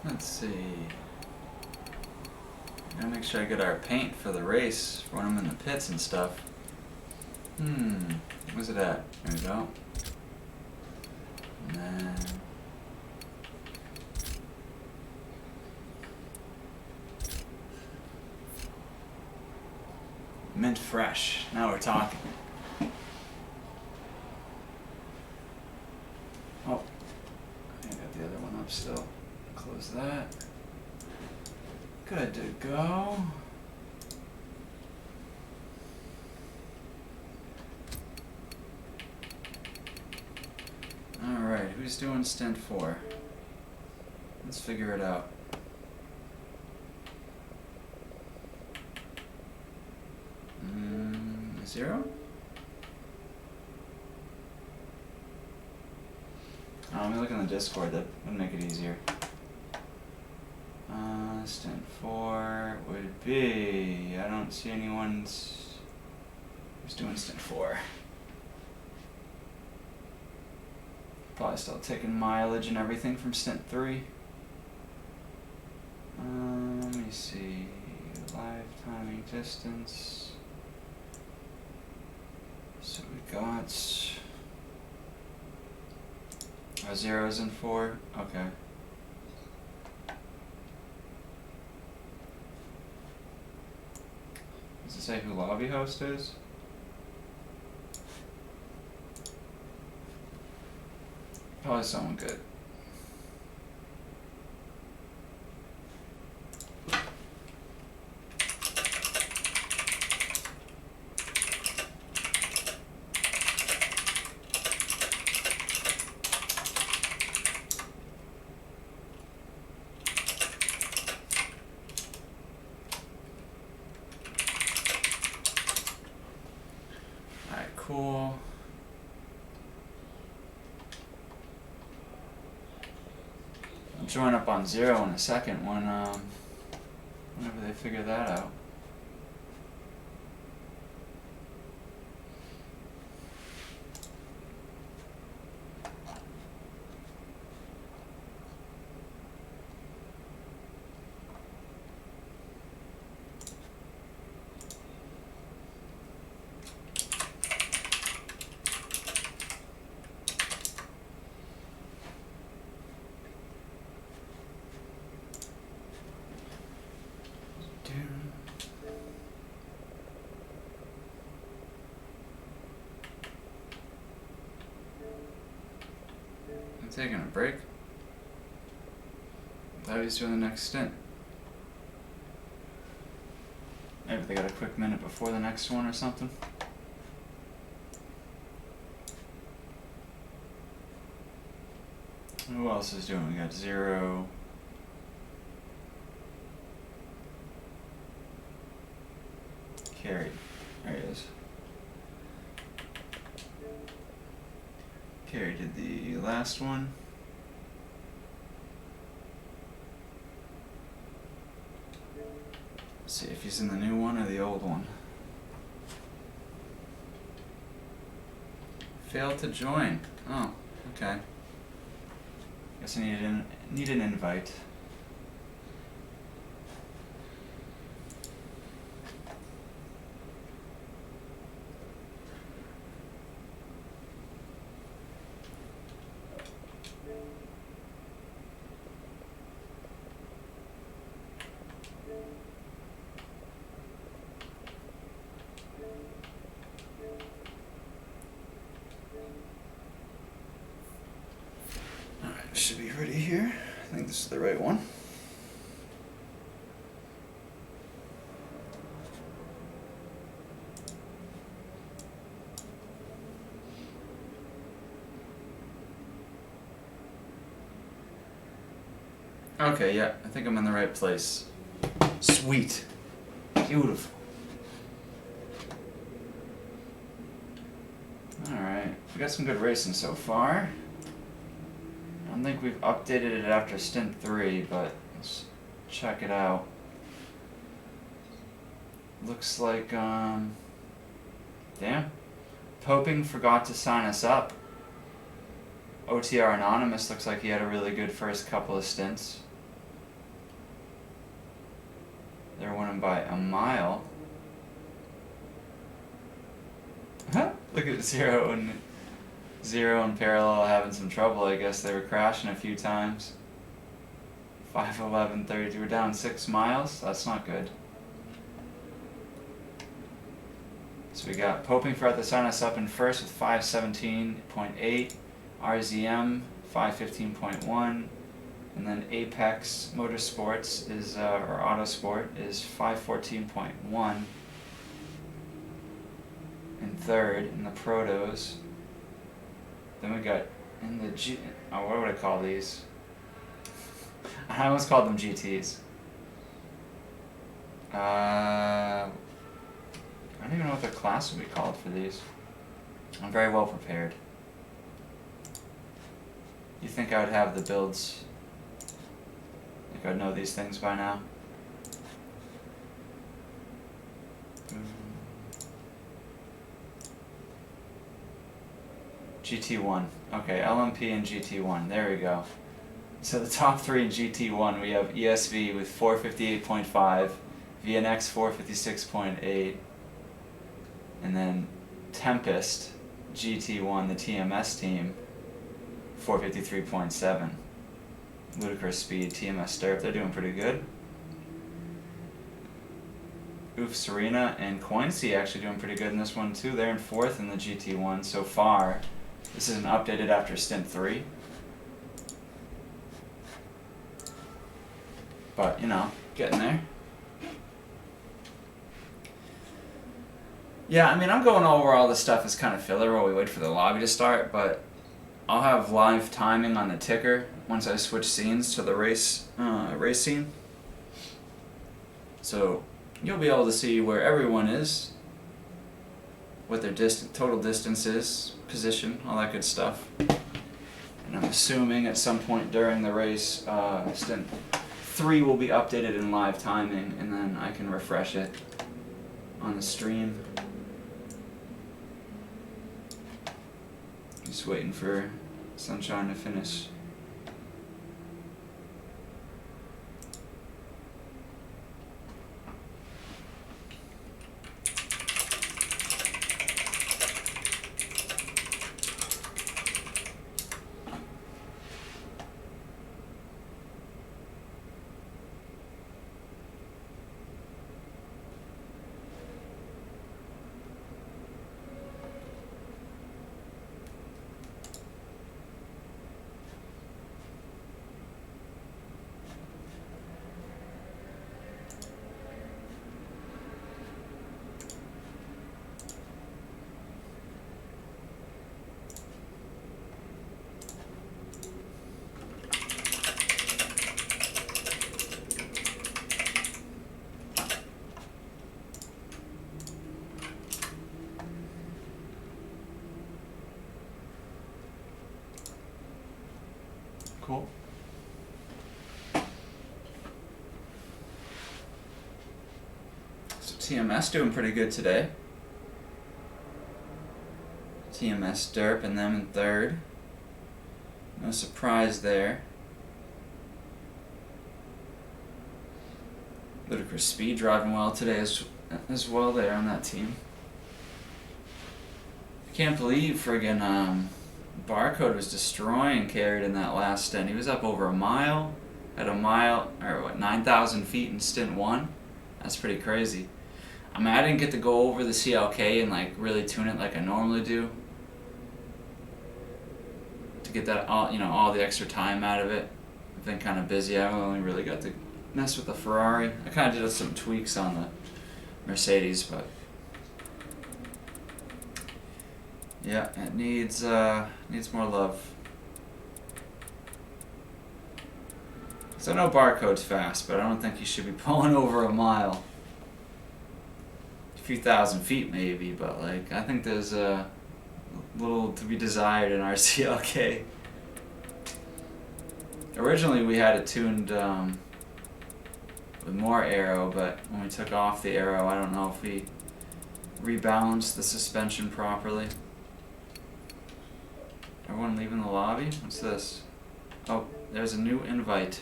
Let's see. Gotta make sure I get our paint for the race for when I'm in the pits and stuff. Where's it at? There we go. And then mint fresh. Now we're talking. Oh, I got the other one up still. Close that. Good to go. Alright, who's doing stint 4? Let's figure it out. Zero? Oh, let me look in the Discord, that would make it easier. Stint 4 would be... I don't see anyone who's doing stint 4. Probably still taking mileage and everything from stint 3. Let me see... live timing distance. So we got... zeros in 4? Okay. Does it say who lobby host is? Probably someone good. Cool. I'll join up on 0 in a second whenever they figure that out. Taking a break. Thought he was doing the next stint. Maybe they got a quick minute before the next one or something. Who else is doing? We got 0. Carry. There he is. Carrie did the last one. Let's see if he's in the new one or the old one. Failed to join. Oh, okay. Guess I need an invite. Should be ready here. I think this is the right one. Okay, yeah, I think I'm in the right place. Sweet. Beautiful. Alright, we got some good racing so far. I don't think we've updated it after stint 3, but let's check it out. Looks like, damn. Poping forgot to sign us up. OTR Anonymous looks like he had a really good first couple of stints. by a mile. Look at Zero and Parallel having some trouble. I guess they were crashing a few times. 5:11:32. We're down 6 miles. That's not good. So we got Poping for the Sun us up in first with 5:17.8, RZM 5:15.1, and then Apex Motorsports is or Autosport is 5:14.1 in third in the Protos. Then we got in the what would I call these? I almost called them GTs. I don't even know what the class would be called for these. I'm very well prepared. You think I would have the builds? Like I'd know these things by now? GT1. Okay, LMP and GT1. There we go. So the top three in GT1, we have ESV with 458.5, VNX 456.8, and then Tempest, GT1, the TMS team, 453.7. Ludicrous Speed, TMS Derp, they're doing pretty good. Oof Serena and Coincy actually doing pretty good in this one too. They're in fourth in the GT1 so far. This isn't updated after Stint 3. But, you know, getting there. Yeah, I mean, I'm going over all this stuff as kind of filler while we wait for the lobby to start, but I'll have live timing on the ticker once I switch scenes to the race scene. So you'll be able to see where everyone is, what their total distance is, position, all that good stuff. And I'm assuming at some point during the race, Stint 3 will be updated in live timing, and then I can refresh it on the stream. Just waiting for Sunshine to finish. Cool. So TMS doing pretty good today. TMS Derp and them in third. No surprise there. Ludicrous Speed driving well today as well there on that team. I can't believe friggin' Barcode was destroying Carried in that last stint. He was up over a mile, at a mile, or what, 9,000 feet in stint 1. That's pretty crazy. I mean, I didn't get to go over the CLK and like really tune it like I normally do. To get that all the extra time out of it. I've been kind of busy. I only really got to mess with the Ferrari. I kind of did some tweaks on the Mercedes, but yeah, it needs more love. So I know Barcode's fast, but I don't think he should be pulling over a mile. A few thousand feet maybe, but like I think there's a little to be desired in our CLK. Originally we had it tuned with more aero, but when we took off the aero, I don't know if we rebalanced the suspension properly. Everyone leaving the lobby? What's this? Oh, there's a new invite.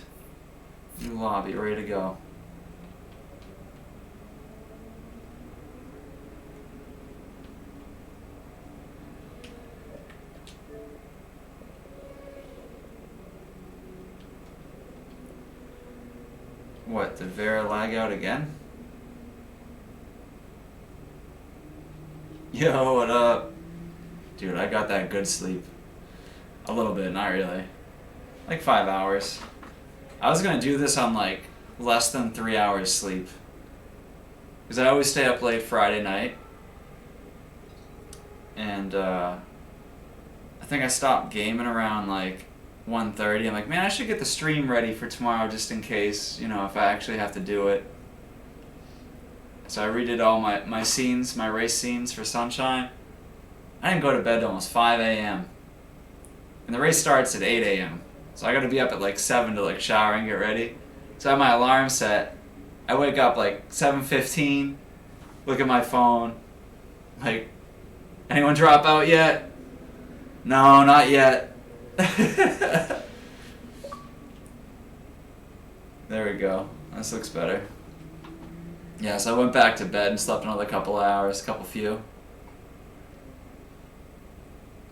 New lobby, ready to go. What, did Vera lag out again? Yo, what up? Dude, I got that good sleep. A little bit, not really. Like 5 hours. I was gonna do this on like less than 3 hours sleep. Because I always stay up late Friday night. And I think I stopped gaming around like 1:30. I'm like, man, I should get the stream ready for tomorrow just in case, you know, if I actually have to do it. So I redid all my scenes, my race scenes for Sunshine. I didn't go to bed till almost 5 a.m. And the race starts at 8 a.m. So I gotta be up at like 7 to like shower and get ready. So I have my alarm set. I wake up like 7:15, look at my phone, like, anyone drop out yet? No, not yet. There we go. This looks better. Yeah, so I went back to bed and slept another couple hours, few.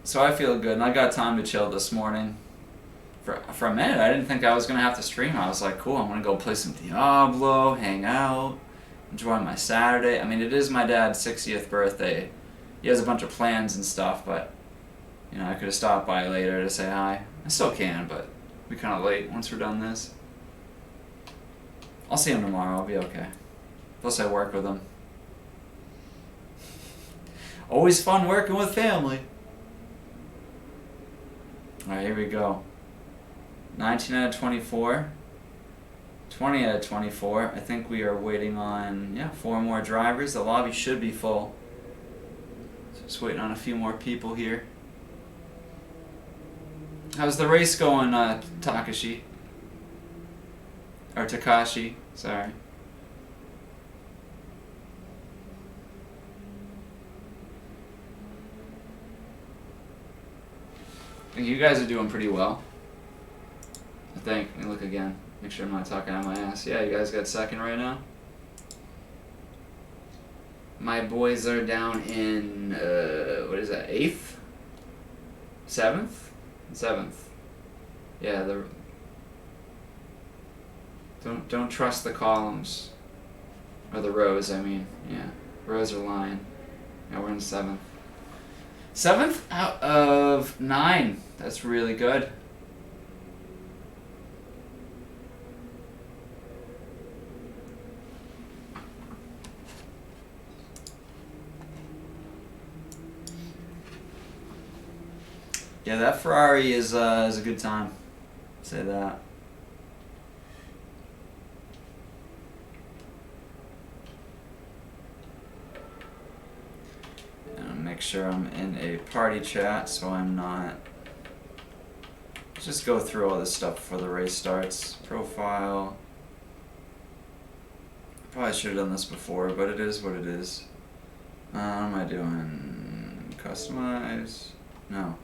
So I feel good, and I got time to chill this morning. For a minute, I didn't think I was going to have to stream. I was like, cool, I'm going to go play some Diablo, hang out, enjoy my Saturday. I mean, it is my dad's 60th birthday. He has a bunch of plans and stuff, but, you know, I could have stopped by later to say hi. I still can, but it'll be kind of late once we're done this. I'll see him tomorrow. I'll be okay. Plus, I work with him. Always fun working with family. Alright, here we go. 19 out of 24. 20 out of 24. I think we are waiting on, 4 more drivers. The lobby should be full. Just waiting on a few more people here. How's the race going, Takashi? Or Takashi, sorry. I think you guys are doing pretty well. I think. Let me look again. Make sure I'm not talking out my ass. Yeah, you guys got second right now. My boys are down in, what is that, 8th? 7th? 7th. Yeah, don't trust the columns. Or the rows, I mean. Yeah, rows are lying. Yeah, we're in 7th. 7th out of 9. That's really good. Yeah, that Ferrari is a good time. Say that. And make sure I'm in a party chat so I'm not. Let's just go through all this stuff before the race starts. Profile. Probably should have done this before, but it is what it is. What am I doing? Customize? No.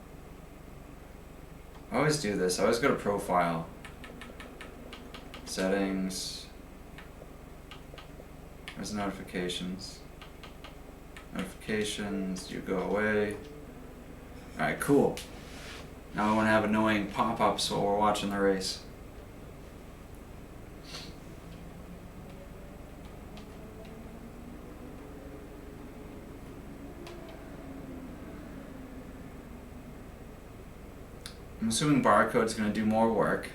I always do this. I always go to profile. Settings. Where's notifications? Notifications, you go away. Alright, cool. Now I want to have annoying pop-ups while we're watching the race. I'm assuming Barcode's going to do more work.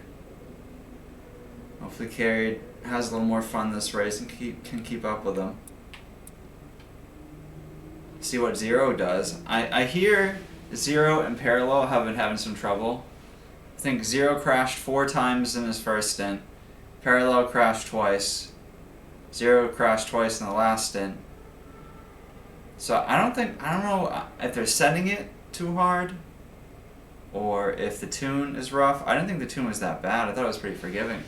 Hopefully Carrie has a little more fun this race and can keep up with them. See what Zero does. I hear Zero and Parallel have been having some trouble. I think Zero crashed 4 times in his first stint. Parallel crashed twice. Zero crashed twice in the last stint. So I don't know if they're setting it too hard or if the tune is rough. I didn't think the tune was that bad. I thought it was pretty forgiving.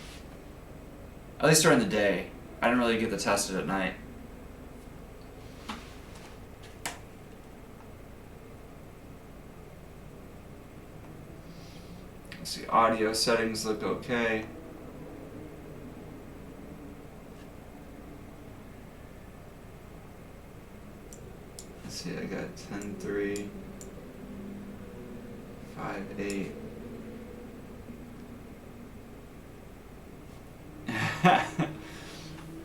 At least during the day. I didn't really get to test it at night. Let's see, audio settings look okay. Let's see, I got 10.3, 5.8.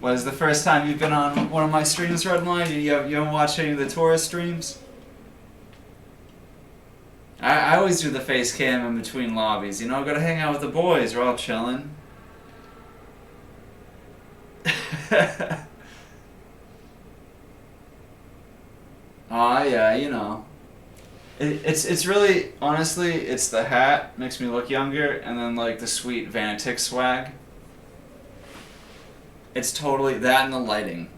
Was the first time you've been on one of my streams, Redline? You haven't watched any of the tourist streams? I always do the face cam in between lobbies. You know, gotta hang out with the boys. We're all chilling. Oh yeah, you know. It's really, honestly, it's the hat makes me look younger, and then like the sweet Vanatic swag. It's totally that and the lighting.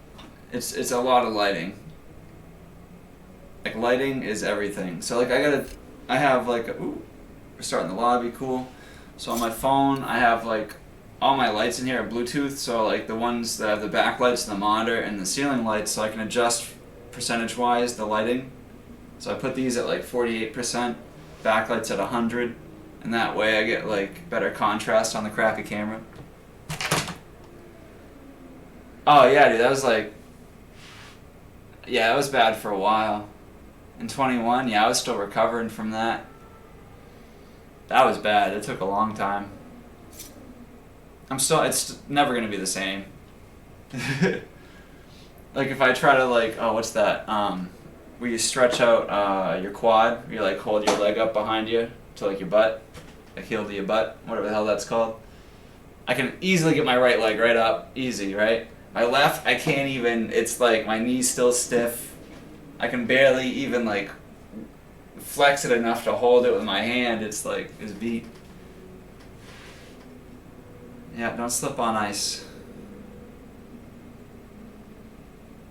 It's a lot of lighting. Like lighting is everything. So like I have like ooh, we're starting the lobby, cool. So on my phone I have like all my lights in here are Bluetooth, so like the ones that have the backlights and the monitor and the ceiling lights, so I can adjust percentage wise the lighting. So I put these at like 48%, backlights at 100, and that way I get like better contrast on the crappy camera. Oh yeah, dude, that was like, yeah, that was bad for a while. In 21, yeah, I was still recovering from that. That was bad. It took a long time. It's never gonna be the same. Like if I try to like, oh, what's that? Where you stretch out your quad, you like hold your leg up behind you to like your butt, like heel to your butt, whatever the hell that's called. I can easily get my right leg right up, easy, right? My left, I can't even, it's like my knee's still stiff. I can barely even like flex it enough to hold it with my hand. It's like, it's beat. Yeah, don't slip on ice.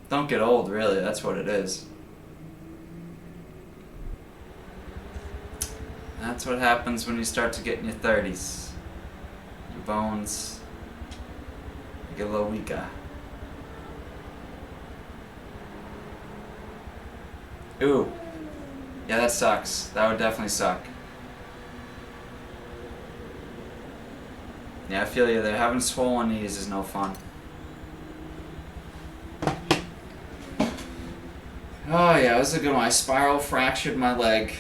Don't get old, really, that's what it is. That's what happens when you start to get in your 30s. Your bones get a little weaker. Ooh. Yeah, that sucks. That would definitely suck. Yeah, I feel you there. Having swollen knees is no fun. Oh yeah, it was a good one. I spiral fractured my leg.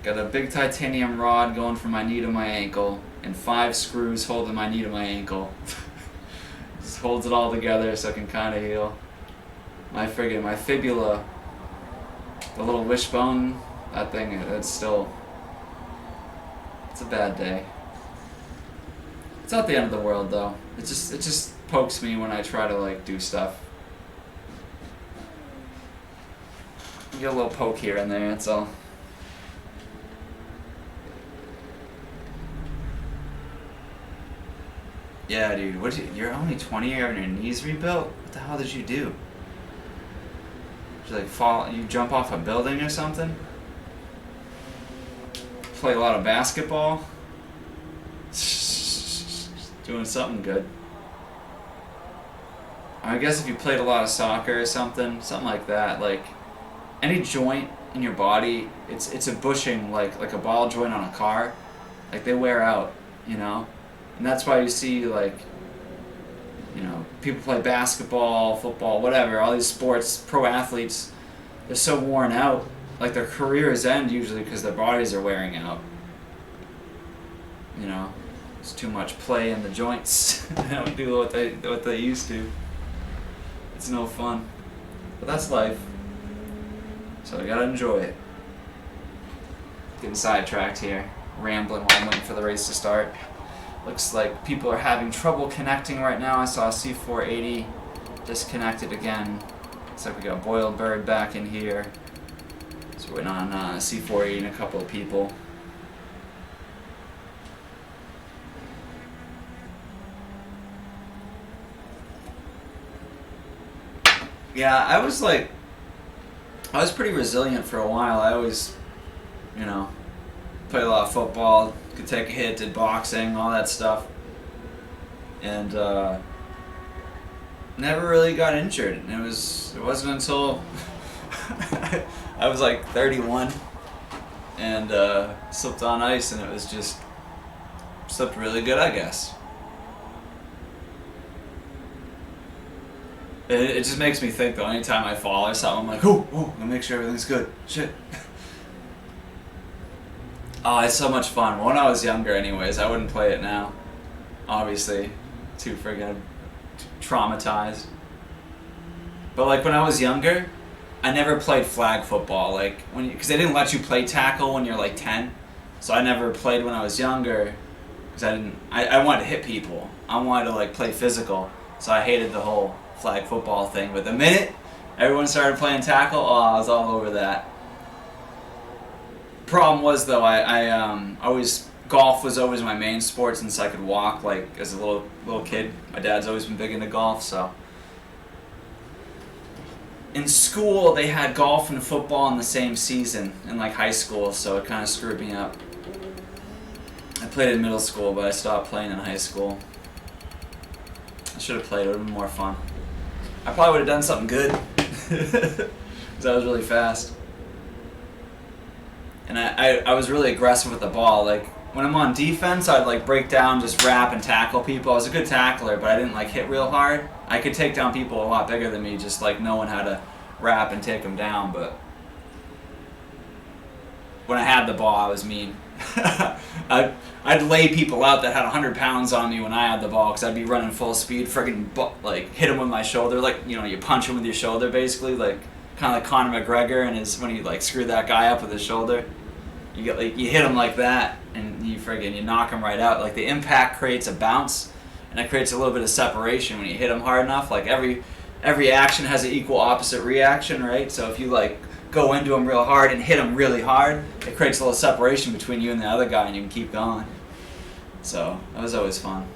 Got a big titanium rod going from my knee to my ankle, and 5 screws holding my knee to my ankle. Just holds it all together so I can kind of heal. My fibula, the little wishbone, that thing, it's a bad day. It's not the end of the world though. It just pokes me when I try to like do stuff. You get a little poke here and there, that's all. Yeah, dude. You're only 20. You're having your knees rebuilt. What the hell did you do? Did you like fall? You jump off a building or something? Play a lot of basketball. Doing something good. I guess if you played a lot of soccer or something like that. Like any joint in your body, it's a bushing like a ball joint on a car. Like they wear out, you know. And that's why you see, like, you know, people play basketball, football, whatever, all these sports, pro athletes, they're so worn out. Like, their careers end usually because their bodies are wearing out. You know, there's too much play in the joints. They don't do what they used to. It's no fun. But that's life. So you gotta enjoy it. Getting sidetracked here. Rambling while I'm waiting for the race to start. Looks like people are having trouble connecting right now. I saw C480 disconnected again. Looks like we got Boiled Bird back in here. So we're waiting on C480 and a couple of people. Yeah, I was pretty resilient for a while. I always, you know, played a lot of football, could take a hit, did boxing, all that stuff. And never really got injured. And it wasn't until I was like 31 and slipped on ice, and it was just slipped really good, I guess. It just makes me think though, anytime I fall or something, I'm like, oh, I'm gonna make sure everything's good. Shit. Oh, it's so much fun. When I was younger anyways, I wouldn't play it now. Obviously. Too traumatized. But like when I was younger, I never played flag football. Like because they didn't let you play tackle when you're like 10, so I never played when I was younger. Because I wanted to hit people. I wanted to like play physical. So I hated the whole flag football thing. But the minute everyone started playing tackle, I was all over that. Problem was though, golf was always my main sport since I could walk. Like as a little kid, my dad's always been big into golf. So in school they had golf and football in the same season in like high school, so it kind of screwed me up. I played in middle school, but I stopped playing in high school. I should have played. It would have been more fun. I probably would have done something good because I was really fast. And I was really aggressive with the ball. Like when I'm on defense, I'd like break down, just wrap and tackle people. I was a good tackler, but I didn't like hit real hard. I could take down people a lot bigger than me, just like knowing how to wrap and take them down. But when I had the ball, I was mean. I'd lay people out that had 100 pounds on me when I had the ball because I'd be running full speed, friggin' like hit him with my shoulder, like you punch him with your shoulder basically, like kind of like Conor McGregor and when he like screwed that guy up with his shoulder. You hit him like that and you knock him right out. Like the impact creates a bounce and it creates a little bit of separation when you hit him hard enough. Like every action has an equal opposite reaction, right? So if you like go into him real hard and hit him really hard, it creates a little separation between you and the other guy and you can keep going. So that was always fun.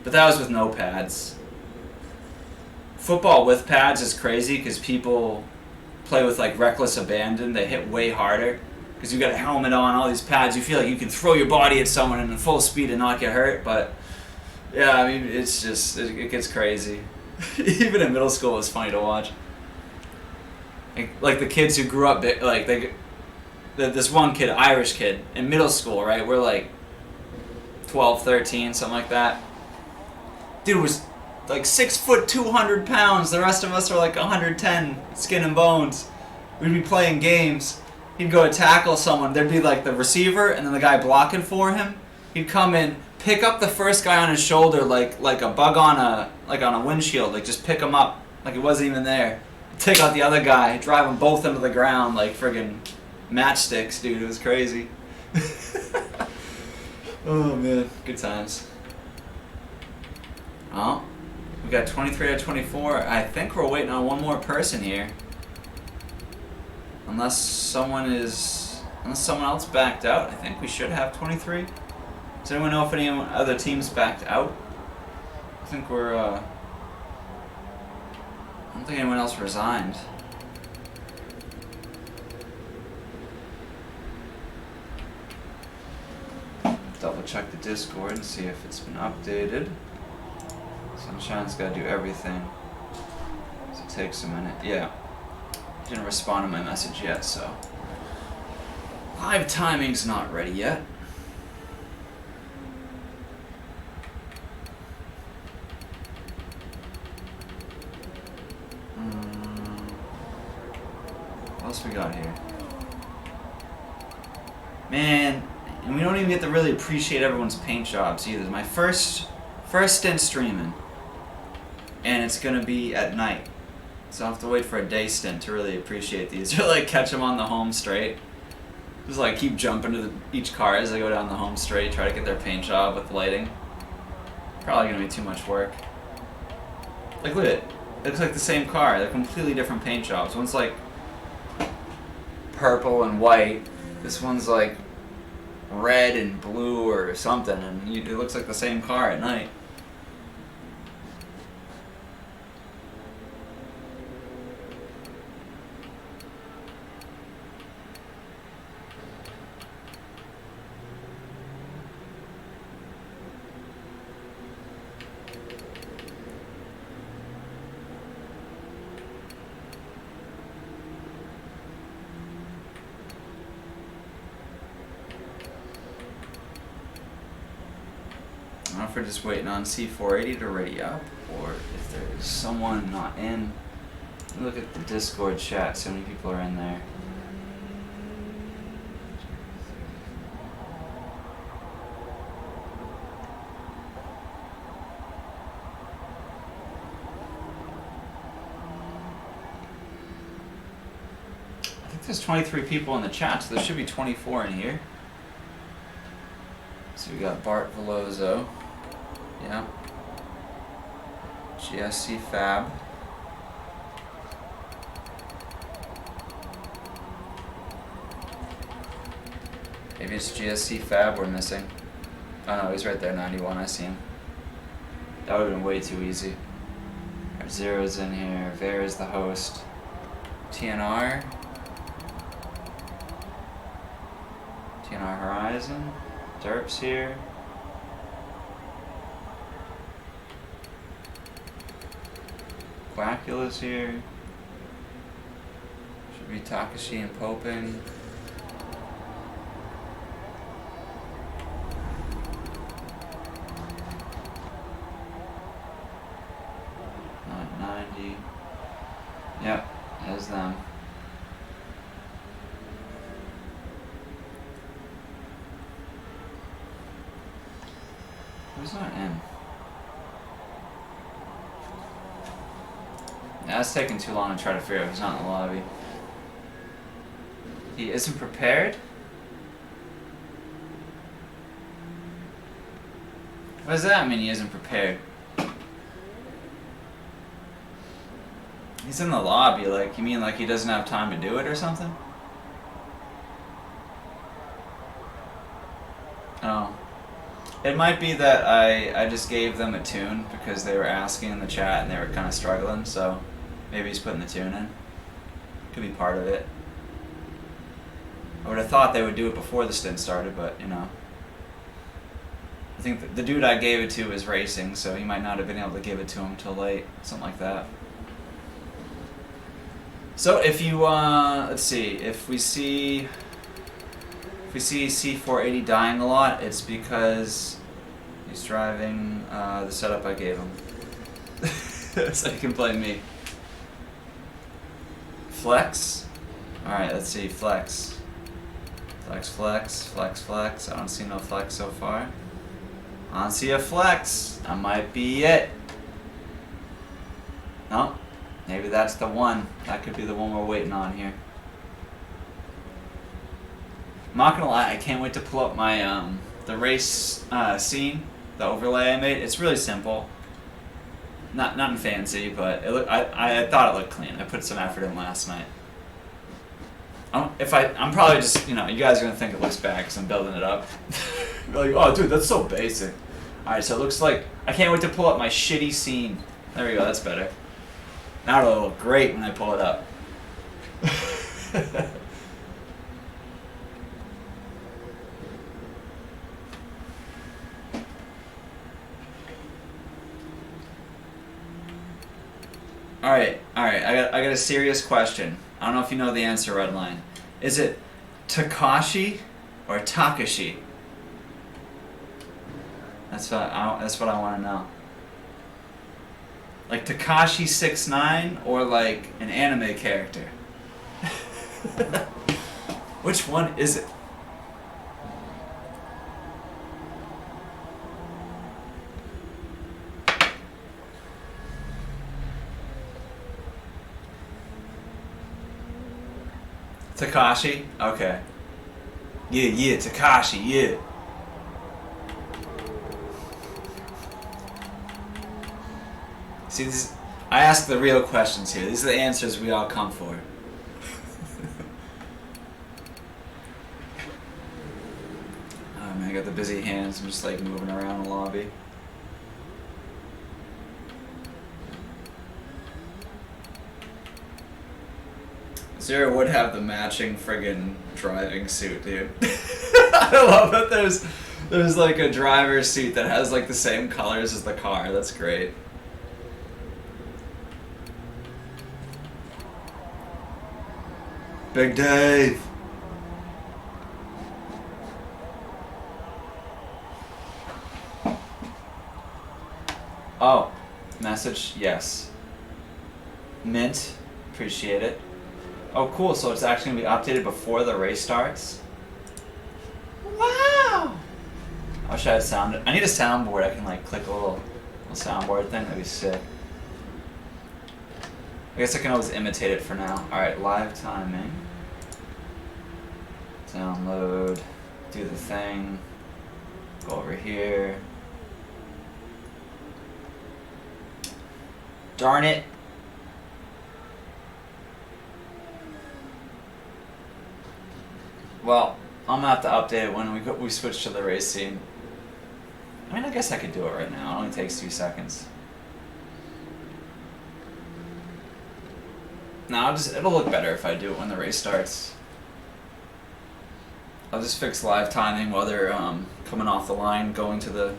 But that was with no pads. Football with pads is crazy because people play with like reckless abandon. They hit way harder because you got a helmet on, all these pads. You feel like you can throw your body at someone in full speed and not get hurt. But yeah, I mean, it's just, it gets crazy. Even in middle school, it was funny to watch. Like the kids who grew up, this one kid, Irish kid, in middle school, right? We're like 12, 13, something like that. Dude was like 6 foot, 200 pounds. The rest of us are like 110, skin and bones. We'd be playing games. He'd go to tackle someone. There'd be like the receiver and then the guy blocking for him. He'd come in, pick up the first guy on his shoulder like a bug on a windshield. Like just pick him up like he wasn't even there. Take out the other guy, drive them both into the ground like friggin' matchsticks, dude. It was crazy. Oh man, good times. Oh, we got 23 out of 24. I think we're waiting on one more person here. Unless someone else backed out, I think we should have 23. Does anyone know if any other teams backed out? I think I don't think anyone else resigned. Double check the Discord and see if it's been updated. Sunshine's got to do everything. So it takes a minute. Yeah. Didn't respond to my message yet, so. Live timing's not ready yet. What else we got here? Man, and we don't even get to really appreciate everyone's paint jobs either. My first stint streaming, and it's gonna be at night, so I'll have to wait for a day stint to really appreciate these or like catch them on the home straight. Just like keep jumping to each car as they go down the home straight, try to get their paint job with lighting. Probably gonna be too much work. Like look at it. It looks like the same car. They're completely different paint jobs. One's like purple and white. This one's like red and blue or something, and it looks like the same car at night. I don't know if we're just waiting on C480 to ready up, or if there's someone not in. Let me look at the Discord chat, see how many people are in there. There's 23 people in the chat, so there should be 24 in here. So we got Bart Veloso. Yeah. GSC Fab. Maybe it's GSC Fab we're missing. Oh no, he's right there, 91, I see him. That would have been way too easy. Right, Zero's in here, Vera's the host. TNR. TNR Horizon. Derp's here. Quackula's here. Should be Takashi and Popin. Not 90. Yep, there's them. Who's not in? Yeah, it's taking too long to try to figure out who's not in the lobby. He isn't prepared? What does that mean, he isn't prepared? He's in the lobby, like, you mean like he doesn't have time to do it or something? Oh. It might be that I just gave them a tune because they were asking in the chat and they were kind of struggling, so maybe he's putting the tune in. Could be part of it. I would have thought they would do it before the stint started, but, you know. I think the dude I gave it to is racing, so he might not have been able to give it to him till late, something like that. So if you, let's see, if we see C480 dying a lot, it's because he's driving the setup I gave him. So he can blame me. Flex? Alright, let's see, flex. Flex, flex, flex, flex. I don't see no flex so far. I don't see a flex. That might be it. No, maybe that's the one. That could be the one we're waiting on here. I'm not gonna lie, I can't wait to pull up my the race scene, the overlay I made. It's really simple, nothing fancy, but I thought it looked clean. I put some effort in last night. I'm probably just, you know, you guys are gonna think it looks bad because I'm building it up. You're like, oh dude, that's so basic. All right, so it looks like I can't wait to pull up my shitty scene. There we go, that's better. Now it'll look great when I pull it up. Alright, I got a serious question. I don't know if you know the answer, Redline. Is it Takashi or Takashi? That's what I want to know. Like Takashi 6ix9ine or like an anime character? Which one is it? Takashi? Okay. Yeah, Takashi, yeah. See, I ask the real questions here. These are the answers we all come for. Oh man, I got the busy hands. I'm just like moving around the lobby. Zero would have the matching friggin' driving suit, dude. I love that there's like a driver's seat that has like the same colors as the car. That's great. Big Dave. Oh, message, yes. Mint, appreciate it. Oh, cool. So it's actually going to be updated before the race starts? Wow! I wish I had sound. I need a soundboard. I can like click a little soundboard thing. That'd be sick. I guess I can always imitate it for now. Alright, live timing. Download, do the thing, go over here. Darn it. Well, I'm gonna have to update it when we switch to the race scene. I mean, I guess I could do it right now. It only takes 2 seconds. No, it'll look better if I do it when the race starts. I'll just fix live timing while they're coming off the line, doing their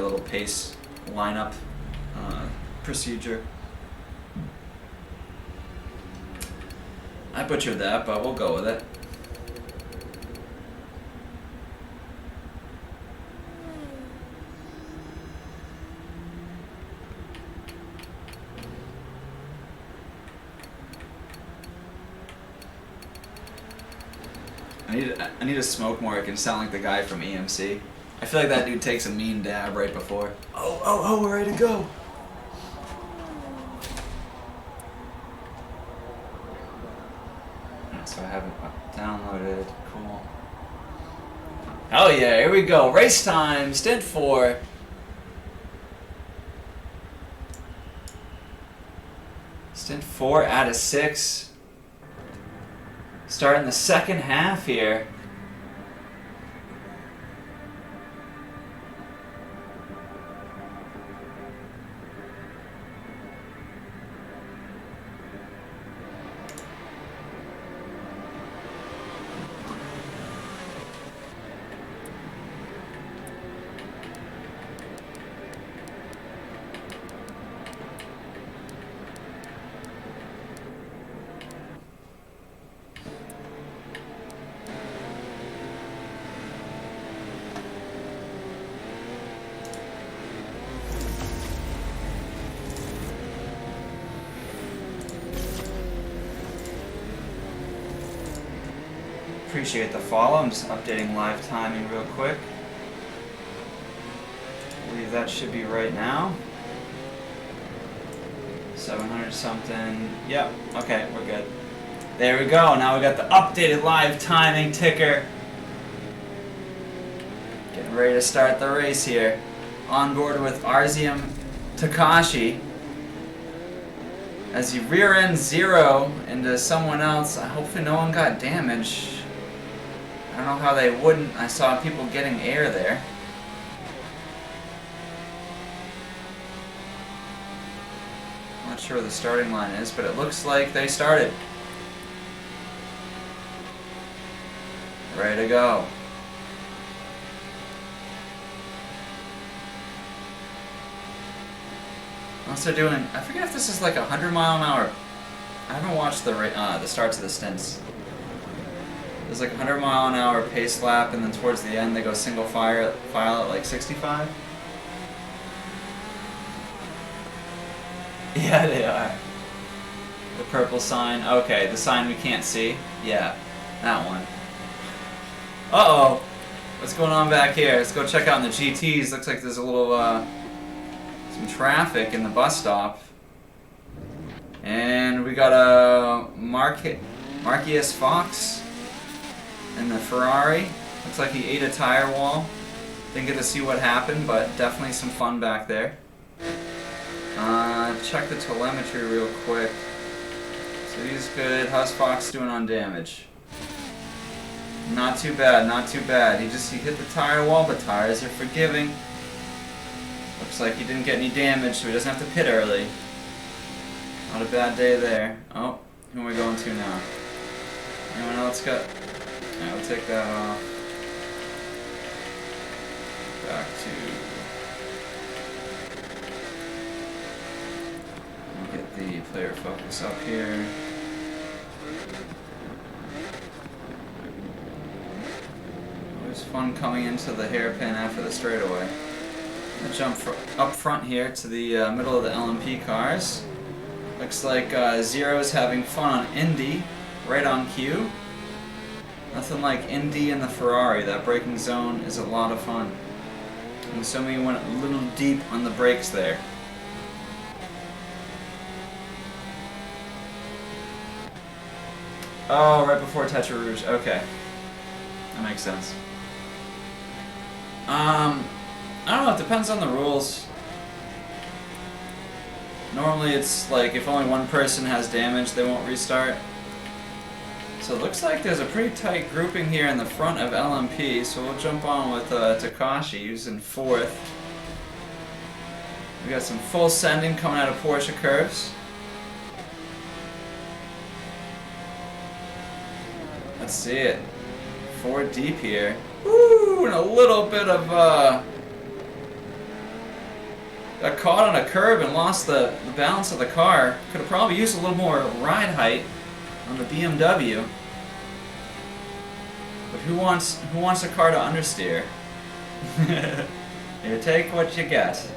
little pace lineup procedure. I butchered that, but we'll go with it. I need to smoke more. I can sound like the guy from EMC. I feel like that dude takes a mean dab right before. Oh, we're ready to go. So I have it downloaded. Cool. Oh yeah, here we go. Race time. Stint 4. Stint 4 out of 6. Starting the second half here. Appreciate the follow. I'm just updating live timing real quick. I believe that should be right now. 700 something. Yep. Okay, we're good. There we go. Now we got the updated live timing ticker. Getting ready to start the race here. On board with Arzium Takashi. As he rear ends Zero into someone else. Hopefully no one got damaged. I don't know how they wouldn't. I saw people getting air there. Not sure where the starting line is, but it looks like they started. Ready to go. Unless they're doing, I forget if this is like 100 mile an hour. I haven't watched the starts of the stints. There's like 100 mile an hour pace lap, and then towards the end they go single file at like 65. Yeah, they are. The purple sign. Okay, the sign we can't see. Yeah, that one. Uh-oh. What's going on back here? Let's go check out in the GTs. Looks like there's a little, some traffic in the bus stop. And we got a Marquez Fox in the Ferrari. Looks like he ate a tire wall. Didn't get to see what happened, but definitely some fun back there. Check the telemetry real quick. So he's good. How's Fox doing on damage? Not too bad, not too bad. He hit the tire wall, but tires are forgiving. Looks like he didn't get any damage, so he doesn't have to pit early. Not a bad day there. Oh, who am I going to now? Anyone else got... Alright, we'll take that off. Back to... We'll get the player focus up here. Always fun coming into the hairpin after the straightaway. I'll jump up front here to the middle of the LMP cars. Looks like Zero's having fun on Indy, right on cue. Nothing like Indy and the Ferrari. That braking zone is a lot of fun. And so we went a little deep on the brakes there. Oh, right before Tetra Rouge. Okay. That makes sense. I don't know, it depends on the rules. Normally it's like if only one person has damage, they won't restart. So it looks like there's a pretty tight grouping here in the front of LMP, so we'll jump on with Takashi using 4th. We got some full sending coming out of Porsche curves. Let's see it. 4 deep here. Woo! And a little bit of got caught on a curb and lost the balance of the car. Could have probably used a little more ride height on the BMW. But who wants a car to understeer? You take what you get.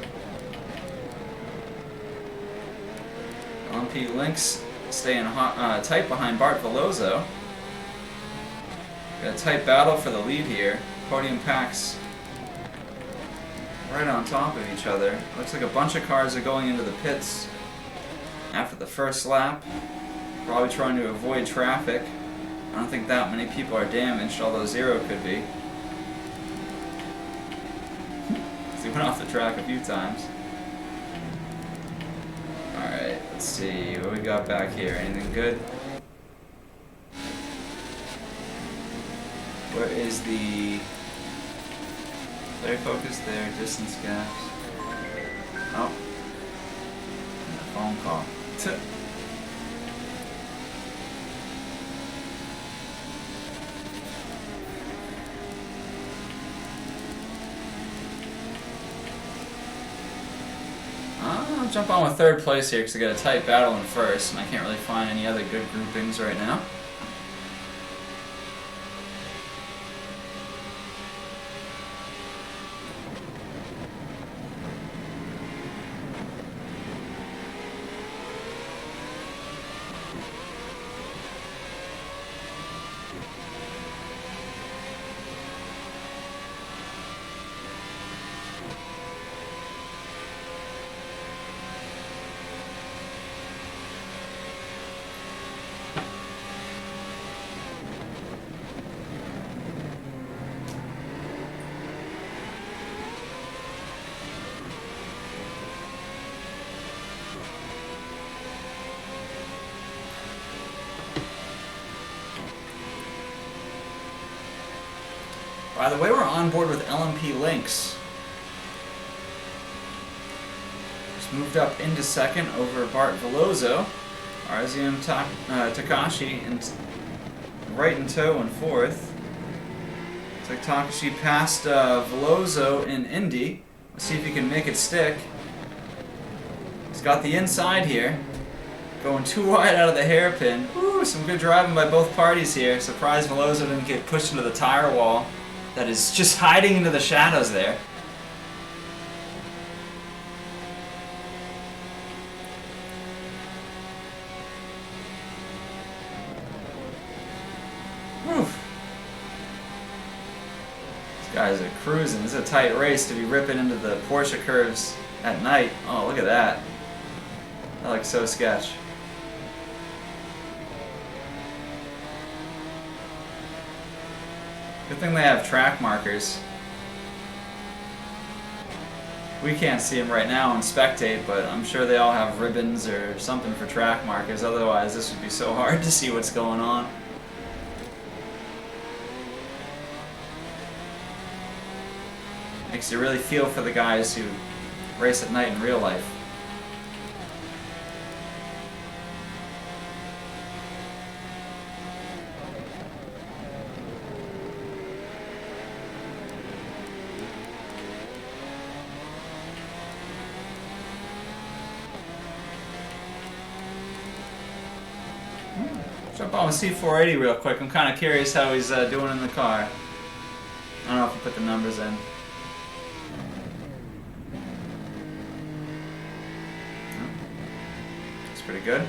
LMP Lynx staying tight behind Bart Veloso. Got a tight battle for the lead here. Podium packs right on top of each other. Looks like a bunch of cars are going into the pits after the first lap. Probably trying to avoid traffic. I don't think that many people are damaged, although 0 could be. He went off the track a few times. Alright, let's see what we got back here. Anything good? Where is the flare focus there? Distance gaps. Oh. And a phone call. I'll jump on with 3rd place here because I got a tight battle in 1st, and I can't really find any other good groupings right now. By the way, we're on board with LMP Lynx. Just moved up into 2nd over Bart Veloso. RZM Takashi right in tow in 4th. Looks like Takashi passed Veloso in Indy. Let's see if he can make it stick. He's got the inside here. Going too wide out of the hairpin. Ooh, some good driving by both parties here. Surprised Veloso didn't get pushed into the tire wall. That is just hiding into the shadows there. Whew. These guys are cruising. This is a tight race to be ripping into the Porsche curves at night. Oh, look at that. That looks so sketch. Good thing they have track markers. We can't see them right now on spectate, but I'm sure they all have ribbons or something for track markers. Otherwise, this would be so hard to see what's going on. Makes you really feel for the guys who race at night in real life. Jump on with C480 real quick. I'm kind of curious how he's doing in the car. I don't know if he put the numbers in. That's pretty good.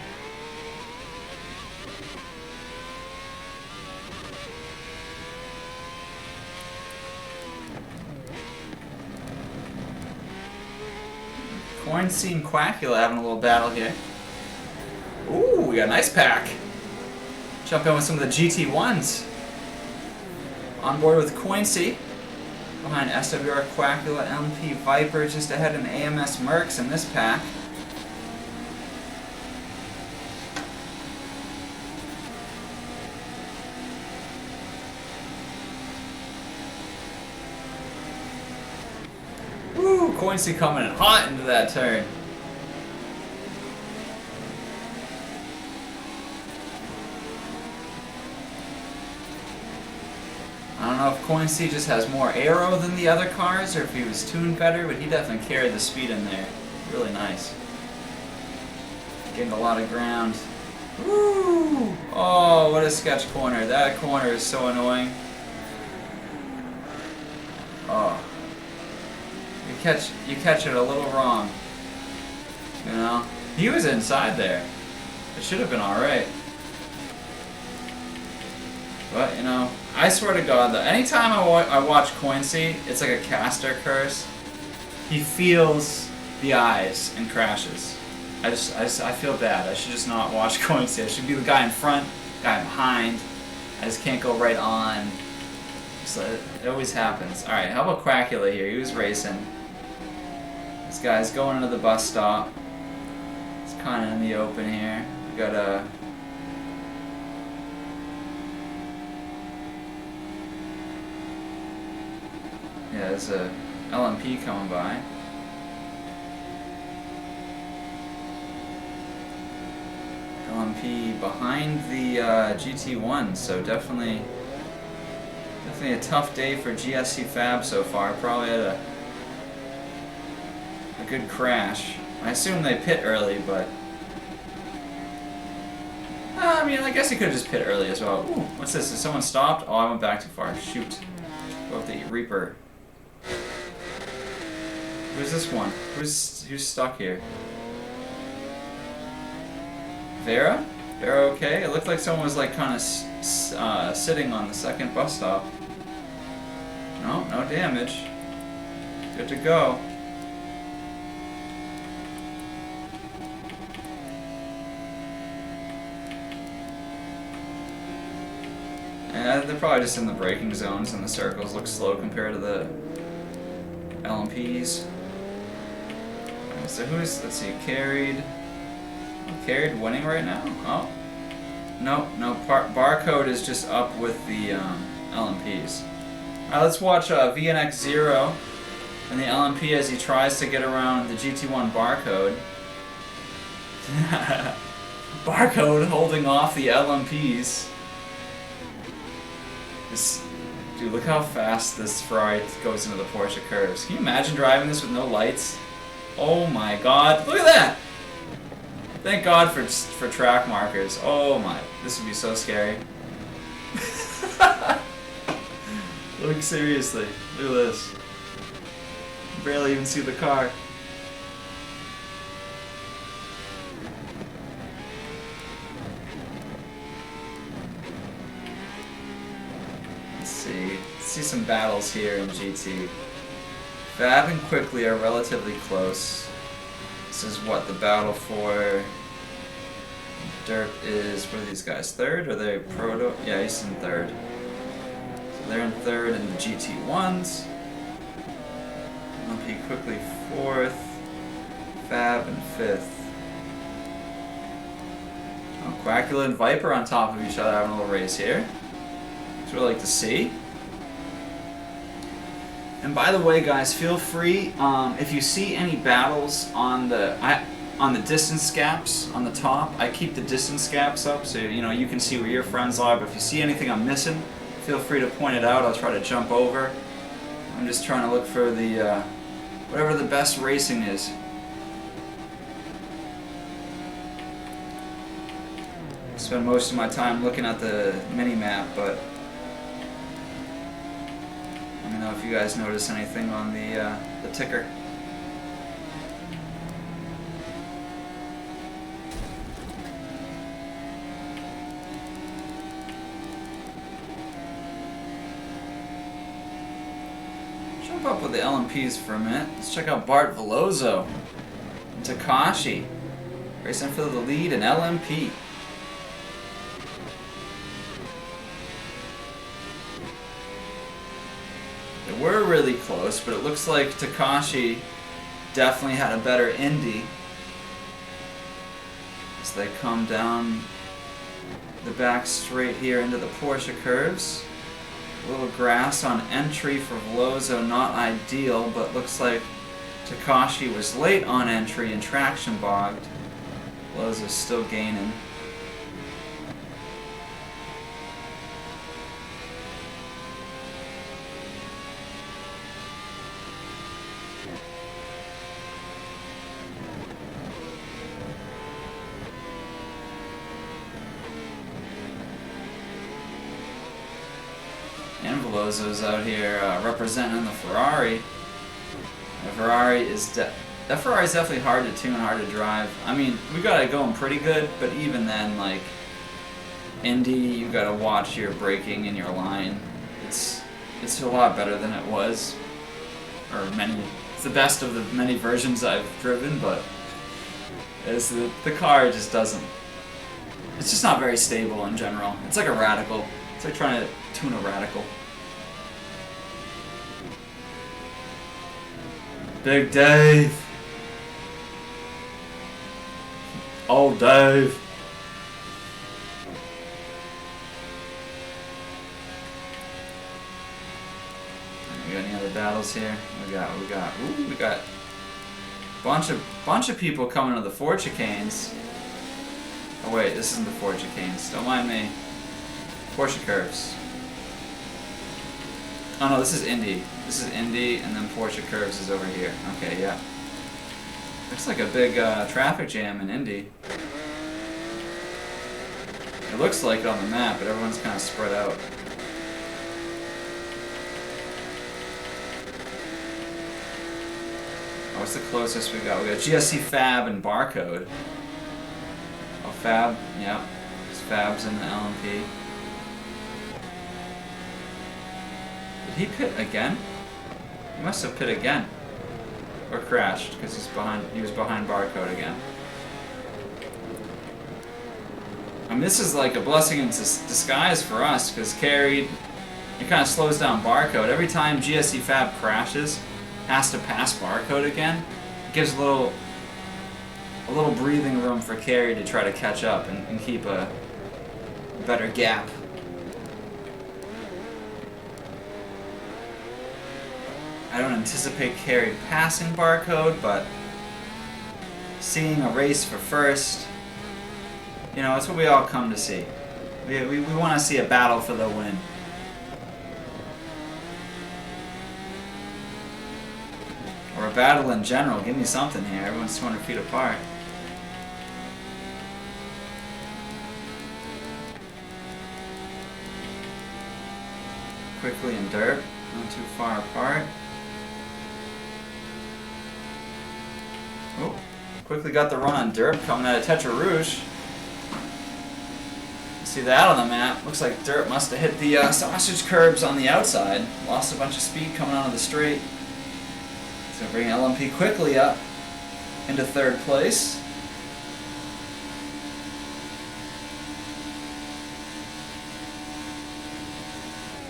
Coin Scene Quackula having a little battle here. Ooh, we got a nice pack. Jump in with some of the GT1s. On board with Coincy. Behind SWR Quackula, LMP Viper, just ahead in AMS Mercs in this pack. Woo! Coincy coming in hot into that turn. I don't know if Coincy just has more aero than the other cars or if he was tuned better, but he definitely carried the speed in there. Really nice. Gained a lot of ground. Woo! Oh, what a sketch corner. That corner is so annoying. Oh. You catch it a little wrong. You know? He was inside there. It should have been alright. But, you know, I swear to God, though, anytime I watch Coincy, it's like a caster curse. He feels the eyes and crashes. I feel bad. I should just not watch Coincy. I should be the guy in front, guy behind. I just can't go right on. So it always happens. Alright, how about Quackula here? He was racing. This guy's going into the bus stop. It's kind of in the open here. We got a... Yeah, there's a LMP coming by. LMP behind the GT1, so definitely a tough day for GSC Fab so far. Probably had a good crash. I assume they pit early, but I mean, I guess he could have just pit early as well. Ooh, what's this? Is someone stopped? Oh, I went back too far. Shoot. Go with the Reaper. Who's this one? Who's stuck here? Vera? Vera okay? It looked like someone was like kind of sitting on the second bus stop. No, no damage. Good to go. Yeah, they're probably just in the braking zones and the circles look slow compared to the LMPs. So who's, let's see, Carried winning right now? Oh. No, Barcode is just up with the LMPs. Alright, let's watch VNX0 and the LMP as he tries to get around the GT1 Barcode. Barcode holding off the LMPs. Dude, look how fast this Ferrari goes into the Porsche curves. Can you imagine driving this with no lights? Oh my god, look at that! Thank God for track markers. Oh my, this would be so scary. Look, seriously, look at this. Barely even see the car. Let's see some battles here in GT. Fab and Quickly are relatively close. This is what the battle for Dirt is. What are these guys? Third? Are they proto? Yeah, he's in third. So they're in third in the GT1s. LMP Quickly fourth. Fab in fifth. Oh, Quackula and Viper on top of each other having a little race here. That's what I like to see. And by the way, guys, feel free if you see any battles on the distance gaps on the top. I keep the distance gaps up so you can see where your friends are. But if you see anything I'm missing, feel free to point it out. I'll try to jump over. I'm just trying to look for the whatever the best racing is. I spend most of my time looking at the mini map, but let me know if you guys notice anything on the ticker. Jump up with the LMPs for a minute. Let's check out Bart Veloso and Takashi racing for the lead in LMP. were really close, but it looks like Takashi definitely had a better Indy as they come down the back straight here into the Porsche curves. A little grass on entry for Veloso, not ideal, but looks like Takashi was late on entry and traction bogged. Veloso's still gaining. And Veloso's out here representing the Ferrari. The Ferrari is that Ferrari's definitely hard to tune, hard to drive. I mean, we got it going pretty good, but even then, like Indy, you gotta watch your braking and your line. It's a lot better than it was, or many. It's the best of the many versions I've driven, but it's the car just doesn't. It's just not very stable in general. It's like a Radical. It's like trying to tune a Radical. Big Dave. Old Dave. We got any other battles here? We got bunch of people coming to the Ford chicanes. Oh wait, this isn't the Ford chicanes. Don't mind me. Porsche curves. Oh no, this is Indy. This is Indy, and then Porsche curves is over here. Okay, yeah. Looks like a big traffic jam in Indy. It looks like it on the map, but everyone's kind of spread out. Oh, what's the closest we got? We got GSC Fab and Barcode. Oh, Fab, yeah. There's Fab's in the LMP. Did he pit again? He must have pit again. Or crashed, because he was behind Barcode again. I mean, this is like a blessing in disguise for us, because carried, it kind of slows down Barcode. Every time GSC Fab crashes, has to pass Barcode again, it gives a little breathing room for Carey to try to catch up and keep a better gap. I don't anticipate Carey passing Barcode, but seeing a race for first, you know, it's what we all come to see. We want to see a battle for the win. Or a battle in general. Give me something here. Everyone's 200 feet apart. Quickly and dirt. Not too far apart. Oh, quickly got the run on dirt coming out of Tetra Rouge. See that on the map? Looks like dirt must have hit the sausage curbs on the outside. Lost a bunch of speed coming onto the straight. So bring LMP quickly up into third place.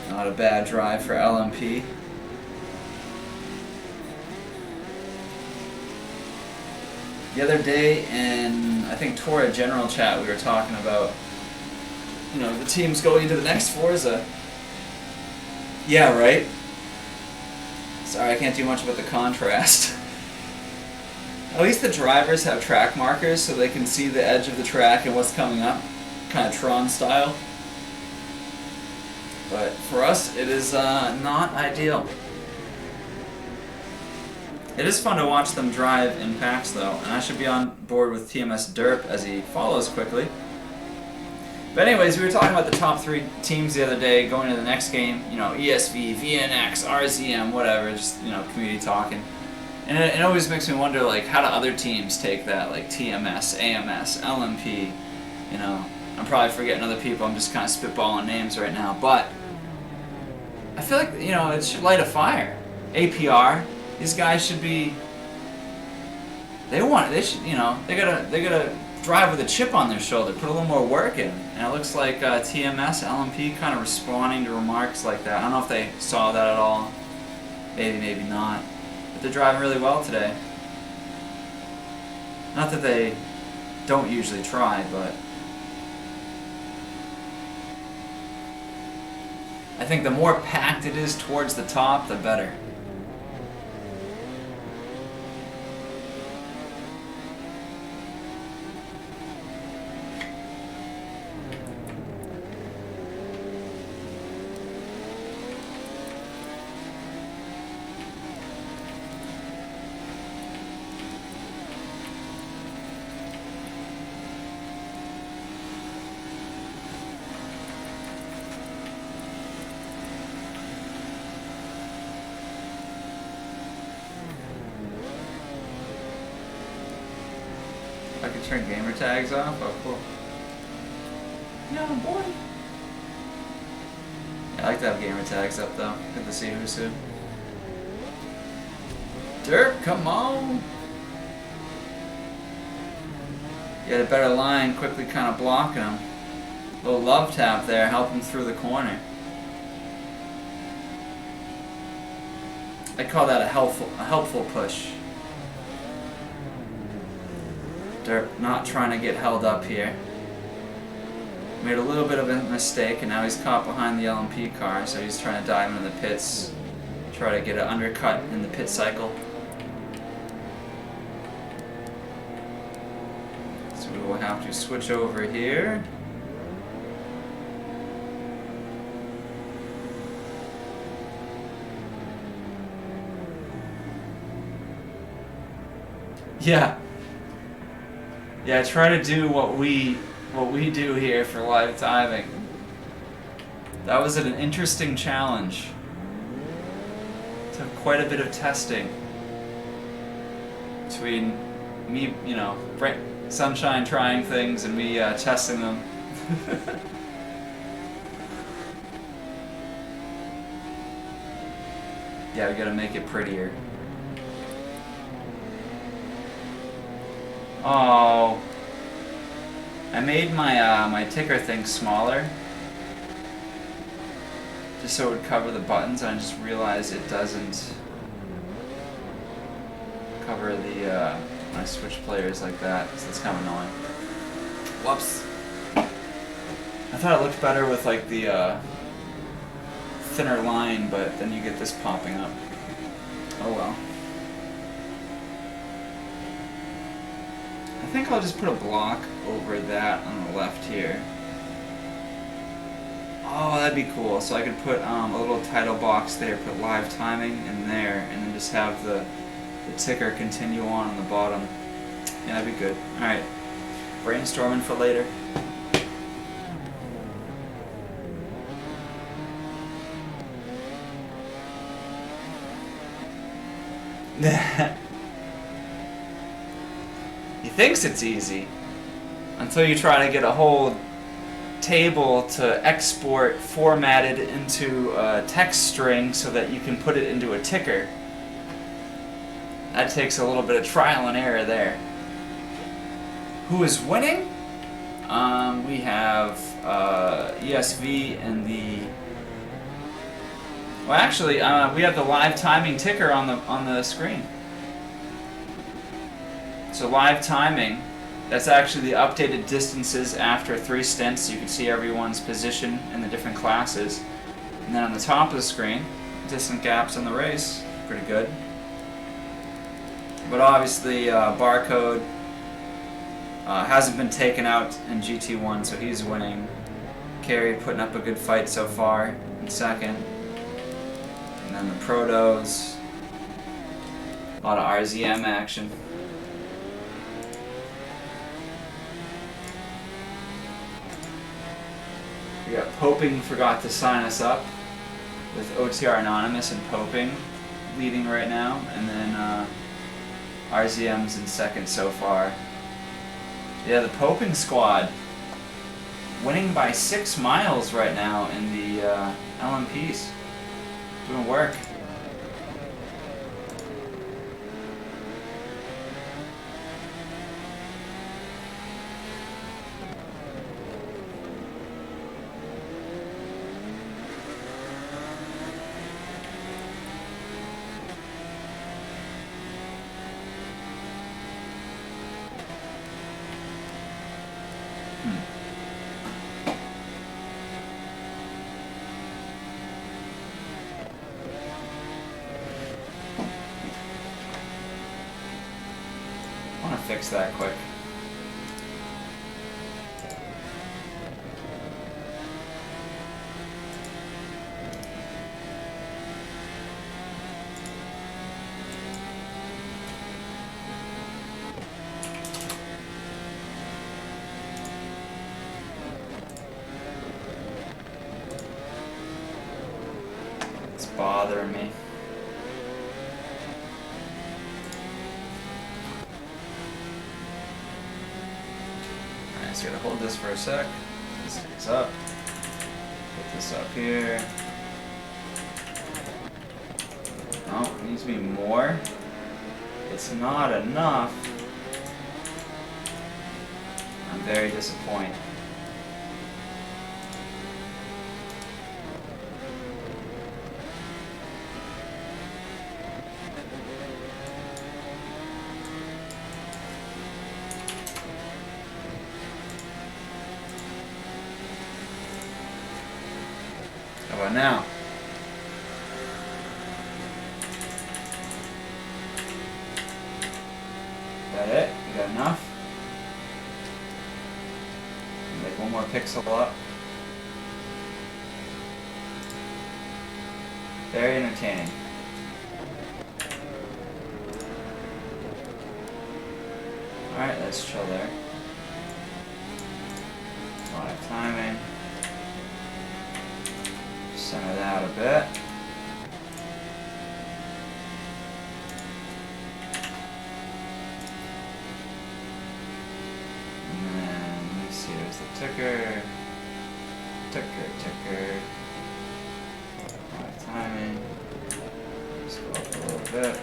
Not a bad drive for LMP. The other day in, I think, Torah General Chat, we were talking about, you know, the teams going into the next Forza. Yeah, right? Sorry, I can't do much about the contrast. At least the drivers have track markers so they can see the edge of the track and what's coming up. Kind of Tron style. But for us, it is not ideal. It is fun to watch them drive in packs, though, and I should be on board with TMS Derp as he follows quickly. But anyways, we were talking about the top 3 teams the other day going into the next game. You know, ESV, VNX, RZM, whatever, just, you know, community talking. And it always makes me wonder, like, how do other teams take that? Like TMS, AMS, LMP, you know. I'm probably forgetting other people, I'm just kind of spitballing names right now. But I feel like, you know, it should light a fire. APR. These guys should be. They should, you know, they gotta drive with a chip on their shoulder, put a little more work in. And it looks like TMS, LMP kind of responding to remarks like that. I don't know if they saw that at all. Maybe, maybe not. But they're driving really well today. Not that they don't usually try, but I think the more packed it is towards the top, the better. I can turn gamer tags off? Oh, cool. Yeah, boy. Yeah, I like to have gamer tags up, though. Good to see who's who. Derp, come on! You had a better line, quickly kind of blocking him. Little love tap there, help him through the corner. I call that a helpful push. Derp not trying to get held up here. Made a little bit of a mistake, and now he's caught behind the LMP car, so he's trying to dive into the pits, try to get an undercut in the pit cycle. So we will have to switch over here. Yeah. Yeah, try to do what we do here for live timing. That was an interesting challenge. Took quite a bit of testing between me, you know, Sunshine trying things and me testing them. Yeah, we gotta make it prettier. Oh, I made my my ticker thing smaller, just so it would cover the buttons, and I just realized it doesn't cover the when I switch players like that, so it's kind of annoying. Whoops. I thought it looked better with like the thinner line, but then you get this popping up. Oh well. I think I'll just put a block over that on the left here. Oh, that'd be cool. So I could put a little title box there, put live timing in there, and then just have the ticker continue on the bottom. Yeah, that'd be good. Alright. Brainstorming for later. He thinks it's easy until you try to get a whole table to export formatted into a text string so that you can put it into a ticker. That takes a little bit of trial and error there. Who is winning? We have ESV and the. Well, actually, we have the live timing ticker on the screen. So live timing, that's actually the updated distances after 3 stints. So you can see everyone's position in the different classes. And then on the top of the screen, distant gaps in the race. Pretty good. But obviously, Barcode hasn't been taken out in GT1, so he's winning. Carey putting up a good fight so far in second. And then the Protos. A lot of RZM action. We got Poping forgot to sign us up with OTR Anonymous and Poping leading right now, and then RZM's in second so far. Yeah, the Poping squad winning by 6 miles right now in the LMPs. Doing work. fix that quick. It's bothering me. Alright, so gotta hold this for a sec. This stays up. Put this up here. Oh, it needs to be more. It's not enough. I'm very disappointed. How about now? That it? You got enough? Make one more pixel up. Very entertaining. Alright, let's chill there. Live timing. Center that a bit. And then, let me see, there's the ticker. Ticker. Live timing. Just go up a little bit.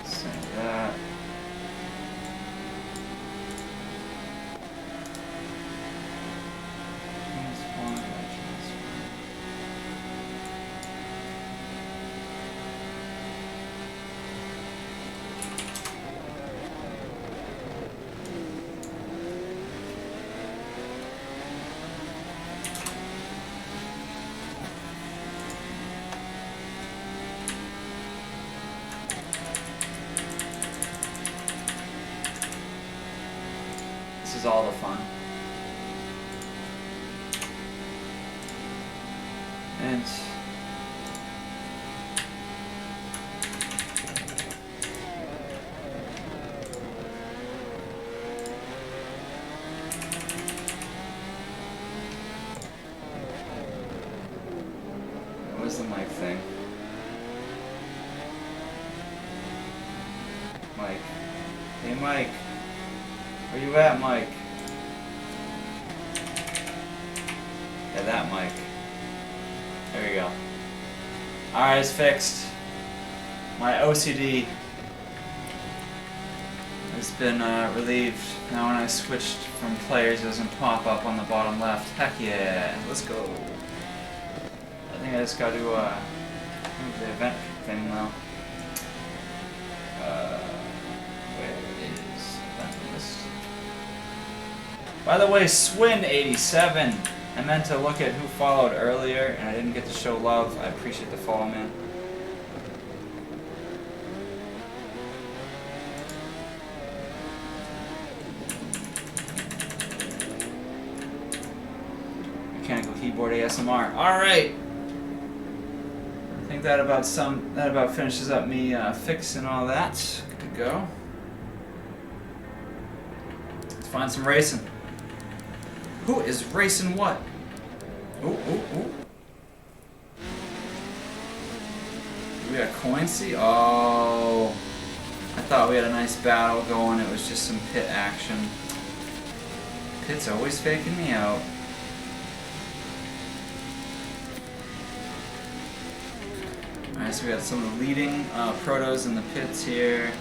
Center that. This is all the fun. And what was the mic thing? Mike. Hey Mike. Where you at, Mike? Yeah, that mic. There you go. Alright, it's fixed. My OCD has been relieved. Now when I switched from players, it doesn't pop up on the bottom left. Heck yeah, let's go. I think I just gotta do move the event thing though. Where is event list? By the way, Swin87. I meant to look at who followed earlier, and I didn't get to show love. I appreciate the follow, man. Mechanical keyboard ASMR. All right. I think that about finishes up me fixing all that. Good to go. Let's find some racing. Who is racing what? Ooh. We got Coincy? Oh. I thought we had a nice battle going. It was just some pit action. Pit's always faking me out. Alright, so we got some of the leading protos in the pits here.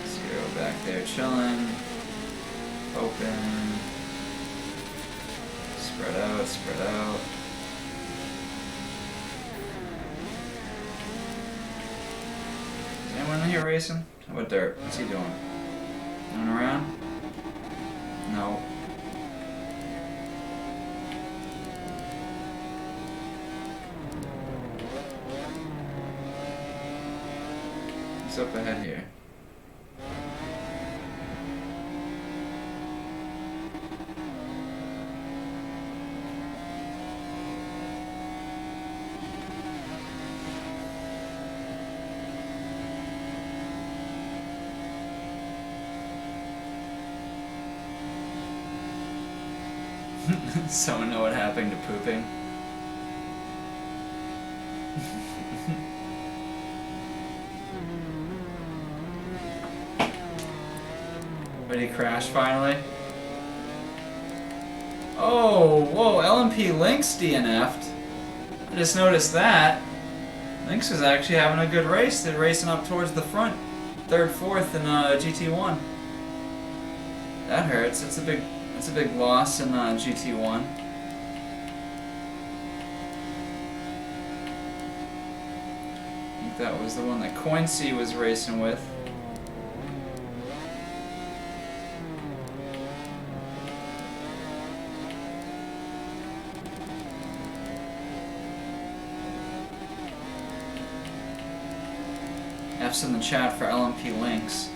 Zero back there chilling. Open. Spread out. Is anyone in here racing? How about Dirt? What's he doing? Going around? No. Who's up ahead here? Someone know what happened to pooping? Did he crash finally? Oh, whoa, LMP Lynx DNF'd. I just noticed that. Lynx was actually having a good race. They're racing up towards the front. 3rd, 4th in GT1. That hurts. It's a big loss in GT1. I think that was the one that Coinsey was racing with. F's in the chat for LMP Lynx.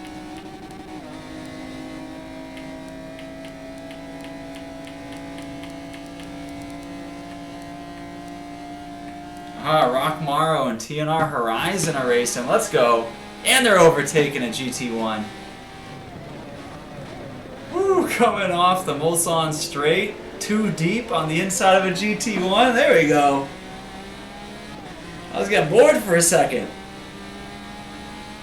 Rock Morrow and TNR Horizon are racing. Let's go. And they're overtaking a GT1. Woo, coming off the Mulsanne straight. Too deep on the inside of a GT1. There we go. I was getting bored for a second.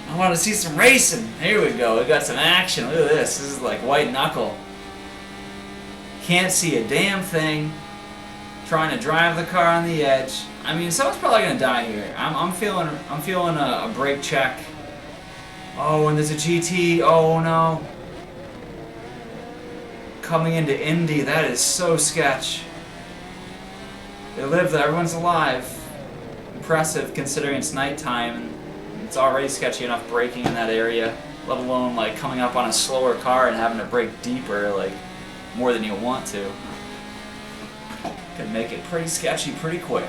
I want to see some racing. Here we go. We got some action. Look at this. This is like white knuckle. Can't see a damn thing. Trying to drive the car on the edge. I mean, someone's probably gonna die here. I'm feeling a brake check. Oh, and there's a GT. Oh no. Coming into Indy. That is so sketch. They live. Everyone's alive. Impressive considering it's nighttime and it's already sketchy enough braking in that area, let alone like coming up on a slower car and having to brake deeper, like more than you want to. Could make it pretty sketchy pretty quick.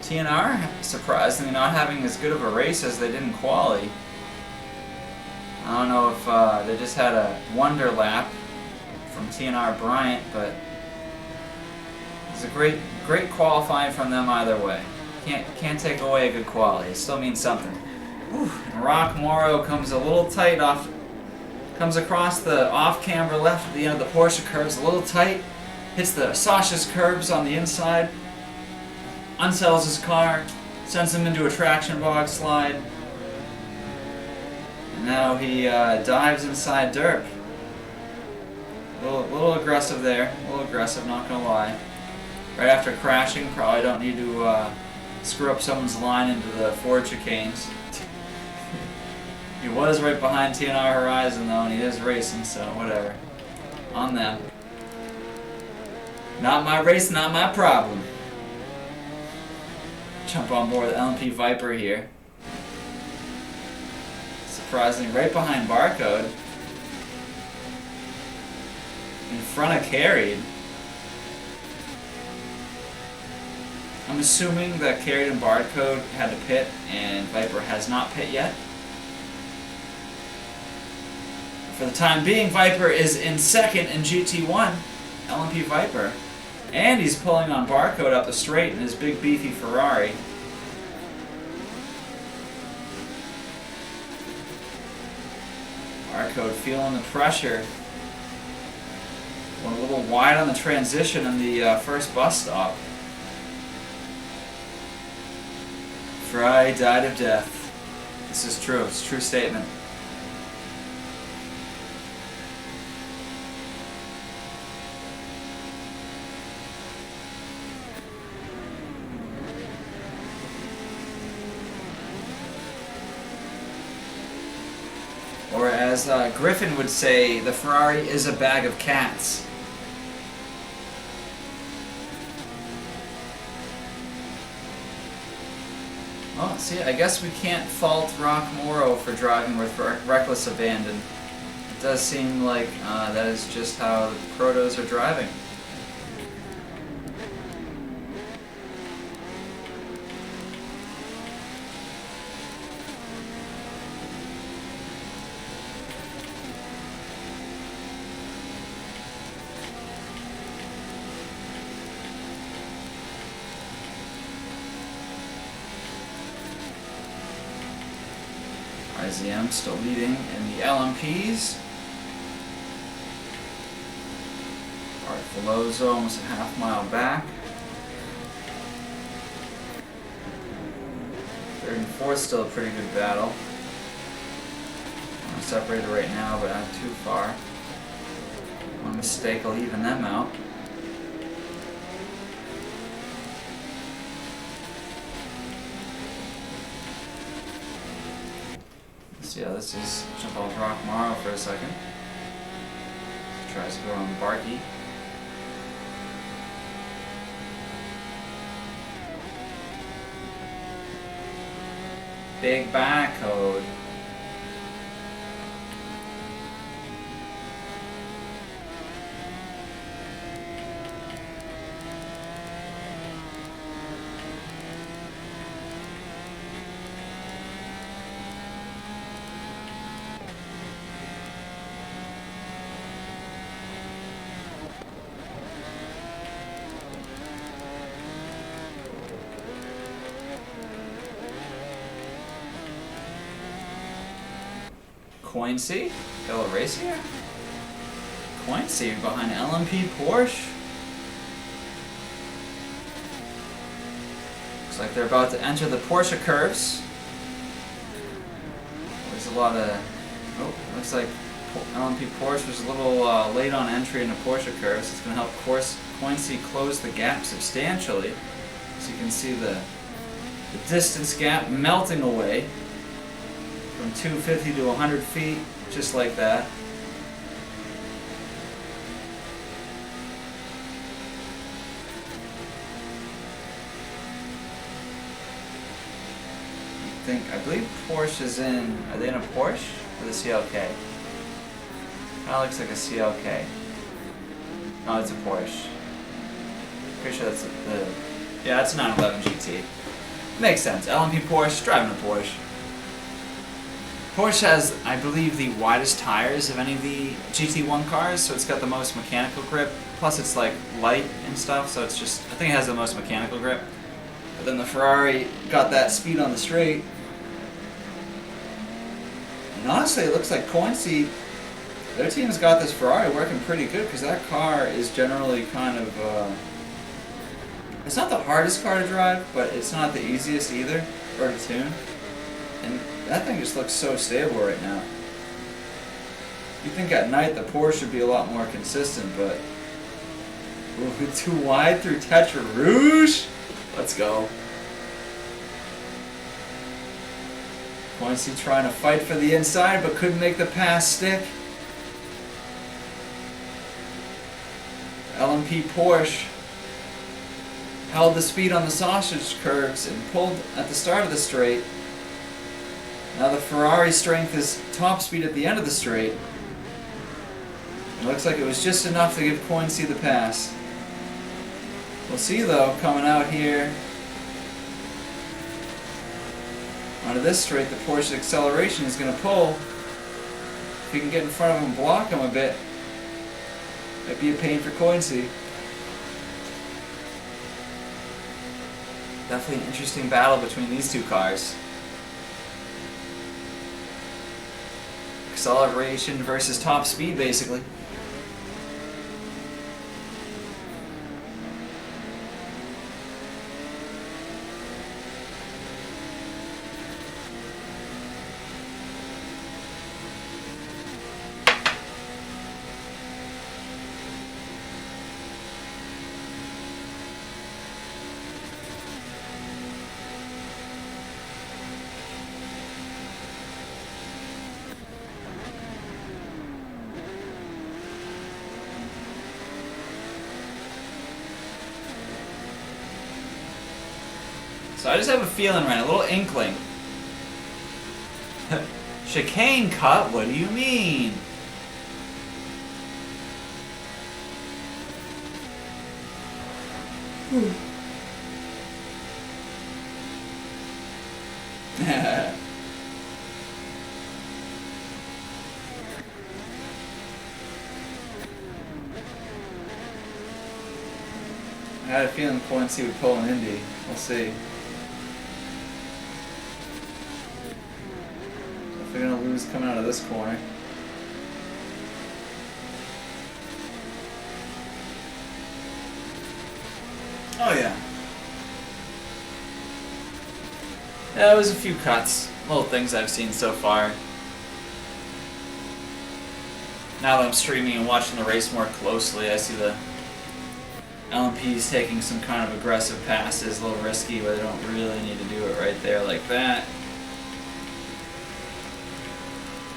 TNR, surprisingly, not having as good of a race as they did in quali. I don't know if they just had a wonder lap from TNR Bryant, but it's a great qualifying from them either way. Can't take away a good quality. It still means something. Whew. And Rock Morrow comes a little tight off. Comes across the off-camber left at the end of the Porsche curves, a little tight. Hits the Sasha's curbs on the inside. Unsettles his car. Sends him into a traction bog slide. And now he dives inside Derp. A little aggressive there. A little aggressive, not gonna lie. Right after crashing, probably don't need to screw up someone's line into the Ford chicanes. He was right behind TNR Horizon though, and he is racing, so whatever. On them. Not my race, not my problem. Jump on board the LMP Viper here. Surprisingly, right behind Barcode. In front of Carried. I'm assuming that Carried and Barcode had to pit, and Viper has not pit yet. For the time being, Viper is in second in GT1, LMP Viper. And he's pulling on Barcode up the straight in his big beefy Ferrari. Barcode feeling the pressure. Went a little wide on the transition in the first bus stop. Fry died of death. This is true. It's a true statement. Or as Griffin would say, the Ferrari is a bag of cats. Well, see, I guess we can't fault Rock Morrow for driving with reckless abandon. It does seem like that is just how the protos are driving. IZM still leading in the LMPs. Art Veloso almost a half-mile back. Third and fourth still a pretty good battle. I'm separated right now, but not too far. One mistake will even them out. Let's see how this is. Jump off Rock Morrow for a second. Tries to go on Barkey. Big back code. Coinsy, got a race here. Coinsy behind LMP Porsche. Looks like they're about to enter the Porsche curves. There's a lot of, looks like LMP Porsche was a little late on entry in the Porsche curves. It's going to help Coinsy close the gap substantially. So you can see the distance gap melting away. From 250 to 100 feet, just like that. I believe Porsche is in, are they in a Porsche or the CLK? Kind of looks like a CLK. No, it's a Porsche. Pretty sure that's yeah, it's a 911 GT. Makes sense. LMP Porsche, driving a Porsche. Porsche has, I believe, the widest tires of any of the GT1 cars, so it's got the most mechanical grip. Plus it's like light and stuff, so it's just, I think it has the most mechanical grip. But then the Ferrari got that speed on the straight. And honestly, it looks like Coinsy, their team's got this Ferrari working pretty good, because that car is generally kind of, it's not the hardest car to drive, but it's not the easiest either, or to tune. And that thing just looks so stable right now. You'd think at night the Porsche would be a lot more consistent, but ooh, too wide through Tetra Rouge? Let's go. Coinsy trying to fight for the inside, but couldn't make the pass stick. LMP Porsche held the speed on the sausage curves and pulled at the start of the straight. Now the Ferrari strength is top speed at the end of the straight. It looks like it was just enough to give Coinsy the pass. We'll see though, coming out here onto this straight, the Porsche acceleration is going to pull. If we can get in front of him and block him a bit, might be a pain for Coinsy. Definitely an interesting battle between these two cars. Acceleration versus top speed, basically. So I just have a feeling, right, a little inkling. Chicane cut? What do you mean? I had a feeling Coinsy would pull an Indy. We'll see. Definitely who's coming out of this corner. Oh yeah. Yeah, it was a few cuts, little things I've seen so far. Now that I'm streaming and watching the race more closely, I see the LMPs taking some kind of aggressive passes, a little risky, but they don't really need to do it right there like that.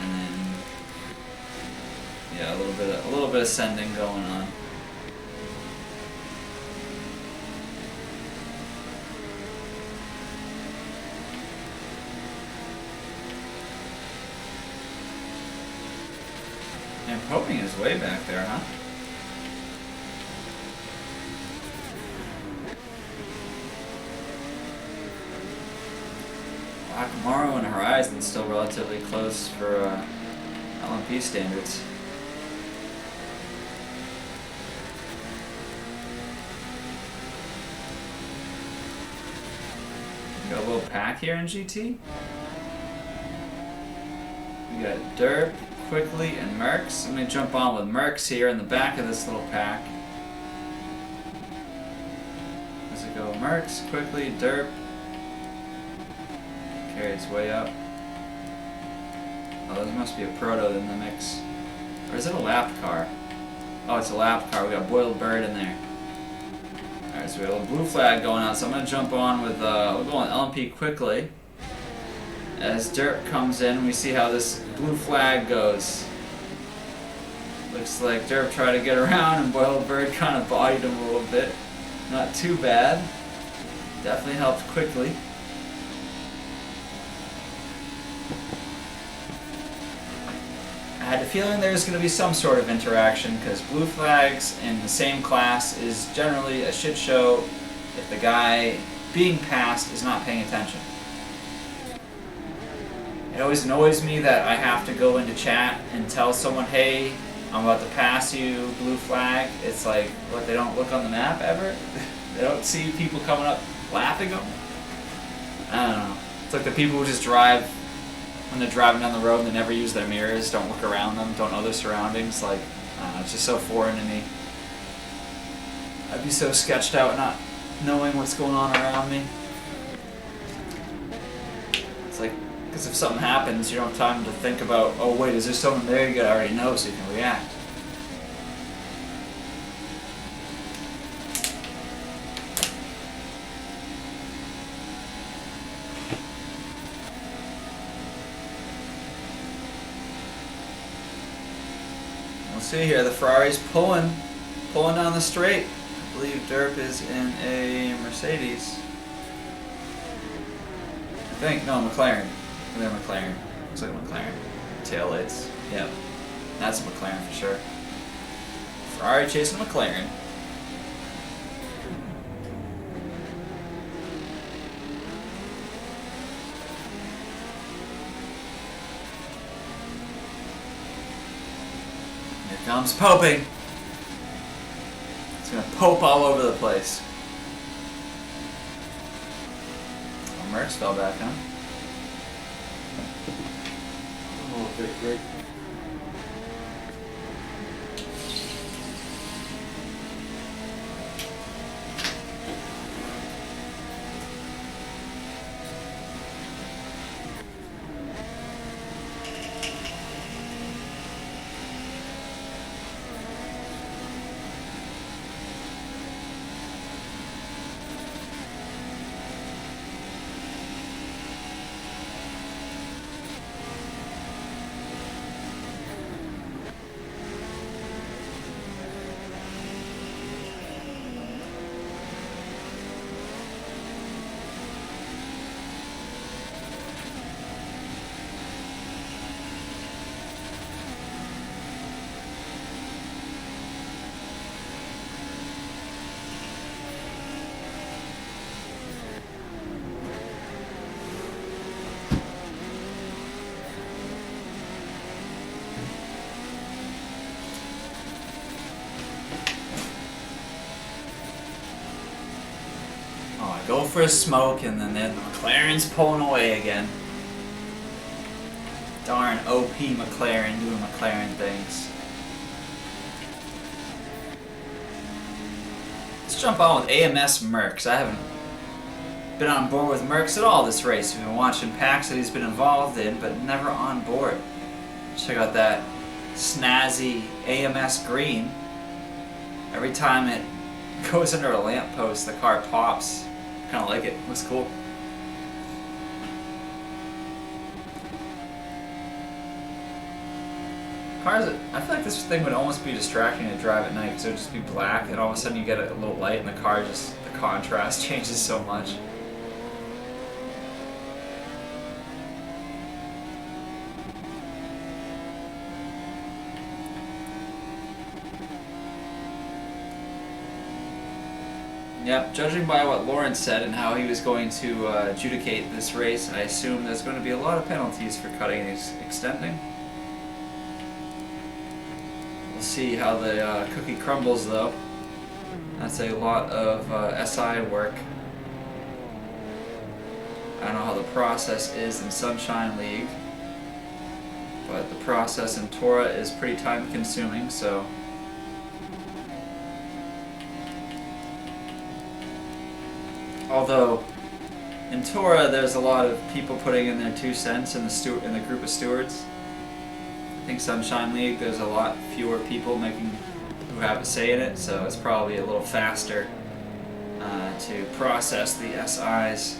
And then, yeah, a little bit of sending going on. And Poping is way back there, huh? Camaro and Horizon still relatively close for LMP standards. Got a little pack here in GT. We got Derp, Quickly, and Merckx. I'm going to jump on with Merckx here in the back of this little pack. As it go, Merckx, Quickly, Derp. Carries way up. Oh, there must be a proto in the mix. Or is it a lap car? Oh, it's a lap car. We got Boiled Bird in there. Alright, so we have a blue flag going out, so I'm going to jump on with, we'll go on LMP Quickly. As Derp comes in, we see how this blue flag goes. Looks like Derp tried to get around and Boiled Bird kind of bodied him a little bit. Not too bad. Definitely helped Quickly. I had a feeling there was going to be some sort of interaction because blue flags in the same class is generally a shit show if the guy being passed is not paying attention. It always annoys me that I have to go into chat and tell someone, hey, I'm about to pass you, blue flag. It's like, what, they don't look on the map ever? They don't see people coming up laughing them? I don't know. It's like the people who just drive, when they're driving down the road and they never use their mirrors, don't look around them, don't know their surroundings. Like, I don't know, it's just so foreign to me. I'd be so sketched out not knowing what's going on around me. It's like, because if something happens, you don't have time to think about, oh wait, is there someone there? You gotta already know so you can react. We'll see here, the Ferrari's pulling down the straight. I believe Derp is in a Mercedes. I think, no, McLaren. They're McLaren. Looks like McLaren. Tail lights. Yep. That's a McLaren for sure. Ferrari chasing McLaren. Here comes Poping. It's gonna pope all over the place. Oh, Merckx fell back, huh? Oh, great. Go for a smoke, and then the McLaren's pulling away again. Darn OP McLaren doing McLaren things. Let's jump on with AMS Merckx. I haven't been on board with Merckx at all this race. We've been watching packs that he's been involved in, but never on board. Check out that snazzy AMS green. Every time it goes under a lamppost, the car pops. Kind of like it. Looks cool. Cars, I feel like this thing would almost be distracting to drive at night because it would just be black, and all of a sudden you get a little light, and the car just, the contrast changes so much. Yep, judging by what Lawrence said and how he was going to adjudicate this race, I assume there's going to be a lot of penalties for cutting and extending. We'll see how the cookie crumbles, though. That's a lot of SI work. I don't know how the process is in Sunshine League, but the process in Tora is pretty time-consuming, so... Although, in Tora, there's a lot of people putting in their 2 cents in the group of stewards. I think Sunshine League, there's a lot fewer people who have a say in it, so it's probably a little faster to process the SIs.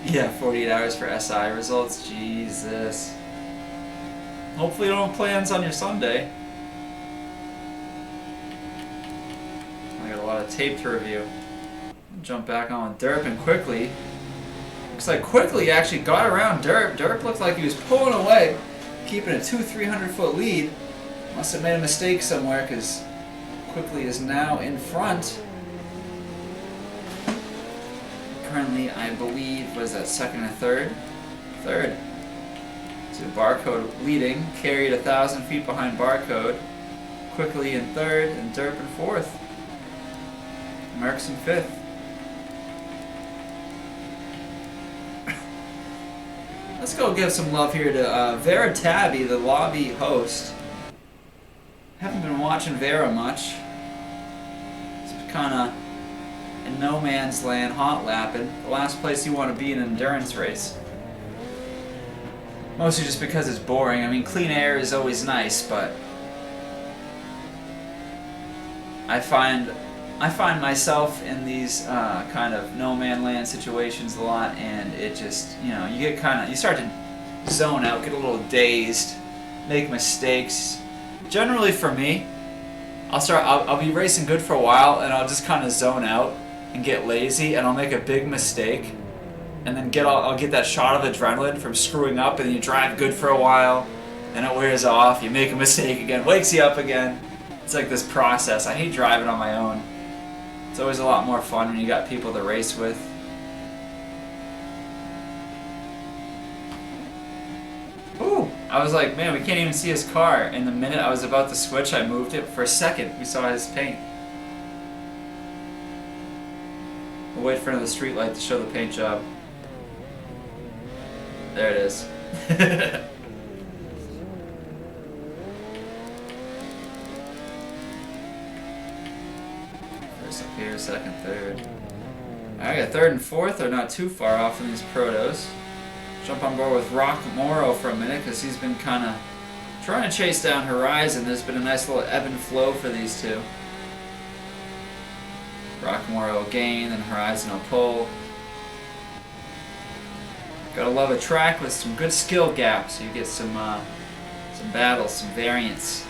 Yeah, 48 hours for SI results. Jesus. Hopefully you don't have plans on your Sunday. I got a lot of tape to review. Jump back on with Derp, and Quickly. Looks like Quickly actually got around Derp. Derp looked like he was pulling away, keeping a 200-300 foot lead. Must have made a mistake somewhere because Quickly is now in front. Currently, I believe, was that second or third? Third. So Barcode leading, carried 1,000 feet behind Barcode. Quickly in third, and Derp in fourth. Merckx in fifth. Let's go give some love here to Vera Tabby, the lobby host. Haven't been watching Vera much. It's kind of in no man's land, hot lapping. The last place you want to be in an endurance race. Mostly just because it's boring. I mean, clean air is always nice, but I find myself in these kind of no man land situations a lot, and it just, you know, you start to zone out, get a little dazed, make mistakes. Generally for me, I'll be racing good for a while, and I'll just kind of zone out and get lazy, and I'll make a big mistake. And then I'll get that shot of adrenaline from screwing up, and you drive good for a while, then it wears off, you make a mistake again, wakes you up again. It's like this process. I hate driving on my own. It's always a lot more fun when you got people to race with. Ooh! I was like, man, we can't even see his car. And the minute I was about to switch, I moved it. For a second, we saw his paint. We'll wait for another street light to show the paint job. There it is. First up here, second, third. Alright, got third and fourth are not too far off from these protos. Jump on board with Rock Morrow for a minute because he's been kind of trying to chase down Horizon. There's been a nice little ebb and flow for these two. Rock Morrow will gain, and Horizon will pull. Gotta love a track with some good skill gaps, so you get some battles, some variants.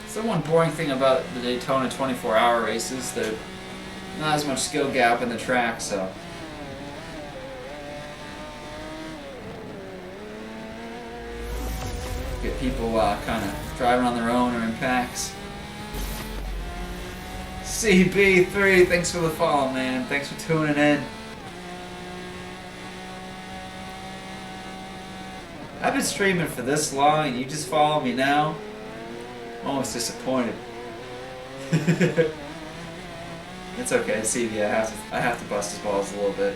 It's the one boring thing about the Daytona 24-hour races, there's not as much skill gap in the track, so. Get people kind of driving on their own or in packs. CB3, thanks for the follow, man. Thanks for tuning in. I've been streaming for this long and you just follow me now. I'm almost disappointed. It's okay, CV. I have to bust his balls a little bit.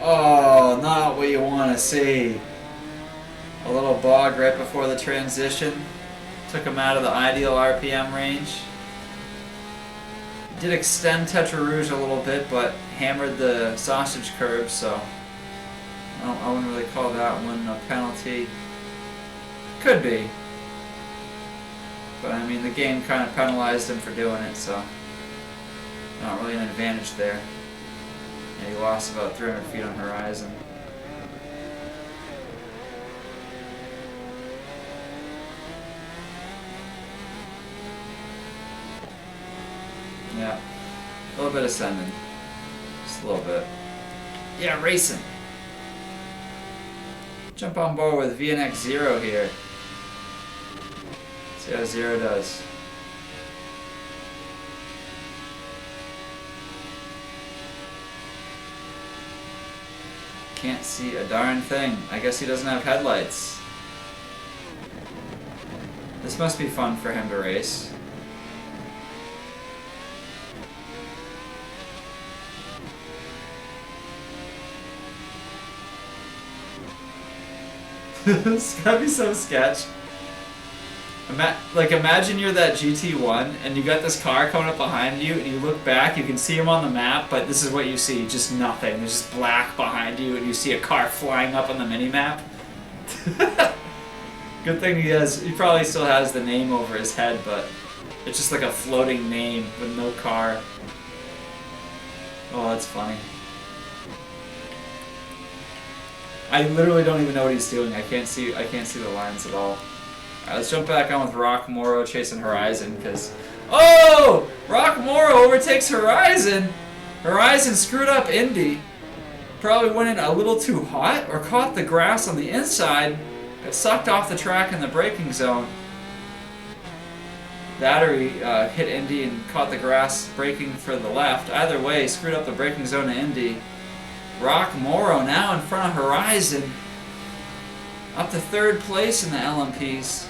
Oh, not what you want to see. A little bog right before the transition. Took him out of the ideal RPM range. Did extend Tetra Rouge a little bit, but hammered the sausage curve, so I wouldn't really call that one a penalty. Could be. But I mean, the game kind of penalized him for doing it, so not really an advantage there. And he lost about 300 feet on horizon. Yeah, a little bit ascending. Just a little bit. Yeah, racing. Jump on board with VNX 0 here. See how 0 does. Can't see a darn thing. I guess he doesn't have headlights. This must be fun for him to race. It's gotta be so sketch. Imagine you're that GT1 and you got this car coming up behind you and you look back, you can see him on the map, but this is what you see, just nothing. There's just black behind you and you see a car flying up on the mini-map. Good thing he probably still has the name over his head, but it's just like a floating name with no car. Oh, that's funny. I literally don't even know what he's doing. I can't see the lines at all. Alright, let's jump back on with Rock Moro chasing Horizon, because... Oh! Rock Moro overtakes Horizon! Horizon screwed up Indy. Probably went in a little too hot, or caught the grass on the inside, got sucked off the track in the braking zone. That or he hit Indy and caught the grass braking for the left. Either way, screwed up the braking zone of Indy. Rock Moro now in front of Horizon. Up to third place in the LMPs.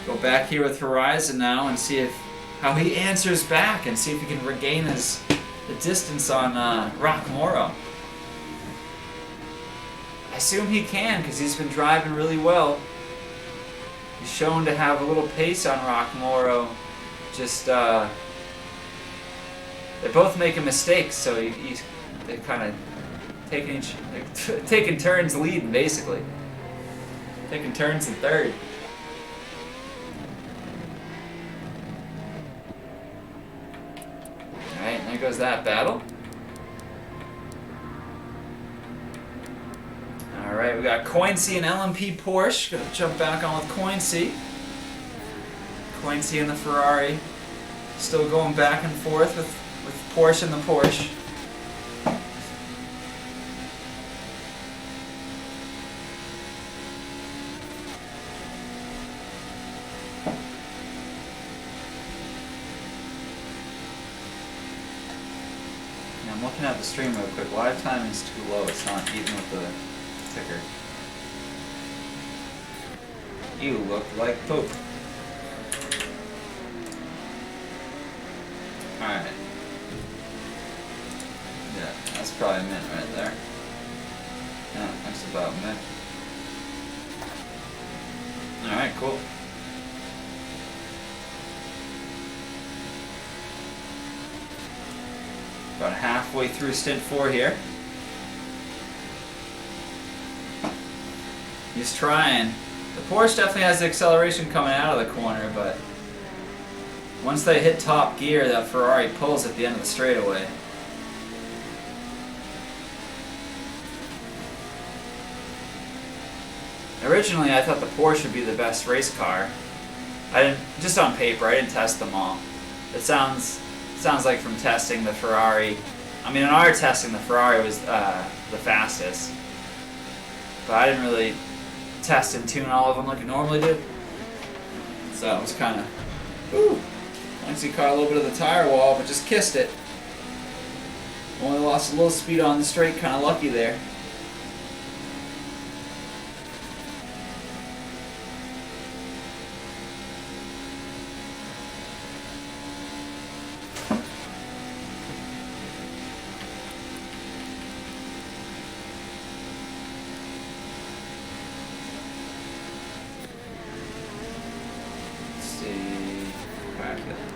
Go back here with Horizon now and see how he answers back and see if he can regain the distance on Rock Moro. I assume he can because he's been driving really well. He's shown to have a little pace on Rock Moro. Just they're both making mistakes, so they're kind of taking turns leading, basically. Taking turns in third. Alright, and there goes that battle. Alright, we got Coincy and LMP Porsche. Gonna jump back on with Coincy. Coincy and the Ferrari. Still going back and forth with Porsche and the Porsche. Now I'm looking at the stream real quick. Live timing is too low. It's not even with the ticker. You look like poop. Alright. Yeah, that's probably a mint right there. Yeah, that's about a mint. Alright, cool. About halfway through Stint 4 here. He's trying. The Porsche definitely has the acceleration coming out of the corner, but once they hit top gear, that Ferrari pulls at the end of the straightaway. Originally, I thought the Porsche would be the best race car. Just on paper, I didn't test them all. It sounds like from testing the Ferrari. I mean, in our testing, the Ferrari was the fastest, but I didn't really test and tune all of them like I normally do. So it was kind of, whew. Once he caught a little bit of the tire wall, but just kissed it. Only lost a little speed on the straight, kind of lucky there.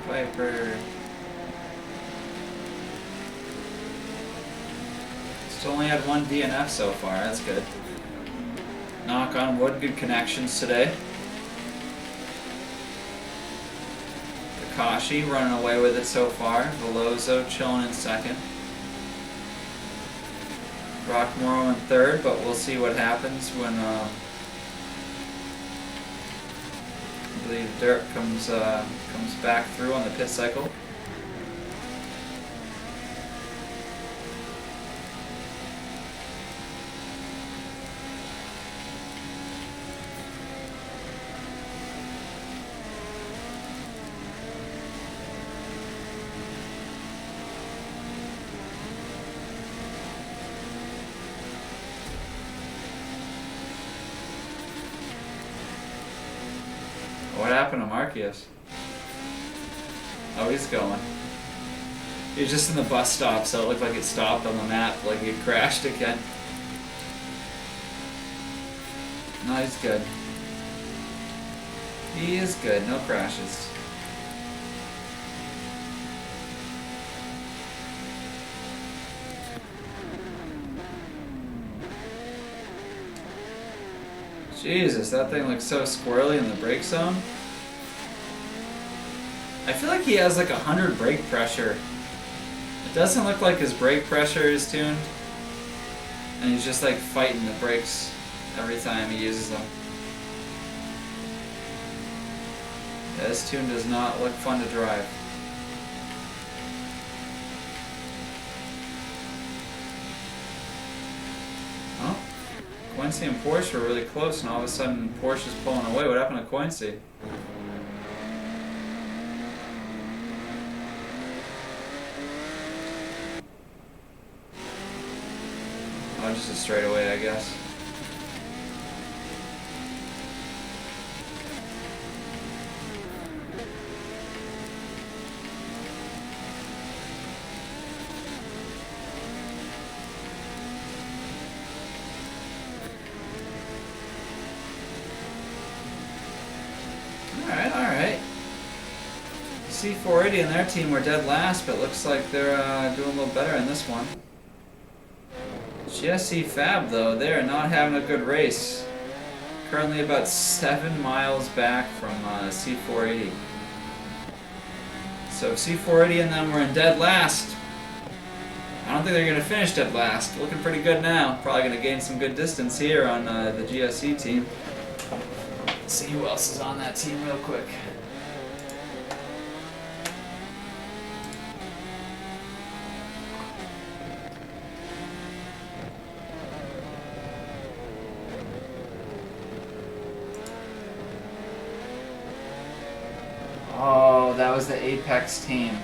Viper. Still only had one DNF so far, that's good. Knock on wood, good connections today. Takashi running away with it so far. Veloso chilling in second. Rockmoro in third, but we'll see what happens when I believe Dirk comes back through on the pit cycle. What happened to Marquez? Oh, he's going. He was just in the bus stop, so it looked like it stopped on the map, like it crashed again. No, he's good. He is good, no crashes. Jesus, that thing looks so squirrely in the brake zone. I feel like he has like 100 brake pressure. It doesn't look like his brake pressure is tuned. And he's just like fighting the brakes every time he uses them. Yeah, this tune does not look fun to drive. Oh, Quincy and Porsche were really close, and all of a sudden Porsche's pulling away. What happened to Quincy? Oh, just a straightaway, I guess. Alright. C480 and their team were dead last, but looks like they're doing a little better in this one. GSC Fab, though, they're not having a good race. Currently about 7 miles back from C480. So C480 and them were in dead last. I don't think they're going to finish dead last. Looking pretty good now. Probably going to gain some good distance here on the GSC team. Let's see who else is on that team real quick. Oh, that was the Apex team.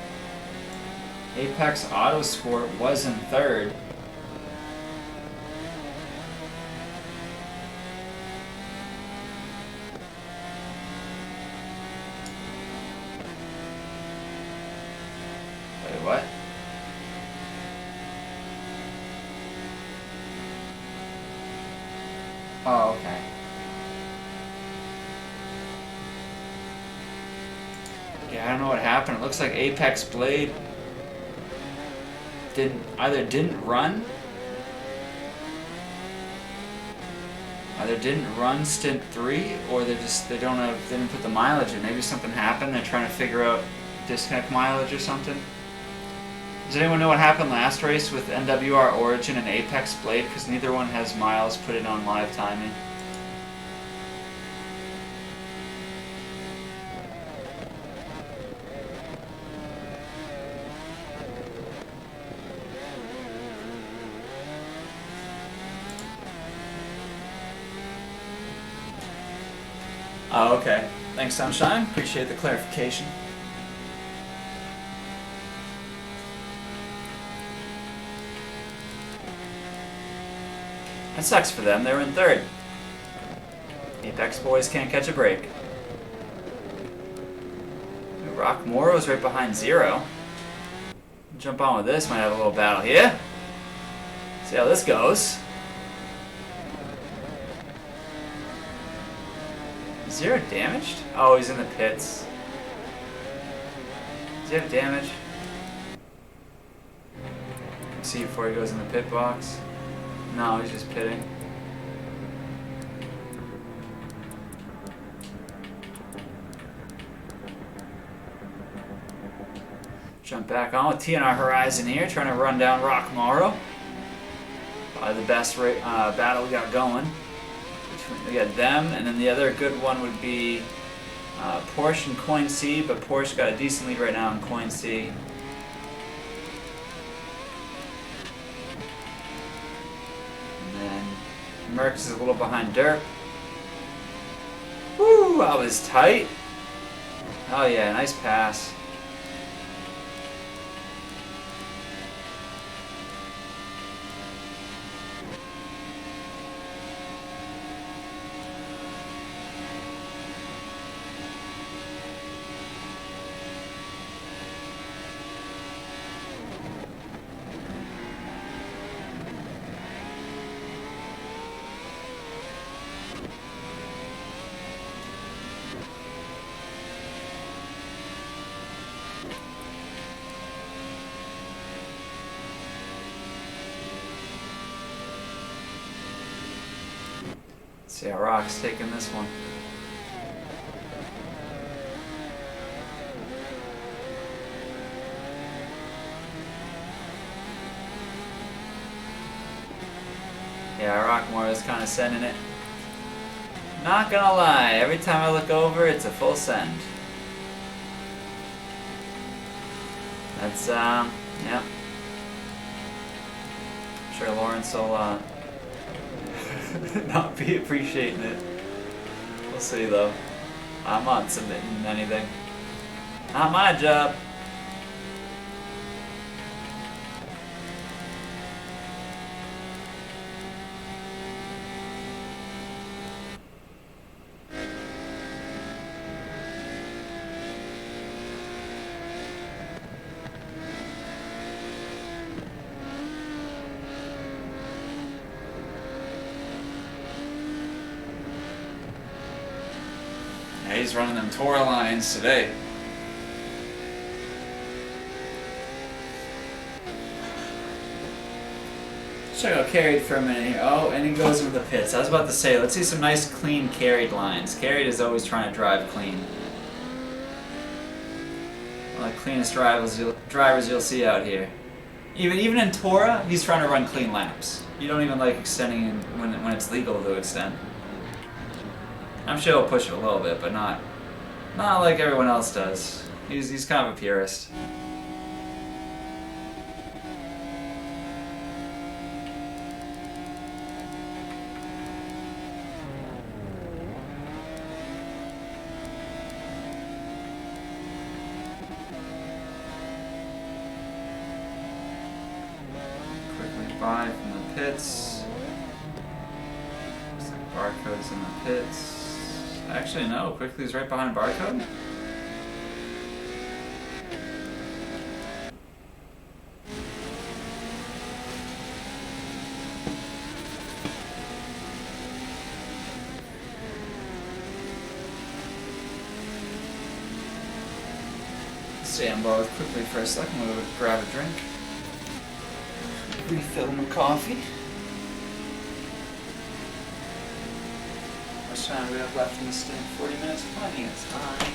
Apex Autosport was in third. Wait, what? Oh, okay. Yeah, I don't know what happened. It looks like Apex Blade didn't run Stint 3, or they didn't put the mileage in. Maybe something happened. They're trying to figure out disconnect mileage or something. Does anyone know what happened last race with NWR Origin and Apex Blade? Because neither one has miles put in on live timing. Oh, okay. Thanks, Sunshine. Appreciate the clarification. That sucks for them. They were in third. Apex boys can't catch a break. Rockmore right behind Zero. Jump on with this. Might have a little battle here. See how this goes. Is Zero damaged? Oh, he's in the pits. Does he have damage? See before he goes in the pit box. No, he's just pitting. Jump back on with TNR Horizon here, trying to run down Rockmoro. Probably the best battle we got going. We got them, and then the other good one would be Porsche and Coin C, but Porsche got a decent lead right now in Coin C. And then Merckx is a little behind Derp. Woo, that was tight. Oh yeah, nice pass. See how Rock's taking this one. Yeah, Rockmore is kind of sending it. Not gonna lie, every time I look over, it's a full send. That's, yeah. I'm sure Lawrence will, not be appreciating it. We'll see though. I'm not submitting anything. Not my job. He's running them Tora lines today. Check out carried for a minute here. Oh, and he goes into the pits. I was about to say, let's see some nice clean carried lines. Carried is always trying to drive clean. One of the cleanest drivers you'll see out here. Even in Tora, he's trying to run clean laps. You don't even like extending when it's legal to extend. I'm sure he'll push it a little bit, but not like everyone else does. He's kind of a purist. Quickly by from the pits. Looks like Barcode's in the pits. Actually, no. Quickly's right behind Barcode. Stay on bar with Quickly for a second. We'll grab a drink. Refill my coffee. How much time do we have left in the stint? 40 minutes? Plenty of time.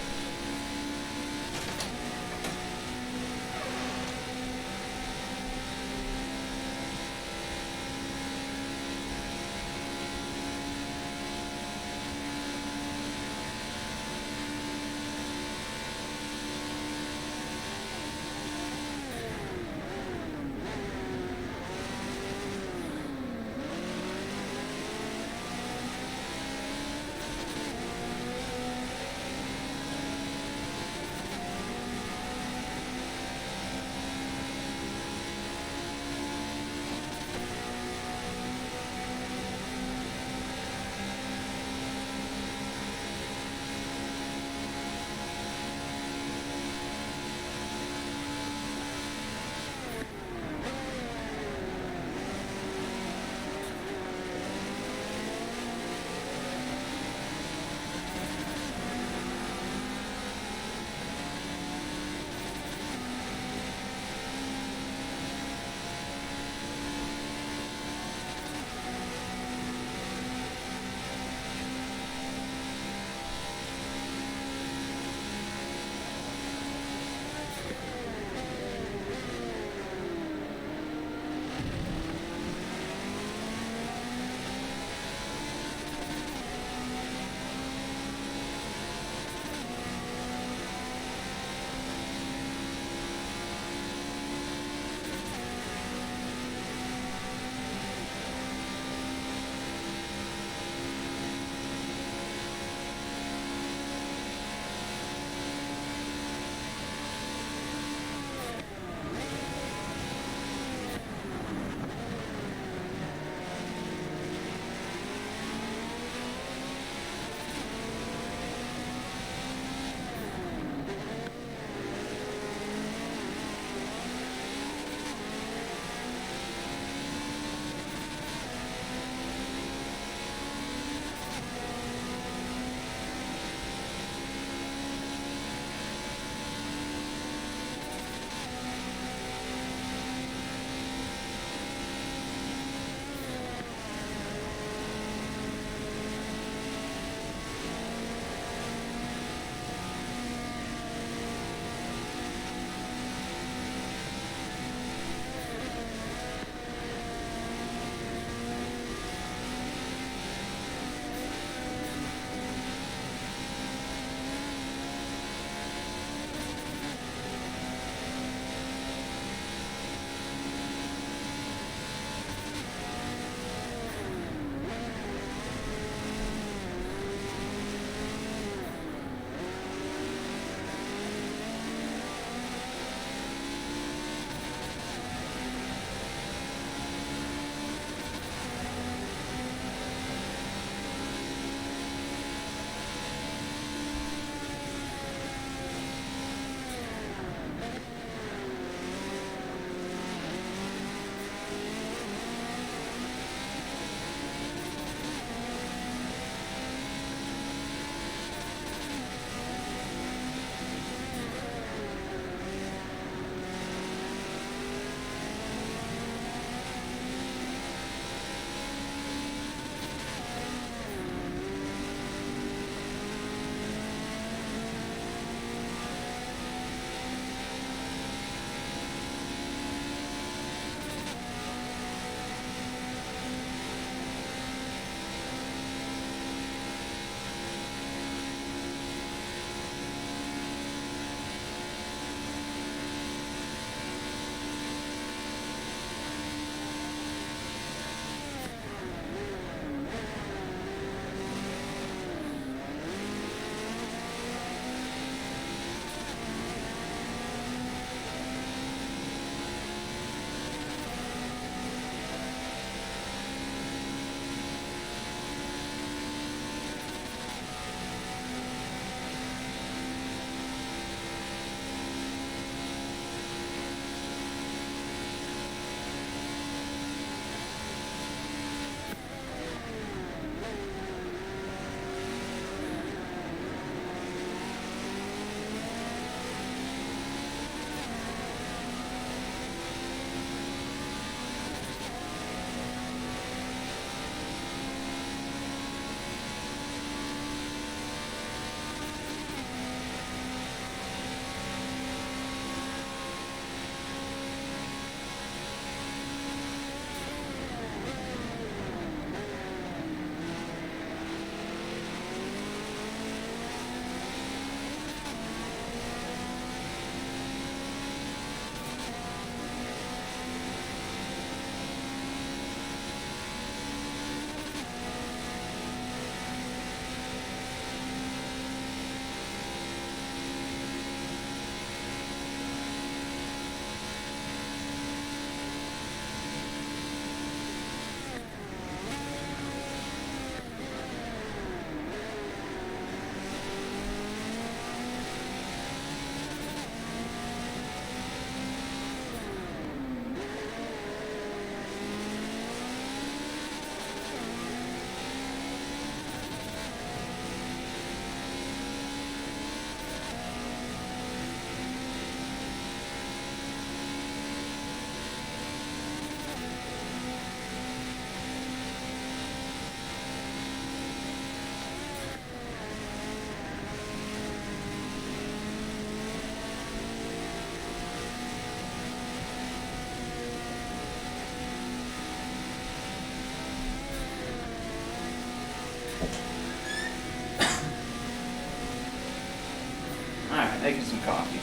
coffee.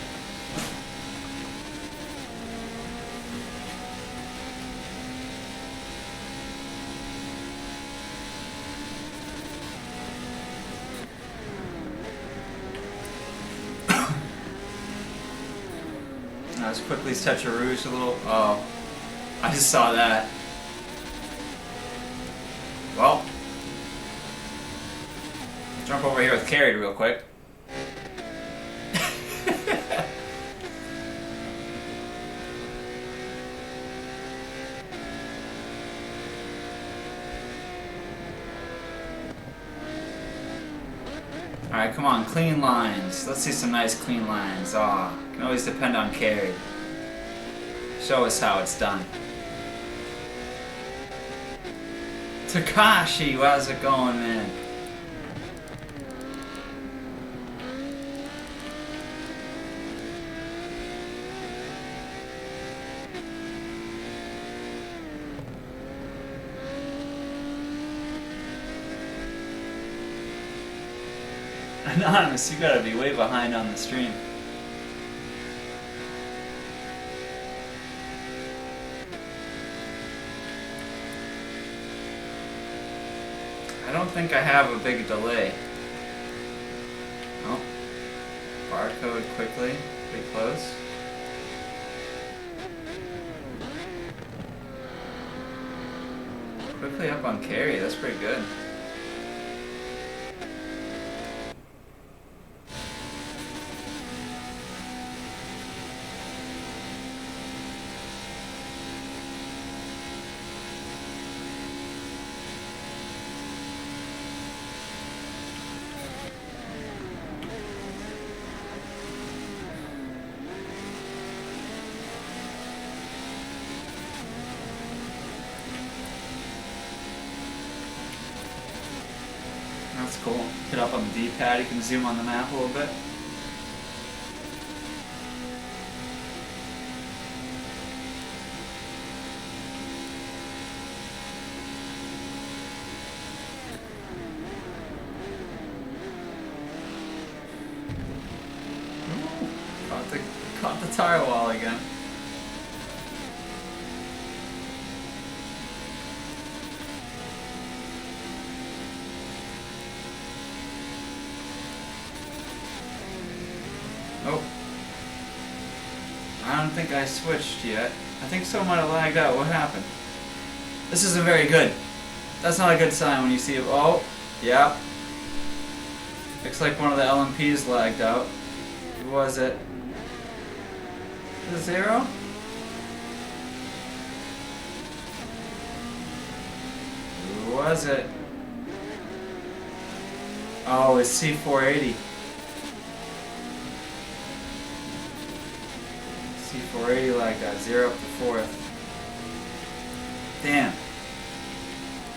Let's quickly touch a rouge a little. Oh, I just saw that. Well, jump over here with Carried real quick. Alright, come on, clean lines. Let's see some nice clean lines. Aw, can always depend on Carried. Show us how it's done. Takashi, how's it going, man? Anonymous, you gotta be way behind on the stream. I don't think I have a big delay. Oh, barcode quickly, pretty close. Quickly up on carry, that's pretty good. That's cool. Hit up on the D-pad, you can zoom on the map a little bit. Ooh, caught the tire wall again. Oh. I don't think I switched yet. I think someone might have lagged out. What happened? This isn't very good. That's not a good sign when you see it. Oh, yeah. Looks like one of the LMPs lagged out. Who was it? The Zero? Who was it? Oh, it's C480. C480 like that, 0 up to 4th. Damn.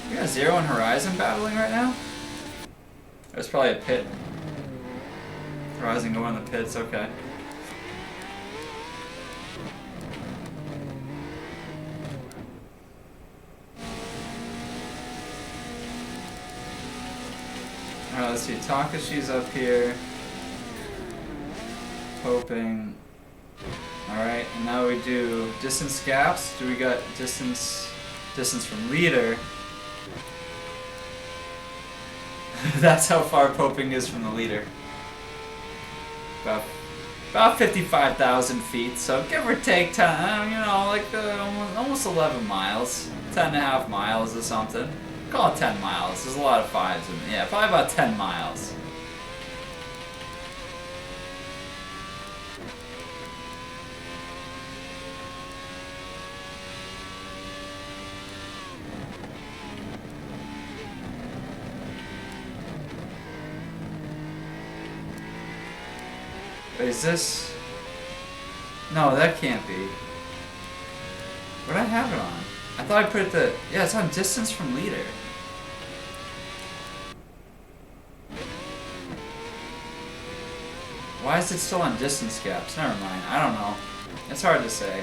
We got Zero and Horizon battling right now? There's probably a pit. Horizon going in the pits, okay. Alright, let's see. Takashi's up here. Hoping. Alright, and now we do distance gaps. Do we got distance from leader? That's how far Poping is from the leader. About 55,000 feet, so give or take 10, like almost 11 miles. 10.5 miles or something. Call it 10 miles. There's a lot of fives in it. Yeah, probably about 10 miles. Wait, is this? No, that can't be. What did I have it on? I thought I put it yeah, it's on distance from leader. Why is it still on distance gaps? Never mind, I don't know. It's hard to say.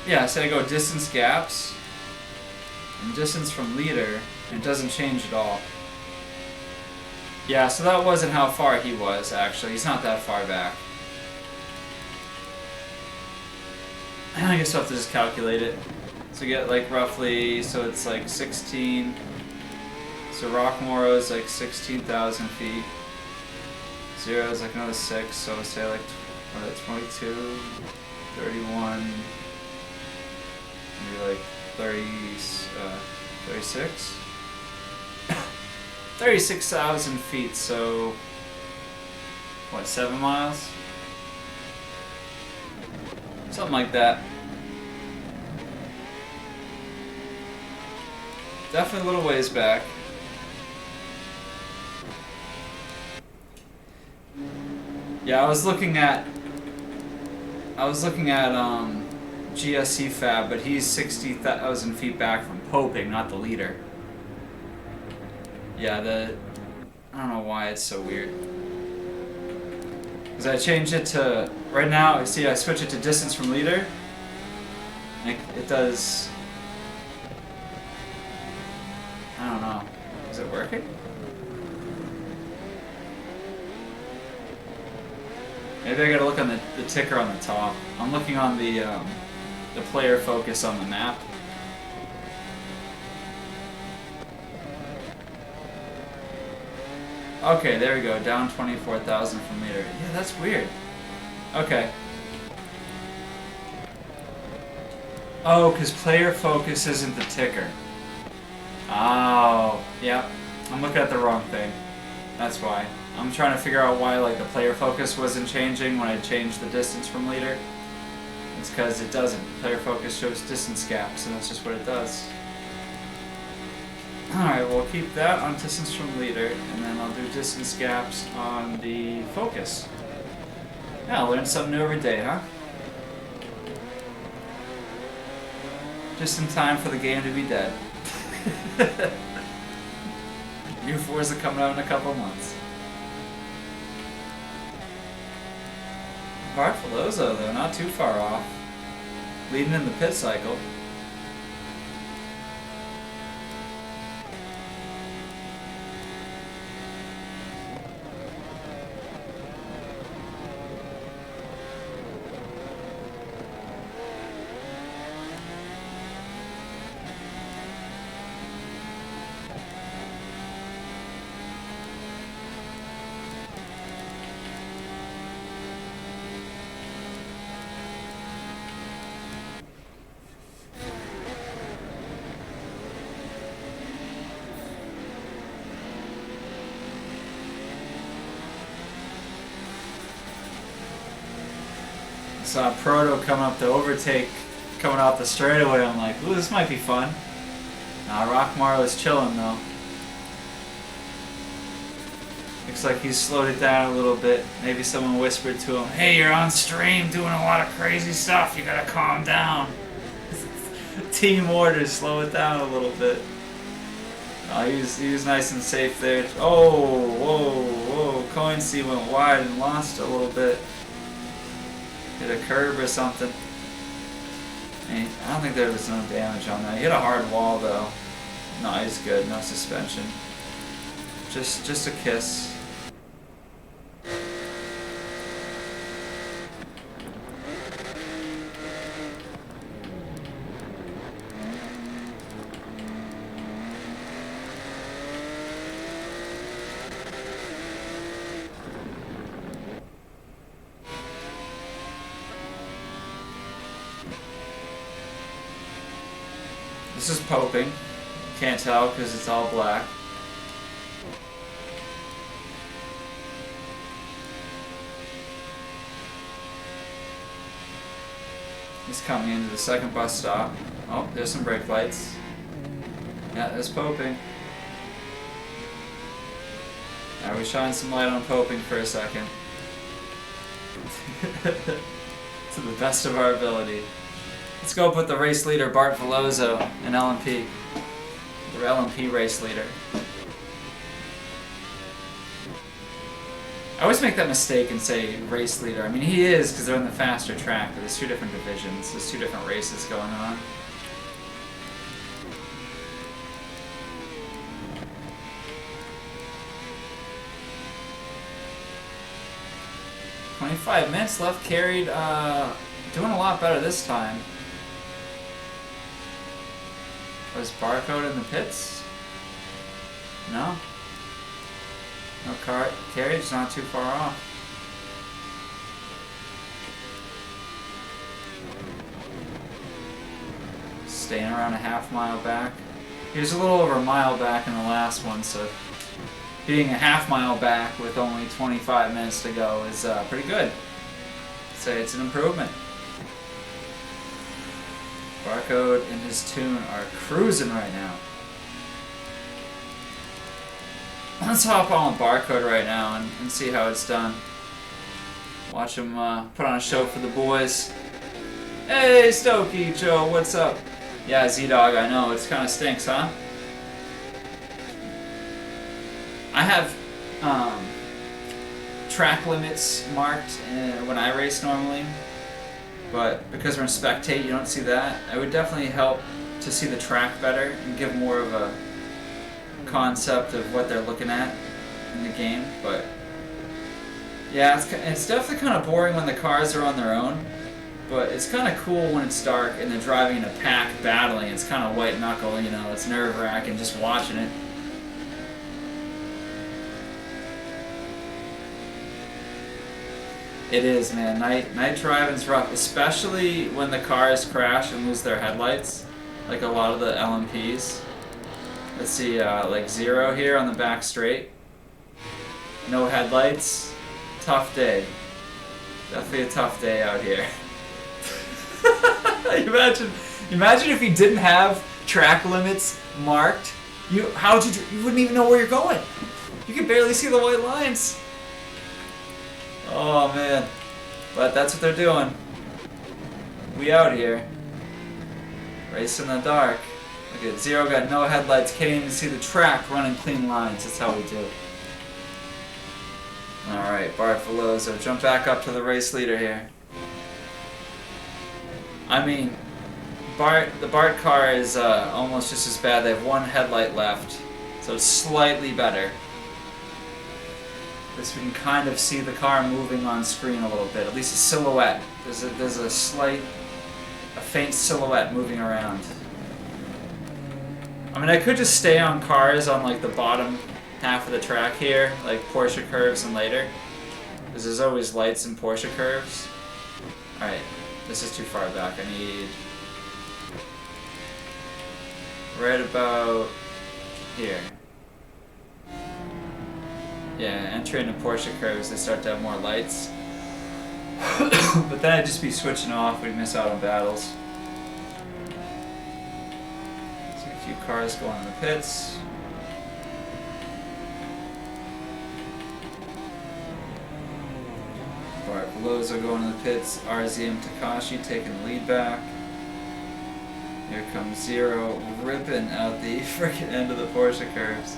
Yeah, so I go distance gaps and distance from leader, and it doesn't change at all. Yeah, so that wasn't how far he was, actually. He's not that far back. I guess I'll have to just calculate it. So get like roughly, so it's like 16. So Rockmore is like 16,000 feet. 0 is like another 6, so say like 22, 31, maybe like 36? 36,000 feet, so what, 7 miles? Something like that. Definitely a little ways back. Yeah, I was looking at GSC Fab, but he's 60,000 feet back from Poping, not the leader. Yeah, I don't know why it's so weird. Because I changed it to, right now, see, I switch it to distance from leader. It does, I don't know. Is it working? Maybe I gotta look on the ticker on the top. I'm looking on the player focus on the map. Okay, there we go. Down 24,000 from leader. Yeah, that's weird. Okay. Oh, because player focus isn't the ticker. Oh, yep. I'm looking at the wrong thing. That's why. I'm trying to figure out why like the player focus wasn't changing when I changed the distance from leader. It's because it doesn't. Player focus shows distance gaps, and that's just what it does. Alright, we'll keep that on distance from leader, and then I'll do distance gaps on the focus. Yeah, I'll learn something new every day, huh? Just in time for the game to be dead. New Forza coming out in a couple months. Bartolozo, though, not too far off. Leading in the pit cycle. Saw Proto coming up to overtake, coming off the straightaway. I'm like, ooh, this might be fun. Nah, Rockmar was chilling though. Looks like he's slowed it down a little bit. Maybe someone whispered to him, hey, you're on stream doing a lot of crazy stuff. You gotta calm down. Team orders, slow it down a little bit. He was nice and safe there. Oh, whoa. Coinsy went wide and lost a little bit. Hit a curb or something. I don't think there was no damage on that. He hit a hard wall though. No, he's good. No suspension. Just a kiss. This is Poping. Can't tell because it's all black. He's coming into the second bus stop. Oh, there's some brake lights. Yeah, there's Poping. Alright, we shine some light on Poping for a second. To the best of our ability. Let's go put the race leader Bart Veloso in LMP. The LMP race leader. I always make that mistake and say race leader. I mean, he is because they're in the faster track, but there's two different divisions. There's two different races going on. 25 minutes left carried. Doing a lot better this time. Was Barcode in the pits? No. No car carriage, not too far off. Staying around a half mile back. He was a little over a mile back in the last one, so being a half mile back with only 25 minutes to go is pretty good. I'd say it's an improvement. Barcode and his tune are cruising right now. Let's hop on with Barcode right now and see how it's done. Watch him put on a show for the boys. Hey, Stokey Joe, what's up? Yeah, Z-Dog, I know, it kind of stinks, huh? I have track limits marked when I race normally, but because we're in Spectate, you don't see that. It would definitely help to see the track better and give more of a concept of what they're looking at in the game, but yeah, it's definitely kind of boring when the cars are on their own. But it's kind of cool when it's dark and they're driving in a pack battling. It's kind of white knuckle, you know, it's nerve-wracking just watching it. It is, man. Night driving's rough, especially when the cars crash and lose their headlights, like a lot of the LMPs. Let's see, like Zero here on the back straight. No headlights. Tough day. Definitely a tough day out here. Imagine if you didn't have track limits marked. You wouldn't even know where you're going. You could barely see the white lines. Oh man, but that's what they're doing. We out here, racing in the dark. Look at Zero, got no headlights, can't even see the track running clean lines. That's how we do. All right, Bart Veloso, jump back up to the race leader here. I mean, the Bart car is almost just as bad. They have one headlight left, so it's slightly better. This we can kind of see the car moving on screen a little bit, at least a silhouette. There's a faint silhouette moving around. I mean, I could just stay on cars on like the bottom half of the track here, like Porsche curves and later, because there's always lights in Porsche curves. All right. This is too far back. I need right about here. Yeah, entering the Porsche curves, they start to have more lights. But then I'd just be switching off. We'd miss out on battles. See a few cars going in the pits. Bart Veloso going to the pits. RZM Takashi taking the lead back. Here comes Zero ripping out the freaking end of the Porsche curves.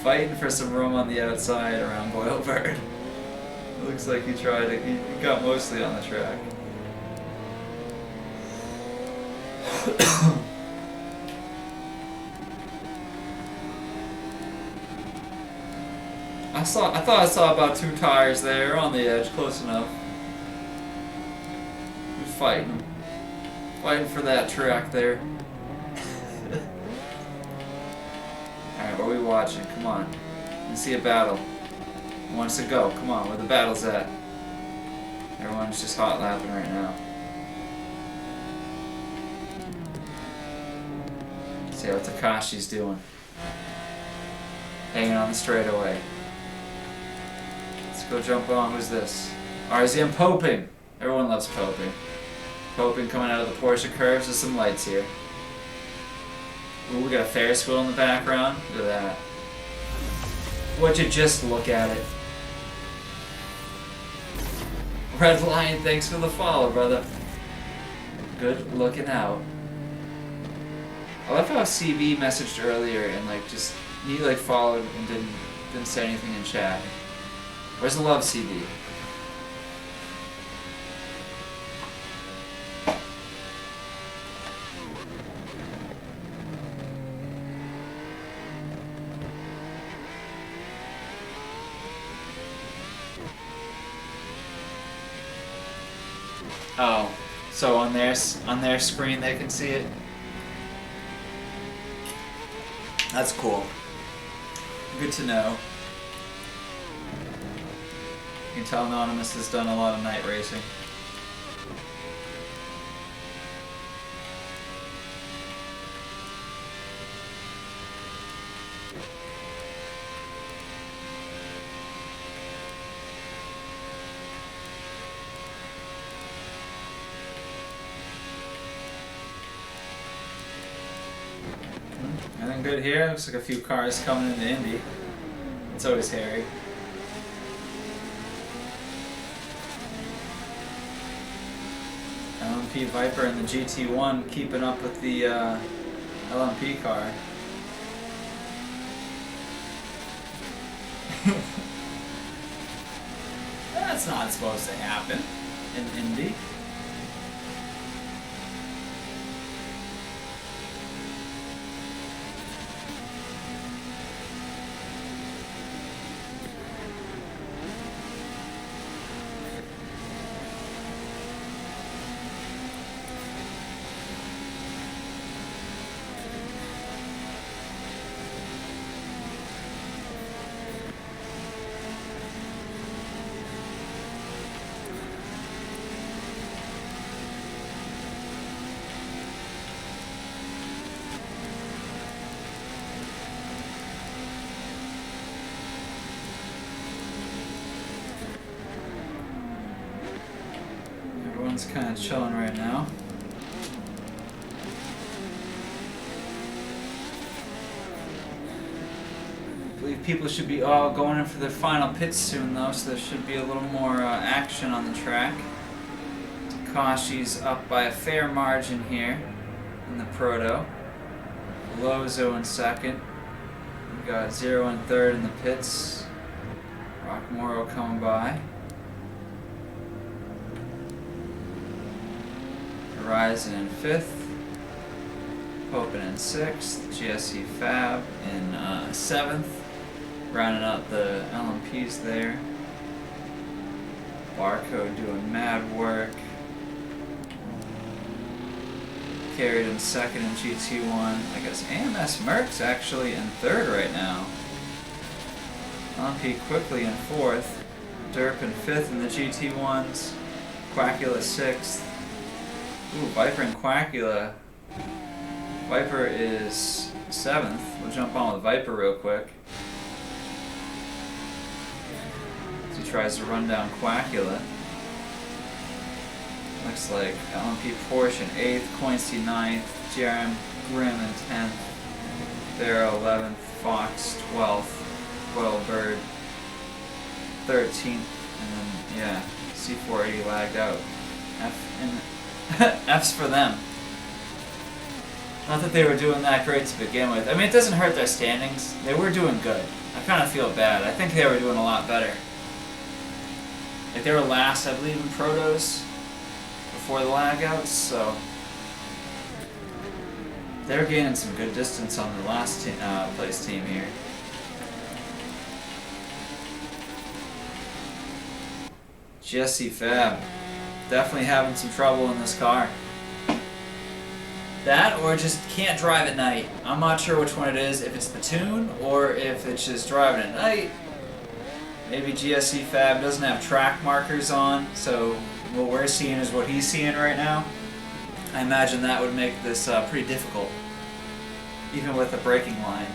Fighting for some room on the outside around Boilbird. It looks like he tried it. He got mostly on the track. I thought I saw about 2 tires there on the edge, close enough. He's fighting for that track there. Alright, what are we watching? Come on. Let's see a battle. Who wants to go? Come on, where the battle's at? Everyone's just hot lapping right now. See how Takashi's doing. Hanging on the straightaway. Let's go jump on. Who's this? RZM Poping. Everyone loves Poping. Poping coming out of the Porsche curves with some lights here. Ooh, we got a Ferris wheel in the background. Look at that. Would you just look at it? Red Lion, thanks for the follow, brother. Good looking out. I love how CB messaged earlier and like just he like followed and didn't say anything in chat. Where's the love, CB? Oh, so on their screen they can see it. That's cool. Good to know. You can tell Anonymous has done a lot of night racing. Anything good here? Looks like a few cars coming into Indy. It's always hairy. LMP Viper and the GT1 keeping up with the LMP car. That's not supposed to happen in Indy. Everyone's kind of chilling right now. I believe people should be all going in for their final pits soon though, so there should be a little more action on the track. Takashi's up by a fair margin here in the Proto. Lozo in second. We got Zero in third in the pits. Rock Moro coming by. Horizon in fifth. Popin in sixth. GSE Fab in seventh. Rounding out the LMPs there. Barcode doing mad work. Carried in second in GT1. I guess AMS Merck's actually in third right now. LMP quickly in fourth. Derp in fifth in the GT1s. Quackula sixth. Ooh, Viper and Quackula. Viper is seventh. We'll jump on with Viper real quick. As he tries to run down Quackula. Looks like LMP Porsche in 8th, Coinsty 9th, GRM Grimm in 10th, Barrow 11th, Fox 12th, Well Bird 13th, and then, yeah, C480 lagged out. F's for them. Not that they were doing that great to begin with. I mean, it doesn't hurt their standings. They were doing good. I kind of feel bad. I think they were doing a lot better. Like, they were last, I believe, in Protos before the lagouts, so they're gaining some good distance on the last place team here. Jesse Fab definitely having some trouble in this car. That or just can't drive at night. I'm not sure which one it is, if it's the tune or if it's just driving at night. Maybe GSC Fab doesn't have track markers on, so what we're seeing is what he's seeing right now. I imagine that would make this pretty difficult, even with the braking line.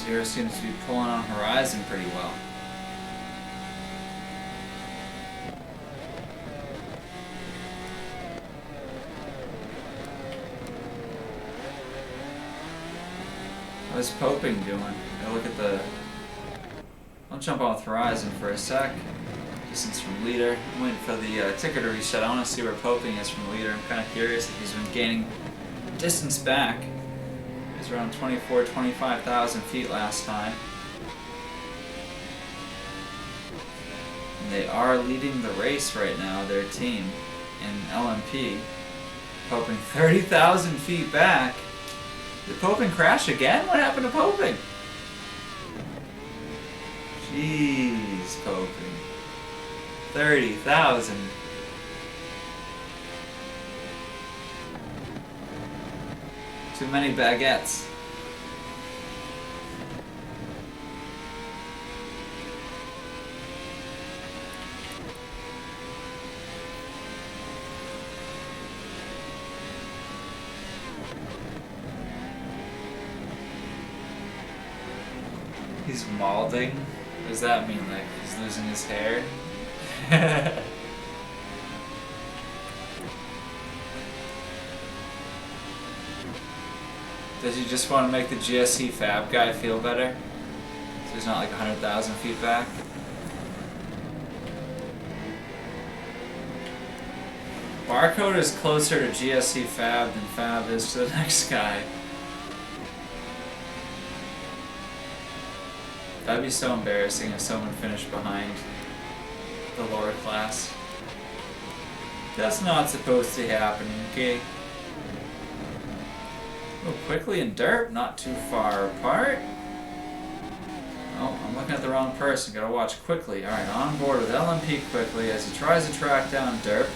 Zero seems to be pulling on Horizon pretty well. How's Poping doing? I look at the... I'll jump on with Horizon for a sec. Distance from leader. I'm waiting for the ticker to reset. I want to see where Poping is from leader. I'm kind of curious if he's been gaining distance back. He was around 25,000 feet last time. And they are leading the race right now, their team, in LMP. Poping 30,000 feet back. Did Poping crash again? What happened to Poping? Jeez, Poping. 30,000. Too many baguettes. He's balding? What does that mean? Like he's losing his hair? Does he just want to make the GSC Fab guy feel better? So he's not like 100,000 feet back? Barcode is closer to GSC Fab than Fab is to the next guy. That'd be so embarrassing if someone finished behind the lower class. That's not supposed to happen, okay? Oh, quickly and Derp, not too far apart. Oh, I'm looking at the wrong person. Gotta watch quickly. Alright, on board with LMP quickly as he tries to track down Derp.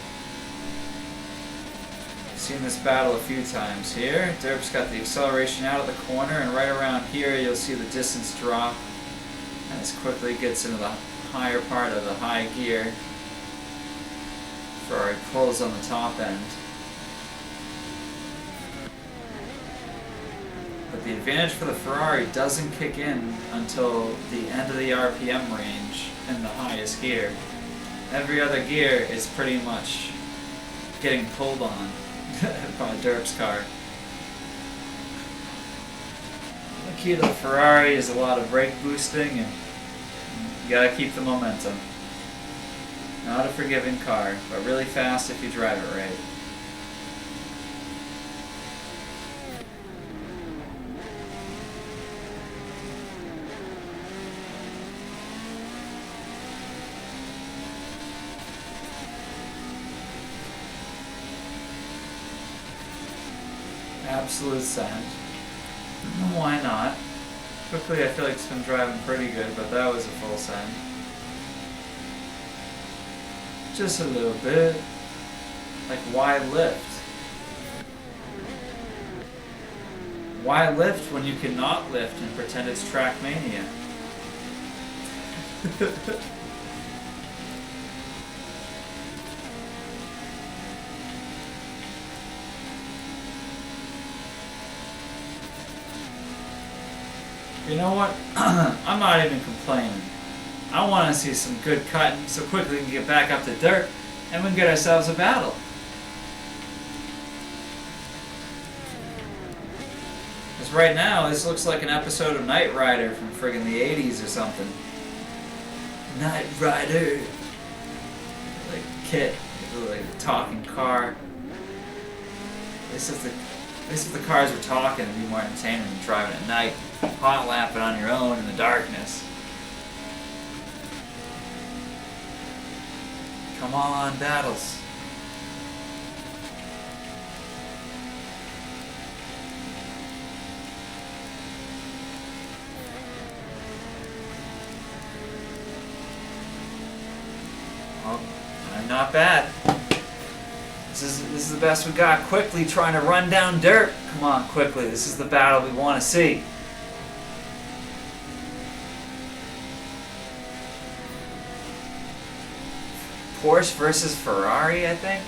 Seen this battle a few times here. Derp's got the acceleration out of the corner, and right around here you'll see the distance drop as quickly gets into the higher part of the high gear. Ferrari pulls on the top end. But the advantage for the Ferrari doesn't kick in until the end of the RPM range in the highest gear. Every other gear is pretty much getting pulled on by Derp's car. The key to the Ferrari is a lot of brake boosting, and you gotta keep the momentum. Not a forgiving car, but really fast if you drive it right. Absolute send. Why not? Quickly, I feel like it's been driving pretty good, but that was a full send. Just a little bit. Like, why lift? Why lift when you cannot lift and pretend it's Trackmania? You know what? I'm not even complaining. I want to see some good cutting so quickly we can get back up to dirt and we can get ourselves a battle. Because right now, this looks like an episode of Knight Rider from friggin' the 80s or something. Knight Rider! Like Kit, like a talking car. At least if the cars were talking, it'd be more entertaining than driving at night, hot lapping on your own in the darkness. Come on, battles. Oh, I'm not bad. This is the best we got. Quickly trying to run down dirt. Come on, quickly. This is the battle we want to see. Porsche versus Ferrari, I think?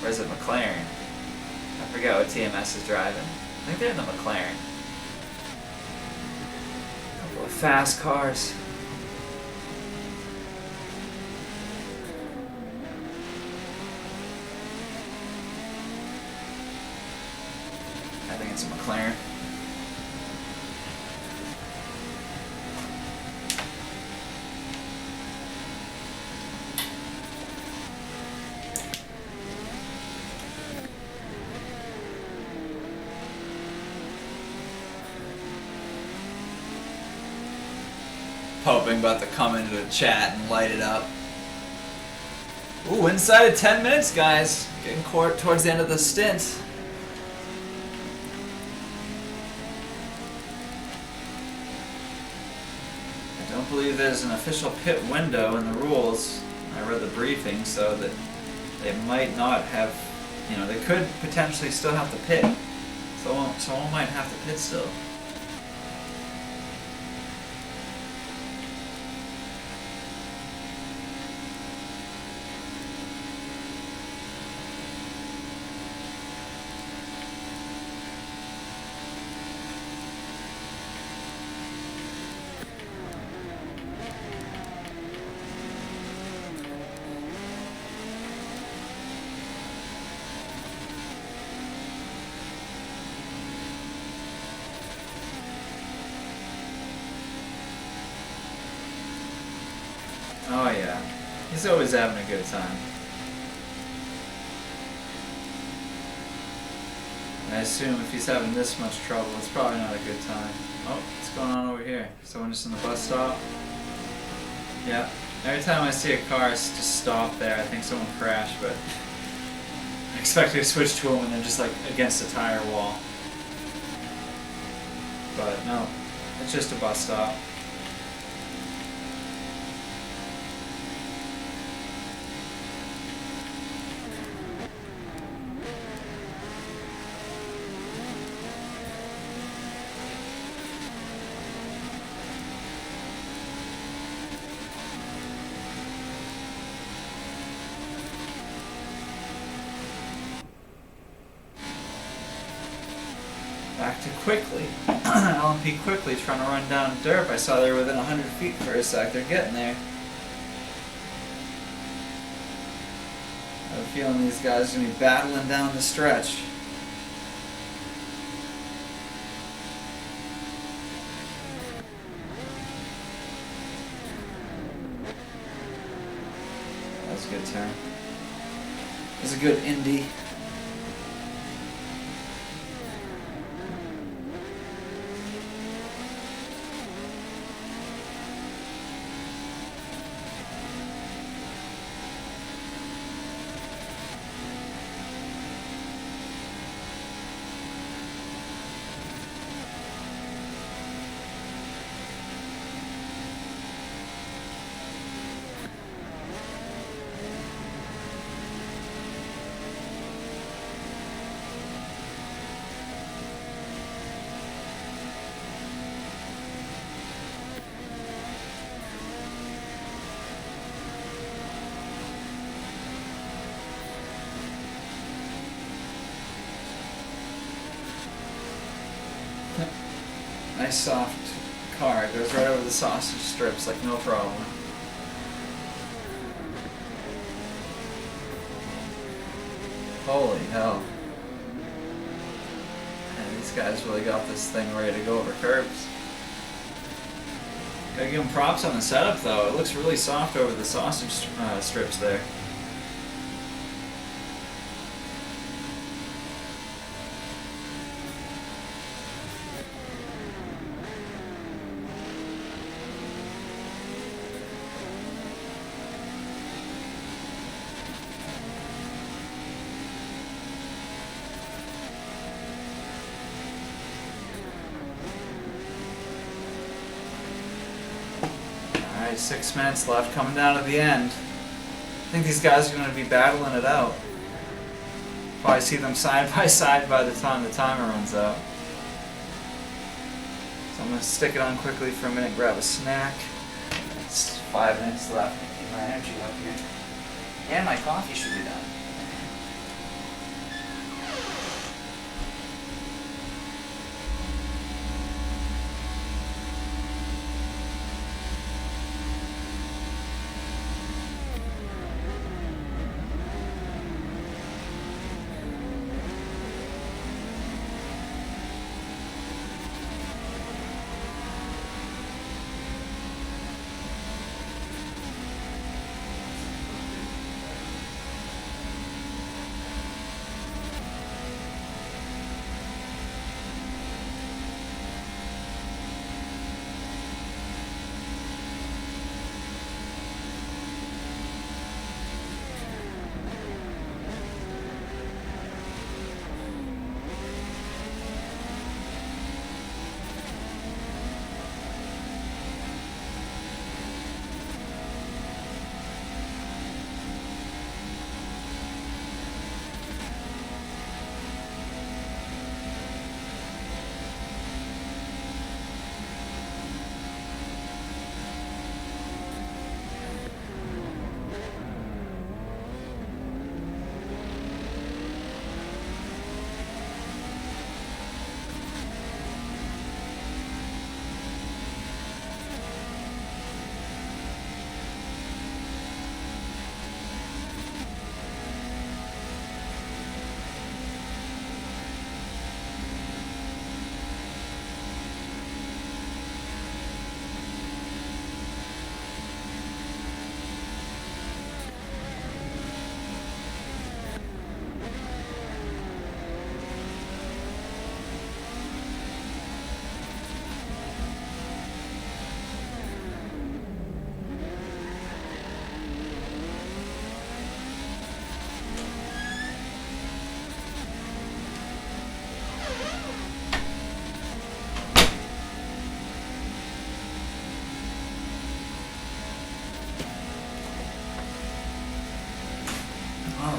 Or is it McLaren? I forget what TMS is driving. I think they're in the McLaren. A couple of fast cars. I think it's a McLaren. hoping about to come into the chat and light it up. Ooh, inside of 10 minutes, guys. Getting towards the end of the stint. I don't believe there's an official pit window in the rules. I read the briefing, so that they might not have, you know, they could potentially still have to pit. Someone might have to pit still. Oh yeah, he's always having a good time. I assume if he's having this much trouble, it's probably not a good time. Oh, what's going on over here? Someone just in the bus stop? Yeah, every time I see a car just stop there, I think someone crashed, but I expect to switch to them when they're just like against a tire wall. But no, it's just a bus stop. Back to Quickly. LMP Quickly trying to run down Derp. I saw they were within 100 feet for a sec. They're getting there. I have a feeling these guys are going to be battling down the stretch. That's a good turn. It was a good Indy. Nice soft car. It goes right over the sausage strips like no problem. Holy hell. Man, these guys really got this thing ready to go over curbs. Gotta give them props on the setup though. It looks really soft over the sausage strips there. Alright, 6 minutes left, coming down to the end. I think these guys are going to be battling it out. Probably see them side by side by the time the timer runs out. So I'm going to stick it on quickly for a minute, grab a snack. It's 5 minutes left to keep my energy up here. And my coffee should be done.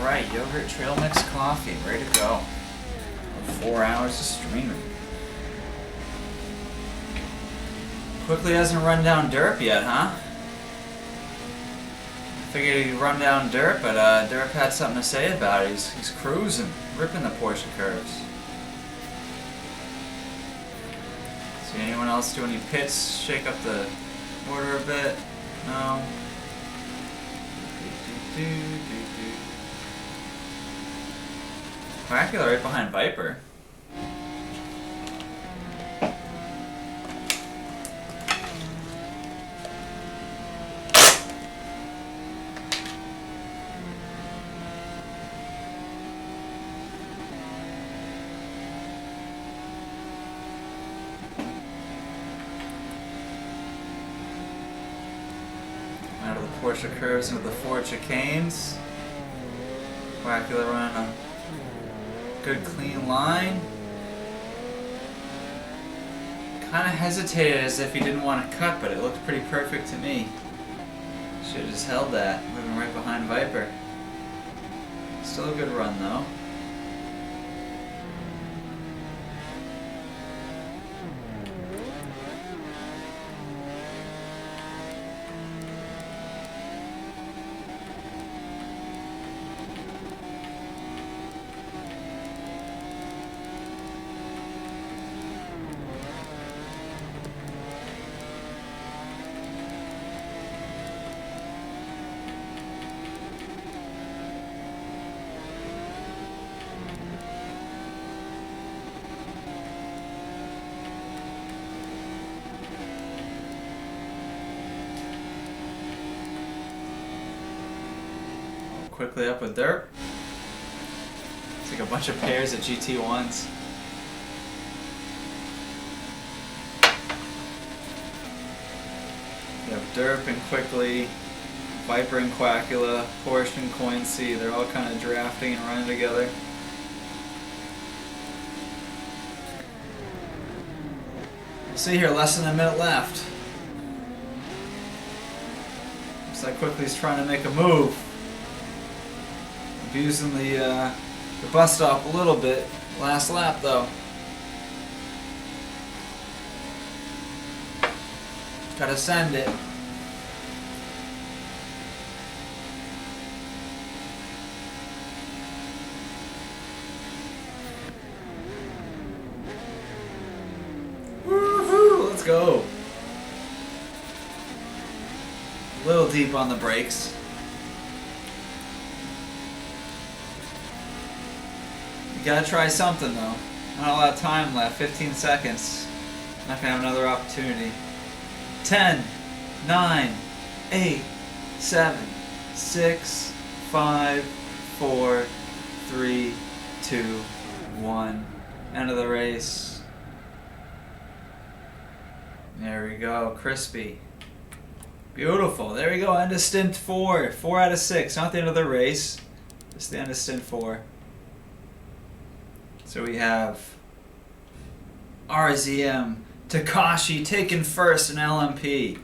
Alright, yogurt trail mix coffee, ready to go. 4 hours of streaming. Quickly hasn't run down Derp yet, huh? Figured he'd run down Derp, but Derp had something to say about it. He's cruising, ripping the Porsche curves. See anyone else do any pits? Shake up the order a bit? No? Dracula right behind Viper. Out of the Porsche curves into the Ford chicanes. Dracula running a good clean line. Kind of hesitated as if he didn't want to cut, but it looked pretty perfect to me. Should have just held that, moving right behind Viper. Still a good run though. Quickly up with Derp. It's like a bunch of pairs of GT1s. You have Derp and Quickly, Viper and Quackula, Porsche and Coincy. They're all kind of drafting and running together. We'll see here, less than a minute left. Looks like Quickly's trying to make a move. Abusing the bus stop a little bit. Last lap though. Gotta send it. Woohoo! Let's go. A little deep on the brakes. Gotta try something though. Not a lot of time left. 15 seconds. Not gonna have another opportunity. 10, 9, 8, 7, 6, 5, 4, 3, 2, 1. End of the race. There we go. Crispy. Beautiful. There we go. End of stint 4. 4 out of 6. Not the end of the race. Just the end of stint 4. So we have RZM Takashi taking first in LMP.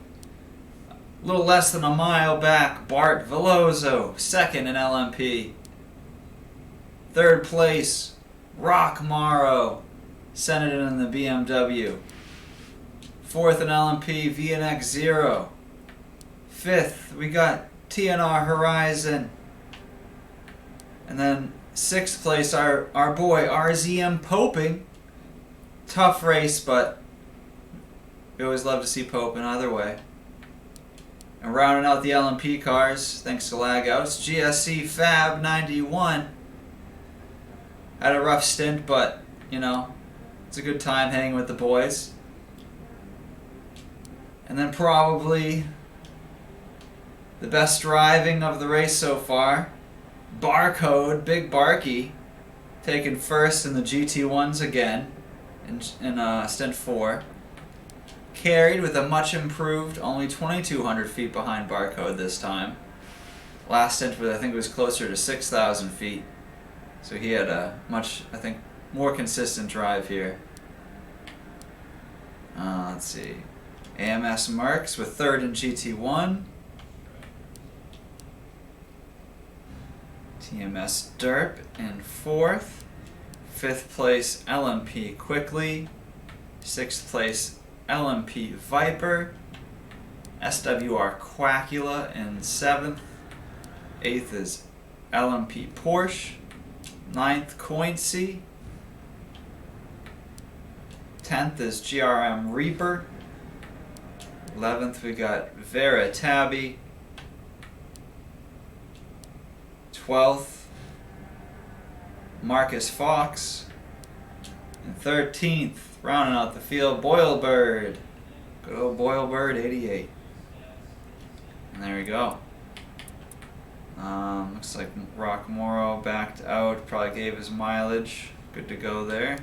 A little less than a mile back, Bart Veloso second in LMP. Third place, Rock Morrow, sent it in the BMW. Fourth in LMP, VNX 0. Fifth, we got TNR Horizon. And then sixth place, our boy RZM Poping. Tough race, but we always love to see Poping either way. And rounding out the LMP cars, thanks to lag outs, GSC Fab 91. Had a rough stint, but you know, it's a good time hanging with the boys. And then probably the best driving of the race so far, Barcode, Big Barky, taking first in the GT1s again in stint 4. Carried with a much improved, only 2,200 feet behind Barcode this time. Last stint was, I think it was closer to 6,000 feet. So he had a much, I think, more consistent drive here. Let's see. AMS Mercs with third in GT1. TMS Derp in 4th. 5th place LMP Quickly. 6th place LMP Viper. SWR Quackula in 7th. 8th is LMP Porsche. 9th Coinsy. 10th is GRM Reaper. 11th we got Vera Tabby. 12th Marcus Fox. And 13th, rounding out the field, Boilbird. Good old Boilbird 88. And there we go. Looks like Rock Morrow backed out, probably gave his mileage. Good to go there.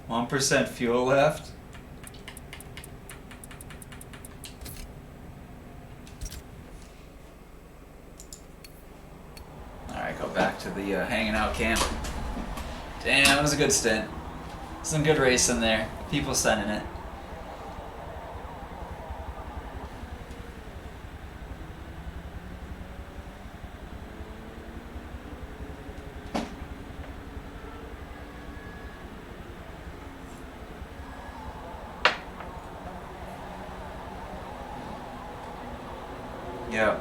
%1 fuel left. Alright, go back to the hanging out camp. Damn, that was a good stint. Some good racing there. People sending it. Yep.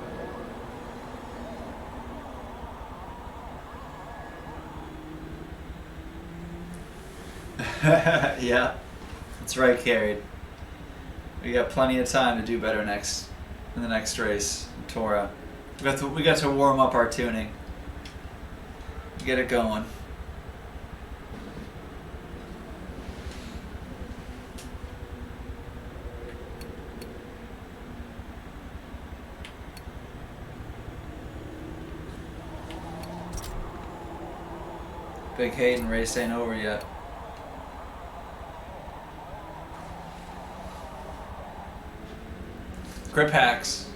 Yeah, that's right, Carried. We got plenty of time to do better in the next race, Tora. We got to warm up our tuning, get it going. Big Hayden race ain't over yet. Grip hacks.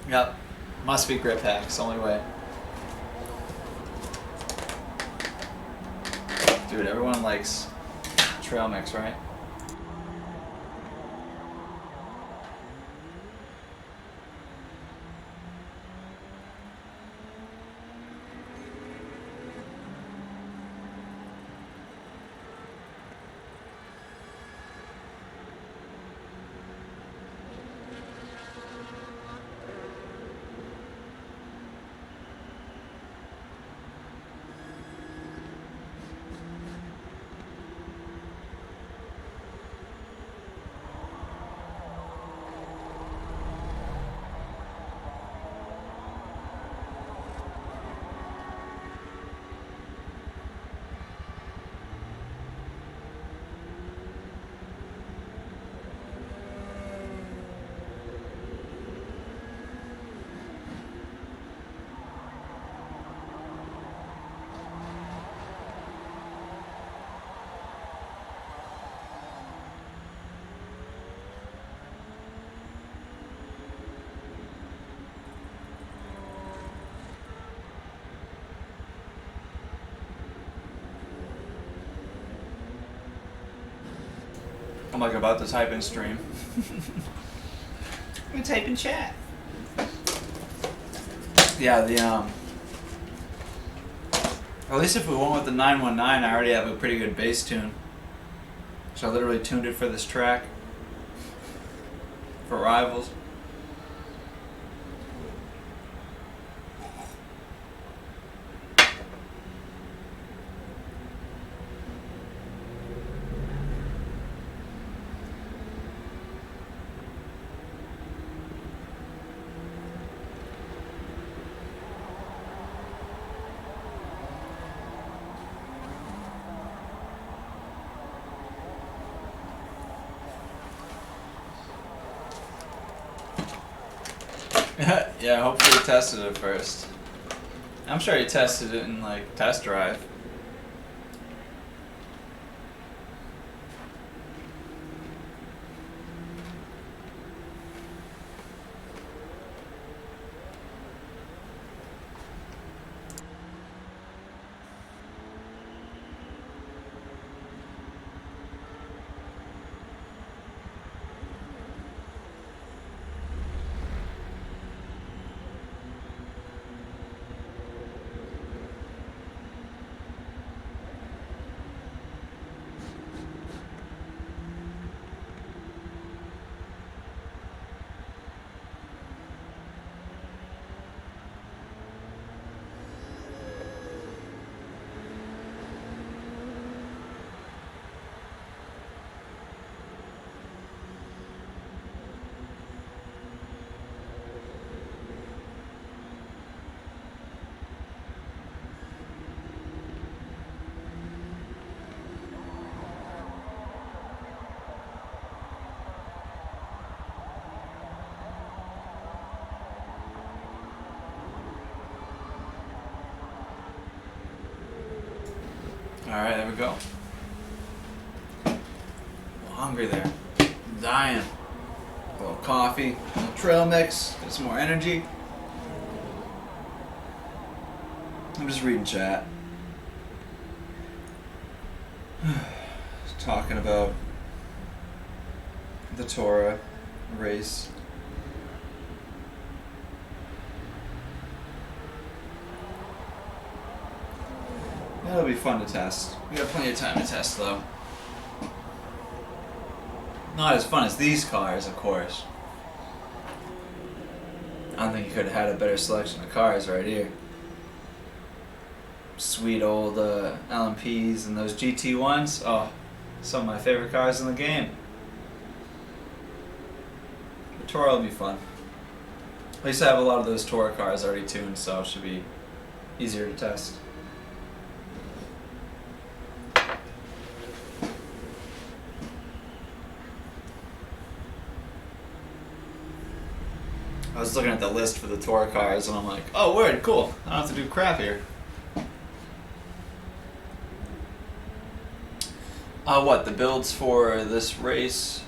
Yep. Must be grip hacks, only way. Dude, everyone likes trail mix, right? I'm like about to type in stream. We type in chat. Yeah, at least if we went with the 919, I already have a pretty good bass tune. So I literally tuned it for this track. For Rivals. Yeah, hopefully he tested it first. I'm sure he tested it in like test drive. Alright, there we go. I'm hungry there. I'm dying. A little coffee, a little trail mix, get some more energy. I'm just reading chat. Talking about the Torah race. That'll be fun to test. We got plenty of time to test though. Not as fun as these cars, of course. I don't think you could have had a better selection of cars right here. Sweet old LMPs and those GT1s. Oh, some of my favorite cars in the game. The Toro will be fun. At least I have a lot of those Toro cars already tuned, so it should be easier to test. I was looking at the list for the Toro cars and I'm like, oh word, cool. I don't have to do crap here. What, the builds for this race?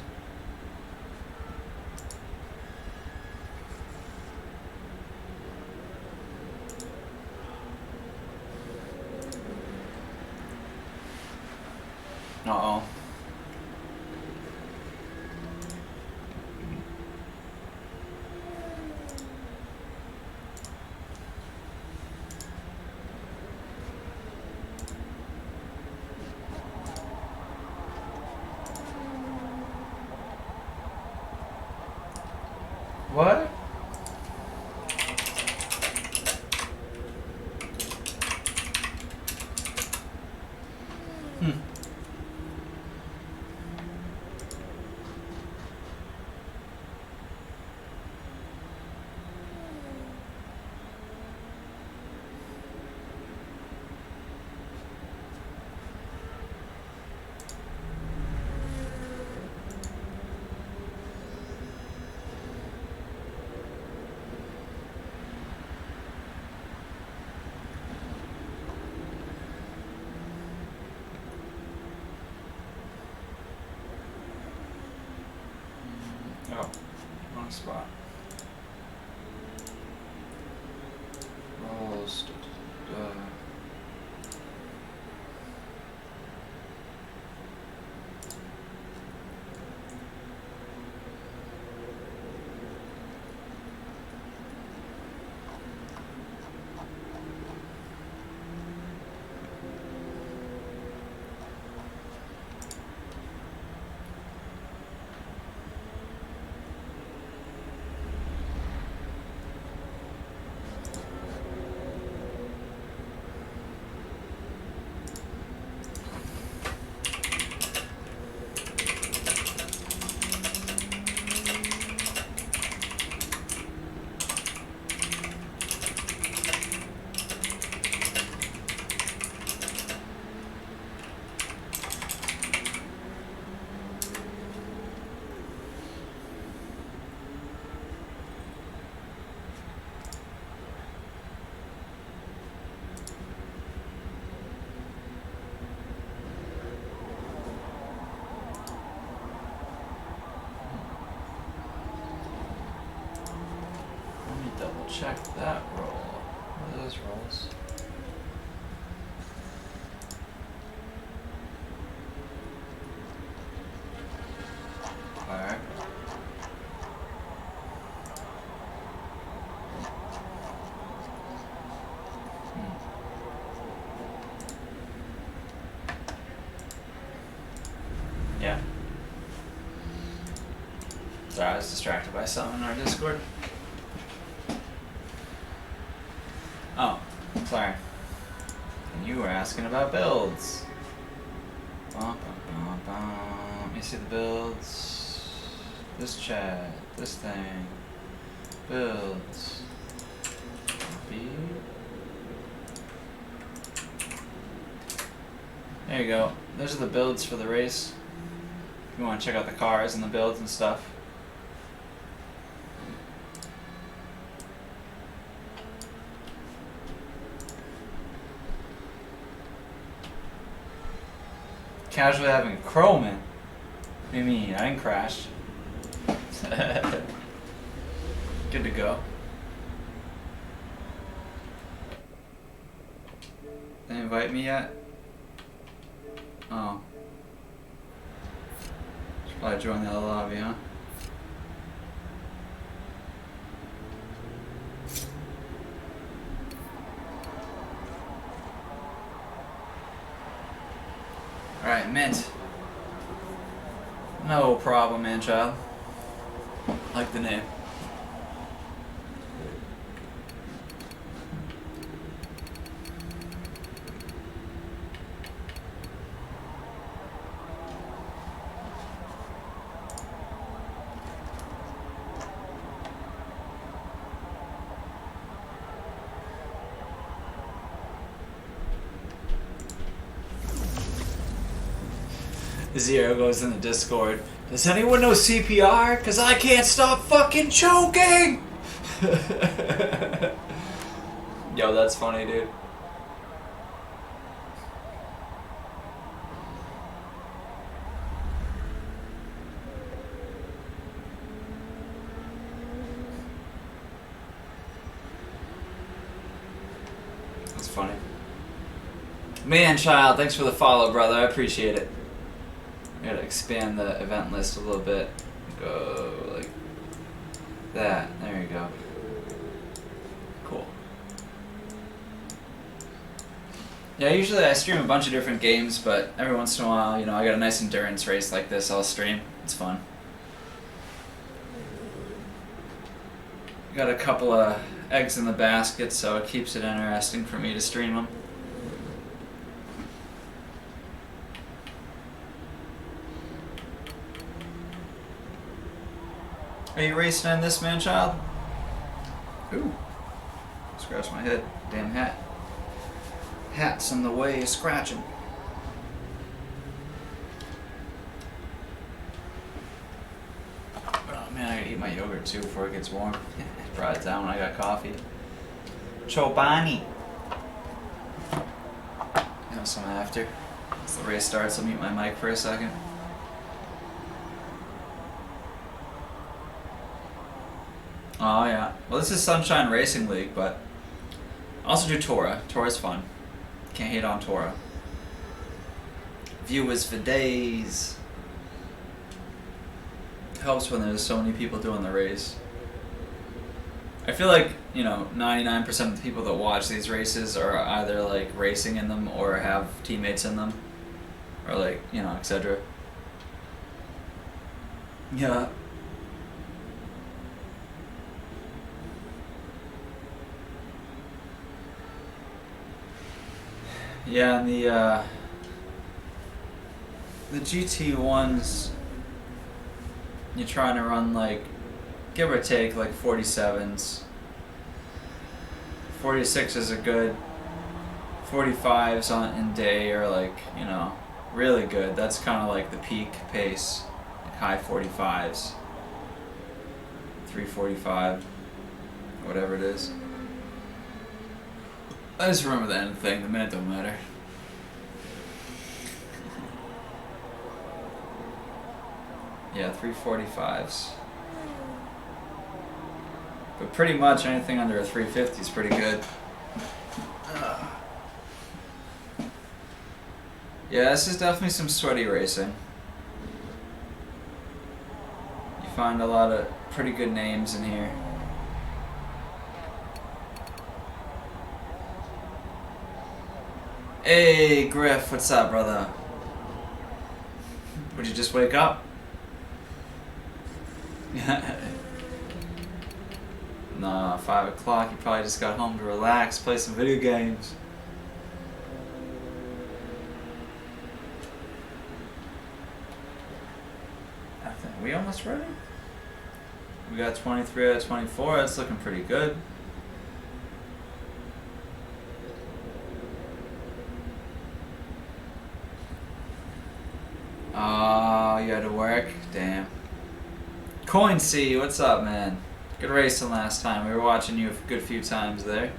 Uh-oh. What? Oh, wrong spot. Rolls. Check that roll. What are those rolls? Alright. Yeah. Sorry, I was distracted by something in our Discord. Oh, sorry. And you were asking about builds. Let me see the builds. This chat, this thing. Builds. Copy. There you go. Those are the builds for the race. If you want to check out the cars and the builds and stuff. Casually having a crow, man. What do you mean? I didn't crash. Good to go. They invite me yet? Oh. Should probably join the other lobby, huh? Alright, Mint. No problem, man, child. Like the name. Zero goes in the Discord. Does anyone know CPR? Cause I can't stop fucking choking! Yo, that's funny, dude. That's funny. Man, child, thanks for the follow, brother. I appreciate it. I gotta expand the event list a little bit. Go like that. There you go. Cool. Yeah, usually I stream a bunch of different games, but every once in a while, you know, I got a nice endurance race like this, I'll stream. It's fun. Got a couple of eggs in the basket, so it keeps it interesting for me to stream them. Are you racing in this, man, child? Ooh. Scratch my head. Damn hat. Hat's in the way of scratching. Oh man, I gotta eat my yogurt too before it gets warm. Brought it down when I got coffee. Chobani. You know, some after. As the race starts, I'll mute my mic for a second. Oh yeah. Well, this is Sunshine Racing League, but I also do Tora. Tora's fun. Can't hate on Tora. Viewers for days. Helps when there's so many people doing the race. I feel like, you know, 99% of the people that watch these races are either like racing in them or have teammates in them, or like, you know, etc. Yeah. Yeah, and the GT1s, you're trying to run like, give or take, like 47s. 46s are good. 45s in day are like, you know, really good. That's kind of like the peak pace, like high 45s. 345, whatever it is. I just remember the end thing, the minute don't matter. Yeah, 345s. But pretty much anything under a 350 is pretty good. Yeah, this is definitely some sweaty racing. You find a lot of pretty good names in here. Hey, Griff, what's up, brother? Would you just wake up? Nah, 5 o'clock, you probably just got home to relax, play some video games. I think we almost ready? We got 23 out of 24, that's looking pretty good. Oh, you had to work? Damn. Coin C, what's up, man? Good racing last time. We were watching you a good few times there.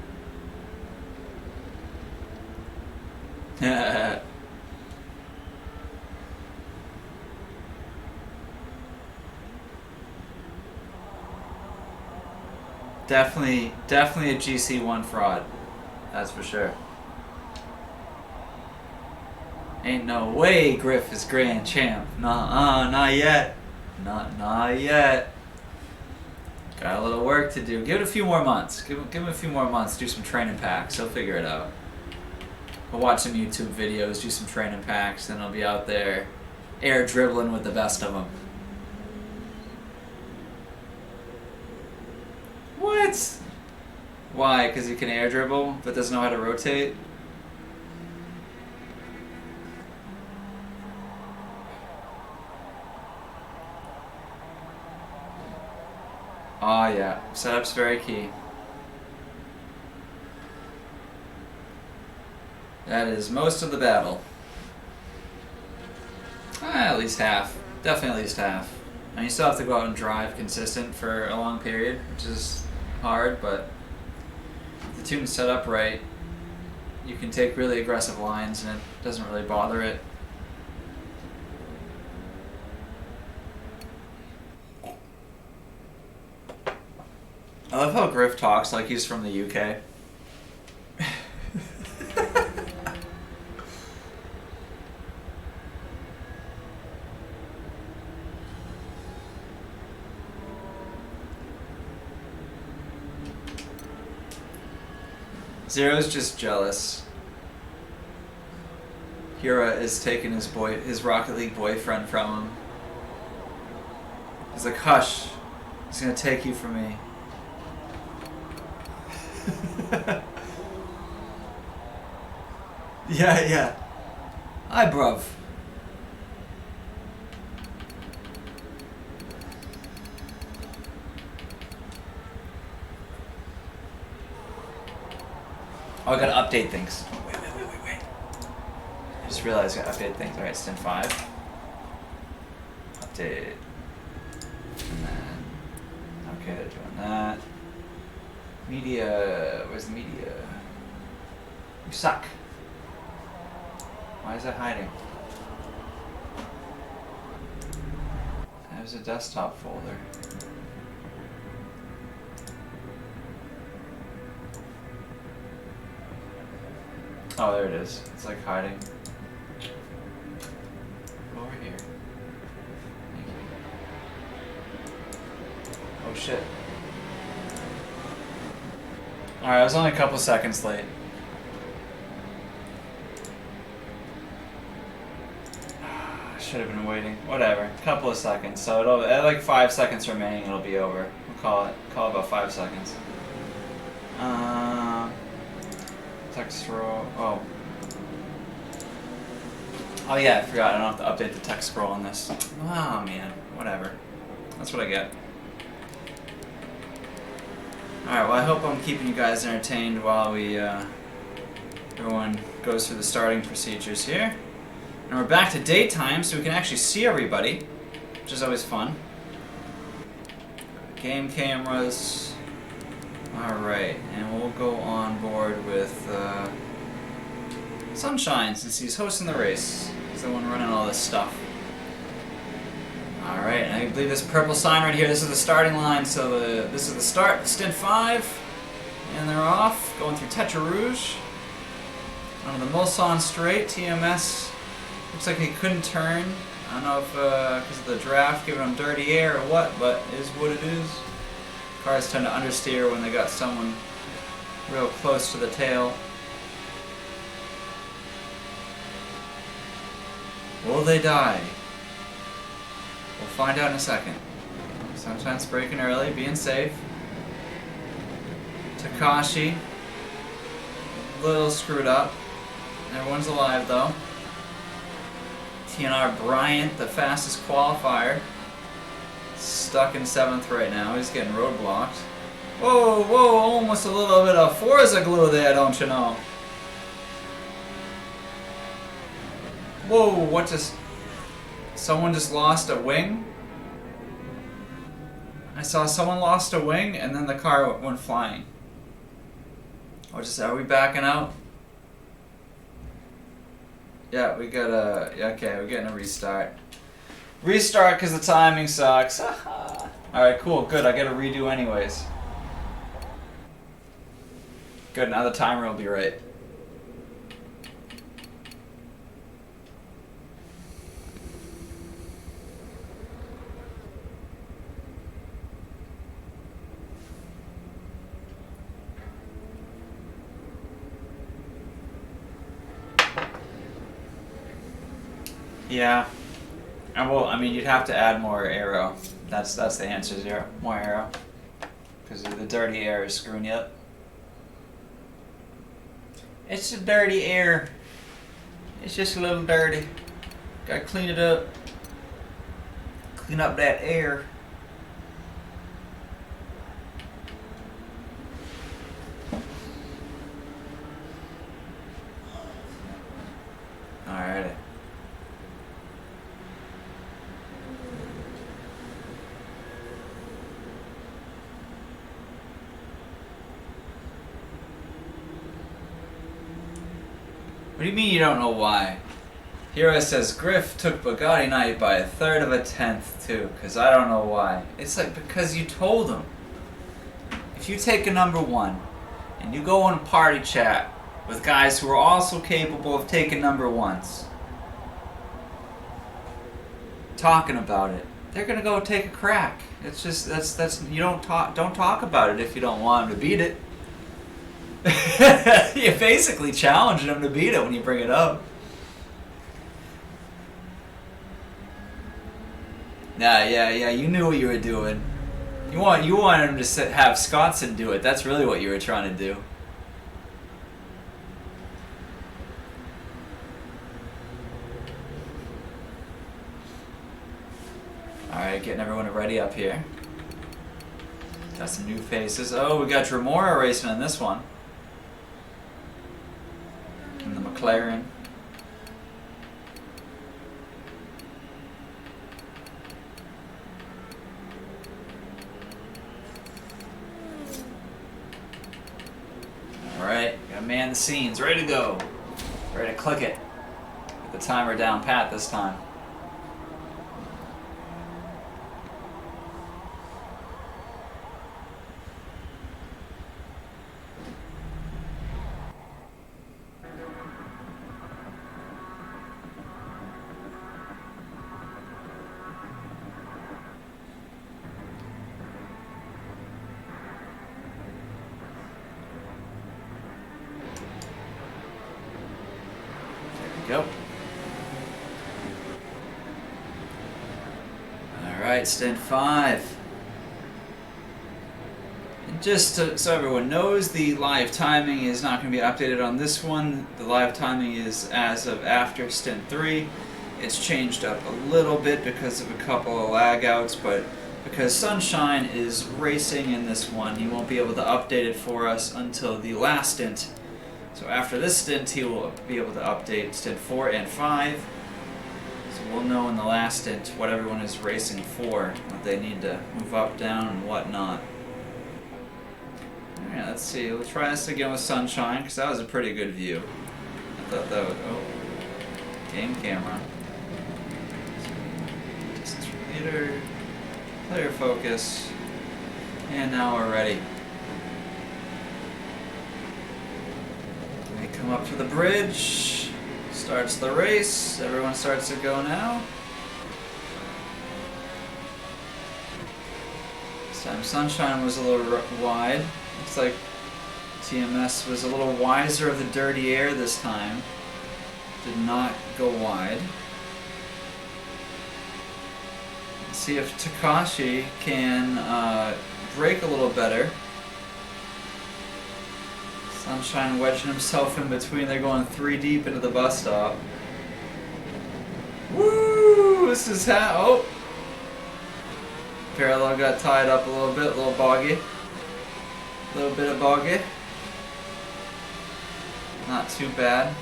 Definitely a GC1 fraud. That's for sure. Ain't no way Griff is grand champ. Nuh-uh, not yet. Not yet. Got a little work to do. Give it a few more months. Give him a few more months. Do some training packs. He'll figure it out. He'll watch some YouTube videos, do some training packs, then he'll be out there air dribbling with the best of them. What? Why? Because he can air dribble but doesn't know how to rotate? Oh yeah, setup's very key. That is most of the battle. At least half. Definitely at least half. And you still have to go out and drive consistent for a long period, which is hard, but if the tune's set up right, you can take really aggressive lines and it doesn't really bother it. I love how Griff talks like he's from the UK. Zero's just jealous. Hira is taking his Rocket League boyfriend from him. He's like, hush, he's gonna take you from me. Yeah. Hi, bruv. Oh, I gotta update things. Oh, wait. I just realized I gotta update things. Alright, Stint 5. Update. And then, okay, they're doing that. Media, where's the media? You suck. Why is that hiding? There's a desktop folder. Oh, there it is. It's like hiding. Over here. Thank you. Oh shit. Alright, I was only a couple seconds late. I should have been waiting. Whatever. A couple of seconds. So it'll at like 5 seconds remaining it'll be over. We'll call it about 5 seconds. Text scroll. Oh yeah, I forgot. I don't have to update the text scroll on this. Oh man, whatever. That's what I get. Alright, well I hope I'm keeping you guys entertained while everyone goes through the starting procedures here. And we're back to daytime so we can actually see everybody, which is always fun. Game cameras. Alright, and we'll go on board with Sunshine since he's hosting the race. He's the one running all this stuff. Alright, and I believe this purple sign right here, this is the starting line, so this is the start, Stint 5. And they're off, going through Tetra Rouge. On the Mulsanne straight, TMS. Looks like he couldn't turn. I don't know if because of the draft giving him dirty air or what, but it is what it is. Cars tend to understeer when they got someone real close to the tail. Will they die? We'll find out in a second. Sometimes braking early, being safe. Takashi, a little screwed up. Everyone's alive though. TNR Bryant, the fastest qualifier. Stuck in 7th right now. He's getting roadblocked. Whoa, almost a little bit of Forza glue there, don't you know? Whoa, what just... Someone just lost a wing? I saw someone lost a wing and then the car went flying. Are we backing out? Yeah, we got a... Okay, we're getting a restart. Restart because the timing sucks. Alright, cool, good. I get a redo anyways. Good, now the timer will be right. Yeah. Well, I mean, you'd have to add more aero. That's the answer, 0. More aero. Because the dirty air is screwing you up. It's a dirty air. It's just a little dirty. Gotta clean it up. Clean up that air. Alrighty. What do you mean you don't know why? Hero says Griff took Bugatti Night by 1/3 of a tenth too, because I don't know why. It's like because you told him. If you take a number 1 and you go on a party chat with guys who are also capable of taking number 1s, talking about it, they're gonna go take a crack. It's just that's you don't talk about it if you don't want them to beat it. You're basically challenging them to beat it when you bring it up. Yeah. You knew what you were doing. You wanted him to have Scottson do it. That's really what you were trying to do. All right, getting everyone ready up here. Got some new faces. Oh, we got Dremora racing in this one. And the McLaren. Alright, gotta man the scenes, ready to go. Ready to click it. Get the timer down pat this time. Go. Alright, Stint 5. And just so everyone knows, the live timing is not going to be updated on this one. The live timing is as of after Stint 3. It's changed up a little bit because of a couple of lag outs, but because Sunshine is racing in this one, he won't be able to update it for us until the last stint. So after this stint, he will be able to update Stint 4 and 5. So we'll know in the last stint what everyone is racing for, what they need to move up, down, and whatnot. Alright, let's see. We'll try this again with Sunshine, because that was a pretty good view. I thought that was... Oh. Game camera. Distance from leader. Player focus. And now we're ready. We come up to the bridge. Starts the race. Everyone starts to go now. This time Sunshine was a little wide. Looks like TMS was a little wiser of the dirty air this time. Did not go wide. Let's see if Takashi can brake a little better. Sunshine wedging himself in between. They're going 3 deep into the bus stop. Woo! This is how. Oh! Parallel got tied up a little bit, a little boggy. A little bit of boggy. Not too bad.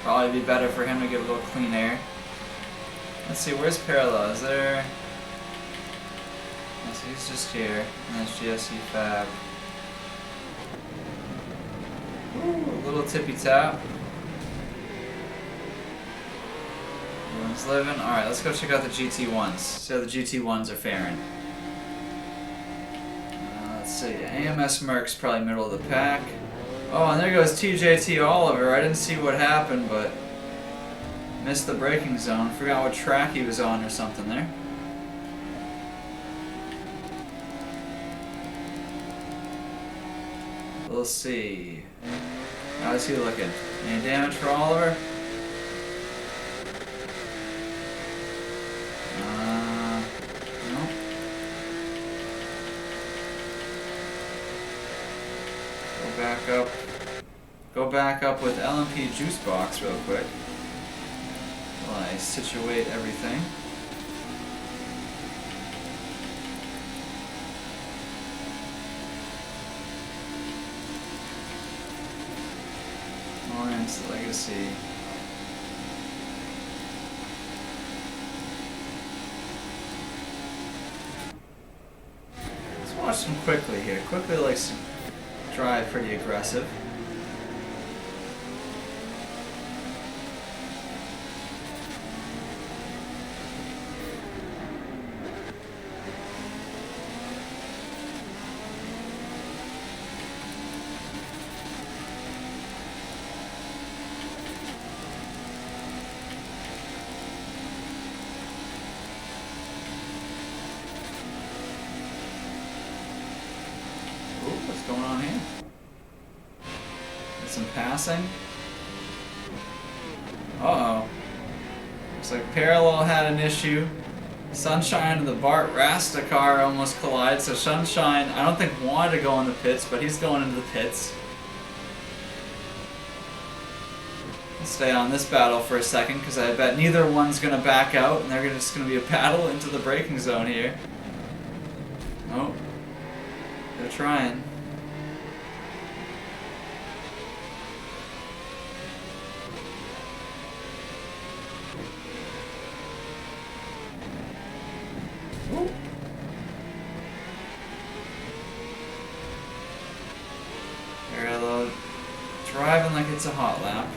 Probably be better for him to get a little clean air. Let's see, where's Parallel? Is there... Let's see, he's just here. And that's GSC Fab. Ooh, a little tippy tap. Everyone's living. Alright, let's go check out the GT1s. See how the GT1s are faring. Let's see, AMS Merck's probably middle of the pack. Oh, and there goes TJT Oliver. I didn't see what happened, but missed the braking zone. Forgot what track he was on or something there. We'll see. How's he looking? Any damage for Oliver? Nope. Go back up with LMP Juice Box real quick while I situate everything. Lawrence Legacy. Let's watch them quickly here. Quickly likes to drive pretty aggressive. What's going on here? There's some passing. Uh-oh. Looks like Parallel had an issue. Sunshine and the Bart Rasta car almost collide, so Sunshine, I don't think wanted to go in the pits, but he's going into the pits. I'll stay on this battle for a second, because I bet neither one's going to back out, and they're just going to be a battle into the braking zone here. Oh. They're trying. Ooh. Parallel driving like it's a hot lap.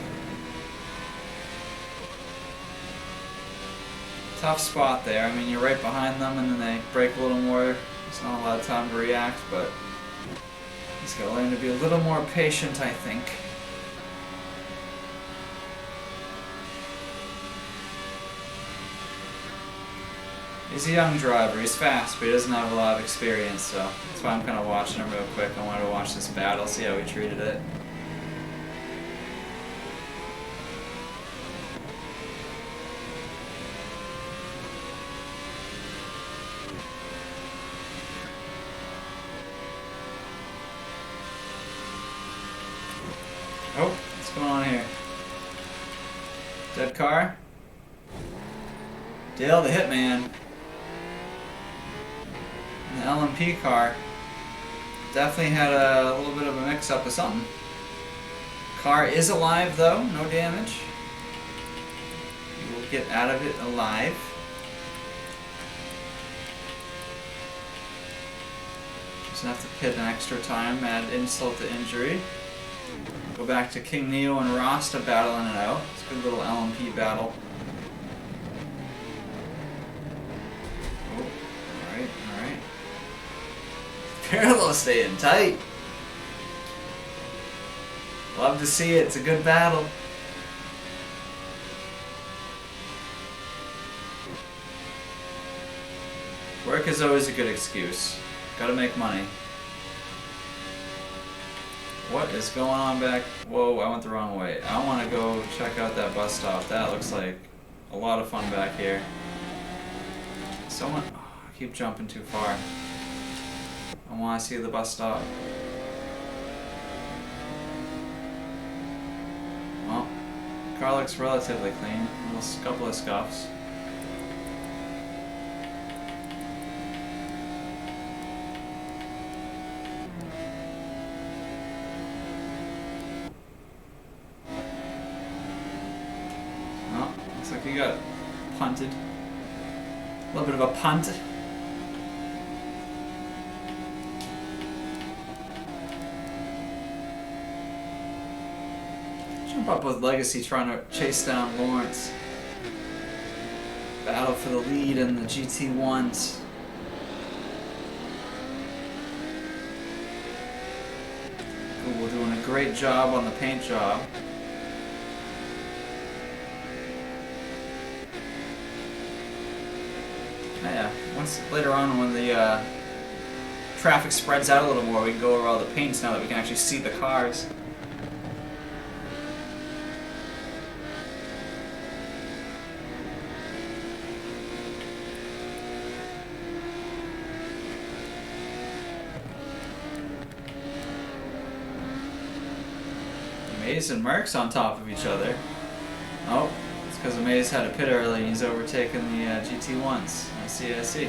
Tough spot there. I mean, you're right behind them, and then they brake a little more. There's not a lot of time to react, but he's got to learn to be a little more patient, I think. He's a young driver. He's fast, but he doesn't have a lot of experience, so that's why I'm kind of watching him real quick. I wanted to watch this battle, see how he treated it. Oh, what's going on here? Dead car? Dale the Hitman. And the LMP car definitely had a little bit of a mix-up of something. Car is alive though, no damage. You will get out of it alive. Just have to pit an extra time, add insult to injury. Go back to King Neo and Rasta battling it out. It's a good little LMP battle. Oh, alright, alright. Parallel staying tight. Love to see it. It's a good battle. Work is always a good excuse. Gotta make money. What is going on back? Whoa, I went the wrong way. I want to go check out that bus stop. That looks like a lot of fun back here. Someone... Oh, I keep jumping too far. I want to see the bus stop. Well, the car looks relatively clean. A couple of scuffs. Looks like he got punted. A little bit of a punt. Jump up with Legacy trying to chase down Lawrence. Battle for the lead in the GT1s. Good People doing a great job on the paint job. Yeah, once later on when the traffic spreads out a little more, we can go over all the paints now that we can actually see the cars. Maze and Merck's on top of each other. Oh, it's because Maze had a pit early and he's overtaken the GT1s. I see.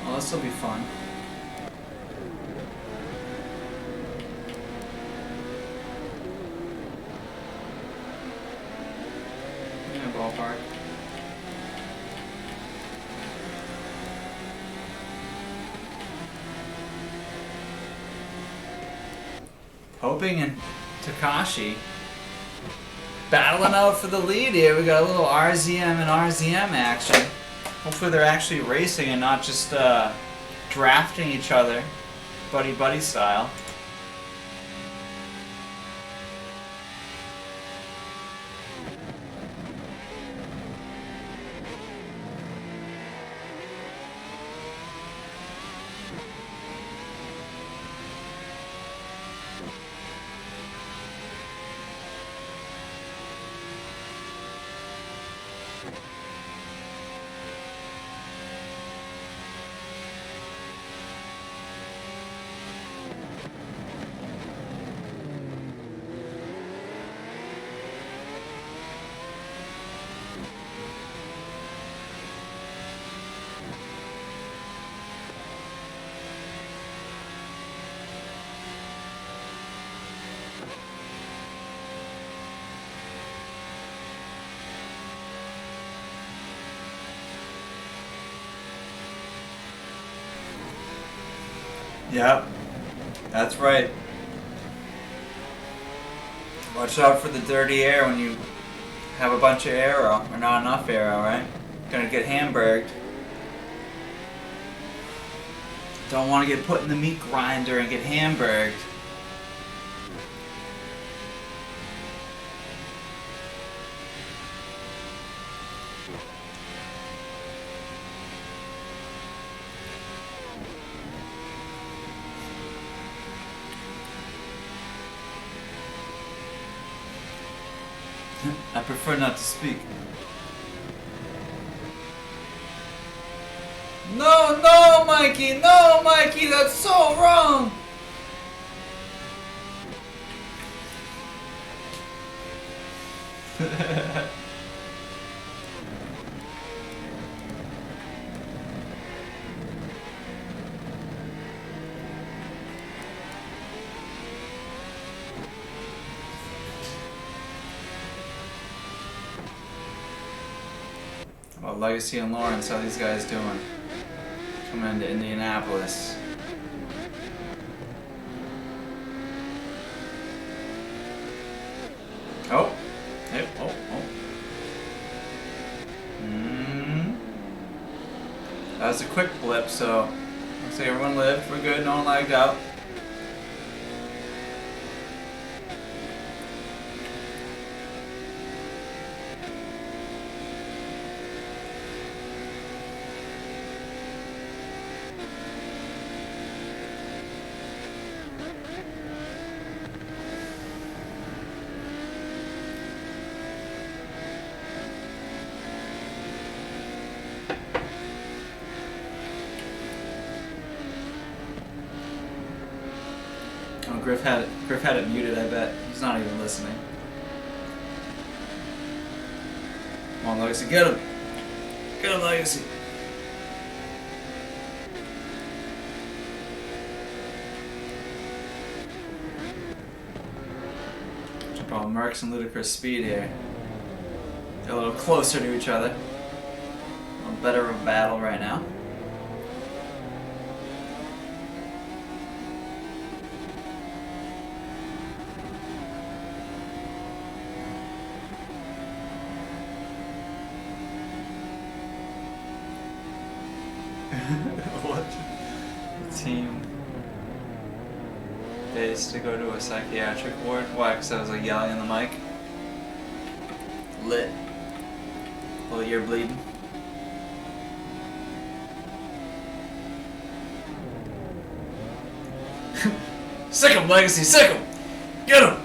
Well, this will be fun. Yeah, ballpark. Hoping and Takashi battling out for the lead here. We got a little RZM and RZM action. Hopefully they're actually racing and not just drafting each other, buddy style. Yep, that's right. Watch out for the dirty air when you have a bunch of aero, or not enough aero, right? Gonna get hamburged. Don't want to get put in the meat grinder and get hamburged. I prefer not to speak. No, Mikey, that's so wrong! Well, Legacy and Lawrence, how these guys doing? Coming into Indianapolis. Oh. Hey, oh. That was a quick blip, so looks like everyone lived. We're good, no one lagged out. Oh, Griff had it muted, I bet. He's not even listening. Come on, Legacy, get him! Get him, Legacy! Jump on Mercs and Ludicrous speed here. Get a little closer to each other. A little better of a battle right now. What? The team is to go to a psychiatric ward. Why? Because I was like yelling in the mic. Lit. Well, ear bleeding. Sick him, Legacy, sick him! Get him!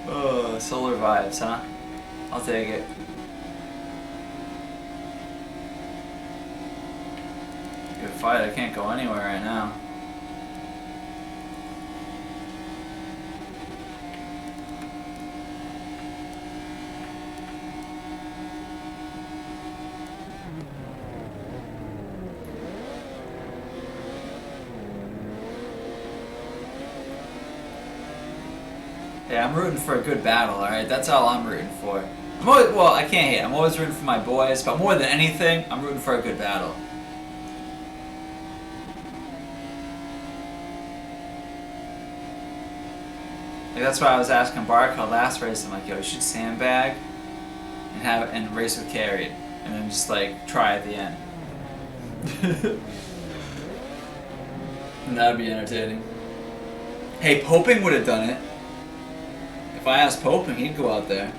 Oh, solar vibes, huh? I'll take it. Good fight, I can't go anywhere right now. Yeah, I'm rooting for a good battle, alright? That's all I'm rooting for. I'm always, well, I can't hate. I'm always rooting for my boys, but more than anything, I'm rooting for a good battle. Like, that's why I was asking Barco last race. I'm like, yo, you should sandbag and race with carried, and then just like try at the end. And that'd be entertaining. Hey, Poping would have done it. If I asked Poping, he'd go out there.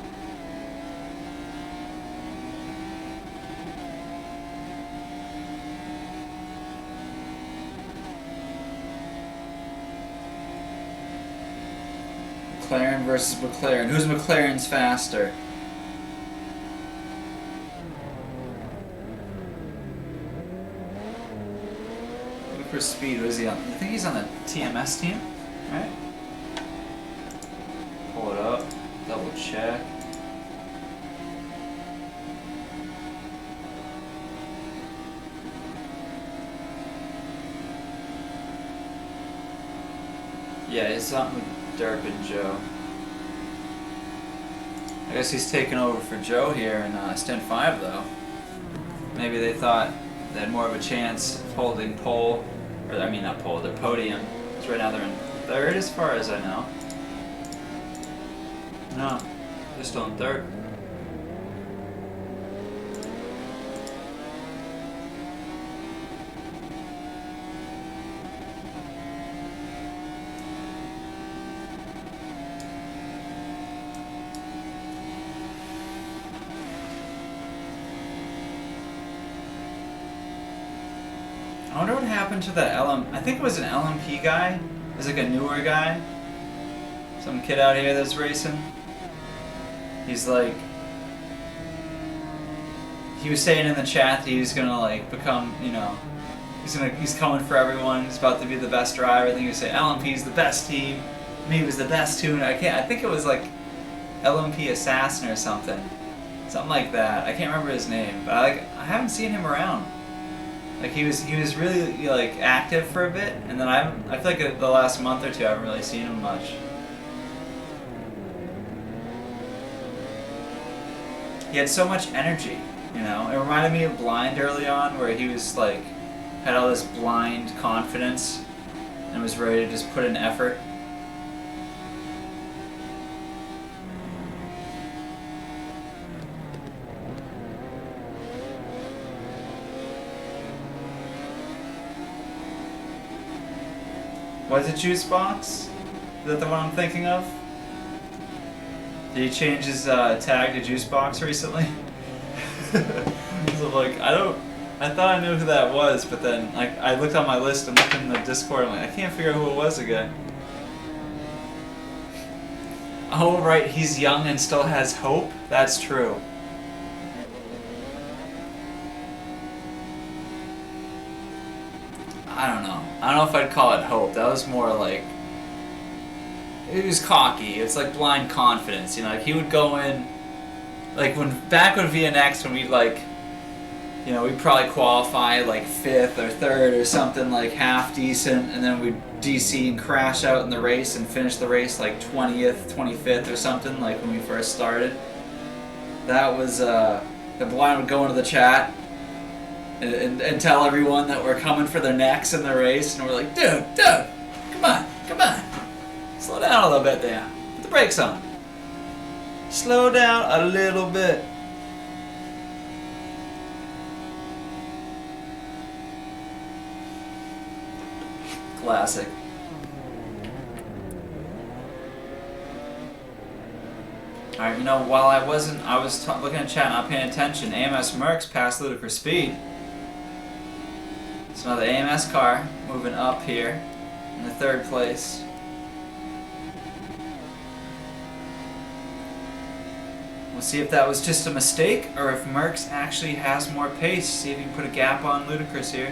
McLaren versus McLaren. Who's McLaren's faster? Look for speed. Who is he on? I think he's on the TMS team, right? Pull it up. Double check. Yeah, he's something with Durban Joe. I guess he's taking over for Joe here in Stint 5, though. Maybe they thought they had more of a chance of holding pole, or I mean not pole, their podium. Because right now they're in third, as far as I know. No, they're still in third. I wonder what happened to that I think it was an LMP guy. It was like a newer guy. Some kid out here that's racing. He's like, he was saying in the chat that he was gonna like become, you know, he's coming for everyone. He's about to be the best driver. I think he was saying LMP's the best team. Me was the best tuner. I think it was like LMP Assassin or something like that. I can't remember his name, but I haven't seen him around. Like he was really like active for a bit, and then I feel like the last month or two I haven't really seen him much. He had so much energy, you know. It reminded me of Blind early on, where he was like had all this blind confidence and was ready to just put in effort. Was it Juice Box? Is that the one I'm thinking of? Did he change his tag to Juice Box recently? So like, I thought I knew who that was, but then like I looked on my list and looked in the Discord and I'm like, I can't figure out who it was again. Oh right, he's young and still has hope? That's true. I don't know. I don't know if I'd call it hope. That was more like, it was cocky. It's like blind confidence, you know. Like he would go in, like back when VNX, when we'd like, you know, we'd probably qualify like 5th or 3rd or something, like half decent, and then we'd DC and crash out in the race and finish the race like 20th, 25th or something, like when we first started. That was the blind would go into the chat and tell everyone that we're coming for their necks in the race, and we're like, dude, come on, Come on. Slow down a little bit there. Put the brakes on. Slow down a little bit. Classic. Alright, you know, while I was looking at chat, not paying attention, AMS Mercs passed ludicrous speed. So now the AMS car moving up here in the 3rd place. We'll see if that was just a mistake or if Mercs actually has more pace. See if you can put a gap on Ludicrous here.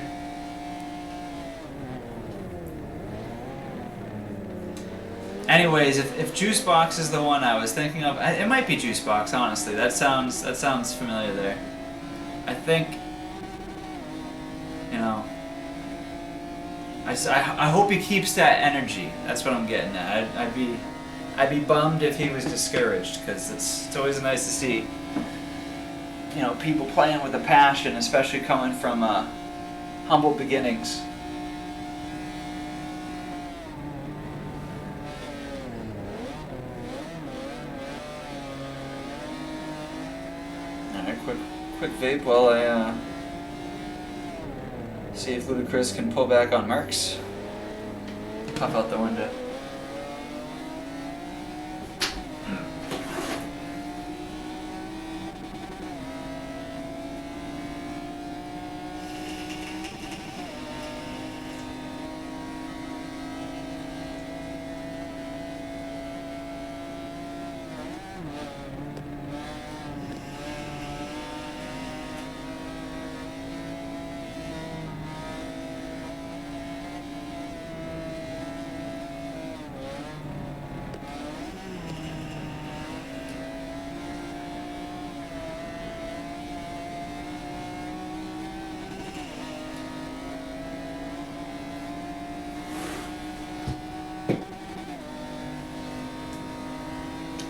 Anyways, if Juicebox is the one I was thinking of, it might be Juicebox, honestly. That sounds familiar there. I think, you know, I hope he keeps that energy. That's what I'm getting at. I'd be bummed if he was discouraged, because it's always nice to see, you know, people playing with a passion, especially coming from humble beginnings. Quick vape while I see if Ludacris can pull back on Mercs. Pop out the window.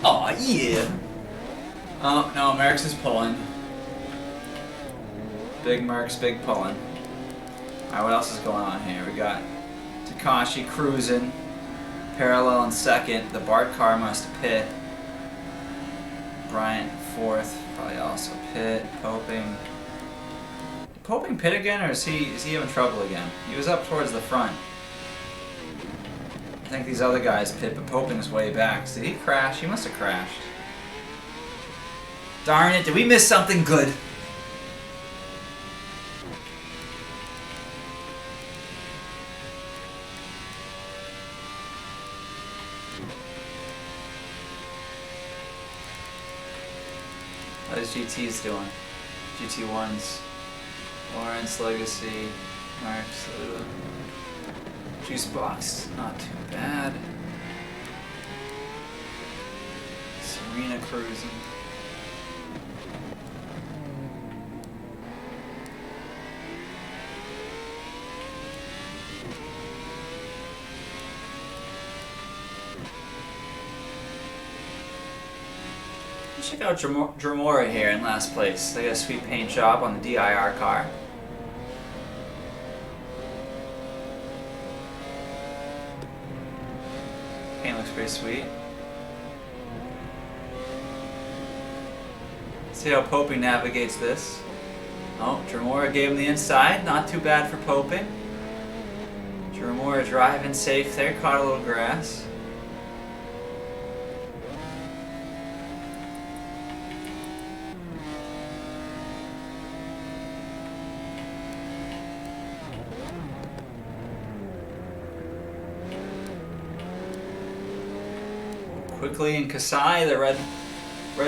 Oh yeah! Oh no, Mercs is pulling. Big Mercs, big pulling. Alright, what else is going on here? We got Takashi cruising, parallel in 2nd. The Bart car must pit. Bryant 4th, probably also pit. Poping. Did Poping pit again, or is he having trouble again? He was up towards the front. I think these other guys pit, but Poping's way back. Did he crash? He must have crashed. Darn it, did we miss something good? How is GT's doing? GT1's. Lawrence, Legacy, Marks, Juicebox, not too bad. Serena cruising. Check out Dremora here in last place. They got a sweet paint job on the DIR car. Paint looks pretty sweet. See how Poping navigates this. Oh, Dremora gave him the inside. Not too bad for Poping. Dremora driving safe there. Caught a little grass. Quickly and Kasai, the Red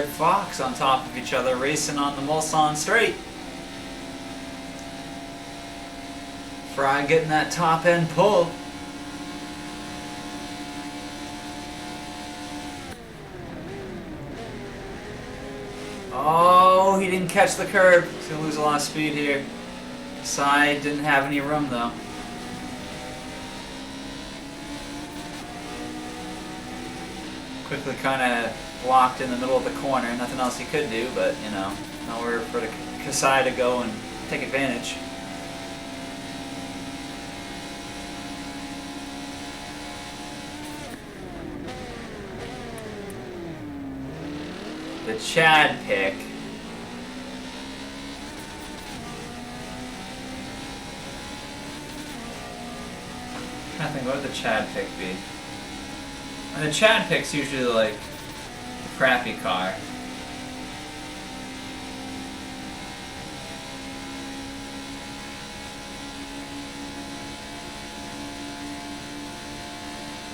Fox, on top of each other, racing on the Mulsanne Straight. Fry getting that top end pull. Oh, he didn't catch the curb. He's gonna lose a lot of speed here. Kasai didn't have any room though. Quickly kind of blocked in the middle of the corner. Nothing else he could do, but, you know, nowhere for the Kasai to go and take advantage. the Chad pick. I'm trying to think, what would the Chad pick be? And the Chad pick's usually like a crappy car.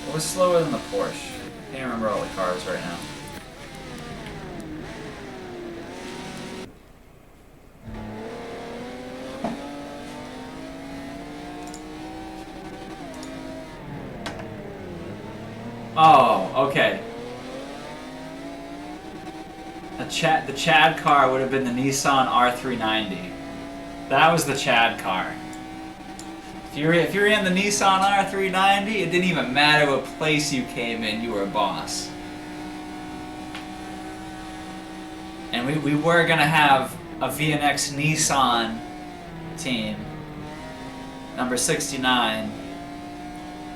It was slower than the Porsche. I can't remember all the cars right now. Oh, okay. The Chad car would have been the Nissan R390. That was the Chad car. If you're in the Nissan R390, it didn't even matter what place you came in, you were a boss. And we were gonna have a VNX Nissan team, number 69.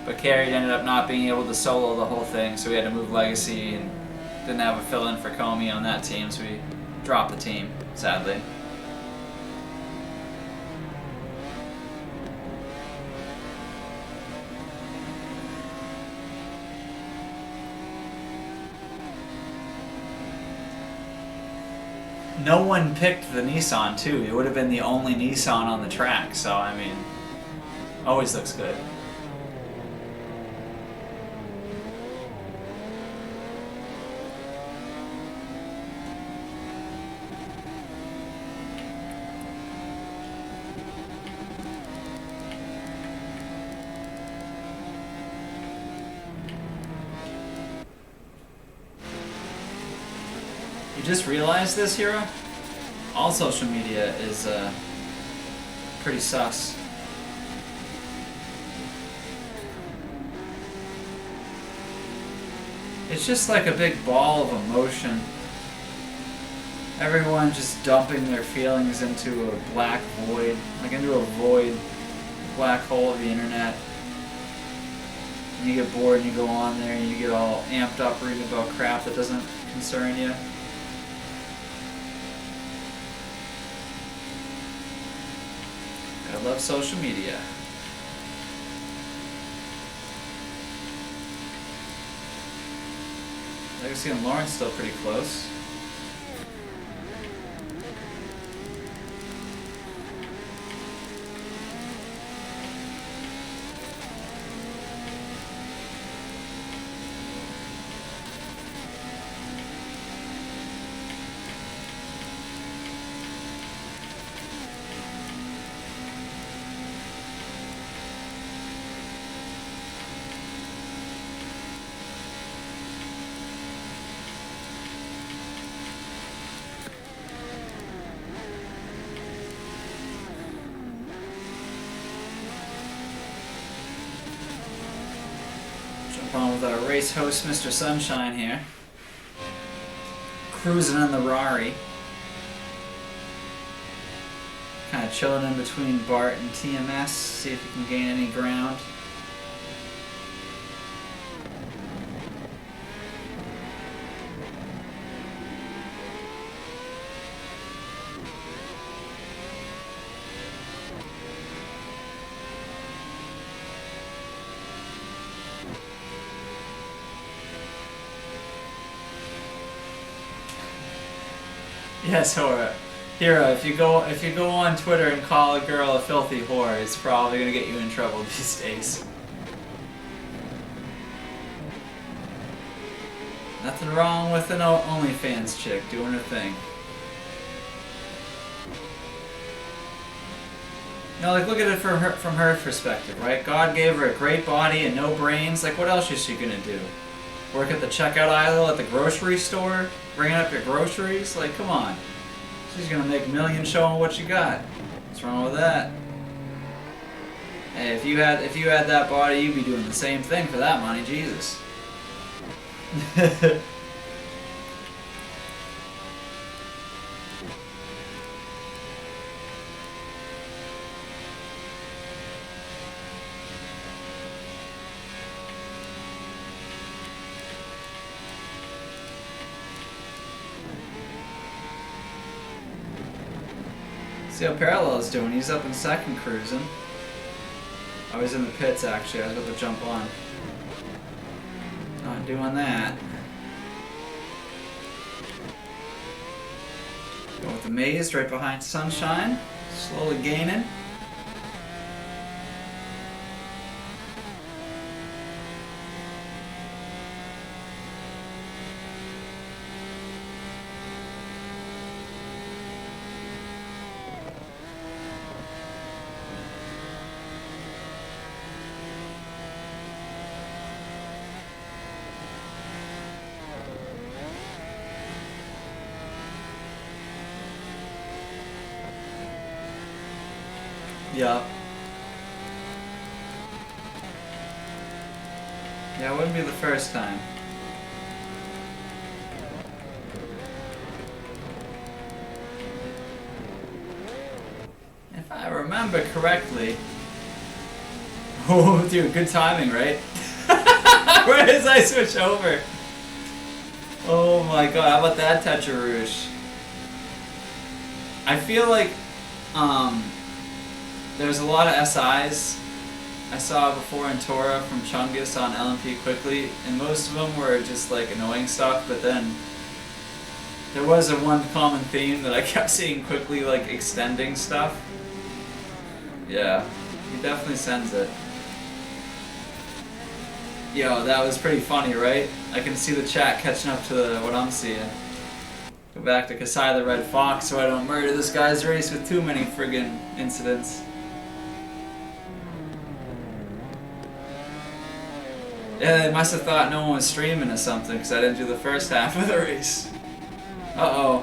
But Carrie ended up not being able to solo the whole thing, so we had to move Legacy and didn't have a fill-in for Comey on that team, so we dropped the team, sadly. No one picked the Nissan, too. It would have been the only Nissan on the track, so, I mean, always looks good. You just realized this, Hero? All social media is pretty sus. It's just like a big ball of emotion. Everyone just dumping their feelings into a black void, like into a void, black hole of the internet. And you get bored and you go on there and you get all amped up reading about crap that doesn't concern you. I love social media. Legacy and Lawrence still pretty close. On with our race host, Mr. Sunshine here. Cruising in the Rari. Kind of chilling in between Bart and TMS, see if he can gain any ground. Yes, Hora. Hero, if you go on Twitter and call a girl a filthy whore, it's probably gonna get you in trouble these days. Nothing wrong with an OnlyFans chick doing her thing. No, like look at it from her perspective, right? God gave her a great body and no brains. Like what else is she gonna do? Work at the checkout aisle at the grocery store, bringing up your groceries? Like, come on. She's gonna make millions showing what you got. What's wrong with that? Hey, if you had that body, you'd be doing the same thing for that money, Jesus. See how Parallel's doing. He's up in second cruising. I was in the pits actually. I was about to jump on. Not doing that. Going with the Maze right behind Sunshine. Slowly gaining. Yeah. Yeah, it wouldn't be the first time. If I remember correctly... Oh, dude, good timing, right? Right as I switch over. Oh my god, how about that touch of rouge? I feel like, there's a lot of SIs I saw before in Tora from Chungus on LMP quickly, and most of them were just like annoying stuff, but then there was a one common theme that I kept seeing quickly, like extending stuff. Yeah, he definitely sends it. Yo, that was pretty funny, right? I can see the chat catching up to what I'm seeing. Go back to Kasai the Red Fox so I don't murder this guy's race with too many friggin' incidents. Yeah, they must have thought no one was streaming or something because I didn't do the first half of the race. Uh-oh.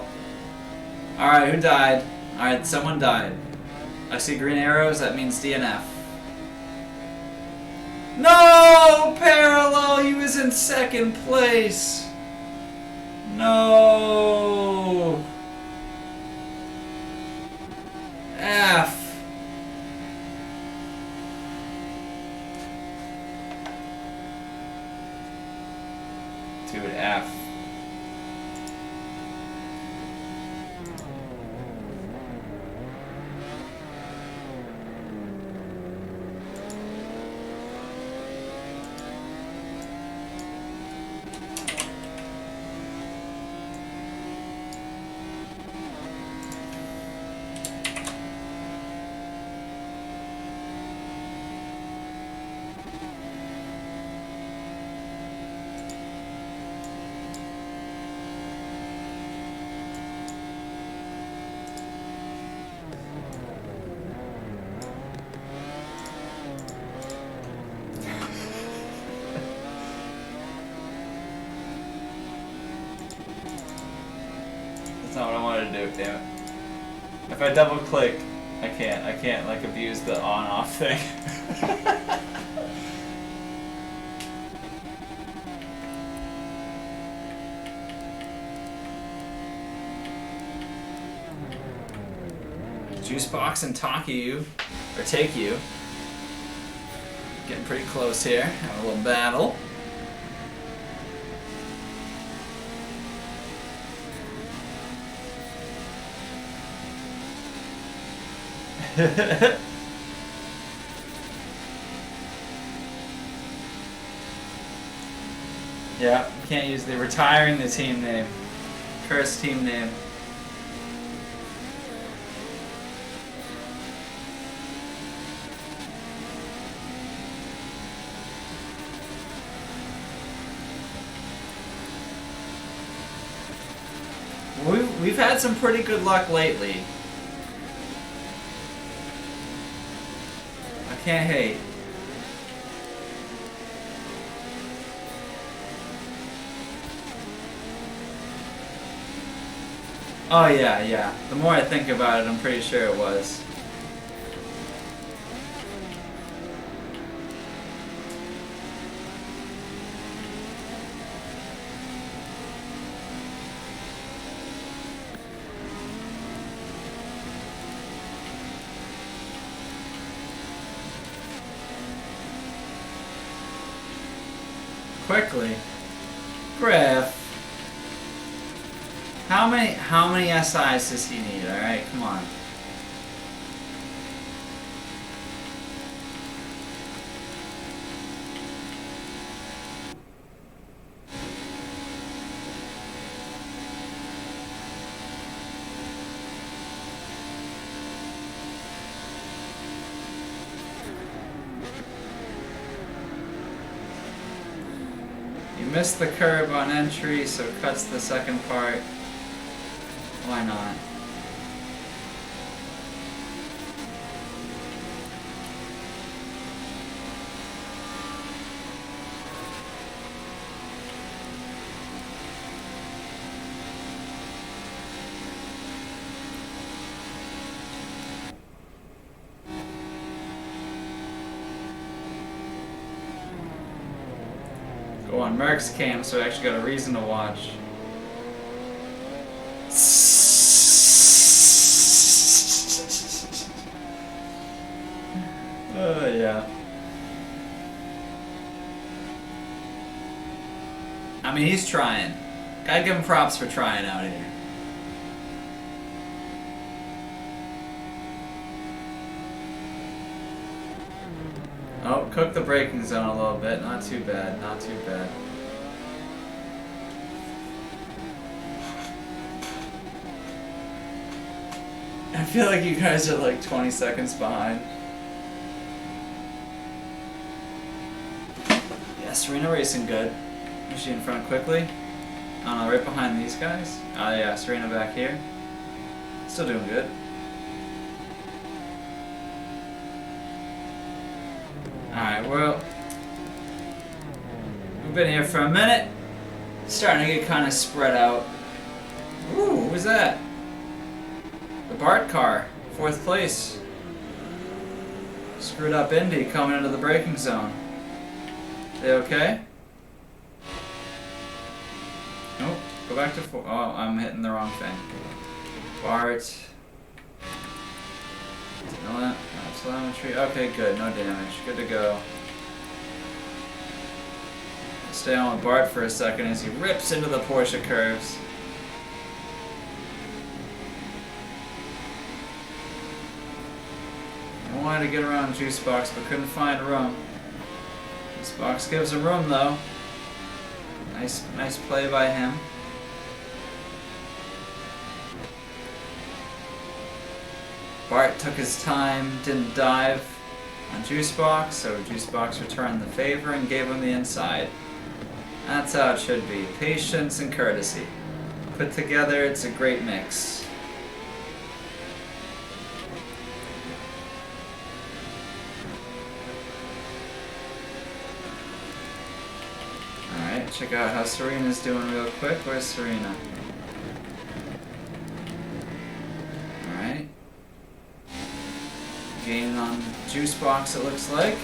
Alright, who died? Alright, someone died. I see green arrows, that means DNF. No! Parallel! He was in second place! No! F. Dude, F. That's not what I wanted to do, damn it. If I double click, I can't like abuse the on-off thing. Juicebox and Taki you, or take you. Getting pretty close here, having a little battle. Yeah, you can't use the retiring the team name. Cursed team name. We've had some pretty good luck lately. I can't hate. Oh yeah, yeah. The more I think about it, I'm pretty sure it was. Quickly. Griff. How many SIs does he need? Alright, come on. missed the curb on entry, so cuts the second part. Why not? Go on Merck's cam, so I actually got a reason to watch. Oh, yeah. I mean, he's trying. Gotta give him props for trying out here. Oh, cook the braking zone a little bit. Not too bad, not too bad. I feel like you guys are like 20 seconds behind. Yeah, Serena racing good. Is she in front quickly? Right behind these guys. Oh yeah, Serena back here. Still doing good. Alright, well, we've been here for a minute. Starting to get kind of spread out. Ooh, what was that? The Bart car, 4th place. Screwed up Indy coming into the braking zone. They okay? Nope, go back to 4. Oh, I'm hitting the wrong thing. Bart. Telemetry. Okay, good. No damage. Good to go. Stay on with Bart for a second as he rips into the Porsche curves. I wanted to get around Juice Box, but couldn't find room. Juice Box gives him room, though. Nice play by him. Bart took his time, didn't dive on Juicebox, so Juicebox returned the favor and gave him the inside. That's how it should be. Patience and courtesy. Put together, it's a great mix. Alright, check out how Serena's doing real quick. Where's Serena? Gaining on Juice Box, it looks like.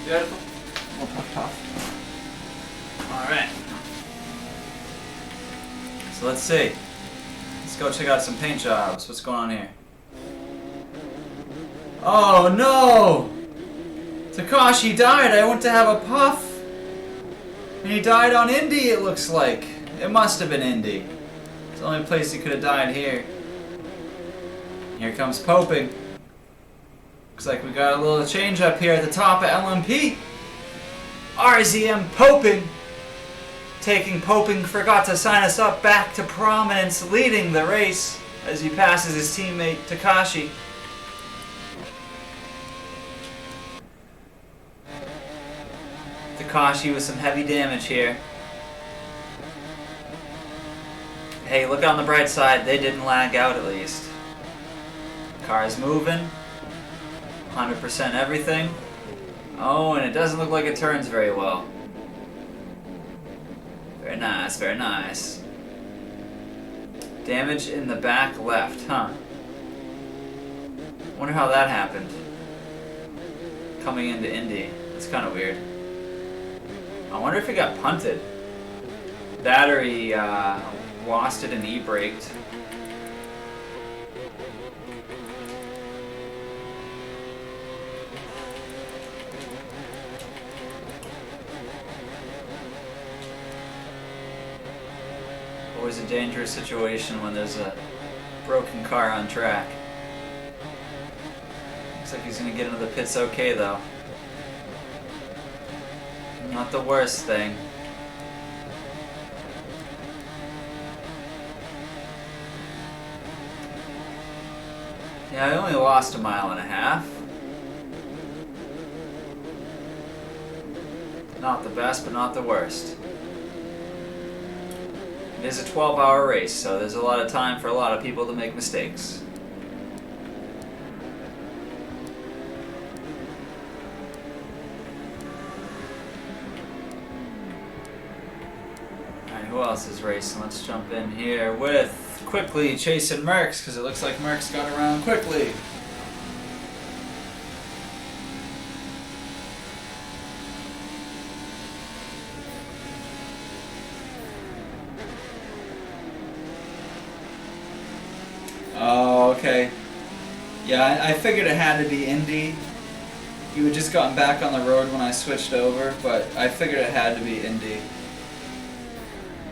Beautiful. We'll puff puff. Alright. So let's see. Let's go check out some paint jobs. What's going on here? Oh no! Takashi died. I went to have a puff. And he died on Indy, it looks like. It must have been Indy. It's the only place he could have died here. Here comes Poping. Looks like we got a little change up here at the top of LMP. RZM Poping. Taking Poping forgot to sign us up back to prominence, leading the race as he passes his teammate Takashi. Takashi with some heavy damage here. Hey, look on the bright side, they didn't lag out at least. Car's moving. 100% everything. Oh, and it doesn't look like it turns very well. Very nice, very nice. Damage in the back left, huh? Wonder how that happened. Coming into Indy. That's kind of weird. I wonder if he got punted. That or he lost it and e-braked. Always a dangerous situation when there's a broken car on track. Looks like he's gonna get into the pits okay though. Not the worst thing. Yeah, I only lost 1.5 miles. Not the best, but not the worst. It is a 12-hour race, so there's a lot of time for a lot of people to make mistakes. Alright, who else is racing? Let's jump in here with quickly chasing Merckx, because it looks like Merckx got around quickly. Oh, okay. Yeah, I figured it had to be Indy. You had just gotten back on the road when I switched over, but I figured it had to be Indy.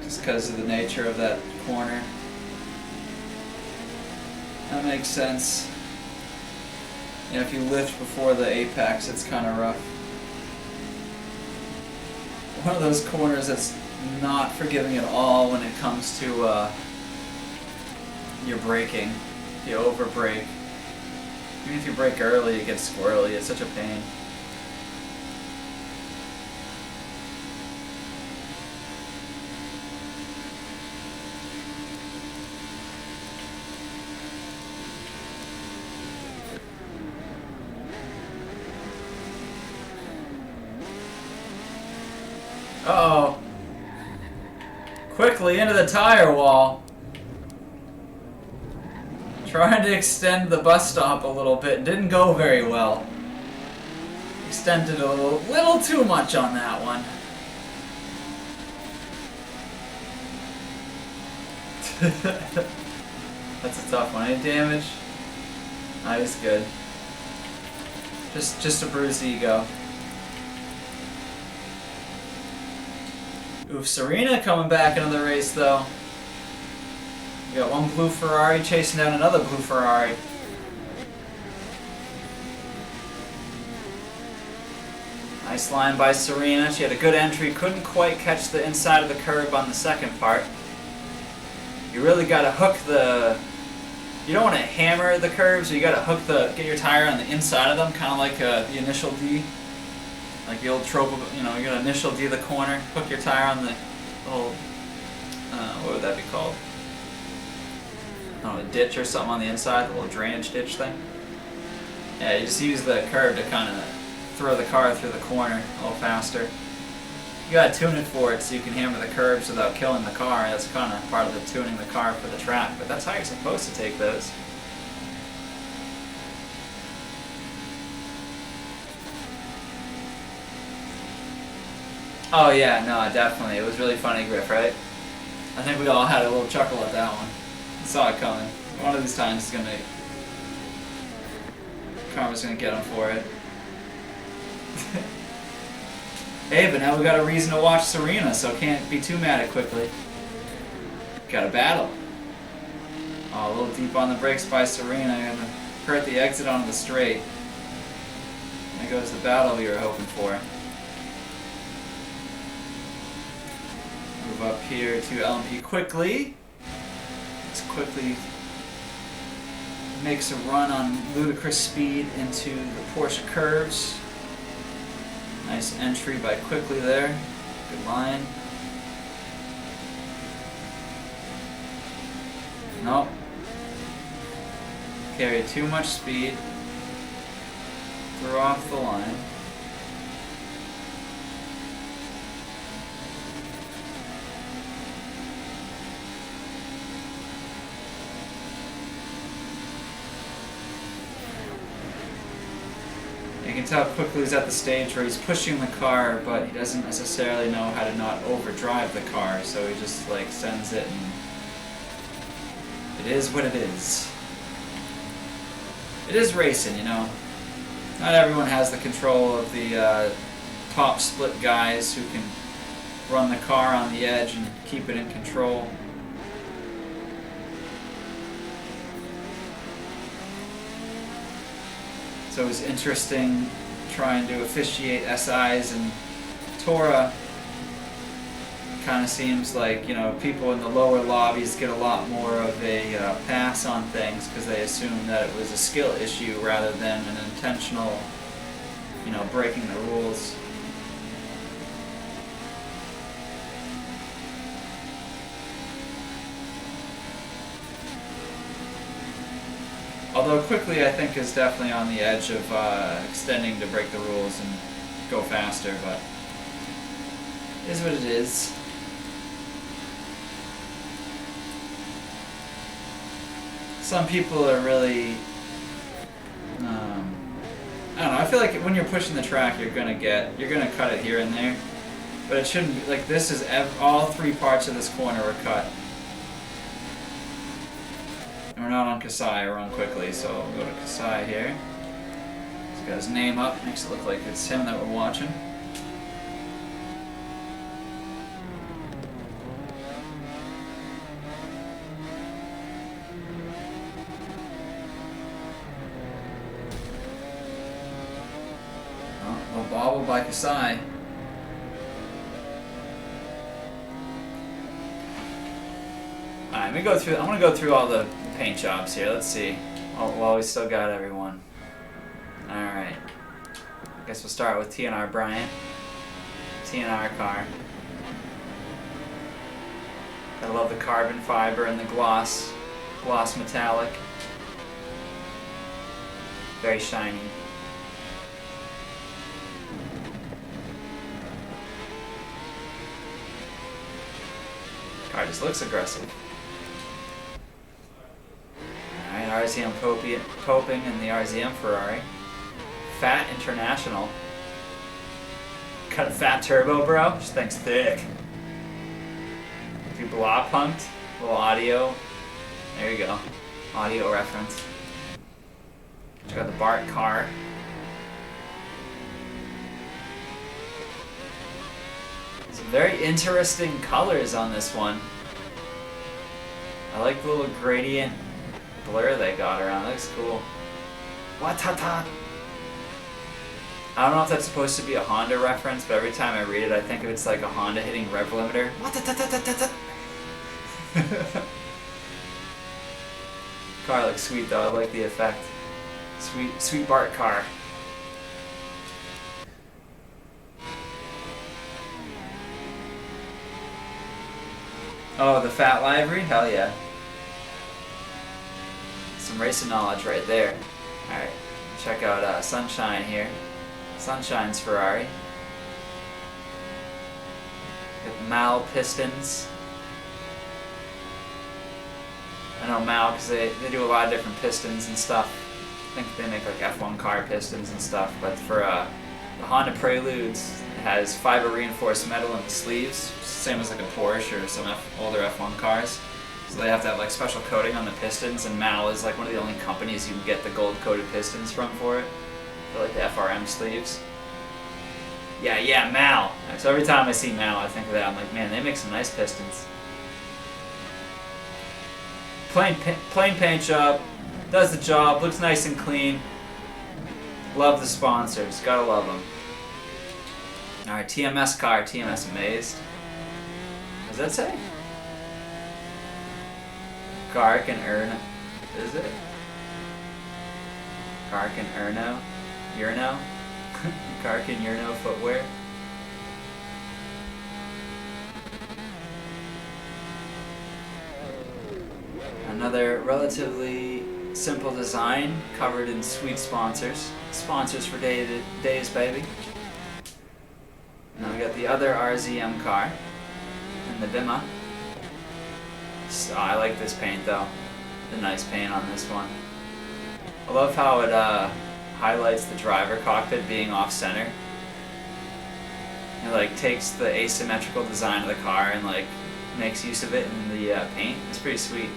Just because of the nature of that corner. That makes sense. You know, if you lift before the apex, it's kind of rough. One of those corners that's not forgiving at all when it comes to your braking. If you over brake. Even if you brake early, it gets squirrely. It's such a pain. Uh-oh. Quickly into the tire wall. Trying to extend the bus stop a little bit. Didn't go very well. Extended a little too much on that one. That's a tough one. Any damage? Nah, he's good. Just a bruised ego. Oof, Serena coming back into the race though. We got one blue Ferrari chasing down another blue Ferrari. Nice line by Serena. She had a good entry. Couldn't quite catch the inside of the curb on the second part. You really got to hook the... You don't want to hammer the curves. So you got to hook get your tire on the inside of them, kind of like the initial D. Like the old trope of, you know, you got to initial D the corner. Hook your tire on the little... what would that be called? I don't know, a ditch or something on the inside, the little drainage ditch thing. Yeah, you just use the curve to kind of throw the car through the corner a little faster. You gotta tune it for it so you can hammer the curves without killing the car. That's kind of part of the tuning the car for the track, but that's how you're supposed to take those. Oh yeah, no, definitely. It was really funny, Griff, right? I think we all had a little chuckle at that one. Saw it coming. One of these times Karma's gonna get him for it. Hey, but now we got a reason to watch Serena, so can't be too mad at quickly. Got a battle. Oh, a little deep on the brakes by Serena. Gonna hurt the exit onto the straight. There goes the battle we were hoping for. Move up here to LMP quickly. Quickly makes a run on ludicrous speed into the Porsche curves. Nice entry by Quickly there. Good line. Nope. Carried too much speed. Threw off the line. You can tell quickly he's at the stage where he's pushing the car, but he doesn't necessarily know how to not overdrive the car, so he just like sends it and it is what it is. It is racing, you know. Not everyone has the control of the top split guys who can run the car on the edge and keep it in control. So it was interesting trying to officiate SIs and Tora. Kind of seems like, you know, people in the lower lobbies get a lot more of a pass on things because they assume that it was a skill issue rather than an intentional, you know, breaking the rules. Although quickly I think is definitely on the edge of extending to break the rules and go faster, but it is what it is. Some people are really, I don't know, I feel like when you're pushing the track you're gonna cut it here and there, but it shouldn't be, like this is, all three parts of this corner were cut. And we're not on Kasai, we're on quickly, so we'll go to Kasai here. He's got his name up, makes it look like it's him that we're watching. Bobble by Kasai. Alright, I'm gonna go through all the paint jobs here. Let's see. Well, we still got everyone. Alright. I guess we'll start with TNR Bryant. TNR car. I love the carbon fiber and the gloss metallic. Very shiny. Car just looks aggressive. Alright, RZM Coping and the RZM Ferrari. Fat International. Got a fat turbo, bro? This thing's thick. Do blah punked. A little audio. There you go. Audio reference. Got the Bart car. Some very interesting colors on this one. I like the little gradient blur they got around. It looks cool. Watata. I don't know if that's supposed to be a Honda reference, but every time I read it, I think of it's like a Honda hitting rev limiter. Car looks sweet though. I like the effect. Sweet Bart car. Oh, the fat livery? Hell yeah. Some racing knowledge right there. Alright, check out Sunshine here. Sunshine's Ferrari. Got the Mal pistons. I know Mal because they do a lot of different pistons and stuff. I think they make like F1 car pistons and stuff, but for the Honda Preludes, it has fiber reinforced metal in the sleeves, same as like a Porsche or some older F1 cars. So they have to have like special coating on the pistons, and Mal is like one of the only companies you can get the gold coated pistons from for it. For like the FRM sleeves. Yeah, Mal. So every time I see Mal, I think of that. I'm like, man, they make some nice pistons. Plain paint job. Does the job. Looks nice and clean. Love the sponsors. Gotta love them. Alright, TMS car. TMS Amazed. What does that say? Kark and Erno. Is it? Kark and Erno? Urno? Kark and Urno footwear? Another relatively simple design covered in sweet sponsors. Sponsors for days, baby. Now we got the other RZM car and the Bima. So I like this paint though. The nice paint on this one. I love how it highlights the driver cockpit being off center. It like takes the asymmetrical design of the car and like makes use of it in the paint. It's pretty sweet.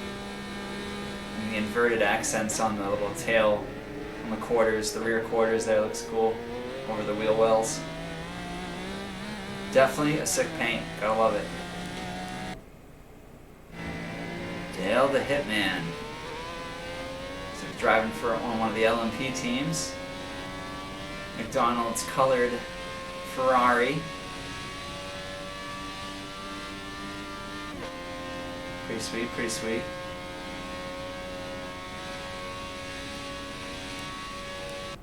And the inverted accents on the little tail, on the quarters, the rear quarters there looks cool over the wheel wells. Definitely a sick paint. Gotta love it. Dale the Hitman. So he's driving for one of the LMP teams. McDonald's colored Ferrari. Pretty sweet, pretty sweet.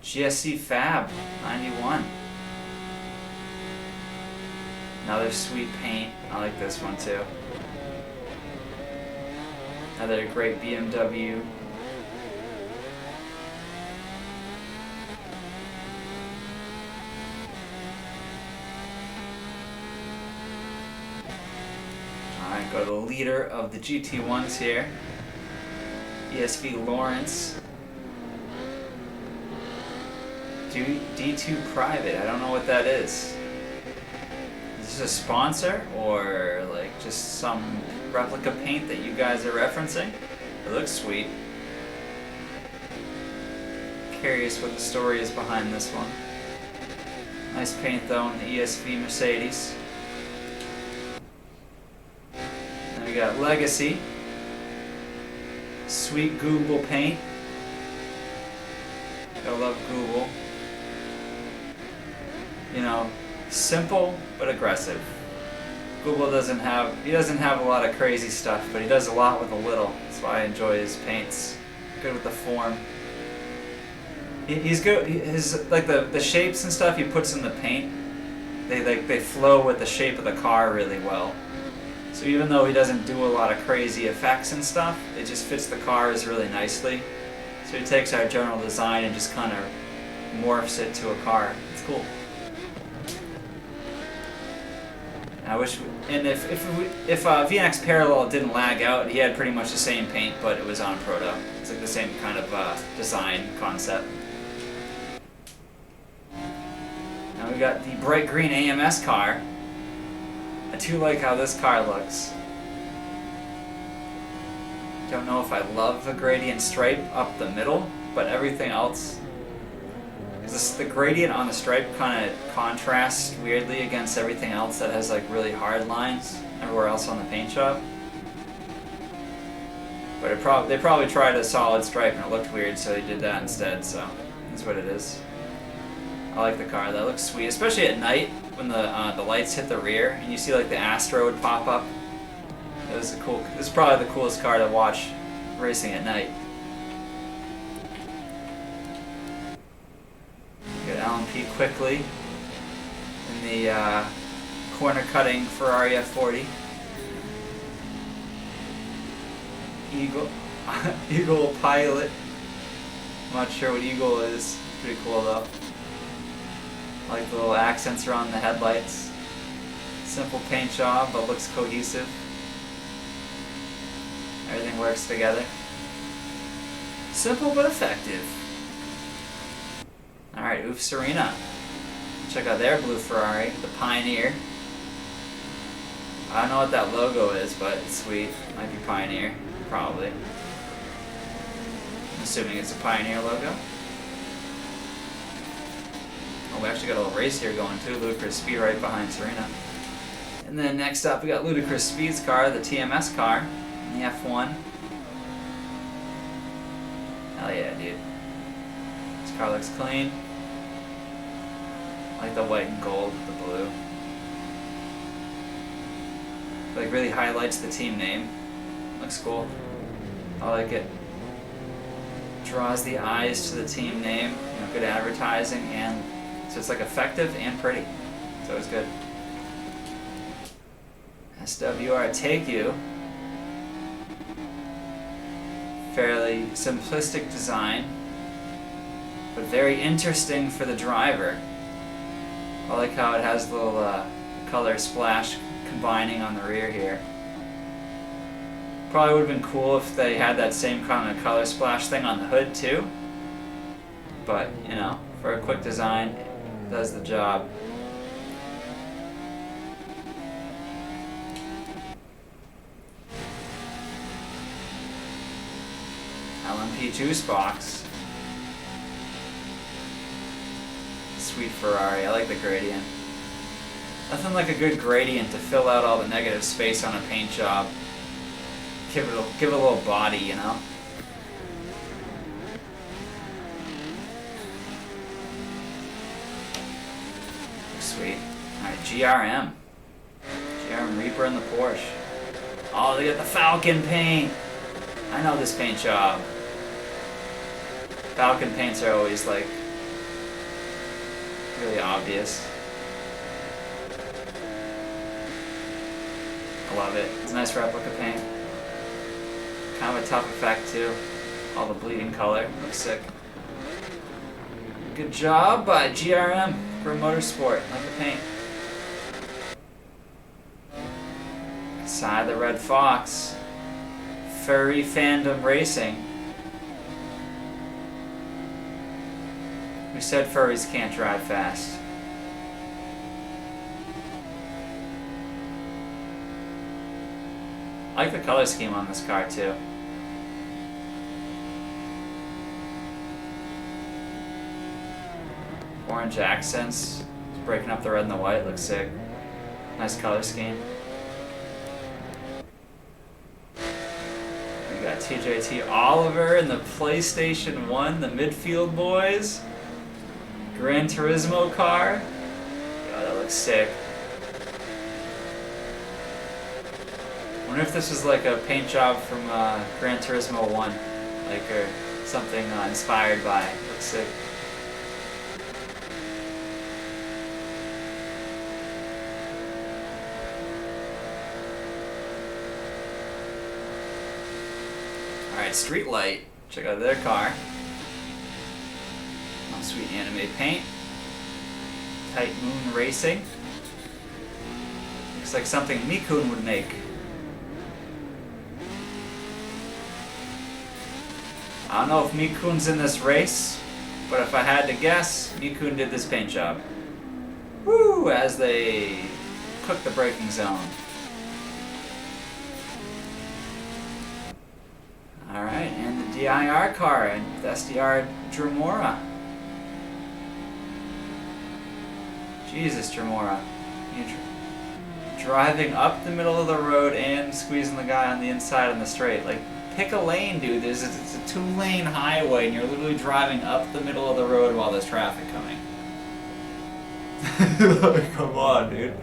GSC Fab 91. Another sweet paint. I like this one too. Another great BMW. Alright, go to the leader of the GT1s here. ESV Lawrence. D2 Private, I don't know what that is. Is this a sponsor or like just some replica paint that you guys are referencing? It looks sweet. Curious what the story is behind this one. Nice paint though in the ESV Mercedes. Then we got Legacy. Sweet Google paint. I love Google. You know, simple but aggressive. Google doesn't have a lot of crazy stuff, but he does a lot with a little. That's why I enjoy his paints. Good with the form. He's good. His like the shapes and stuff he puts in the paint. They flow with the shape of the car really well. So even though he doesn't do a lot of crazy effects and stuff, it just fits the cars really nicely. So he takes our general design and just kind of morphs it to a car. It's cool. I wish, and if VNX Parallel didn't lag out, he had pretty much the same paint, but it was on Proto. It's like the same kind of design concept. Now we got the bright green AMS car. I do like how this car looks. Don't know if I love the gradient stripe up the middle, but everything else. The gradient on the stripe kind of contrasts weirdly against everything else that has like really hard lines everywhere else on the paint job. But they probably tried a solid stripe and it looked weird, so they did that instead. So that's what it is. I like the car. That looks sweet, especially at night when the lights hit the rear and you see like the Astro would pop up. It was cool. This is probably the coolest car to watch racing at night. LMP quickly in the corner cutting Ferrari F40. Eagle Pilot. I'm not sure what Eagle is. Pretty cool though. I like the little accents around the headlights. Simple paint job, but looks cohesive. Everything works together. Simple but effective. Alright, Oof Serena. Check out their blue Ferrari, the Pioneer. I don't know what that logo is, but it's sweet. Might be Pioneer, probably. I'm assuming it's a Pioneer logo. Oh, we actually got a little race here going too. Ludicrous Speed right behind Serena. And then next up, we got Ludicrous Speed's car, the TMS car, in the F1. Hell yeah, dude. This car looks clean. I like the white and gold with the blue. Like really highlights the team name. Looks cool. I like it. Draws the eyes to the team name. You know, good advertising, and so it's like effective and pretty. So it's good. SWR Take You. Fairly simplistic design, but very interesting for the driver. I like how it has a little color splash combining on the rear here. Probably would have been cool if they had that same kind of color splash thing on the hood too. But, you know, for a quick design, it does the job. LMP juice box. Sweet Ferrari, I like the gradient. Nothing like a good gradient to fill out all the negative space on a paint job. Give it a little body, you know? Sweet. Alright, GRM. GRM Reaper in the Porsche. Oh, they got the Falcon paint! I know this paint job. Falcon paints are always like really obvious. I love it. It's a nice replica paint. Kind of a tough effect too. All the bleeding color. Looks sick. Good job by GRM for motorsport. Like the paint. Side of the Red Fox. Furry Fandom Racing. We said furries can't drive fast. I like the color scheme on this car too. Orange accents, it's breaking up the red and the white, looks sick. Nice color scheme. We got TJT Oliver in the PlayStation 1, the midfield boys. Gran Turismo car. Oh, that looks sick. Wonder if this was like a paint job from Gran Turismo 1, like or something inspired by. Looks sick. Alright, Street Light. Check out their car. Oh, sweet anime paint. Tight Moon Racing. Looks like something Mikun would make. I don't know if Mikun's in this race, but if I had to guess, Mikun did this paint job. Woo! As they cook the braking zone. Alright, and the DIR car, and the SDR Dremora. Jesus, Dremora. You're driving up the middle of the road and squeezing the guy on the inside on the straight. Like, pick a lane, dude. It's a 2-lane highway, and you're literally driving up the middle of the road while there's traffic coming. Come on, dude.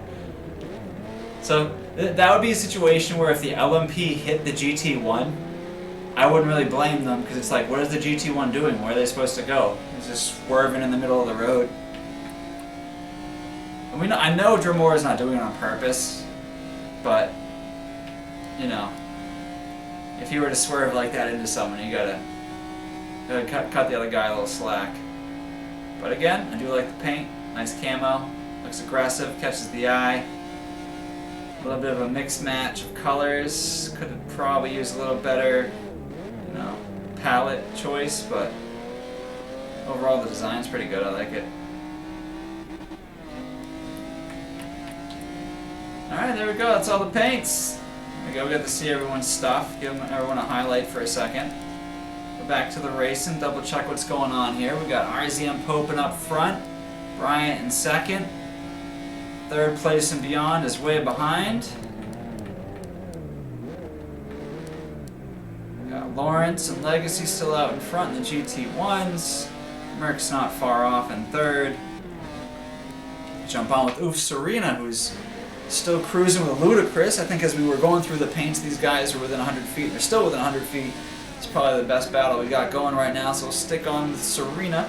So, that would be a situation where if the LMP hit the GT1, I wouldn't really blame them, because it's like, what is the GT1 doing? Where are they supposed to go? It's just swerving in the middle of the road. And I know Dremora's not doing it on purpose, but, you know, if you were to swerve like that into someone, you gotta cut the other guy a little slack. But again, I do like the paint. Nice camo. Looks aggressive, catches the eye. A little bit of a mixed match of colors. Could have probably used a little better, you know, palette choice, but overall the design's pretty good. I like it. Alright, there we go. That's all the paints. There we go. We got to see everyone's stuff. Give everyone a highlight for a second. Go back to the racing. Double check what's going on here. We got RZM Popin up front. Bryant in second. Third place and beyond is way behind. We got Lawrence and Legacy still out in front in the GT1s. Merck's not far off in third. Jump on with Oof Serena, who's still cruising with Ludacris. I think as we were going through the paints, these guys were within 100 feet. They're still within 100 feet. It's probably the best battle we got going right now, so we'll stick on with Serena.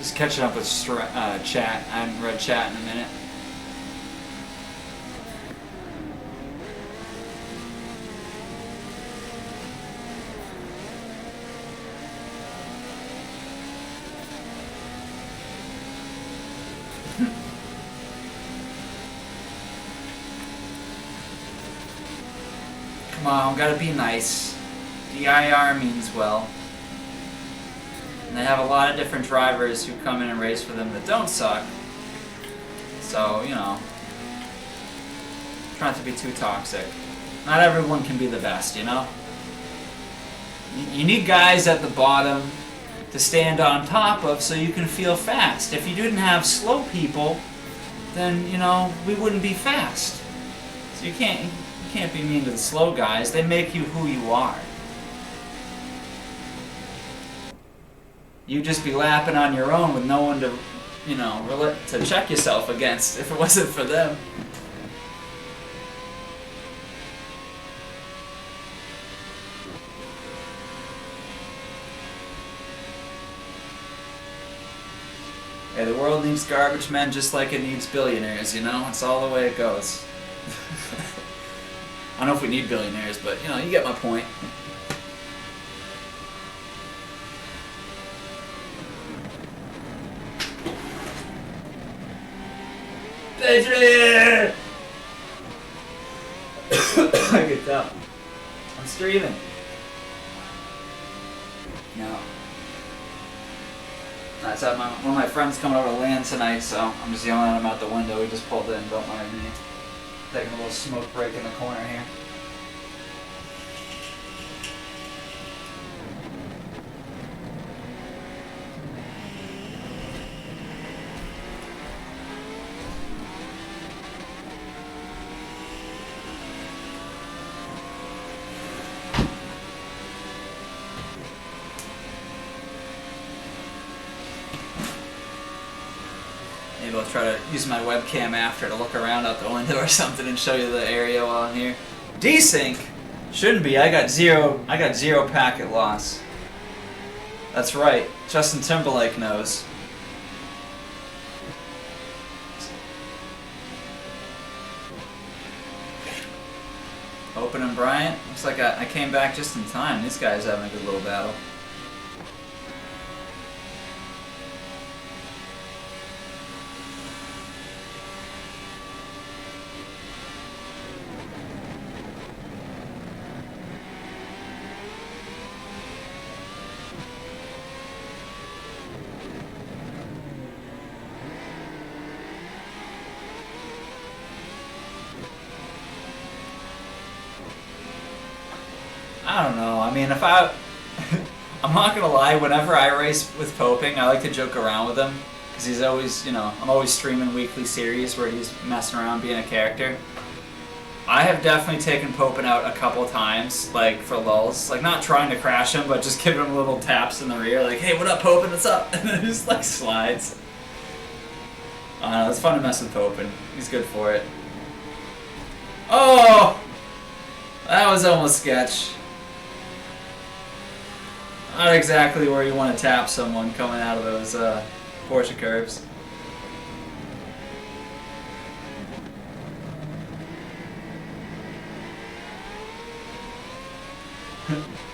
Just catching up with chat. I haven't read chat in a minute. Come on, gotta be nice. DIR means well. And they have a lot of different drivers who come in and race for them that don't suck. So, you know, try not to be too toxic. Not everyone can be the best, you know? You need guys at the bottom to stand on top of so you can feel fast. If you didn't have slow people, then, you know, we wouldn't be fast. So you can't be mean to the slow guys. They make you who you are. You'd just be lapping on your own with no one to, you know, to check yourself against if it wasn't for them. Hey, the world needs garbage men just like it needs billionaires, you know? It's all the way it goes. I don't know if we need billionaires, but, you know, you get my point. Adrian! I can tell. I'm streaming. No. That's one of my friends coming over to land tonight, so I'm just yelling at him out the window. He just pulled in, don't mind me. Taking a little smoke break in the corner here. Maybe I'll try to use my webcam after to look around out the window or something and show you the area while I'm here. Desync? Shouldn't be. I got zero packet loss. That's right. Justin Timberlake knows. Open and Bryant. Looks like I came back just in time. These guys having a good little battle. I don't know. I mean, I'm not gonna lie. Whenever I race with Poping, I like to joke around with him because he's always, you know, I'm always streaming weekly series where he's messing around being a character. I have definitely taken Poping out a couple times, like for lulz, like not trying to crash him, but just giving him little taps in the rear, like, "Hey, what up, Poping? What's up?" And then just like slides. I don't know. It's fun to mess with Poping. He's good for it. Oh, that was almost sketch. Not exactly where you want to tap someone coming out of those Porsche curves.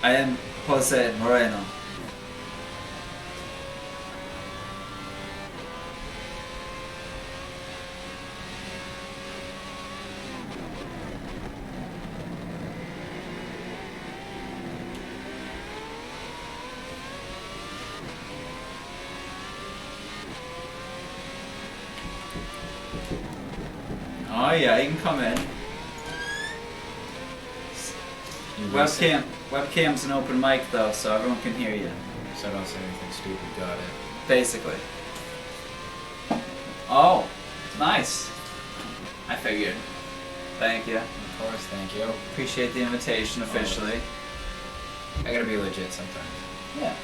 I am Jose Moreno. Oh yeah, you can come in. Webcam's an open mic though, so everyone can hear you. So don't say anything stupid, got it. Basically. Oh, nice. I figured. Thank you. Of course, thank you. Appreciate the invitation officially. I gotta be legit sometimes. Yeah.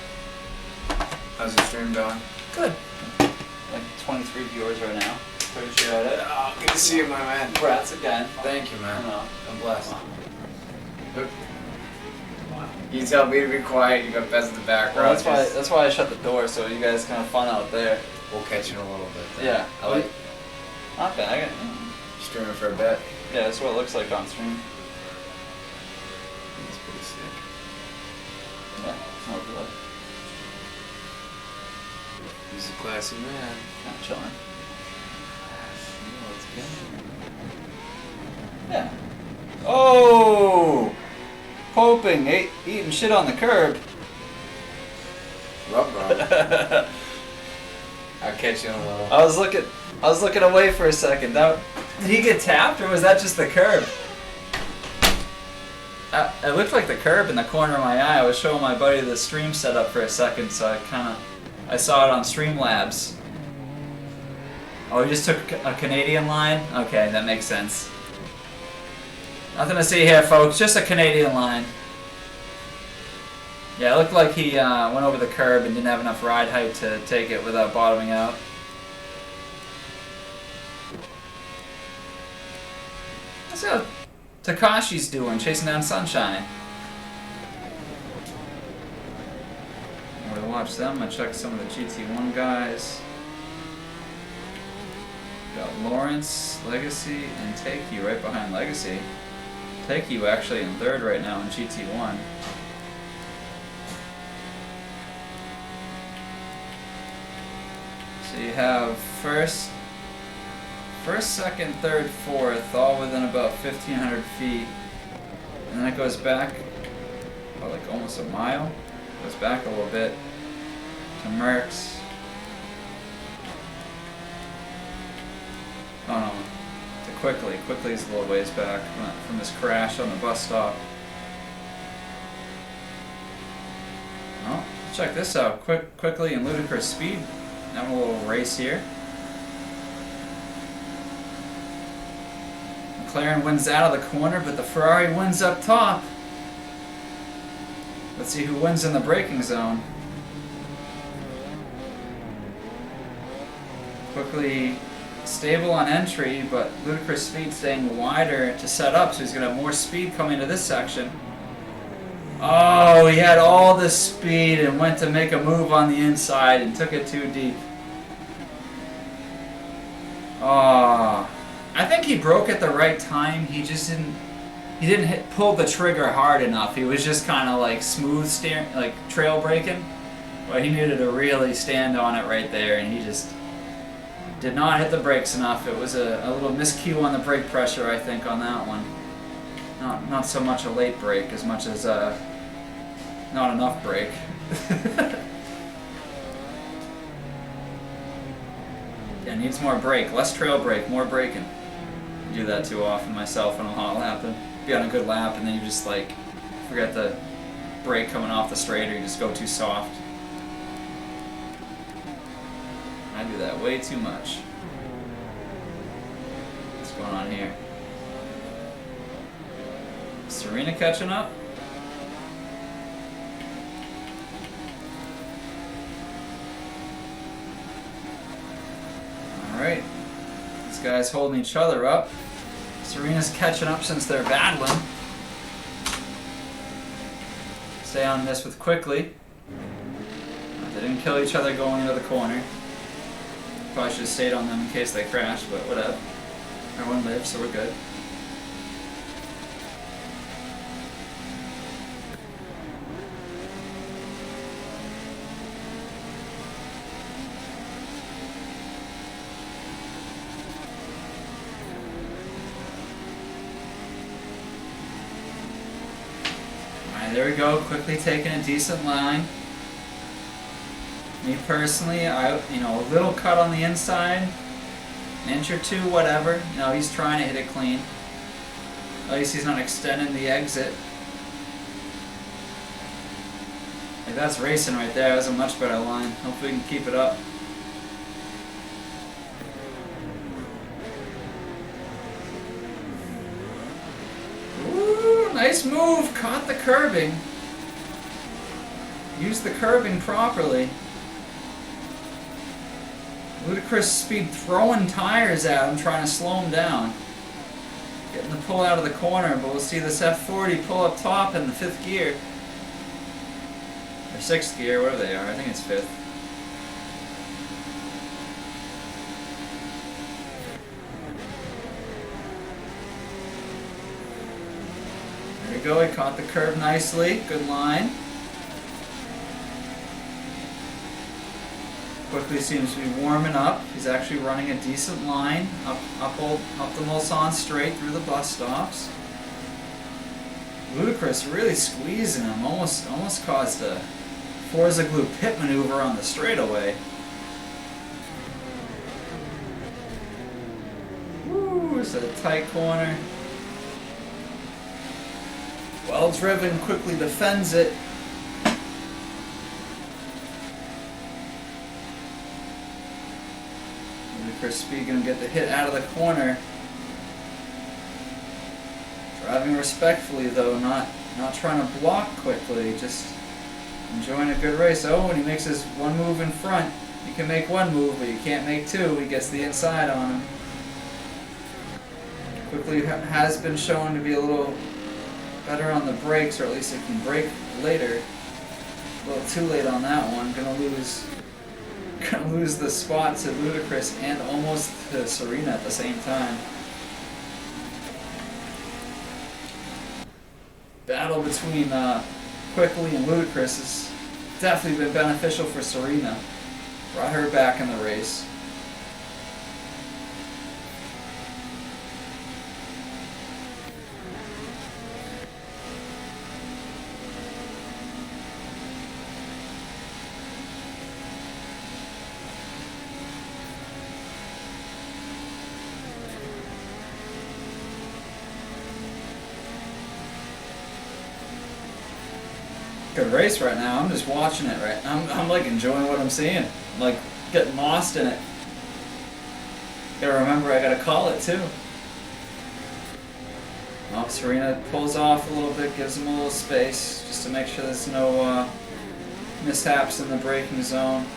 How's the stream going? Good. Like 23 viewers right now. Appreciate it. Oh, good to see you, my man. Congrats again. Thank you, man. I know. I'm blessed. Wow. Wow. You tell me to be quiet, you got Bez in the background. Well, that's why I shut the door, so you guys can have fun out there. We'll catch you in a little bit. Then. Yeah. I like Okay, I got streaming for a bit. yeah, that's what it looks like on stream. It's pretty sick. Yeah, more good. He's a classy man. Not chilling. Let's get him. Yeah. Oh! Hoping, eating shit on the curb. Rub. I'll catch you in a little. I was looking away for a second. Did he get tapped, or was that just the curb? It looked like the curb in the corner of my eye. I was showing my buddy the stream setup for a second, so I saw it on Streamlabs. Oh, he just took a Canadian line? Okay, that makes sense. Nothing to see here, folks. Just a Canadian line. Yeah, it looked like he went over the curb and didn't have enough ride height to take it without bottoming out. Let's see how Takashi's doing, chasing down Sunshine. I'm gonna watch them. I check some of the GT1 guys. Got Lawrence, Legacy, and Takey right behind Legacy. Takey actually in third right now in GT1. So you have first, second, third, fourth, all within about 1,500 feet. And then it goes back, like almost a mile. Goes back a little bit to Merckx. Oh no, to Quickly. Quickly's a little ways back from this crash on the bus stop. Oh, check this out. Quickly and Ludicrous Speed having a little race here. McLaren wins out of the corner, but the Ferrari wins up top. Let's see who wins in the braking zone. Quickly stable on entry, but Ludicrous Speed staying wider to set up, so he's going to have more speed coming into this section. Oh, he had all this speed and went to make a move on the inside and took it too deep. Oh, I think he broke at the right time. He just didn't pull the trigger hard enough. He was just kind of like smooth steering, like trail braking, but he needed to really stand on it right there, and he just did not hit the brakes enough. It was a little miscue on the brake pressure, I think, on that one. Not so much a late brake as much as not enough brake. Yeah, needs more brake, less trail brake, more braking. I do that too often myself, and I'll happen. Be on a good lap, and then you just like forget the brake coming off the straight, or you just go too soft. I do that way too much. What's going on here? Serena catching up? Alright. These guys holding each other up. Serena's catching up since they're battling. Stay on this with Quickly. They didn't kill each other going into the corner. Probably should have stayed on them in case they crashed, but whatever. Everyone lives, so we're good. Alright, there we go. Quickly taking a decent line. Me personally, a little cut on the inside, an inch or two, whatever. He's trying to hit it clean. At least he's not extending the exit. Like, that's racing right there. That was a much better line. Hopefully we can keep it up. Ooh, nice move. Caught the curbing. Used the curbing properly. Ludicrous Speed throwing tires at him, trying to slow him down. Getting the pull out of the corner, but we'll see this F40 pull up top in the 5th gear. or 6th gear, whatever they are. I think it's 5th. There we go, he caught the curve nicely. Good line. Quickly seems to be warming up. He's actually running a decent line up the Mulsanne straight through the bus stops. Ludicrous really squeezing him, almost caused a Forza Glue pit maneuver on the straightaway. Woo, it's a tight corner. Well driven, quickly defends it. Ludicrous speed gonna get the hit out of the corner. Driving respectfully though, not trying to block quickly, just enjoying a good race. Oh, and he makes his one move in front. You can make one move, but you can't make two. He gets the inside on him. Quickly has been shown to be a little better on the brakes, or at least it can brake later. A little too late on that one. Gonna lose the spot to Ludicrous and almost to Serena at the same time. Battle between Quickly and Ludicrous has definitely been beneficial for Serena. Brought her back in the race. Good race right now. I'm just watching it right. I'm like enjoying what I'm seeing. I'm like getting lost in it. Gotta remember I gotta call it too. Well, Serena pulls off a little bit, gives him a little space just to make sure there's no mishaps in the braking zone.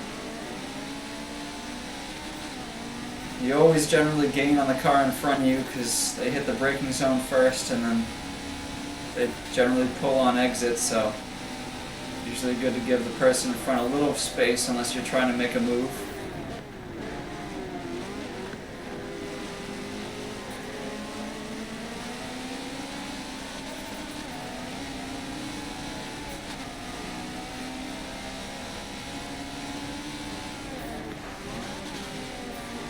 You always generally gain on the car in front of you because they hit the braking zone first and then they generally pull on exits, so usually good to give the person in front a little space unless you're trying to make a move.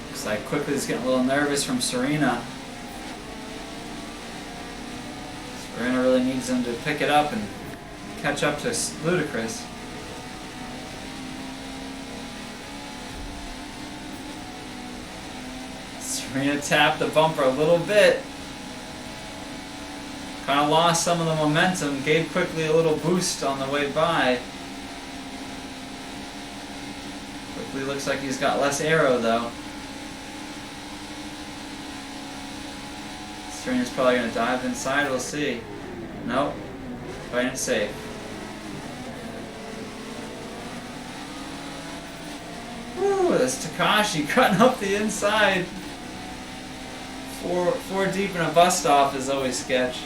Looks like Quickly is getting a little nervous from Serena. Serena really needs him to pick it up and catch up to Ludicrous. Serena tapped the bumper a little bit. Kind of lost some of the momentum. Gave Quickly a little boost on the way by. Quickly looks like he's got less aero though. Serena's probably going to dive inside. We'll see. Nope. Playing it safe. Woo, that's Takashi cutting up the inside. Four deep in a bus stop is always sketch.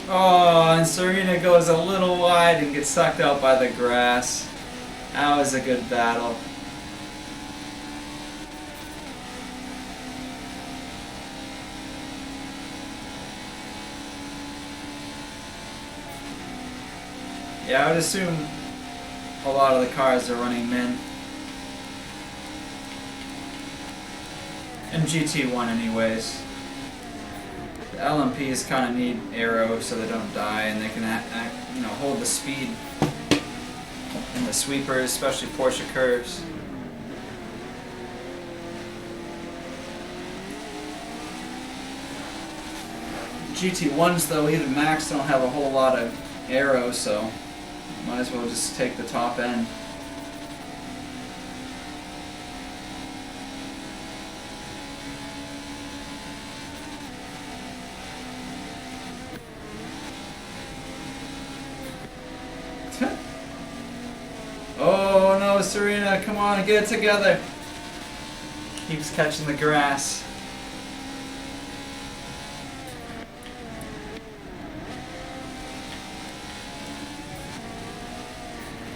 Oh, and Serena goes a little wide and gets sucked out by the grass. That was a good battle. Yeah, I would assume a lot of the cars are running min. In GT1 anyways. The LMPs kind of need aero so they don't die, and they can hold the speed in the sweepers, especially Porsche curves. GT1s though, even max, don't have a whole lot of aero, so might as well just take the top end. Oh no, Serena, come on, get it together. Keeps catching the grass.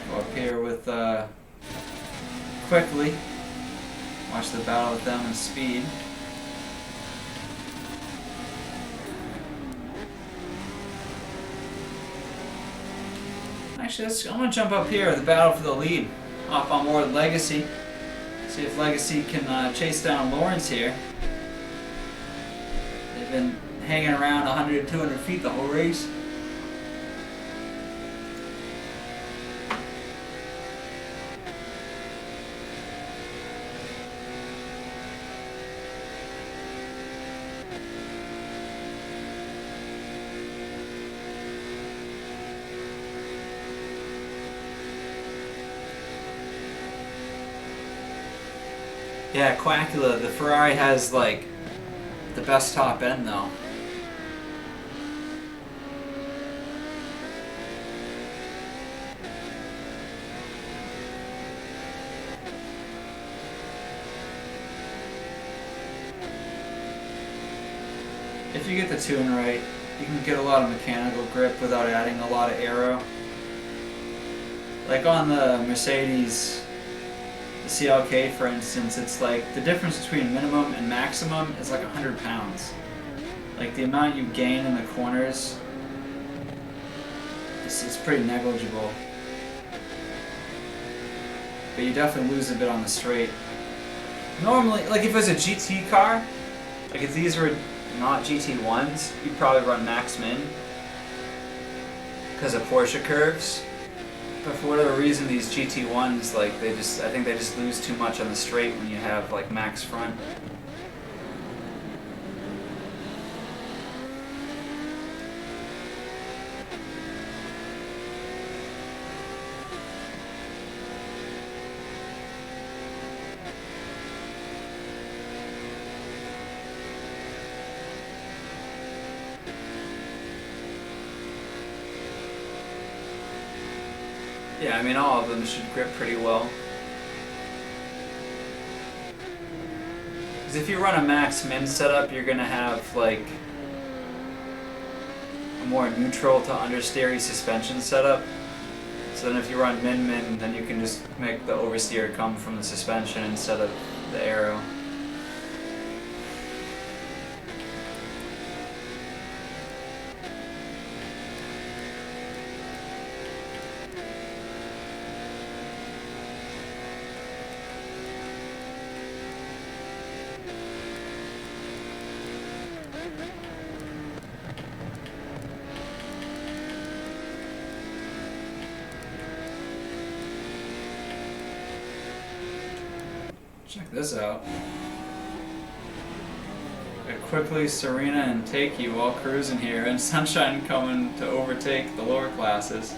Go up here with quickly. Watch the battle with them in speed. Actually, I'm going to jump up here, the battle for the lead. Hop on board Legacy. See if Legacy can chase down Lawrence here. They've been hanging around 100, 200 feet the whole race. Yeah, Quackula, the Ferrari has like the best top end though. If you get the tune right, you can get a lot of mechanical grip without adding a lot of aero. Like on the Mercedes, the CLK for instance, it's like the difference between minimum and maximum is like 100 pounds. Like the amount you gain in the corners, it's pretty negligible. But you definitely lose a bit on the straight. Normally, like if it was a GT car, like if these were not GT1s, you'd probably run max min because of Porsche curves. But for whatever reason, these GT1s, like I think they just lose too much on the straight when you have like max front. Yeah, I mean all of them should grip pretty well. Because if you run a max min setup, you're gonna have like a more neutral to understeery suspension setup. So then if you run min, then you can just make the oversteer come from the suspension instead of the aero. Check this out. I quickly Serena and take you while cruising here, and Sunshine coming to overtake the lower classes.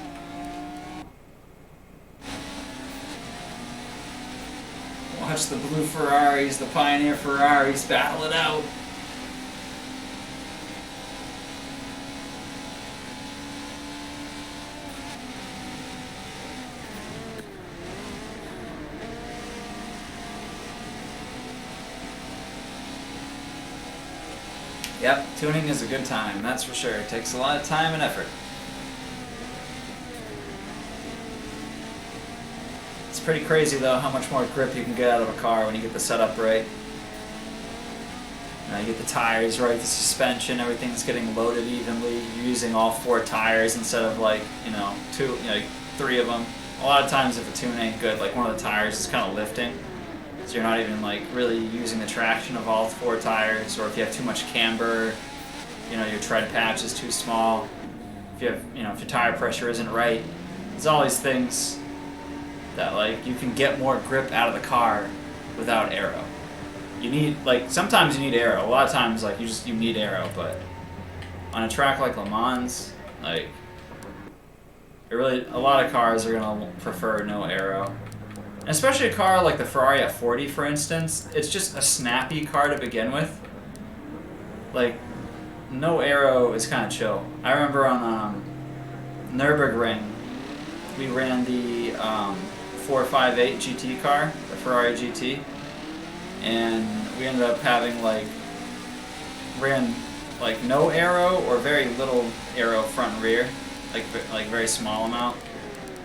Watch the blue Ferraris, the Pioneer Ferraris, battle it out. Yep, tuning is a good time, that's for sure. It takes a lot of time and effort. It's pretty crazy though how much more grip you can get out of a car when you get the setup right. You get the tires right, the suspension, everything's getting loaded evenly. You're using all 4 tires instead of like, two, like 3 of them. A lot of times if the tune ain't good, like one of the tires is kind of lifting. So you're not even like really using the traction of all 4 tires, or if you have too much camber, you know, your tread patch is too small, if you have, you know, if your tire pressure isn't right. There's all these things that, like, you can get more grip out of the car without aero. You need, like, sometimes you need aero. A lot of times, like, you need aero, but on a track like Le Mans, like, it really, a lot of cars are gonna prefer no aero. And especially a car like the Ferrari F40, for instance, it's just a snappy car to begin with. Like, no aero is kind of chill. I remember on Nürburgring, we ran the 458 GT car, the Ferrari GT, and we ended up having ran no aero or very little aero front and rear, like very small amount,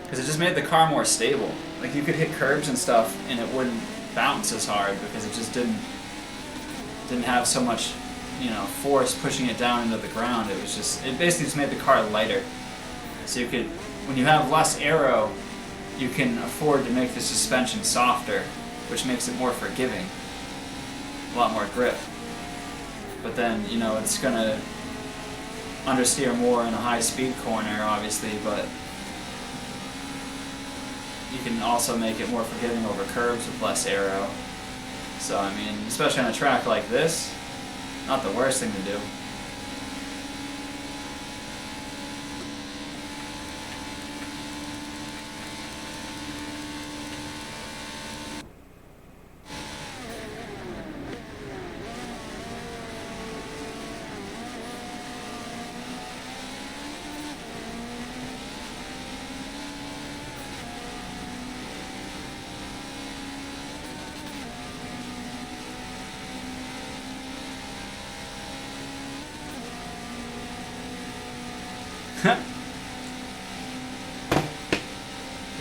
because it just made the car more stable. Like, you could hit curbs and stuff and it wouldn't bounce as hard because it just didn't have so much, you know, force pushing it down into the ground. It basically just made the car lighter. So you could, when you have less aero, you can afford to make the suspension softer, which makes it more forgiving, a lot more grip. But then, you know, it's gonna understeer more in a high-speed corner, obviously, but you can also make it more forgiving over curbs with less aero. So, I mean, especially on a track like this, not the worst thing to do.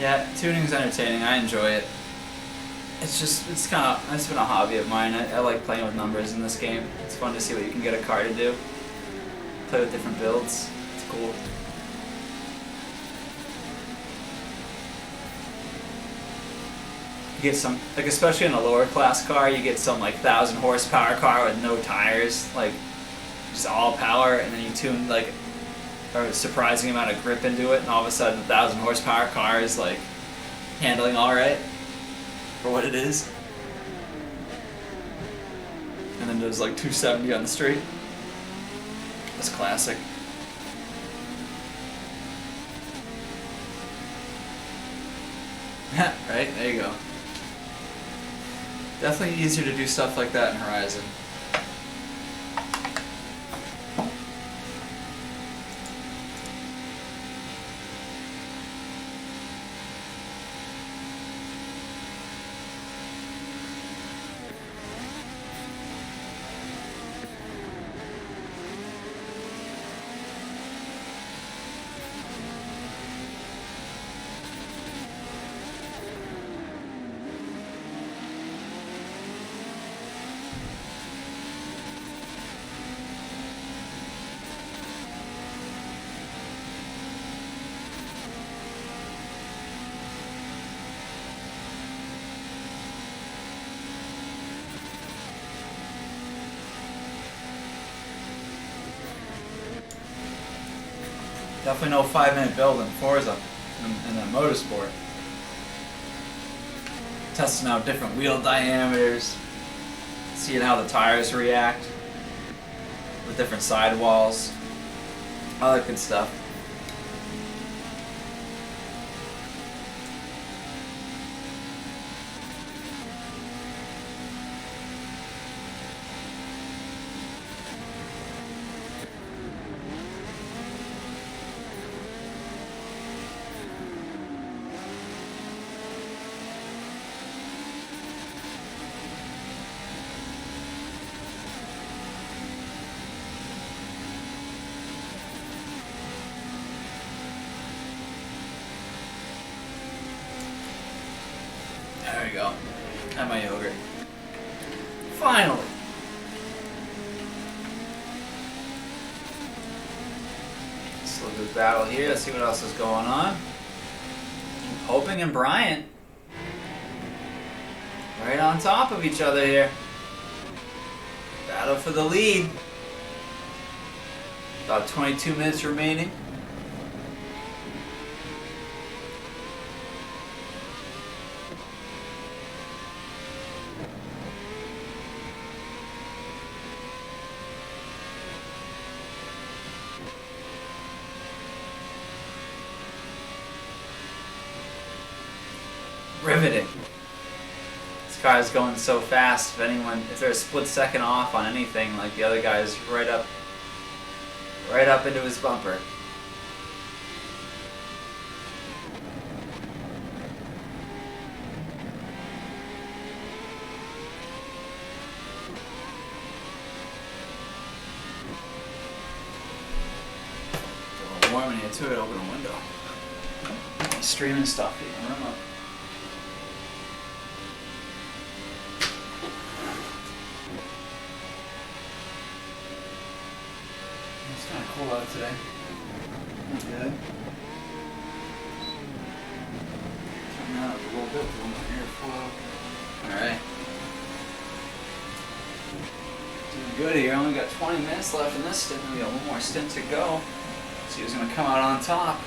Yeah, tuning's entertaining. I enjoy it. It's been a hobby of mine. I like playing with numbers in this game. It's fun to see what you can get a car to do. Play with different builds. It's cool. You get some, like, especially in a lower class car, you get some, like, 1,000 horsepower car with no tires, like, just all power, and then you tune, like, a surprising amount of grip into it, and all of a sudden 1,000 horsepower car is, like, handling alright for what it is. And then does, like, 270 on the street. That's classic. Right? There you go. Definitely easier to do stuff like that in Horizon. Definitely no 5-minute build in Forza in the motorsport. Testing out different wheel diameters, seeing how the tires react with different sidewalls, all that good stuff. There we go. Have my yogurt. Finally! Let's look at the battle here. Let's see what else is going on. Hoping and Bryant. Right on top of each other here. Battle for the lead. About 22 minutes remaining. Riveting. This guy's going so fast. If they're a split second off on anything, like the other guy's right up into his bumper. It's a little warm in here too. I'd open a window. Streaming stuff in the room up. It's kind of cool out today. Not good. Turn that up a little bit to let my airflow. Alright. Doing good here. Only got 20 minutes left in this stint. We got one more stint to go. See who's going to come out on top.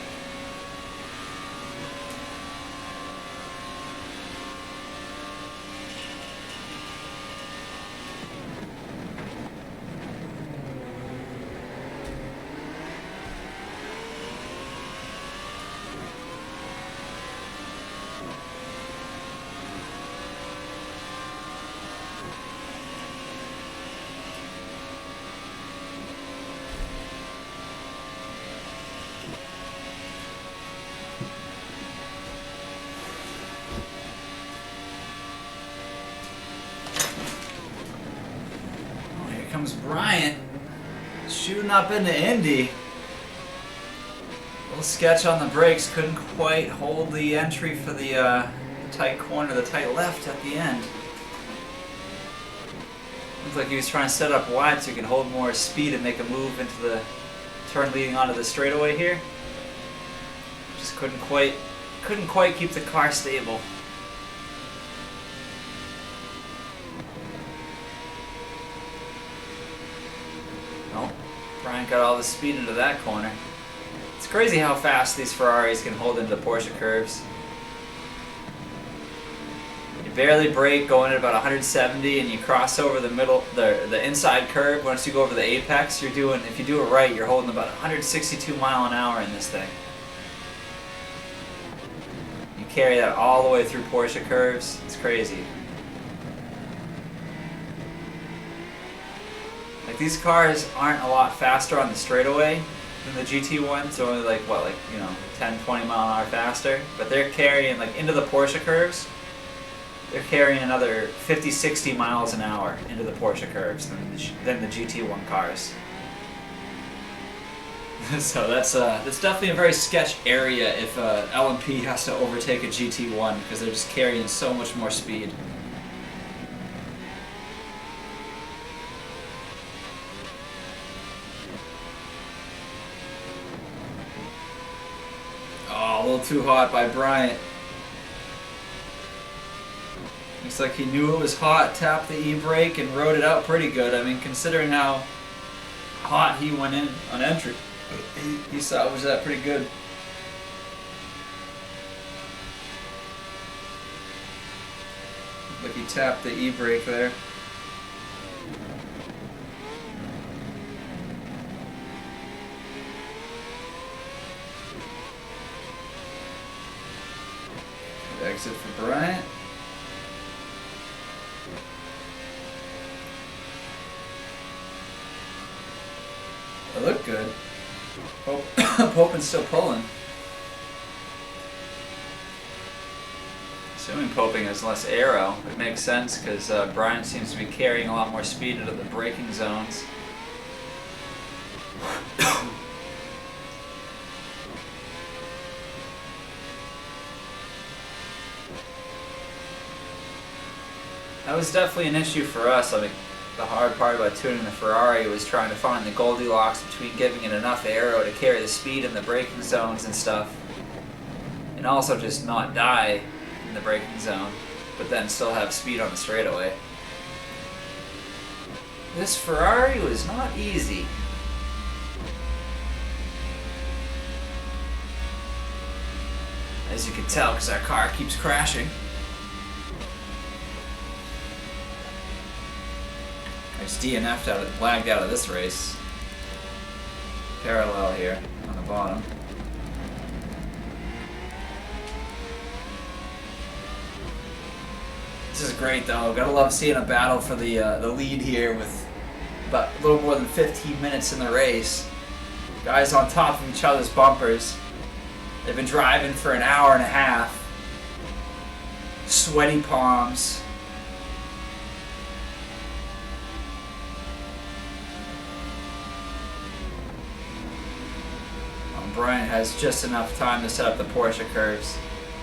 Comes Bryant, shooting up into Indy. Little sketch on the brakes, couldn't quite hold the entry for the tight corner, the tight left at the end. Looked like he was trying to set up wide so he could hold more speed and make a move into the turn leading onto the straightaway here. Just couldn't quite keep the car stable. Brian got all the speed into that corner. It's crazy how fast these Ferraris can hold into Porsche curves. You barely brake going at about 170 and you cross over the middle, the inside curve. Once you go over the apex, if you do it right, you're holding about 162 mile an hour in this thing. You carry that all the way through Porsche curves. It's crazy. Like, these cars aren't a lot faster on the straightaway than the GT1s, so only 10, 20 mile an hour faster. But they're carrying, like, into the Porsche curves, they're carrying another 50, 60 miles an hour into the Porsche curves than the GT1 cars. So that's definitely a very sketch area if LMP has to overtake a GT1 because they're just carrying so much more speed. A little too hot by Bryant. Looks like he knew it was hot, tapped the e-brake, and rode it out pretty good. I mean, considering how hot he went in on entry, he salvaged that pretty good. Look, he tapped the e-brake there. Exit for Bryant. It looked good. Popin's still pulling. Assuming Poping has less aero, it makes sense because Bryant seems to be carrying a lot more speed into the braking zones. That was definitely an issue for us. I mean, the hard part about tuning the Ferrari was trying to find the Goldilocks between giving it enough aero to carry the speed in the braking zones and stuff, and also just not die in the braking zone, but then still have speed on the straightaway. This Ferrari was not easy. as you can tell, because our car keeps crashing. I just DNF'd out, lagged out of this race. Parallel here on the bottom. This is great though. Gotta love seeing a battle for the lead here with about a little more than 15 minutes in the race. Guys on top of each other's bumpers. They've been driving for an hour and a half. Sweaty palms. Brian has just enough time to set up the Porsche curves.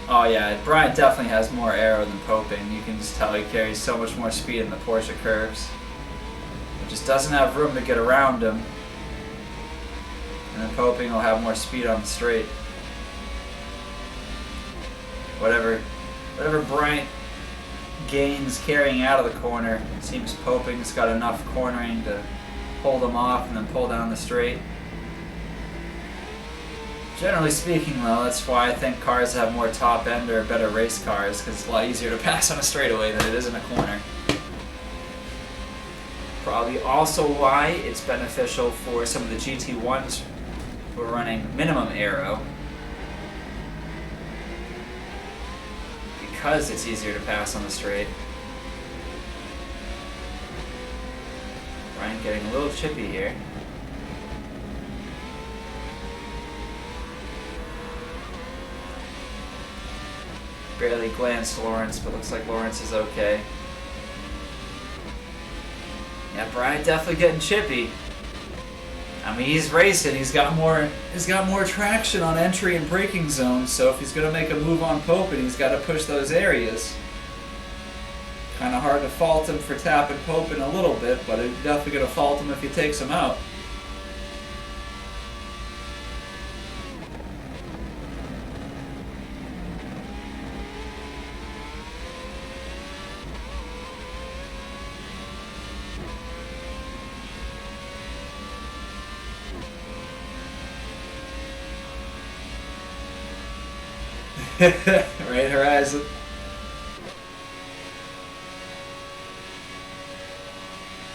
Oh yeah, Brian definitely has more aero than Popin. You can just tell he carries so much more speed in the Porsche curves. He just doesn't have room to get around him. And then Popin will have more speed on the straight. Whatever Bryant gains carrying out of the corner, it seems Popin's got enough cornering to hold him off and then pull down the straight. Generally speaking though, that's why I think cars that have more top end are better race cars, because it's a lot easier to pass on a straightaway than it is in a corner. Probably also why it's beneficial for some of the GT1s who are running minimum aero, because it's easier to pass on the straight. Brian getting a little chippy here. Barely glanced Lawrence, but looks like Lawrence is okay. Yeah, Brian definitely getting chippy. I mean, he's racing. He's got more traction on entry and braking zones. So if he's gonna make a move on Popin, he's got to push those areas. Kind of hard to fault him for tapping Popin a little bit, but it's definitely gonna fault him if he takes him out. Right horizon.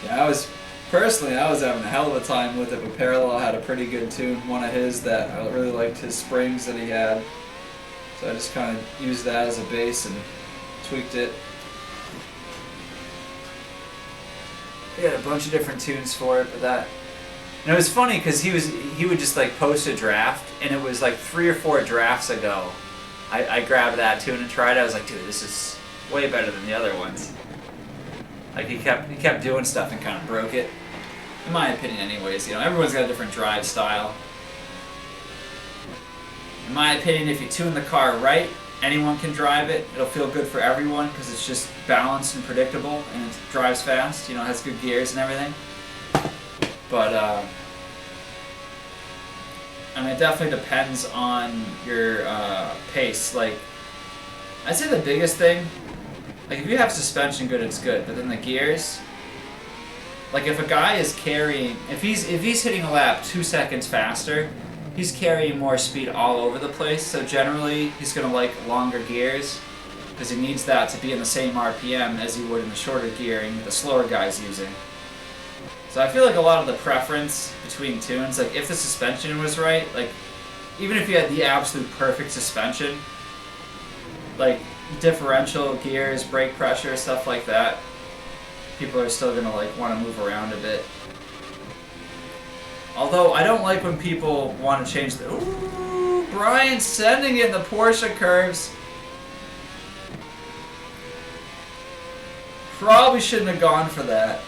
Yeah, I was having a hell of a time with it, but Parallel had a pretty good tune, one of his that I really liked his springs that he had. So I just kind of used that as a base and tweaked it. He had a bunch of different tunes for it, but that. And it was funny because he would just like post a draft, and it was like 3 or 4 drafts ago. I grabbed that tune and tried it. I was like, dude, this is way better than the other ones. Like he kept doing stuff and kind of broke it. In my opinion, anyways. You know, everyone's got a different drive style. In my opinion, if you tune the car right, anyone can drive it. It'll feel good for everyone because it's just balanced and predictable, and it drives fast. You know, it has good gears and everything. But I mean, it definitely depends on your pace. Like, I'd say the biggest thing, like if you have suspension good, it's good. But then the gears, like if a guy is carrying, if he's hitting a lap 2 seconds faster, he's carrying more speed all over the place. So generally, he's gonna like longer gears because he needs that to be in the same RPM as he would in the shorter gearing that the slower guy's using. So I feel like a lot of the preference between tunes, like if the suspension was right, like even if you had the absolute perfect suspension, like differential, gears, brake pressure, stuff like that, people are still gonna like want to move around a bit. Although I don't like when people want to change the. Ooh, Brian sending it in the Porsche curves. Probably shouldn't have gone for that.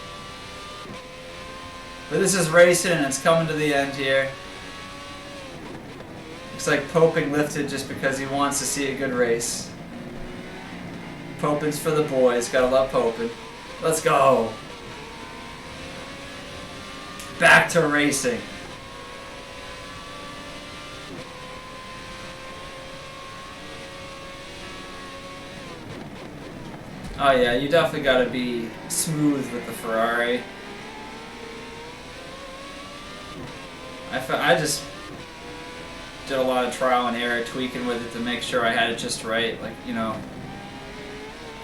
But this is racing and it's coming to the end here. Looks like Popin lifted just because he wants to see a good race. Popin's for the boys, gotta love Popin. Let's go. Back to racing. Oh yeah, you definitely gotta be smooth with the Ferrari. did a lot of trial and error tweaking with it to make sure I had it just right. Like, you know,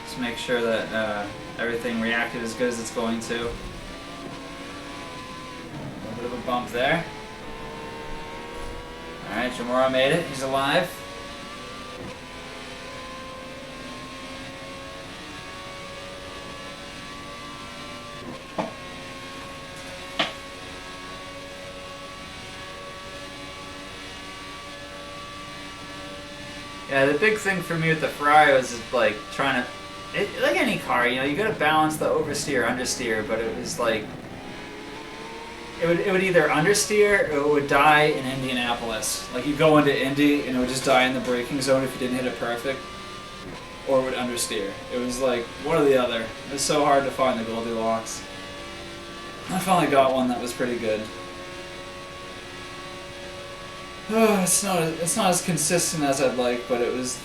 just make sure that everything reacted as good as it's going to. A little bit of a bump there. Alright, Jamora made it. He's alive. Yeah, the big thing for me with the Ferrari was like trying to, like any car, you know, you gotta balance the oversteer, understeer, but it was like, it would either understeer or it would die in Indianapolis. Like you go into Indy and it would just die in the braking zone if you didn't hit it perfect, or it would understeer. It was like one or the other. It was so hard to find the Goldilocks. I finally got one that was pretty good. It's not as consistent as I'd like, but it was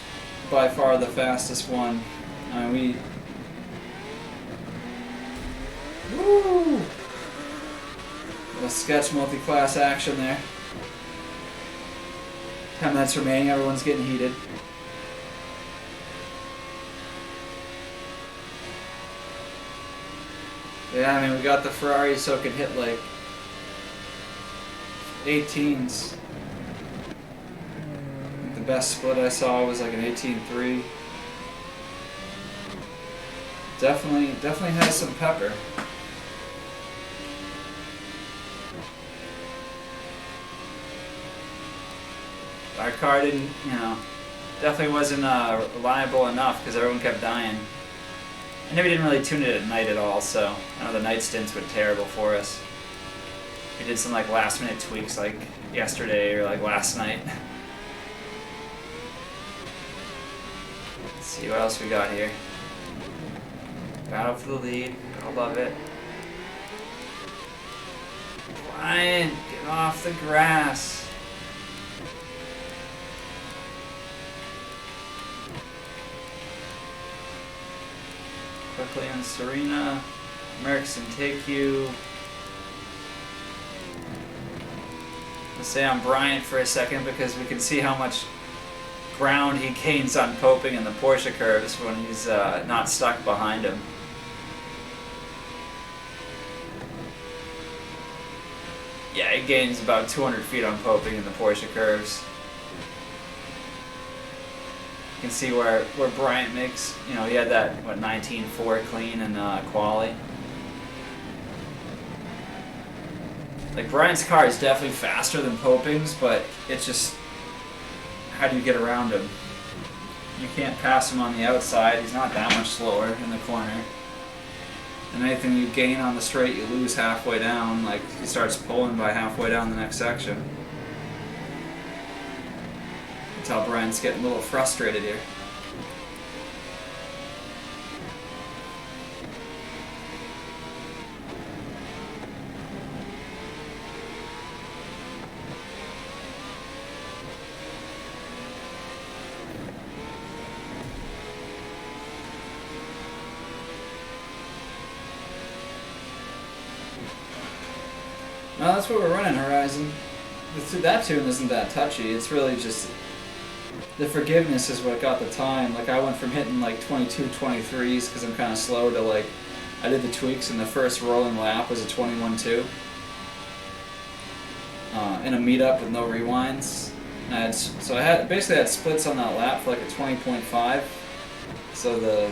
by far the fastest one. I mean, woo! Little sketch multi-class action there. 10 minutes remaining, everyone's getting heated. Yeah, I mean, we got the Ferrari so it could hit like 18s. The best split I saw was like an 18.3. Definitely has some pepper. Our car didn't, you know, definitely wasn't reliable enough because everyone kept dying. And we didn't really tune it at night at all, so I know the night stints were terrible for us. We did some like last minute tweaks like yesterday or like last night. Let's see what else we got here. Battle for the lead. I love it. Brian, get off the grass. Quickly on Serena. Merckx and take you. Let's stay on Bryant for a second because we can see how much ground he gains on coping in the Porsche curves when he's not stuck behind him. Yeah, he gains about 200 feet on coping in the Porsche curves. You can see where Bryant makes, you know, he had that, what, 19.4 clean in quali. Like, Bryant's car is definitely faster than Poping's, but it's just, how do you get around him? You can't pass him on the outside. He's not that much slower in the corner. And anything you gain on the straight, you lose halfway down. Like, he starts pulling by halfway down the next section. That's how Brian's getting a little frustrated here. No, that's what we're running, Horizon. That tune isn't that touchy. It's really just the forgiveness is what got the time. Like, I went from hitting like 22, 23s because I'm kind of slow to like, I did the tweaks and the first rolling lap was a 21.2 in a meetup with no rewinds. And so I basically had splits on that lap for like a 20.5. So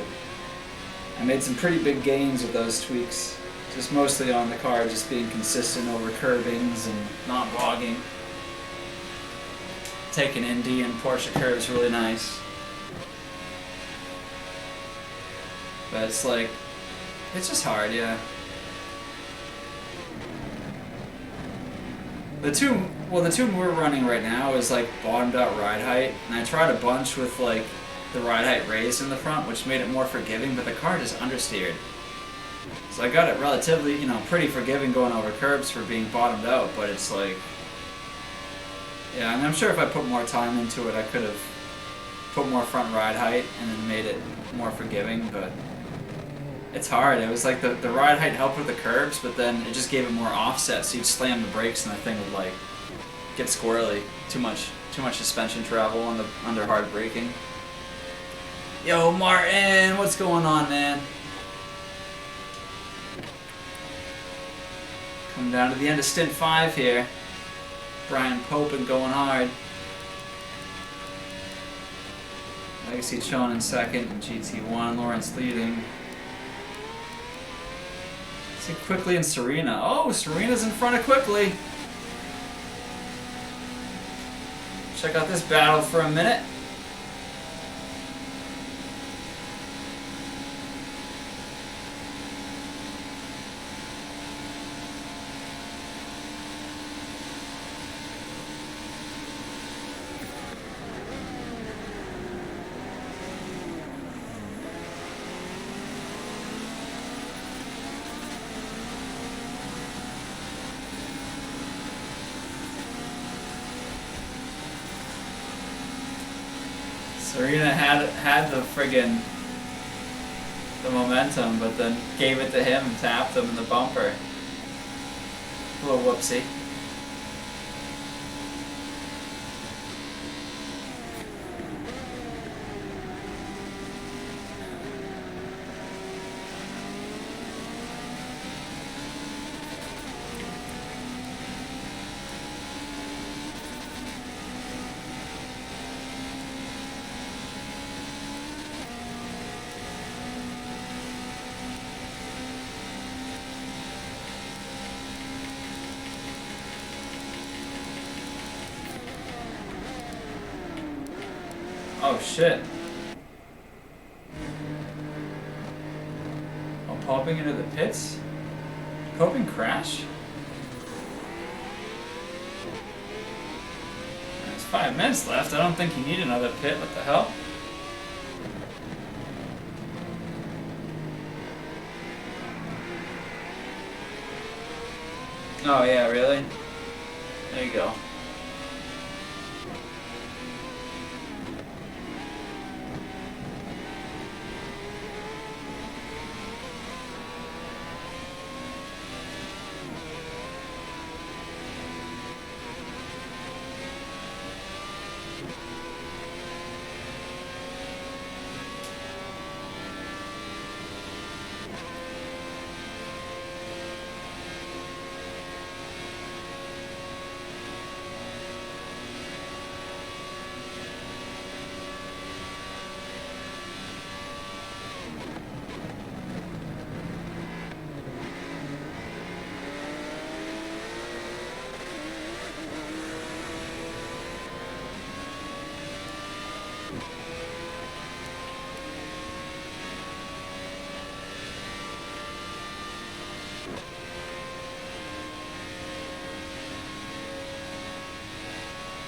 I made some pretty big gains with those tweaks. Just mostly on the car, just being consistent over curbings and not bogging. Taking Indy and Porsche curves really nice. But it's like, it's just hard, yeah. The tune we're running right now is like bottomed out ride height, and I tried a bunch with like the ride height raised in the front, which made it more forgiving, but the car just understeered. So I got it relatively, you know, pretty forgiving going over curbs for being bottomed out, but it's like, yeah, I mean, I'm sure if I put more time into it, I could have put more front ride height and then made it more forgiving, but it's hard. It was like the ride height helped with the curbs, but then it just gave it more offset, so you'd slam the brakes and the thing would like get squirrely. Too Too much suspension travel on the under hard braking. Yo, Martin, what's going on, man? Coming down to the end of stint 5 here. Brian Popin going hard. Legacy Chon in second, and GT1. Lawrence leading. See Quickly and Serena. Oh, Serena's in front of Quickly. Check out this battle for a minute. Serena had the friggin' the momentum, but then gave it to him and tapped him in the bumper. A little whoopsie. Oh shit. Oh, popping into the pits? Popping crash? There's 5 minutes left. I don't think you need another pit. What the hell? Oh yeah, really? There you go.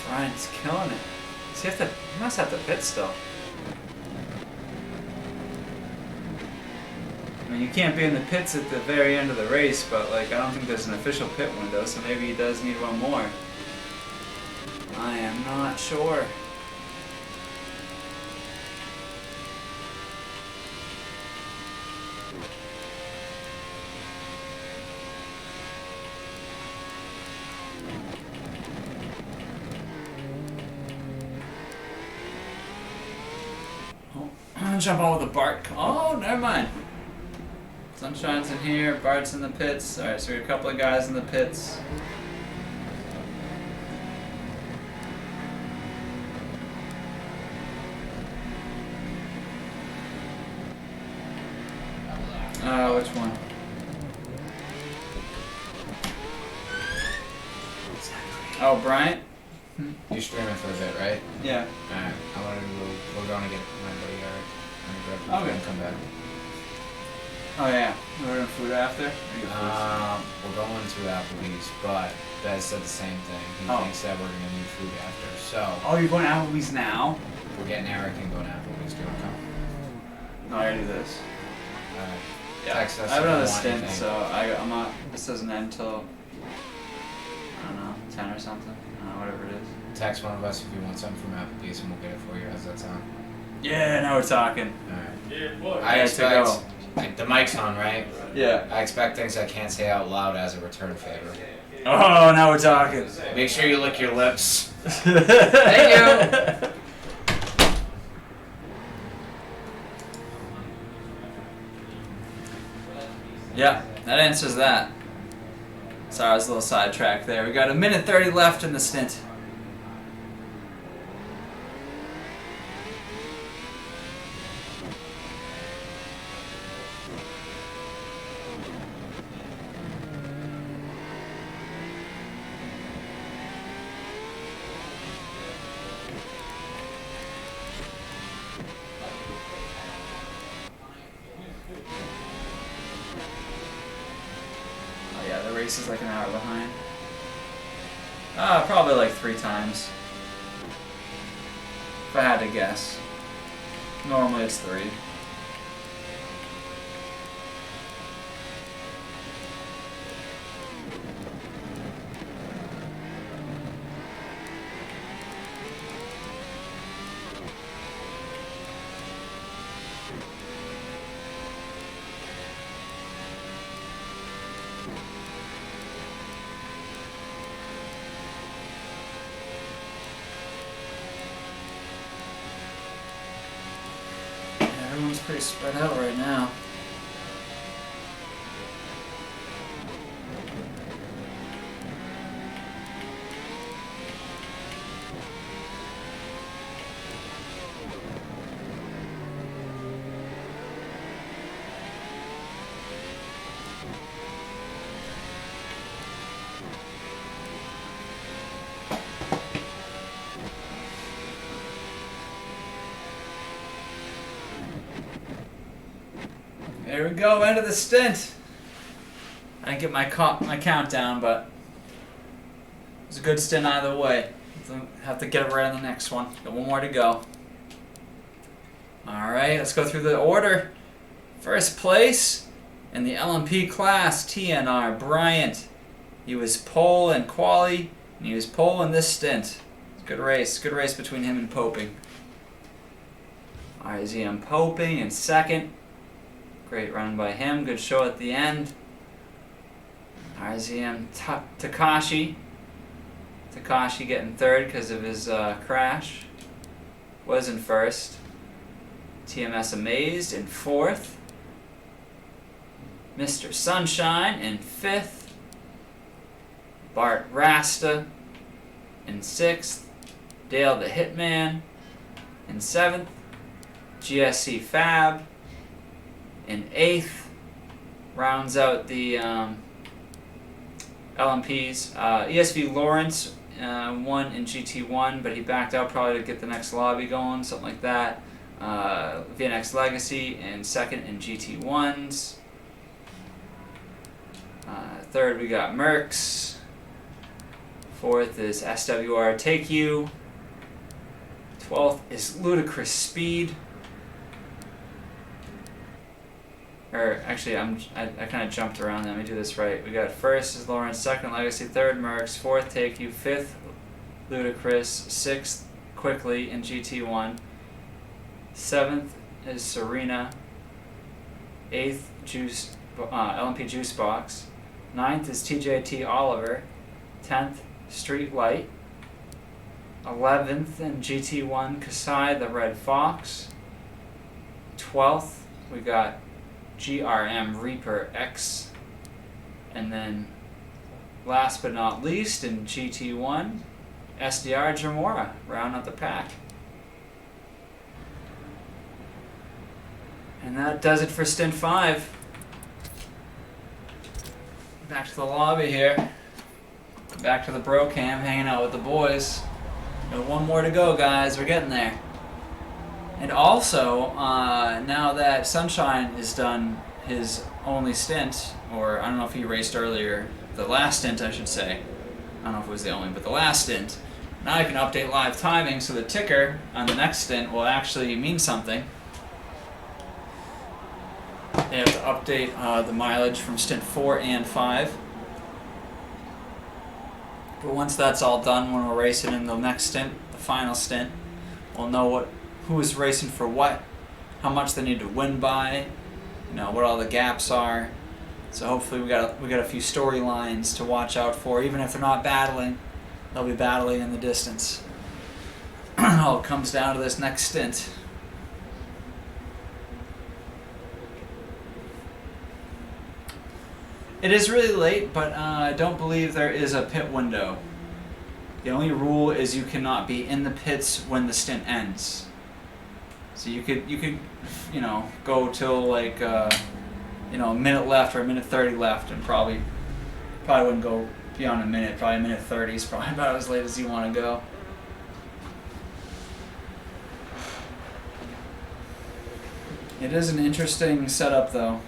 Brian's killing it. Does he have to? He must have to pit still. I mean, you can't be in the pits at the very end of the race, but like, I don't think there's an official pit window, so maybe he does need one more. I am not sure. Jump on with a Bart. Oh, never mind. Sunshine's in here. Bart's in the pits. All right, so we got a couple of guys in the pits. Which one? Oh, Bryant. You're streaming for a bit, right? Yeah. Alright. We're going to get my buddy Eric. Okay. And come back. Oh yeah. We're ordering food after? We're going to Applebee's, but Bez said the same thing. He thinks that we're gonna need food after. So. Oh, you're going to Applebee's now? We're getting Eric and going to Applebee's. Do you want to come? No, I gotta do this. Alright. Yeah. Text us I have if you another want stint, anything. so I'm not. This doesn't end till I don't know, 10 or something. Whatever it is. Text one of us if you want something from Applebee's and we'll get it for you. How's that sound? Yeah, now we're talking. Alright. Yeah, boy. I Yeah, to go. expect Like, the mic's on, right? Yeah. I expect things I can't say out loud as a return favor. Oh, now we're talking. Make sure you lick your lips. Thank you. Yeah, that answers that. Sorry, I was a little sidetracked there. We got 1:30 left in the stint. Oh yeah, the race is like an hour behind. Probably like 3 times. If I had to guess. Normally it's 3. Everyone's pretty spread out right now. There we go, end of the stint. I didn't get my countdown, but it was a good stint either way. Have to get it right on the next one. Got 1 more to go. Alright, let's go through the order. First place in the LMP class, TNR Bryant. He was pole in quali, and he was pole in this stint. Good race between him and Poping. RZM Poping in second. Great run by him. Good show at the end. RZM Takashi. Takashi getting third because of his crash. Was in first. TMS Amazed in fourth. Mr. Sunshine in fifth. Bart Rasta in sixth. Dale the Hitman in seventh. GSC Fab in 8th, rounds out the LMPs. ESV Lawrence won in GT1, but he backed out probably to get the next lobby going, something like that. VNX Legacy in 2nd in GT1s. 3rd we got Mercs. 4th is SWR Take You. 12th is Ludicrous Speed. Or actually, I kind of jumped around. Let me do this right. We got 1st is Lawrence, 2nd Legacy, 3rd Mercs, 4th Take You, 5th Ludicrous, 6th Quickly in GT1, 7th is Serena, 8th Juice LMP Juice Box, 9th is TJT Oliver, 10th Street Light, 11th in GT1 Kasai the Red Fox, 12th we got GRM Reaper X, and then last but not least in GT1 SDR Jamora round out the pack. And that does it for stint 5. Back to the lobby here. Back to the bro cam, hanging out with the boys. Got 1 more to go, guys. We're getting there. And also, now that Sunshine has done his only stint, or I don't know if he raced earlier, the last stint I should say, I don't know if it was the only, but the last stint, now I can update live timing so the ticker on the next stint will actually mean something. They have to update the mileage from stint 4 and 5. But once that's all done, when we're racing in the next stint, the final stint, we'll know who is racing for what, how much they need to win by, what all the gaps are. So hopefully we got a few storylines to watch out for. Even if they're not battling, they'll be battling in the distance. All comes down to this next stint. It is really late, but I don't believe there is a pit window. The only rule is you cannot be in the pits when the stint ends. So you could go till like a minute left or a minute 30 left, and probably wouldn't go beyond a minute. Probably a minute 30 is probably about as late as you want to go. It is an interesting setup, though.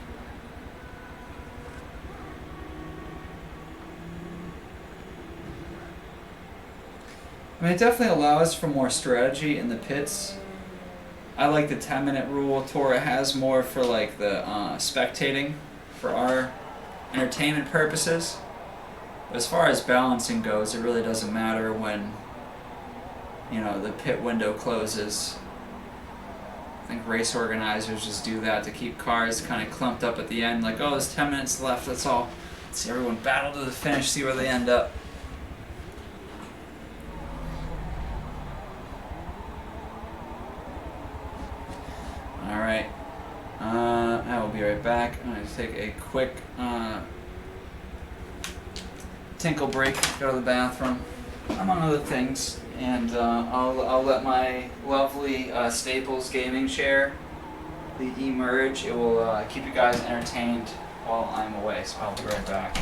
I mean, it definitely allows for more strategy in the pits. I like the 10-minute rule. Tora has more for like the spectating, for our entertainment purposes. But as far as balancing goes, it really doesn't matter when the pit window closes. I think race organizers just do that to keep cars kind of clumped up at the end, like, oh, there's 10 minutes left, that's all. Let's see everyone battle to the finish, see where they end up. Alright, I will be right back. I'm going to take a quick tinkle break, go to the bathroom, among other things, and I'll let my lovely Staples gaming chair emerge. It will keep you guys entertained while I'm away, so I'll be right back.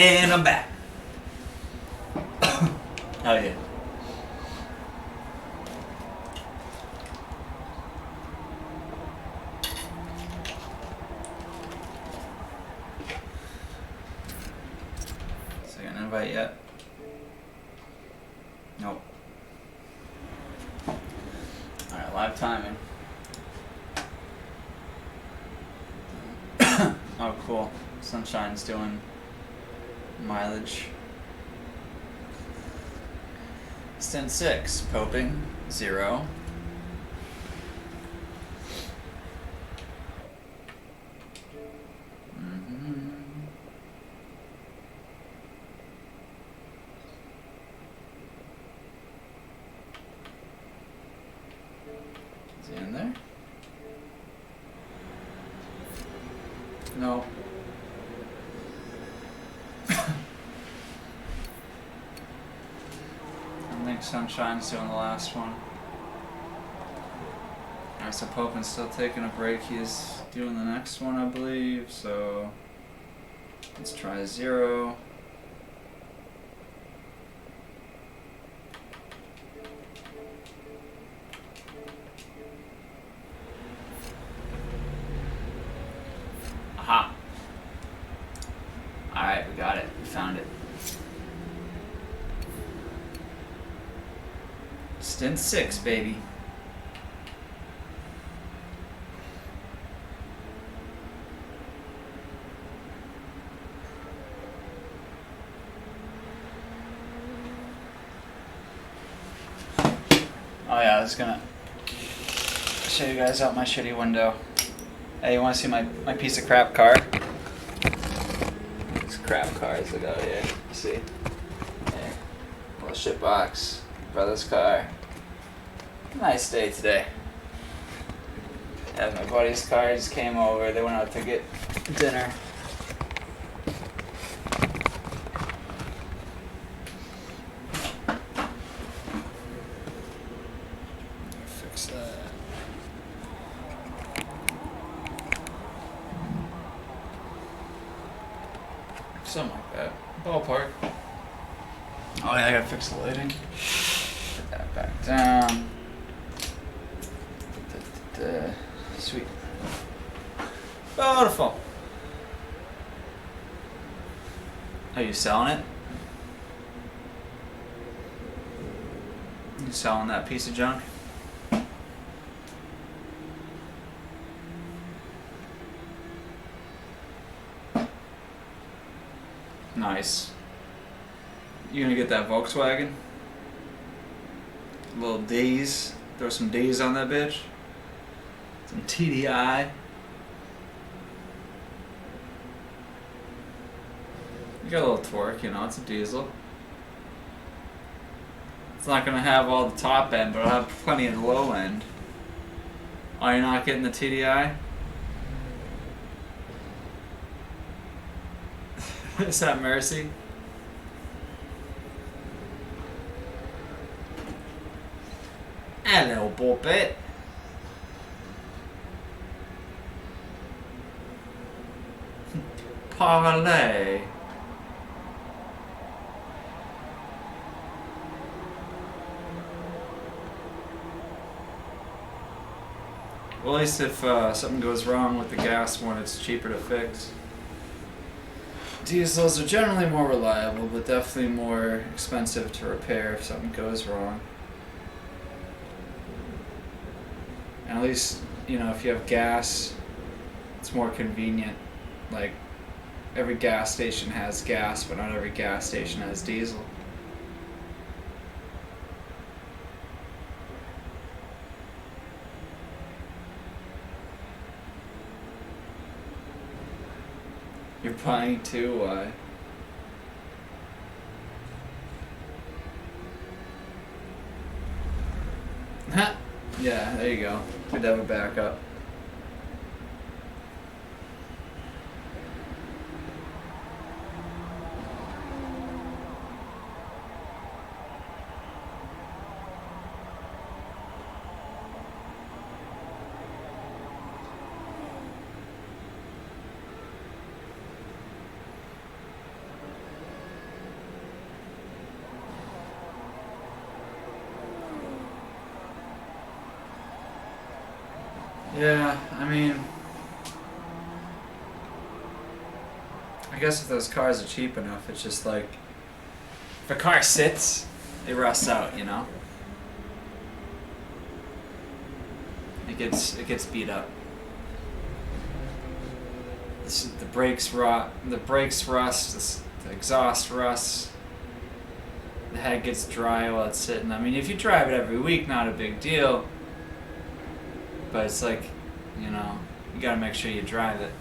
And I'm back. Oh yeah. Second invite yet? Nope. Alright, live timing. Oh cool. Sunshine's doing mileage. Stint 6, poping 0. Is he in there? No. I think Sunshine's doing the last one. Alright, so Popin's still taking a break. He's doing the next one, I believe. So let's try 0. Aha. Alright, we got it. We found it. Stint 6, baby. Oh yeah, I was gonna show you guys out my shitty window. Hey, you wanna see my piece of crap car? These crap cars that go here. See? Hey, little shit box. Brother's car. Nice day today. Yeah, my buddy's car just came over. They went out to get dinner. Fix that. Something like that. Ballpark. Oh yeah, I gotta fix the lighting. Put that back down. Sweet. Beautiful. Are you selling it? You selling that piece of junk? Nice. You gonna get that Volkswagen? A little D's. Throw some D's on that bitch. Some TDI. You got a little torque, you know, it's a diesel. It's not gonna have all the top end, but it'll have plenty of the low end. Oh, you're not getting the TDI? Is that Mercy? Hello, Bobbit. Parlay. Well, at least if something goes wrong with the gas one, it's cheaper to fix. Diesels are generally more reliable, but definitely more expensive to repair if something goes wrong. And at least, you know, if you have gas, it's more convenient. Like, every gas station has gas, but not every gas station has diesel. You're buying too? Why? Yeah, there you go. Good to have a backup. Yeah, I mean, I guess if those cars are cheap enough, it's just like, if a car sits, it rusts out, you know? It gets beat up. The brakes rot, the brakes rust, the exhaust rusts, the head gets dry while it's sitting. I mean, if you drive it every week, not a big deal. But it's like, you know, you gotta make sure you drive it.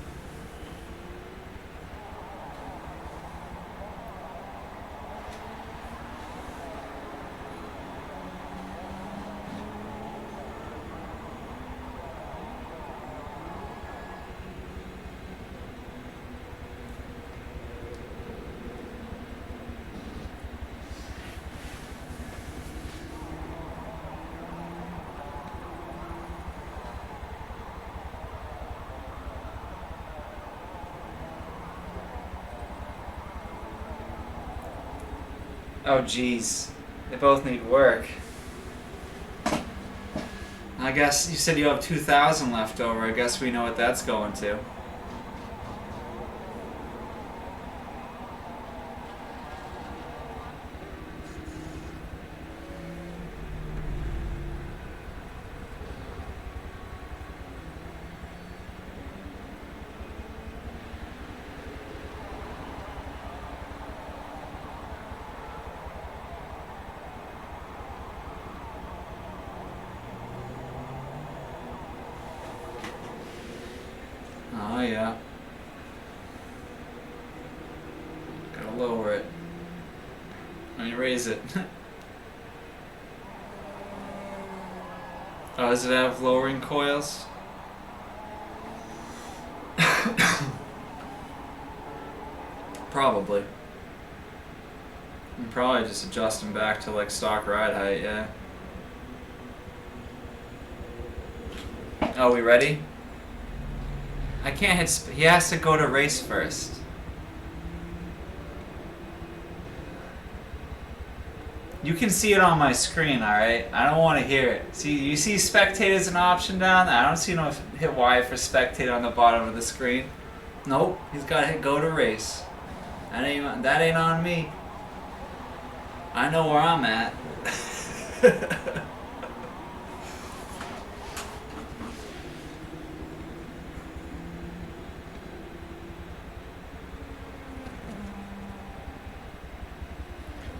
Oh geez, they both need work. I guess you said you have 2,000 left over. I guess we know what that's going to. Oh yeah. Gotta lower it. I mean, raise it. Oh, does it have lowering coils? Probably. You can probably just adjust them back to like stock ride height, yeah. Oh, we ready? I can't hit. He has to go to race first. You can see it on my screen, alright? I don't want to hear it. See, you see spectate as an option down there? I don't see no hit Y for spectate on the bottom of the screen. Nope, he's got to hit go to race. That ain't on me. I know where I'm at.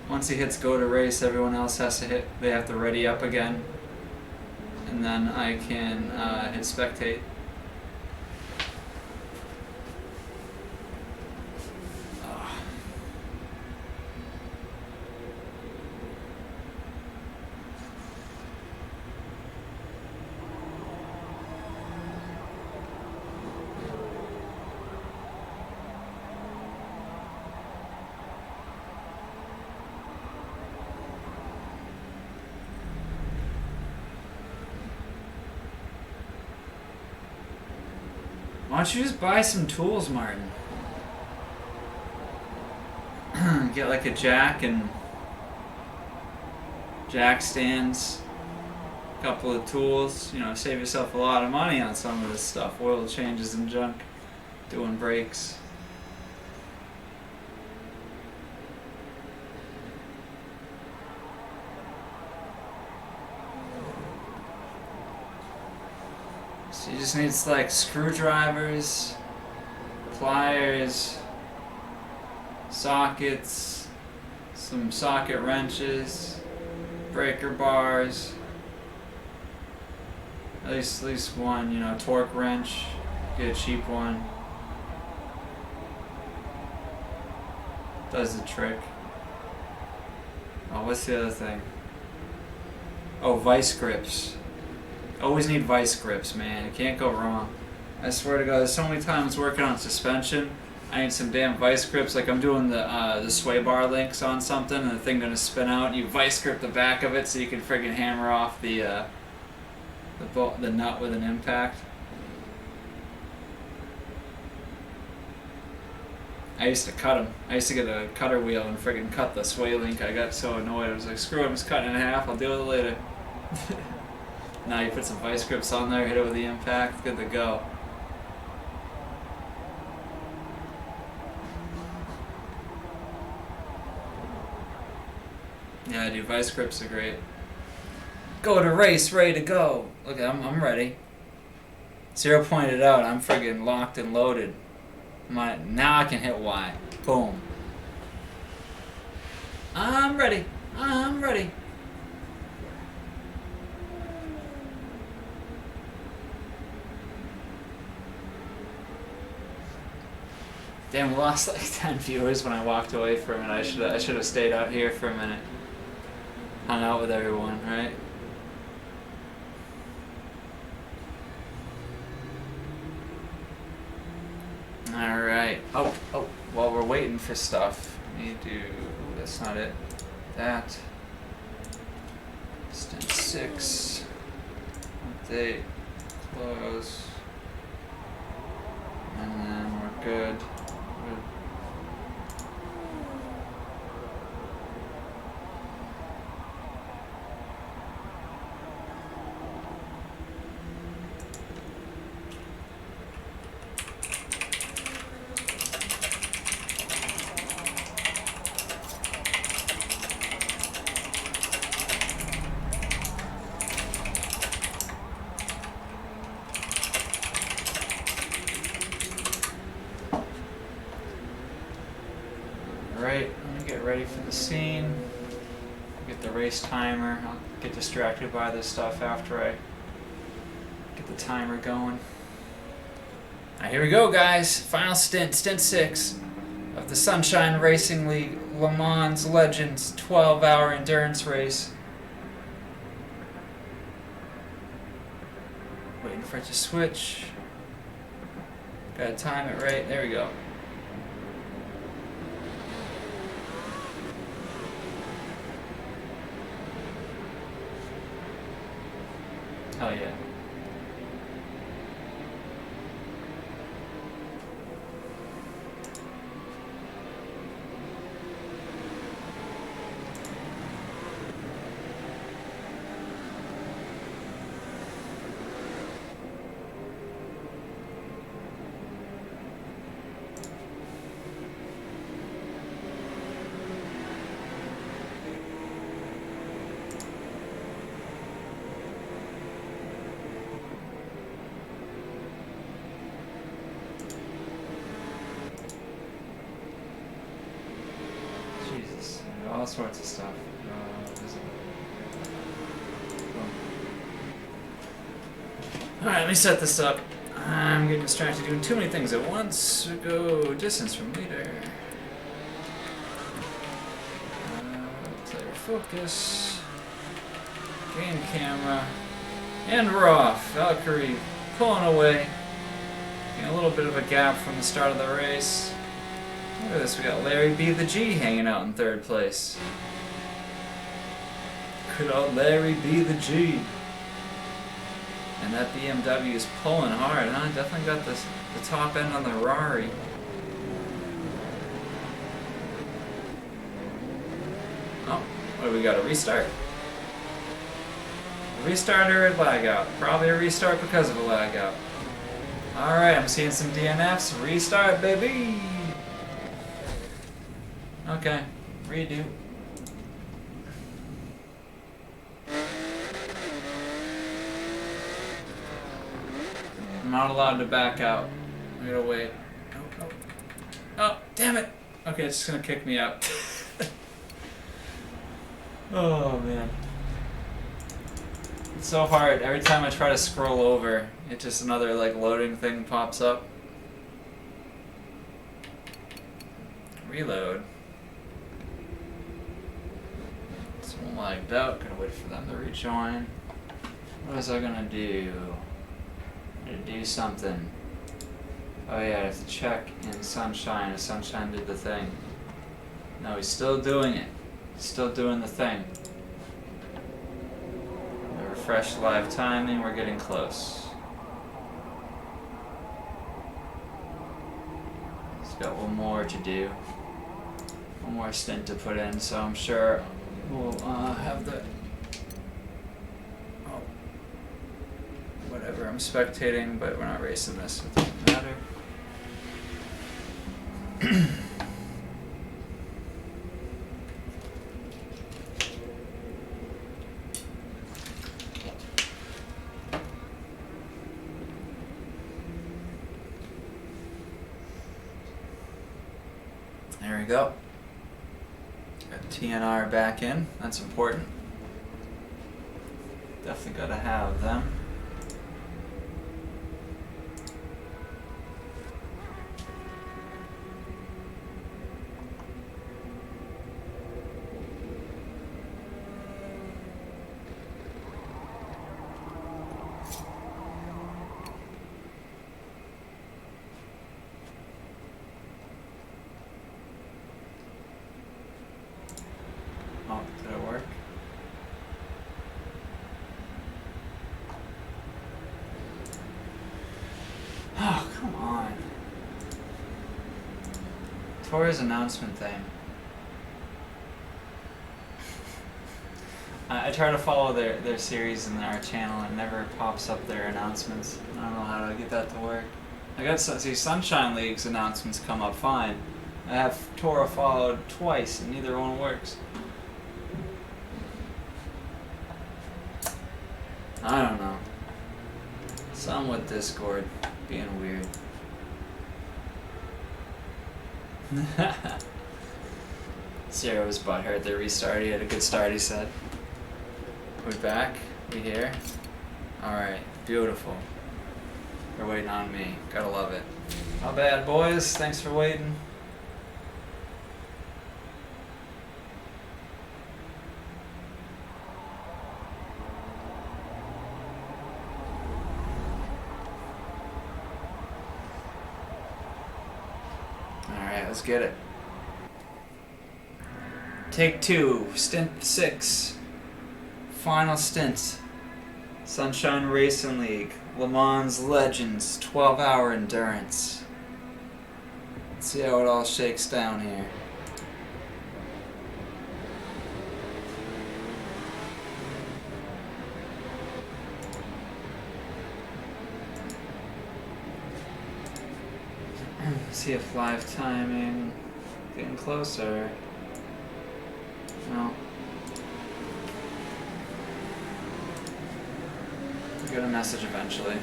Once he hits go to race, everyone else has to hit. They have to ready up again, and then I can hit spectate. Why don't you just buy some tools, Martin? Get like a jack and jack stands, a couple of tools, you know, save yourself a lot of money on some of this stuff, oil changes and junk, doing brakes. So you just need like screwdrivers, pliers, sockets, some socket wrenches, breaker bars, at least one, you know, torque wrench, get a cheap one. Does the trick. Oh, what's the other thing? Oh, vice grips. Always need vice grips, man. You can't go wrong. I swear to God, there's so many times working on suspension, I need some damn vice grips. Like I'm doing the sway bar links on something, and the thing gonna spin out. And you vice grip the back of it so you can friggin' hammer off the nut with an impact. I used to cut them. I used to get a cutter wheel and friggin' cut the sway link. I got so annoyed. I was like, screw it, I'm just cutting it in half. I'll deal with it later. Now you put some vice grips on there, hit it with the impact, good to go. Yeah, dude, vice grips are great. Go to race, ready to go. Look, I'm ready. Zero pointed out, I'm friggin' locked and loaded. Now I can hit Y. Boom. I'm ready. I'm ready. Damn, we lost like 10 viewers when I walked away from it. I should have stayed out here for a minute. Hung out with everyone, right? Alright. Oh, while we're waiting for stuff, we need to... That's not it. That. Stint 6. Update. Close. And then we're good. Alright, I'm gonna get ready for the scene. Get the race timer. I'll get distracted by this stuff after I get the timer going. Alright, here we go, guys. Final stint, stint 6 of the Sunshine Racing League Le Mans Legends 12-hour endurance race. Waiting for it to switch. Gotta time it right. There we go. Oh yeah. Jesus, all sorts of stuff. Alright, let me set this up. I'm getting distracted doing too many things at once. We go distance from leader. Player focus. Game camera. And we're off. Valkyrie pulling away. Getting a little bit of a gap from the start of the race. Look at this, we got Larry B. the G hanging out in third place. Good old Larry B. the G. And that BMW is pulling hard, huh? Definitely got the top end on the Rari. Oh, what do we got? A restart? A restart or a lag out? Probably a restart because of a lag out. Alright, I'm seeing some DNFs. Restart, baby! Okay, redo. I'm not allowed to back out. I gotta wait. Oh, damn it! Okay, it's just gonna kick me out. Oh man. It's so hard. Every time I try to scroll over, it just another like loading thing pops up. Reload. Someone lagged out. Gotta wait for them to rejoin. What was I gonna do? I'm gonna do something. Oh yeah, I have to check in Sunshine if Sunshine did the thing. No, he's still doing it. He's still doing the thing. Refresh live timing, we're getting close. He's got one more to do. One more stint to put in, so I'm sure we'll have the... Oh. whatever. I'm spectating, but we're not racing this, so it doesn't matter. There we go. Got TNR back in. That's important. Definitely gotta have them. Oh, did it work? Oh, come on. Torres announcement thing. I try to follow their series in our channel and it never pops up their announcements. I don't know how to get that to work. I got see Sunshine League's announcements come up fine. I have Torah followed twice and neither one works. I don't know. Something with Discord being weird. Zero's butthurt. They restarted. He had a good start, he said. We're back. We here. Alright. Beautiful. They're waiting on me. Gotta love it. Not bad, boys. Thanks for waiting. Let's get it. Take 2, Stint 6. Final stint. Sunshine Racing League. Le Mans Legends. 12-hour endurance. Let's see how it all shakes down here. See if live timing getting closer. No. We'll get a message eventually.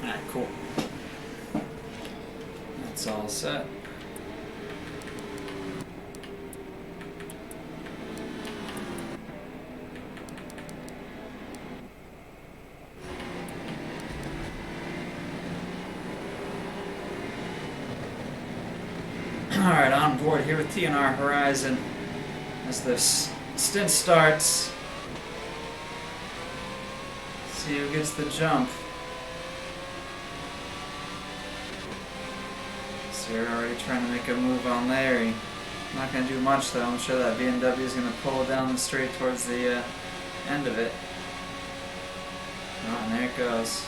Alright, cool. It's all set. Alright, on board here with TNR Horizon as this stint starts. See who gets the jump. They're already trying to make a move on Larry. Not going to do much though. I'm sure that BMW is going to pull down the straight towards the end of it. Oh, and there it goes.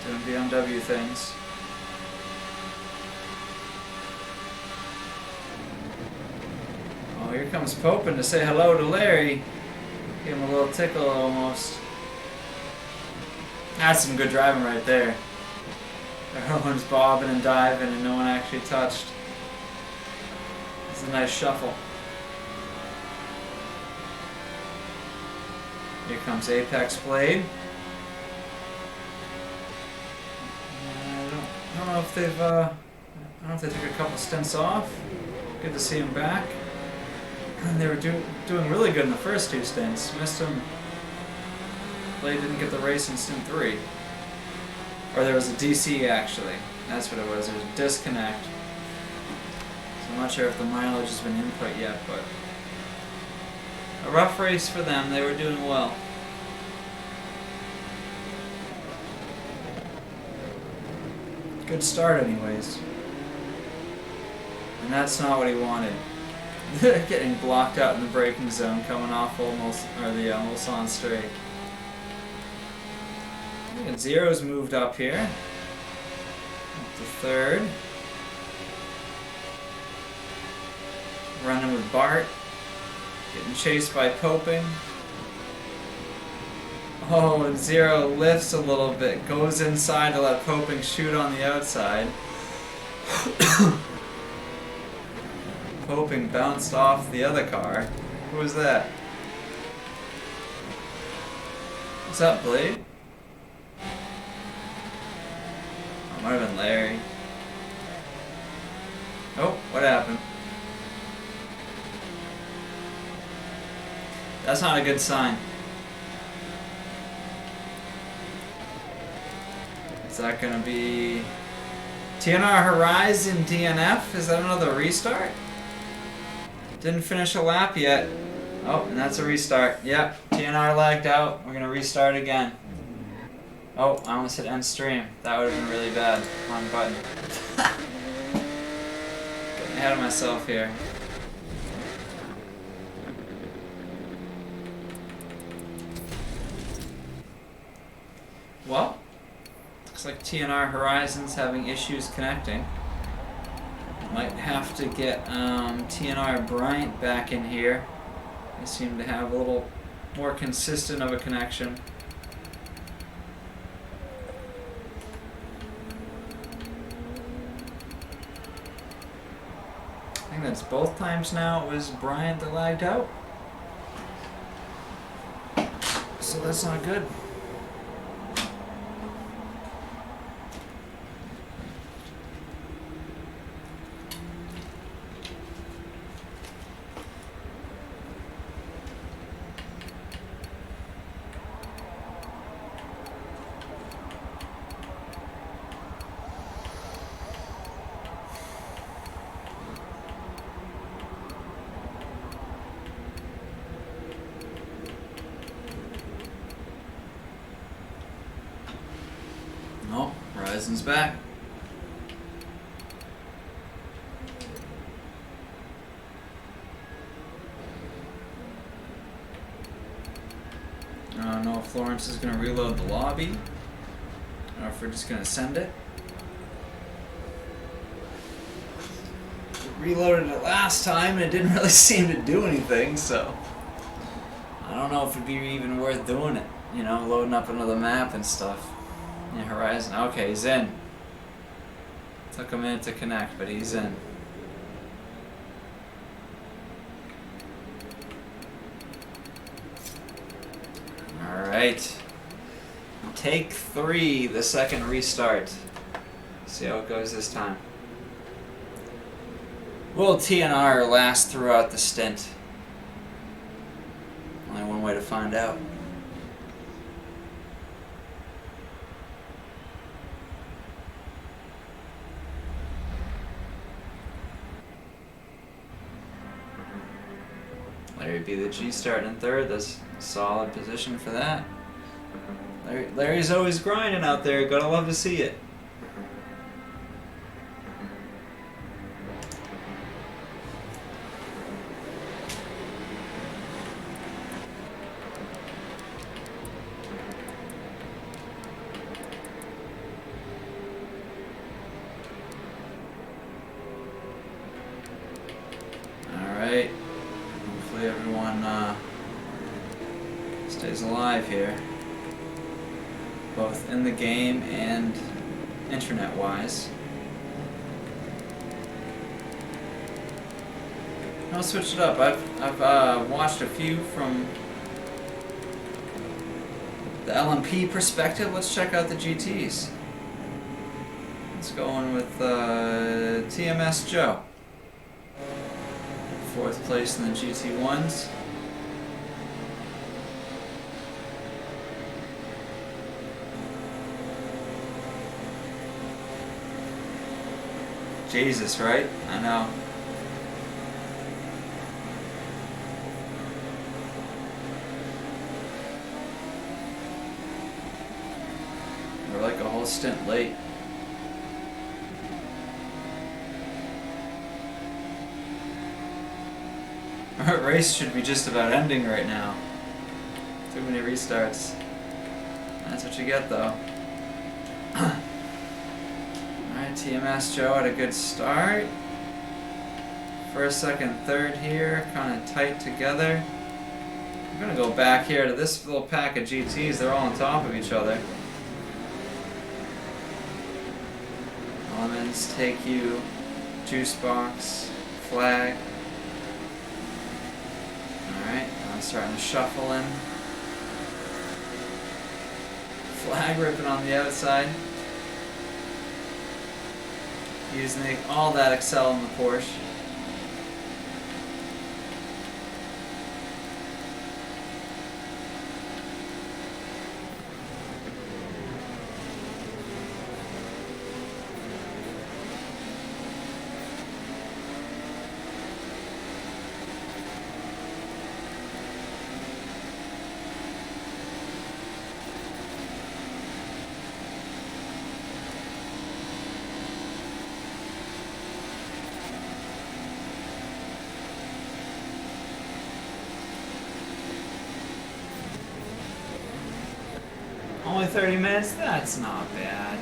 Doing BMW things. Oh, here comes Popin to say hello to Larry. Give him a little tickle almost. That's some good driving right there. Everyone's bobbing and diving and no one actually touched. It's a nice shuffle. Here comes Apex Blade. I don't know if they've I don't know if they took a couple stints off. Good to see him back. And they were doing really good in the first 2 stints. Missed him. Blade didn't get the race in stint 3. Or there was a DC actually. That's what it was. There was a disconnect. So I'm not sure if the mileage has been input yet, but a rough race for them. They were doing well. Good start anyways. And that's not what he wanted. Getting blocked out in the braking zone coming off almost, or the Mulsanne straight. And Zero's moved up here. Up to third. Running with Bart. Getting chased by Poping. Oh, and Zero lifts a little bit. Goes inside to let Poping shoot on the outside. Poping bounced off the other car. Who was that? What's up, Blade? Oh, might have been Larry. Oh, what happened? That's not a good sign. Is that gonna be TNR Horizon DNF? Is that another restart? Didn't finish a lap yet. Oh, and that's a restart. Yep, TNR lagged out. We're gonna restart again. Oh, I almost hit end stream. That would have been really bad. Wrong button. Getting ahead of myself here. Well, looks like TNR Horizon's having issues connecting. Might have to get TNR Bryant back in here. They seem to have a little more consistent of a connection. I think that's both times now it was Bryant that lagged out. So that's not good. Oh, Horizon's back. I don't know if Lawrence is going to reload the lobby, or if we're just going to send it. We reloaded it last time and it didn't really seem to do anything, so I don't know if it'd be even worth doing it, you know, loading up another map and stuff. Yeah, Horizon. Okay, he's in. Took a minute to connect, but he's in. Alright. Take 3, the second restart. See how it goes this time. Will TNR last throughout the stint? Only one way to find out. Larry B the G starting in third. That's a solid position for that. Larry's always grinding out there. Gotta love to see it. Alright. Hopefully everyone stays alive here. Both in the game and internet-wise. I'll switch it up. I've watched a few from the LMP perspective. Let's check out the GTs. Let's go in with TMS Joe. 4th place in the GT1s. Jesus, right? I know. We're like a whole stint late. Our race should be just about ending right now. Too many restarts. That's what you get, though. Alright, TMS Joe had a good start. First, second, third here, kind of tight together. I'm gonna go back here to this little pack of GTs. They're all on top of each other. Elements, Take You, Juice Box, Flag. Alright, now I'm starting to shuffle in. Flag ripping on the outside. Using all that Excel in the Porsche. Only 30 minutes? That's not bad.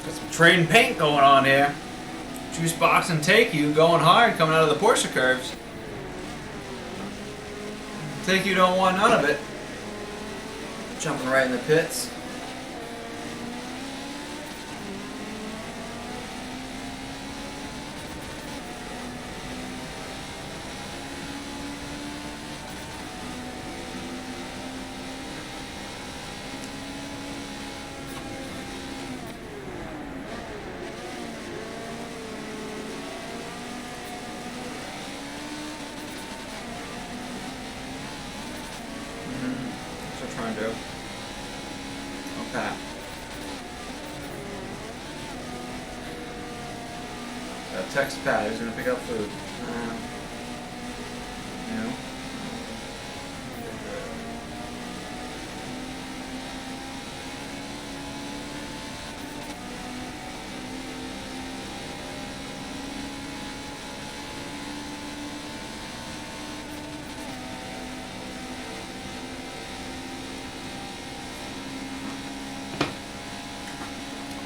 Got some train paint going on here. Juice Box and Take You going hard coming out of the Porsche curves. Take You don't want none of it. Jumping right in the pits. Trying to. Okay. Text Pat, who's gonna pick up food? You.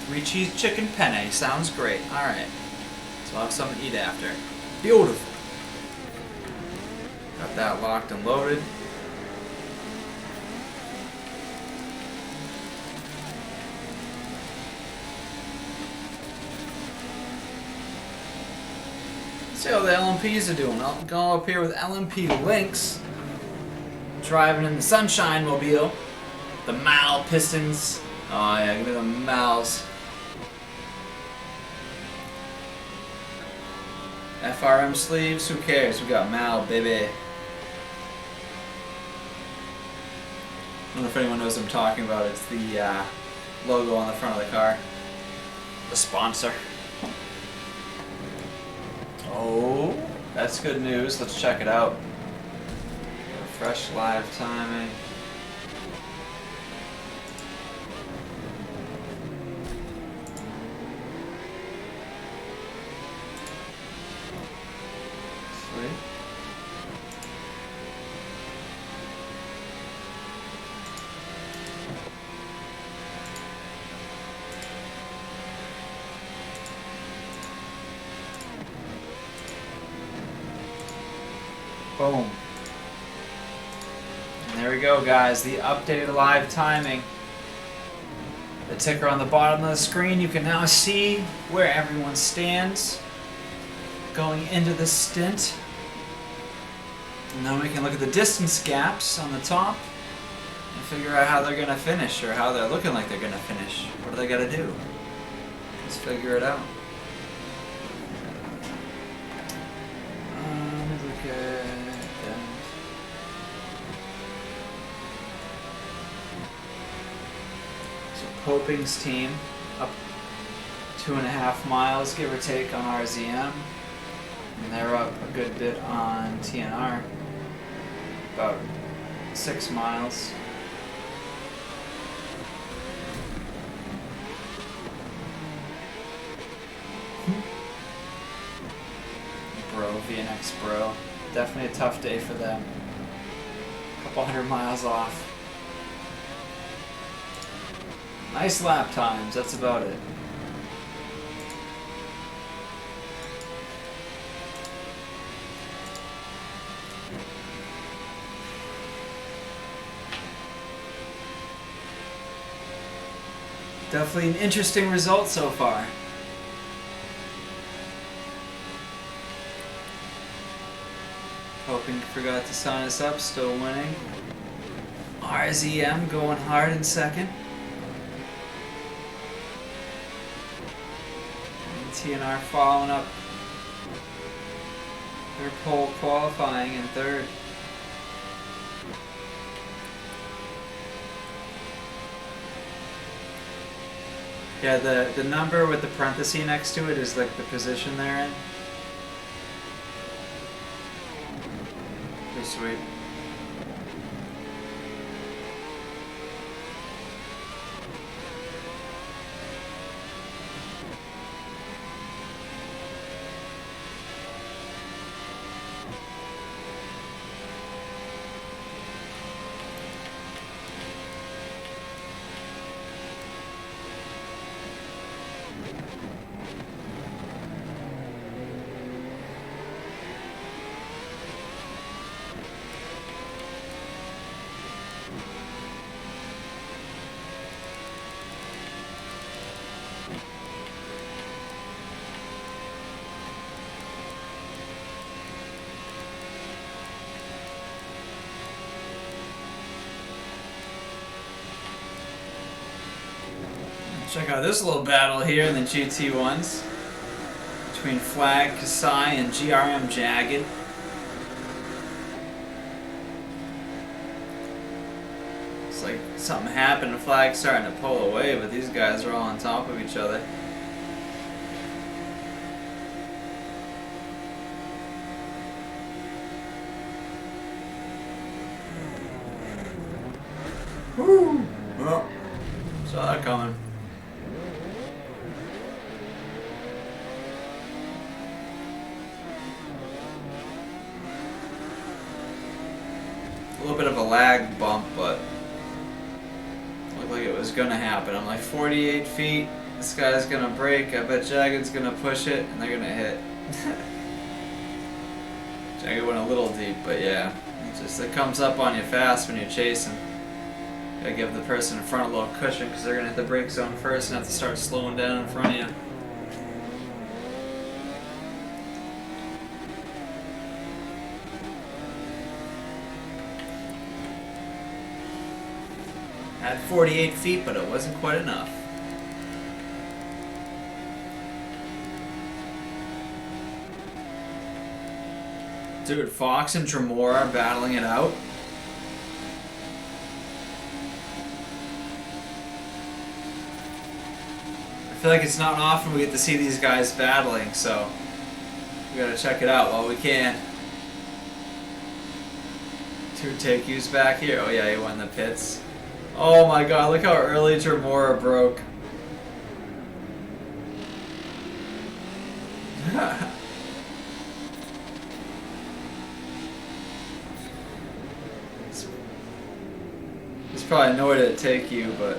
Three cheese chicken penne. Sounds great. Alright. So I'll have something to eat after. Beautiful. Got that locked and loaded. See how the LMPs are doing. I'll go up here with LMP Lynx. Driving in the Sunshine Mobile. The Mal Pistons. Oh yeah, give me the Mals. FRM sleeves, who cares? We got Mal, baby. I don't know if anyone knows what I'm talking about. It's the logo on the front of the car. The sponsor. Oh, that's good news. Let's check it out. Fresh live timing. Boom. And there we go, guys. The updated live timing. The ticker on the bottom of the screen. You can now see where everyone stands going into the stint. And then we can look at the distance gaps on the top and figure out how they're going to finish, or how they're looking like they're going to finish. What do they got to do? Let's figure it out. Look at that. So Poping's team up 2.5 miles, give or take, on RZM. And they're up a good bit on TNR. About 6 miles. Bro, VNX Bro. Definitely a tough day for them. A couple 100 miles off. Nice lap times, that's about it. Definitely an interesting result so far. Hoping forgot to sign us up, still winning. RZM going hard in second. And TNR following up their pole qualifying in third. Yeah, the number with the parenthesis next to it is like the position they're in. Pretty sweet. Check out this little battle here in the GT1s between Flag Kasai and GRM Jagged. It's like something happened and Flag's starting to pull away, but these guys are all on top of each other. Woo! Well, saw that coming. A little bit of a lag bump, but looked like it was gonna happen. I'm like 48 feet. This guy's gonna break. I bet Jagged's gonna push it, and they're gonna hit. Jagged went a little deep, but yeah, it comes up on you fast when you're chasing. Gotta give the person in front a little cushion because they're gonna hit the brake zone first and have to start slowing down in front of you. Had 48 feet, but it wasn't quite enough. Dude, Fox and Tremor are battling it out. I feel like it's not often we get to see these guys battling, so we gotta check it out while we can. Two take-use back here. Oh yeah, he won the pits. Oh my god, look how early Tremora broke. There's probably nowhere to take you, but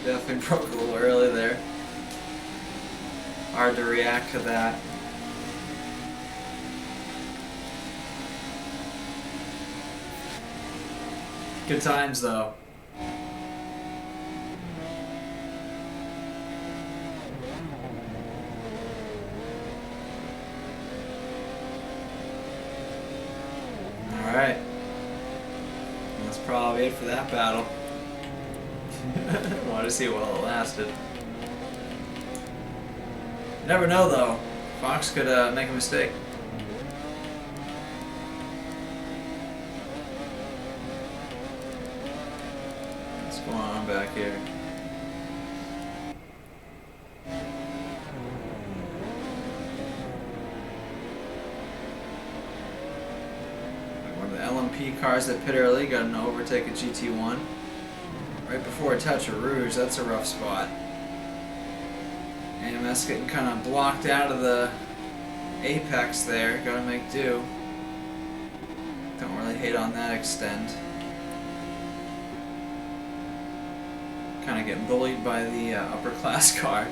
definitely broke a little early there. Hard to react to that. Good times though. Alright. That's probably it for that battle. Want to see how well it lasted. You never know though. Fox could make a mistake. What's going on back here? One of the LMP cars that pit early got an overtake at GT1. Right before a touch of Rouge, that's a rough spot. AMS getting kind of blocked out of the apex there. Gotta make do. Don't really hate on that extend. Kind of getting bullied by the upper class car.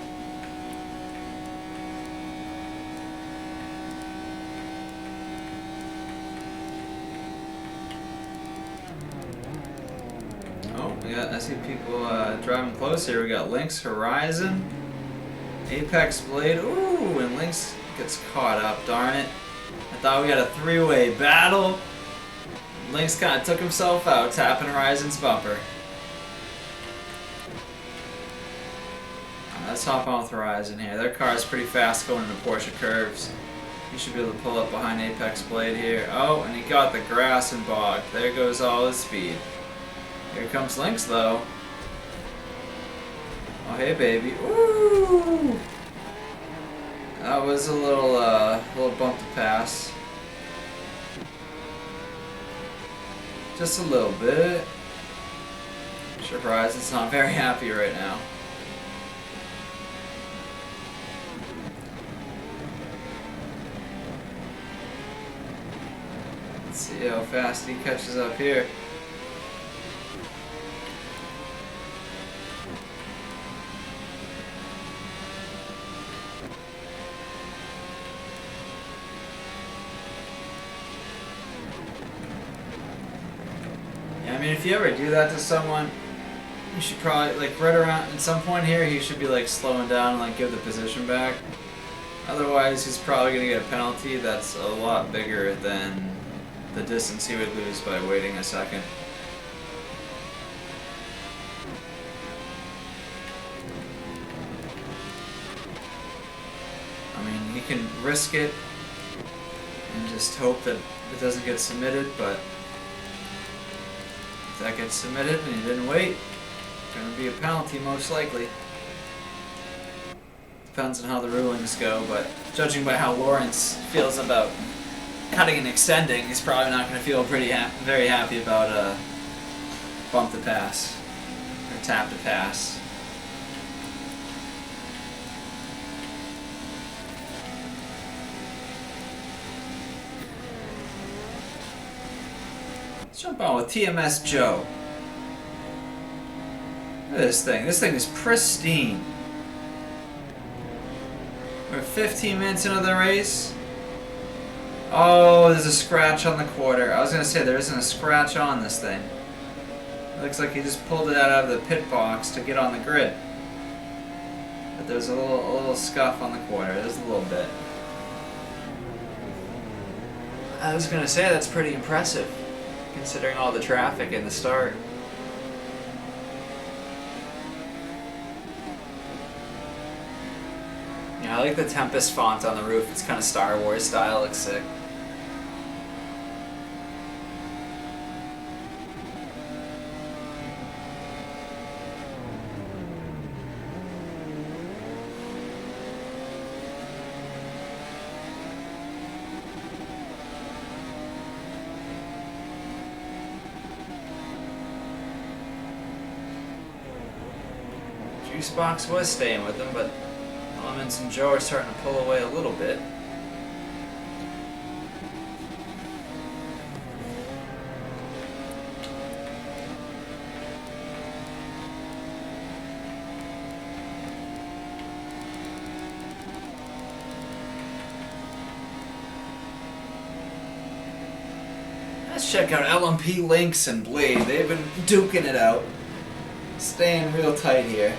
Oh, I see people driving close here. We got Lynx Horizon, Apex Blade. Ooh, and Lynx gets caught up. Darn it! I thought we had a three-way battle. Lynx kind of took himself out, tapping Horizon's bumper. Let's hop on with Horizon here. Their car is pretty fast going into Porsche curves. He should be able to pull up behind Apex Blade here. Oh, and he got the grass and bog. There goes all his speed. Here comes Lynx though. Oh hey baby. Ooh! That was a little bump to pass. Just a little bit. I'm sure Horizon's not very happy right now. Let's see how fast he catches up here. Yeah, I mean, if you ever do that to someone, you should probably, like, right around, at some point here, he should be, like, slowing down and, like, give the position back. Otherwise, he's probably going to get a penalty that's a lot bigger than the distance he would lose by waiting a second. I mean, he can risk it and just hope that it doesn't get submitted, but if that gets submitted and he didn't wait, it's going to be a penalty most likely. Depends on how the rulings go, but judging by how Lawrence feels about cutting and extending, he's probably not going to feel very happy about bump to pass or tap to pass. Let's jump on with TMS Joe. Look at this thing. This thing is pristine. We're 15 minutes into the race. Oh, there's a scratch on the quarter. I was going to say there isn't a scratch on this thing. It looks like he just pulled it out of the pit box to get on the grid. But there's a little scuff on the quarter. There's a little bit. I was going to say that's pretty impressive, considering all the traffic in the start. Yeah, I like the Tempest font on the roof. It's kind of Star Wars style. Looks sick. Juicebox was staying with him, but Elements and Joe are starting to pull away a little bit. Let's check out LMP Lynx and Blade. They've been duking it out. Staying real tight here.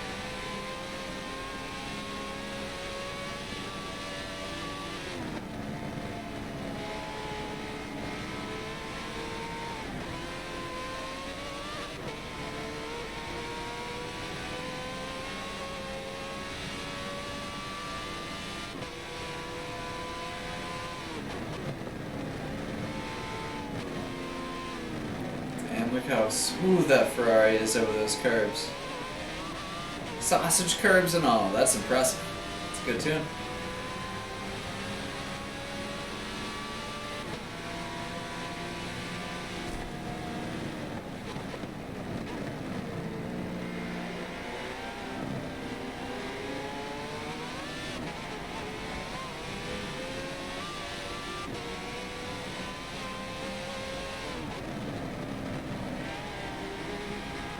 Look how smooth that Ferrari is over those curbs. Sausage curbs and all. That's impressive. It's a good tune.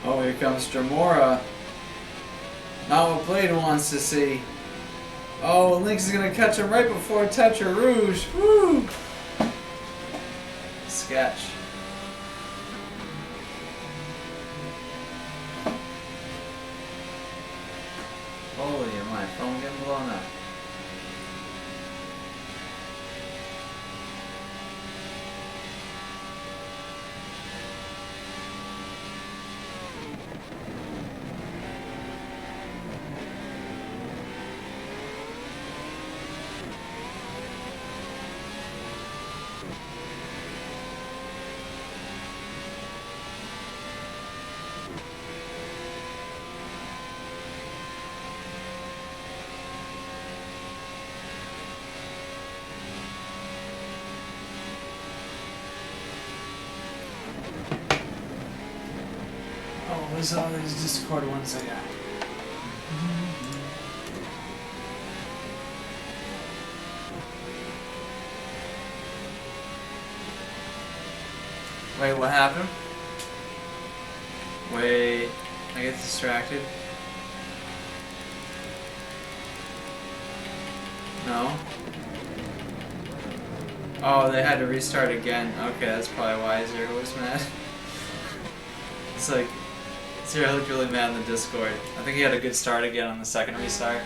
Oh, here comes Dramora. Not what Blade wants to see. Oh, Lynx is gonna catch him right before Tetra Rouge. Woo! Sketch. Holy, my phone getting blown up. What's all these Discord ones I got? Wait, what happened? Wait, I get distracted. No? Oh, they had to restart again. Okay, that's probably why Zero was mad. It's like, Zero looked really mad in the Discord. I think he had a good start again on the second restart.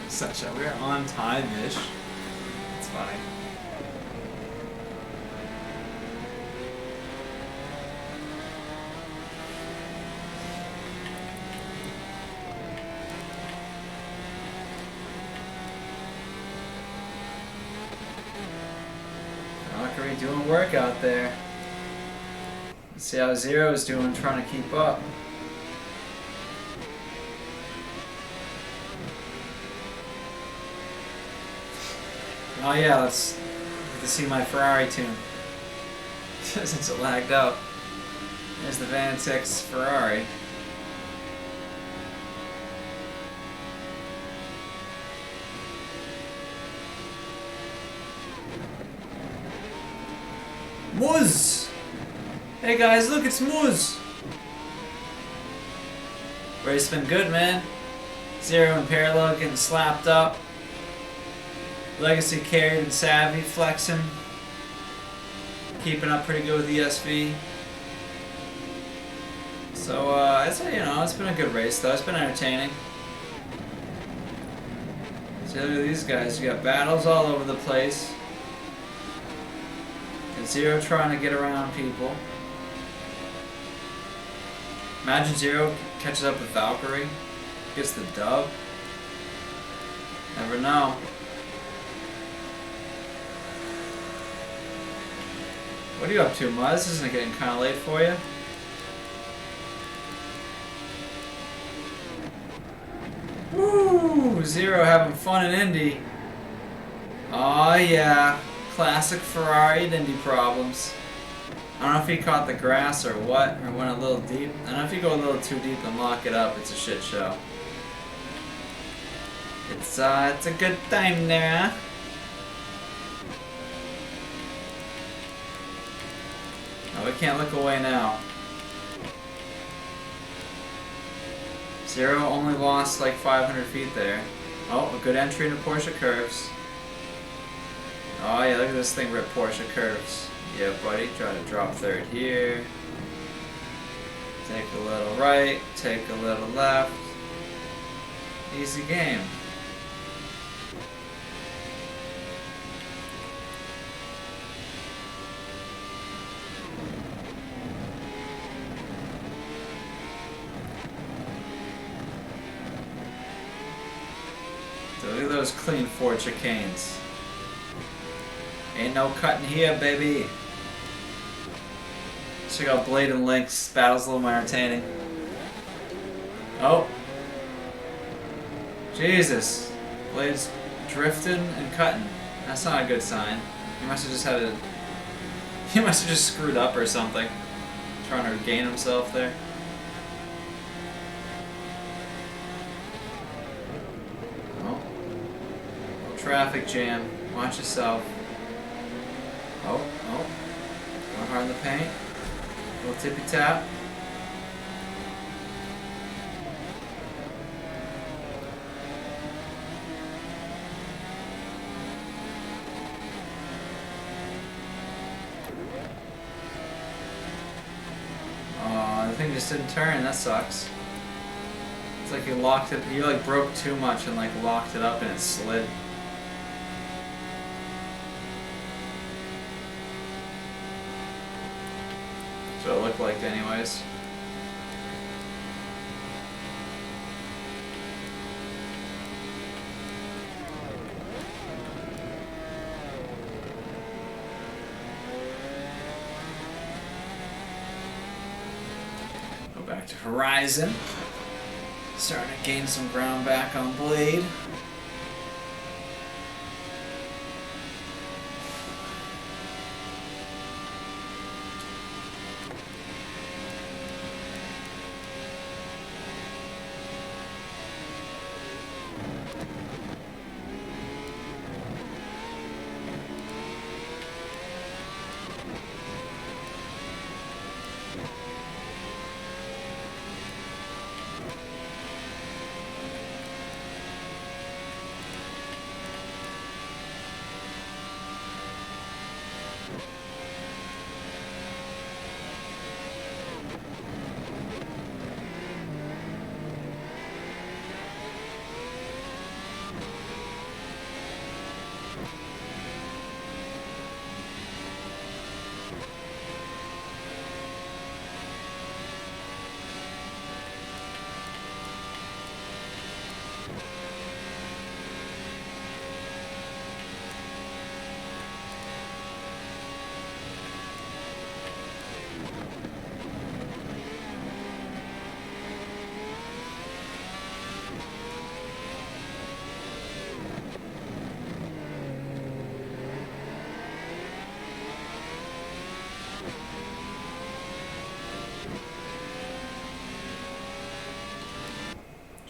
Such a, we're on time-ish. It's funny. Valkyrie doing work out there. Let's see how Zero's doing trying to keep up. Oh yeah, let's get to see my Ferrari tune. Since it lagged out. There's the Van 6 Ferrari. Muz! Hey guys, look, it's Muz! Race been good, man. Zero and Parallel getting slapped up. Legacy carried and Savvy flexing. Keeping up pretty good with ESV. So, I'd say, you know, it's been a good race though. It's been entertaining. So look at these guys. You got battles all over the place. And Zero trying to get around people. Imagine Zero catches up with Valkyrie. Gets the dub. Never know. What are you up to, Muzz? Isn't it getting kind of late for you? Woo! Zero having fun in Indy. Oh yeah. Classic Ferrari and Indy problems. I don't know if he caught the grass or what, or went a little deep. I don't know if you go a little too deep and lock it up, it's a shit show. It's a good time there, huh? No, we can't look away now. Zero only lost like 500 feet there. Oh, a good entry into Porsche curves. Oh yeah, look at this thing rip Porsche curves. Yeah, buddy, try to drop third here. Take a little right, take a little left. Easy game. So look at those clean four chicanes. Ain't no cutting here, baby. Check out Blade and Link's battle's a little more entertaining. Oh. Jesus. Blade's drifting and cutting. That's not a good sign. He must have just had a... He must have just screwed up or something. Trying to regain himself there. Oh. Traffic jam. Watch yourself. Oh, oh. Going hard in the paint. Little tippy tap. Oh, the thing just didn't turn. That sucks. It's like you locked it. You like broke too much and like locked it up and it slid. That's what it looked like anyways. Go back to Horizon. Starting to gain some ground back on Blade.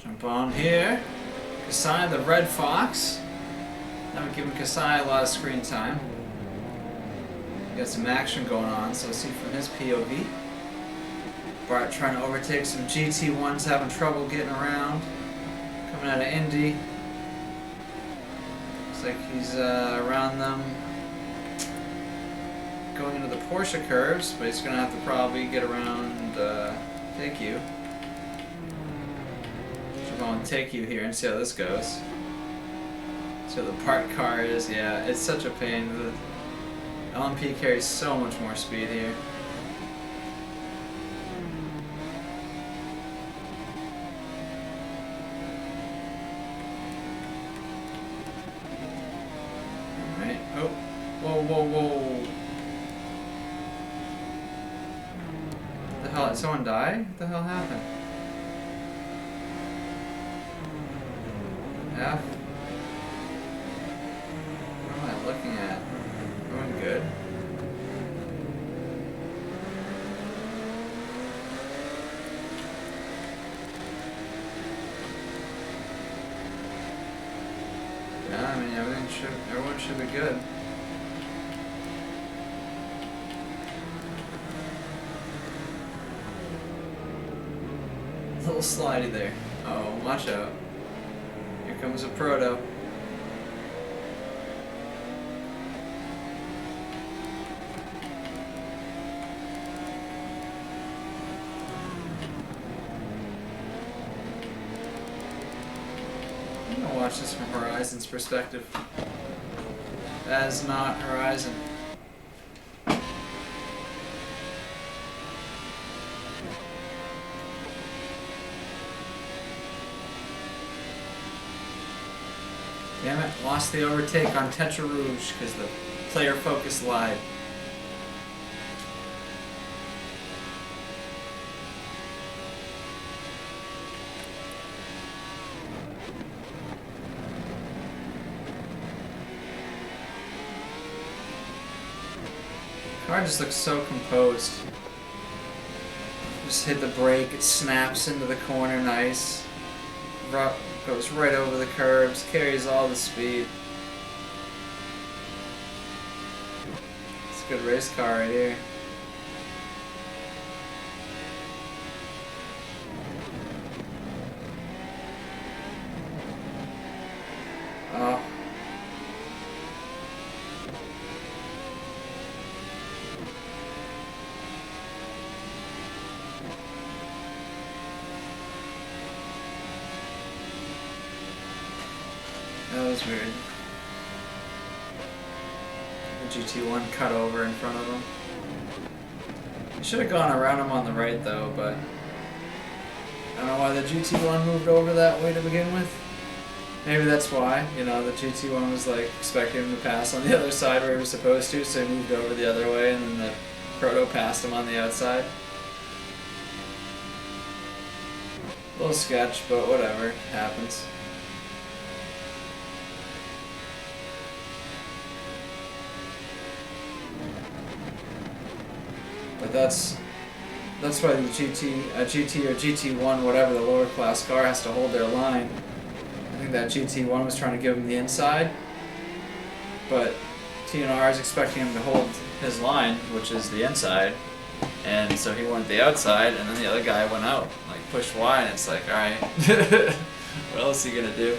Jump on here. Kasai the Red Fox. Haven't given Kasai a lot of screen time. Got some action going on, so see from his POV. Bart trying to overtake some GT1s, having trouble getting around. Coming out of Indy. Looks like he's around them. Going into the Porsche curves, but he's going to have to probably get around Take You. We're going to Take You here and see how this goes. So the parked car is, yeah, it's such a pain. The LMP carries so much more speed here. Alright, oh, whoa, whoa, whoa. What the hell, did someone die? What the hell happened? F? What am I looking at? Going good. Yeah, I mean everyone should be good. A little slidey there. Oh, watch out. Here comes a proto. I'm gonna watch this from Horizon's perspective. That is not Horizon. Damn it, lost the overtake on Tetra Rouge because the player focus lied. Car just looks so composed. Just hit the brake, it snaps into the corner nice. Goes right over the curbs, carries all the speed. It's a good race car right here. Oh. That was weird. The GT1 cut over in front of him. He should have gone around him on the right though, but I don't know why the GT1 moved over that way to begin with. Maybe that's why, you know, the GT1 was like expecting him to pass on the other side where he was supposed to, so he moved over the other way and then the Proto passed him on the outside. A little sketch, but whatever, happens. But that's why the GT or GT1, whatever, the lower class car has to hold their line. I think that GT1 was trying to give him the inside, but TNR is expecting him to hold his line, which is the inside, and so he went the outside, and then the other guy went out, like pushed Y, and it's like, alright, what else are you gonna do?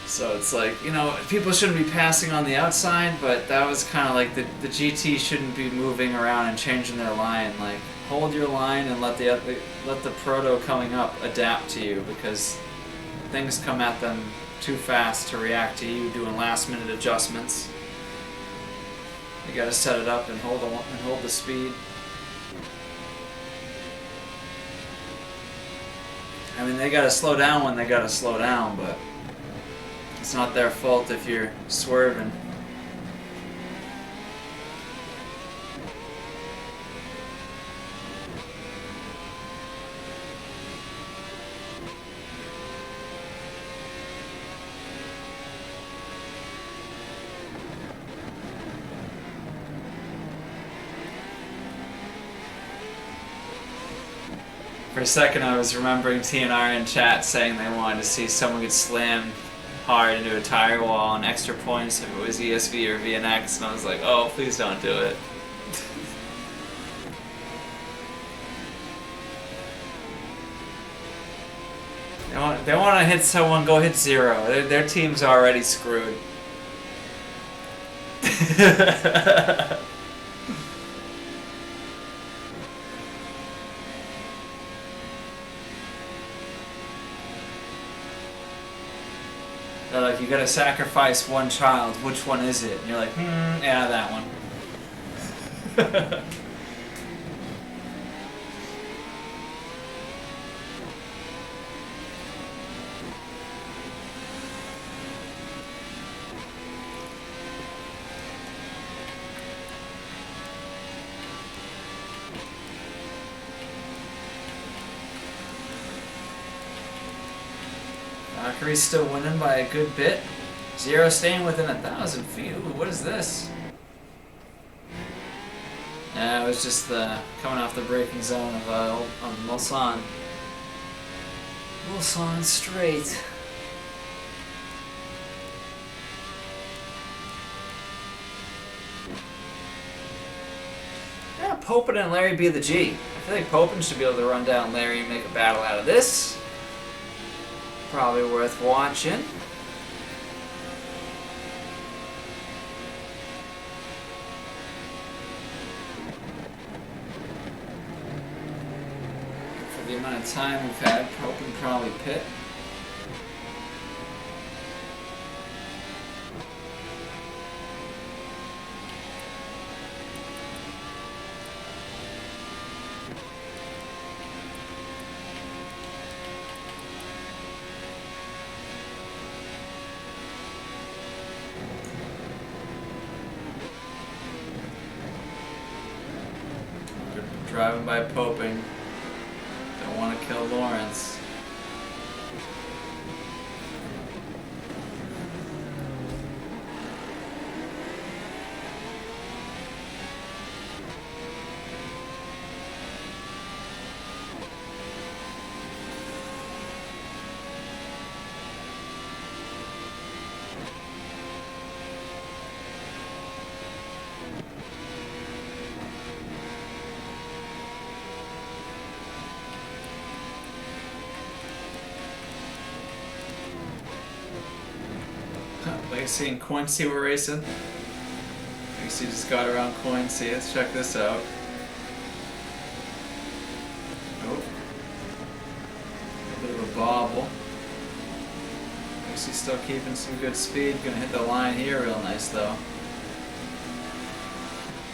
So it's like, you know, people shouldn't be passing on the outside, but that was kind of like the GT shouldn't be moving around and changing their line. Like, hold your line and let the Proto coming up adapt to you, because things come at them too fast to react to you doing last minute adjustments. You gotta set it up and hold the speed. I mean, they gotta slow down when they gotta slow down, but it's not their fault if you're swerving. For a second I was remembering TNR in chat saying they wanted to see someone get slammed hard into a tire wall and extra points if it was ESV or VNX, and I was like, oh, please don't do it. They want to hit someone, go hit 0. Their team's already screwed. They're like, you gotta sacrifice one child. Which one is it? And you're like, yeah, that one. Valkyrie's still winning by a good bit. 0 staying within 1,000 feet. Ooh, what is this? Yeah, it was just coming off the braking zone of Mulsanne. Mulsanne straight. Yeah, Popin and Larry be the G. I feel like Popin should be able to run down Larry and make a battle out of this. Probably worth watching. For the amount of time we've had, Popin probably pit. Driving by Poping. Don't want to kill Lawrence. Legacy and Quincy were racing. Legacy just got around Quincy. Let's check this out. Oh. A bit of a bobble. Legacy's still keeping some good speed. Gonna hit the line here real nice though.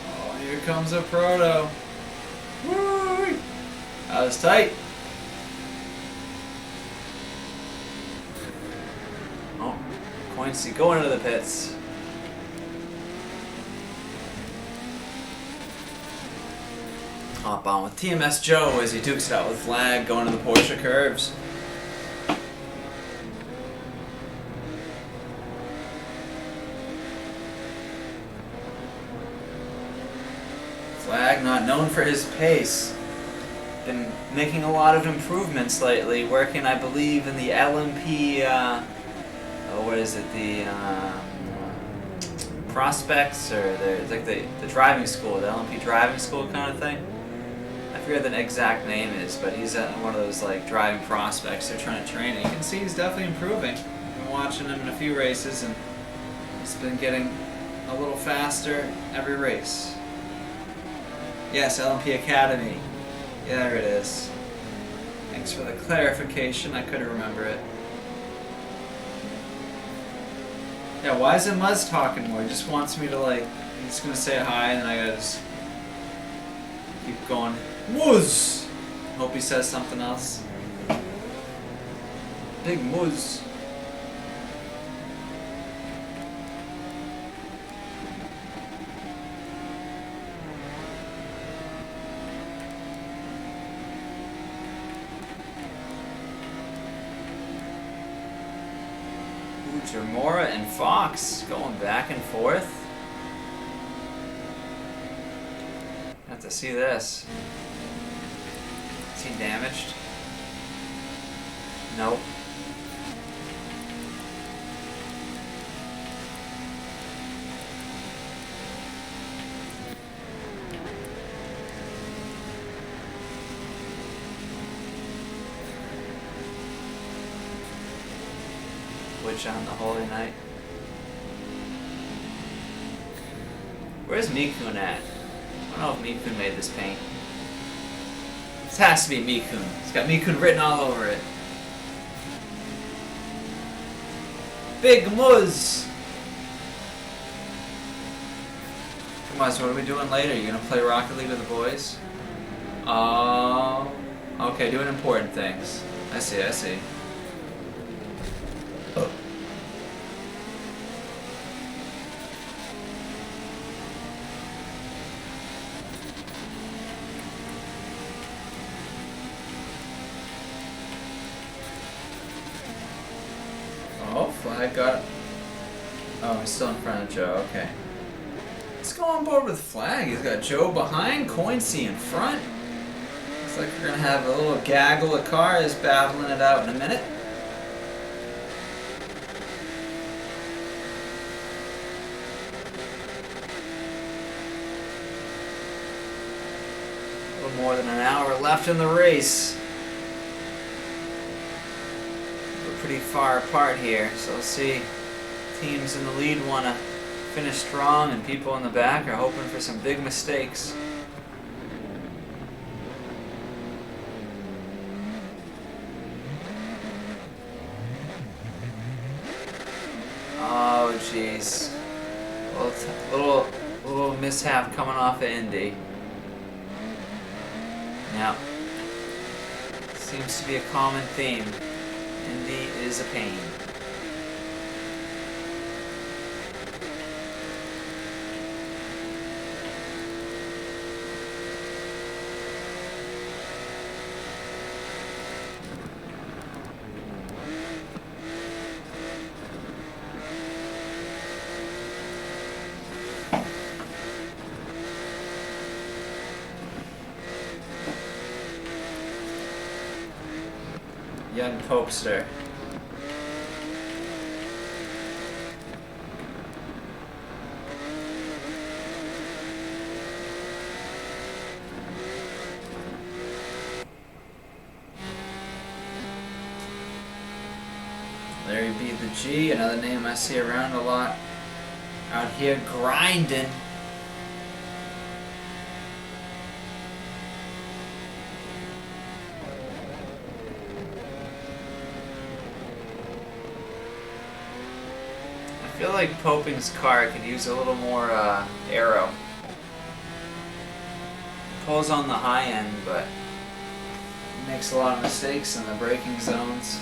Oh, here comes a proto. Woo! That was tight. Quincy going into the pits. Hop on with TMS Joe as he dukes it out with Flag going to the Porsche curves. Flag not known for his pace. Been making a lot of improvements lately, working I believe in the LMP what is it, the prospects, or it's like the driving school, the LMP driving school kind of thing. I forget what the exact name is, but he's at one of those like driving prospects they're trying to train. And you can see he's definitely improving. I've been watching him in a few races, and he's been getting a little faster every race. Yes, LMP Academy. Yeah, there it is. Thanks for the clarification. I couldn't remember it. Yeah, why isn't Muzz talking more? He just wants me to like, he's just gonna say hi and I gotta just keep going. Muzz! Hope he says something else. Big Muzz. Jamora and Fox going back and forth. Have to see this. Is he damaged? Nope. switch on the Holy Night. Where's Mikun at? I don't know if Mikun made this paint. This has to be Mikun. It's got Mikun written all over it. Big Muzz! Come on, so what are we doing later? You gonna play Rocket League with the boys? Oh, okay, doing important things. I see, I see. Oh, flag got it. Oh, he's still in front of Joe, okay. Let's go on board with Flag. He's got Joe behind, Coinsy in front. Looks like we're gonna have a little gaggle of cars battling it out in a minute. A little more than an hour left in the race. We're pretty far apart here, so we'll see. Teams in the lead want to finish strong, and people in the back are hoping for some big mistakes. Oh, jeez. Little mishap coming off of Indy. Now, seems to be a common theme. Indy is a pain. Young Popester. Larry beat the G, another name I see around a lot out here grinding. I feel like Poping's car could use a little more aero. Pulls on the high end, but makes a lot of mistakes in the braking zones.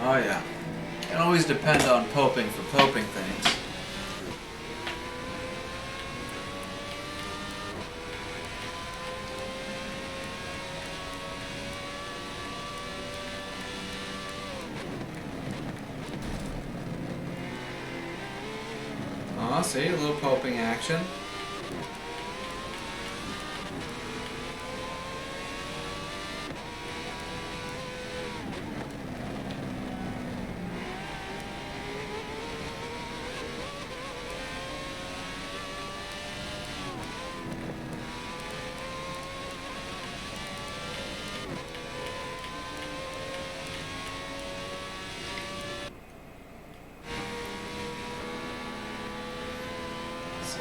Oh yeah. Can always depend on Poping for Poping things. Oh, see, a little Poping action.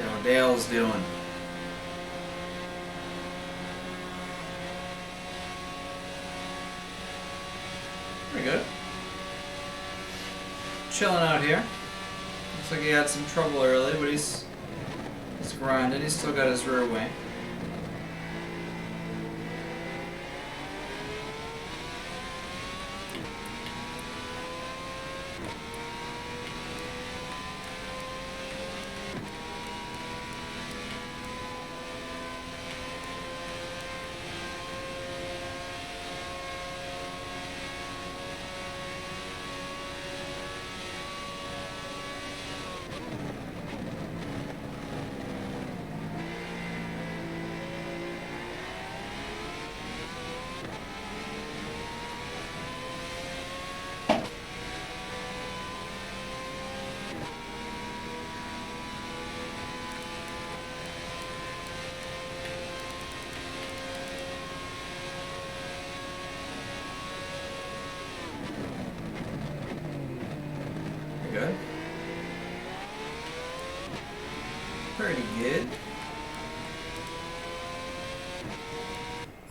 See how Dale's doing. Pretty good. Chilling out here. Looks like he had some trouble early, but he's grinding. He's still got his rear wing. Good. Pretty good.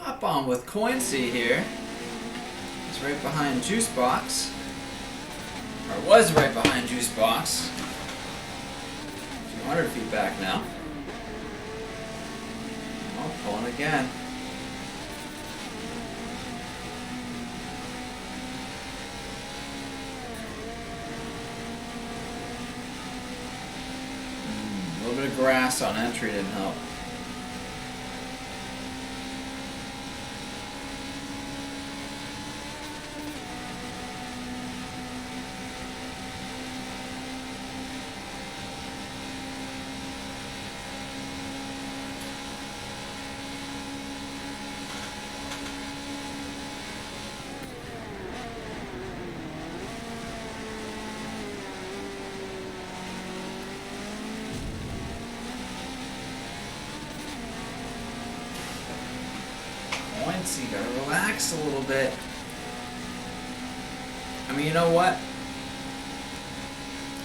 Up on with Coincy here. He's right behind Juicebox. Or was right behind Juicebox. A few hundred feet back now. Oh, pulling again. A little bit of grass on entry didn't help. So you gotta relax a little bit. I mean, you know what?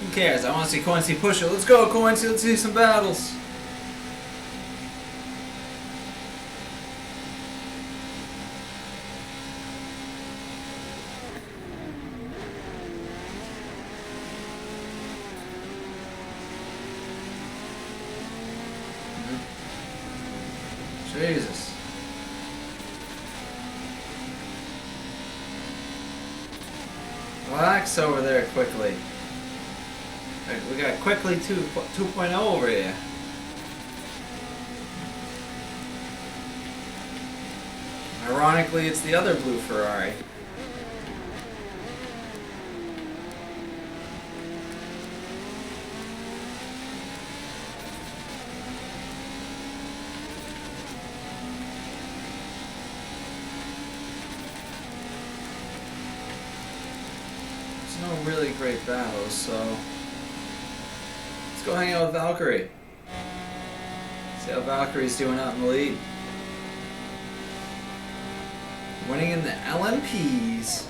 Who cares? I want to see Coincy push it. Let's go, Coincy. Let's see some battles. Jesus. Relax over there quickly. We got quickly 2.0 over here. Ironically, it's the other blue Ferrari. No really great battles, so let's go hang out with Valkyrie. See how Valkyrie's doing out in the lead. Winning in the LMPs.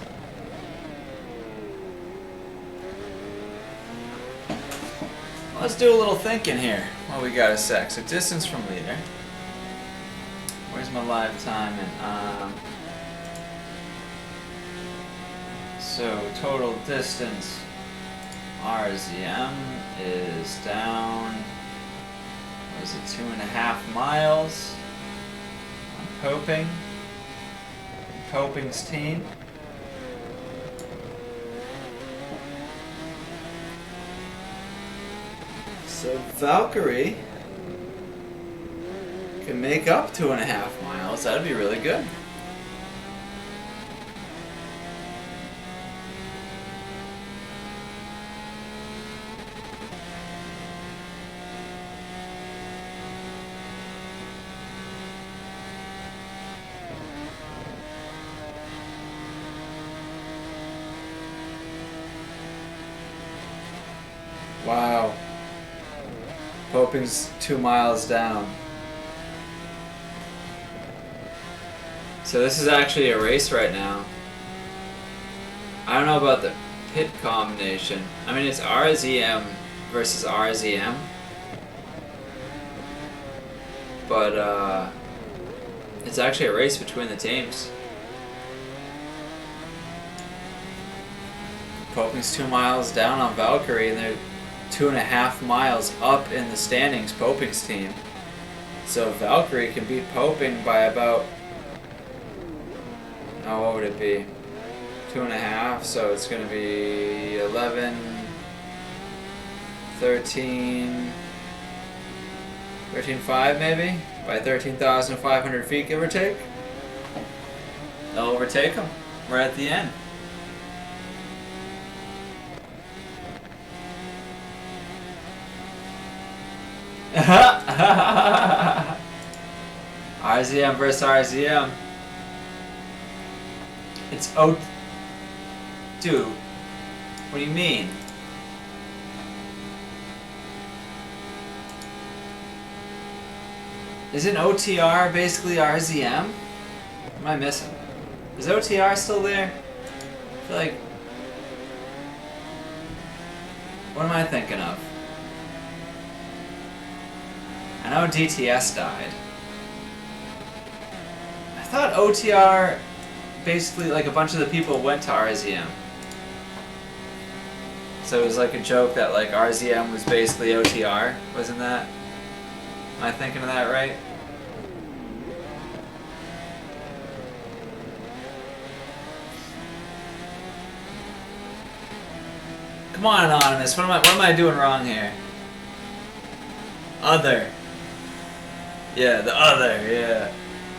Let's do a little thinking here. Well, we got a sec. So distance from leader. Where's my live time? And so total distance RZM is down, what is it, 2.5 miles on Coping's team. So Valkyrie can make up 2.5 miles. That'd be really good. Wow. Poping's 2 miles down. So this is actually a race right now. I don't know about the pit combination. I mean, it's RZM versus RZM. but it's actually a race between the teams. Poping's 2 miles down on Valkyrie, and they're 2.5 miles up in the standings, Poping's team. So Valkyrie can beat Poping by about, oh, what would it be? 2.5, so it's going to be 11, 13, 13.5 maybe? By 13,500 feet, give or take. They'll overtake them. We're at the end. RZM versus RZM. It's O. Dude, what do you mean? Isn't OTR basically RZM? What am I missing? Is OTR still there? I feel like. What am I thinking of? I know DTS died. I thought OTR, basically like a bunch of the people went to RZM. So it was like a joke that like RZM was basically OTR, wasn't that? Am I thinking of that right? Come on, Anonymous, what am I doing wrong here? Other. Yeah, the other, yeah.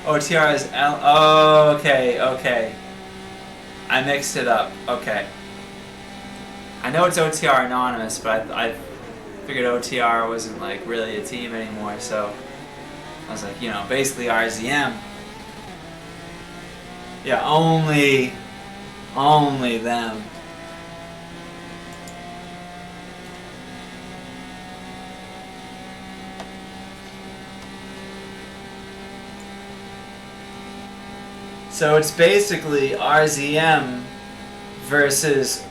OTR is L. Oh, okay. I mixed it up. Okay. I know it's OTR Anonymous, but I figured OTR wasn't like really a team anymore, so I was like, you know, basically RZM. Yeah, only them. So it's basically RZM versus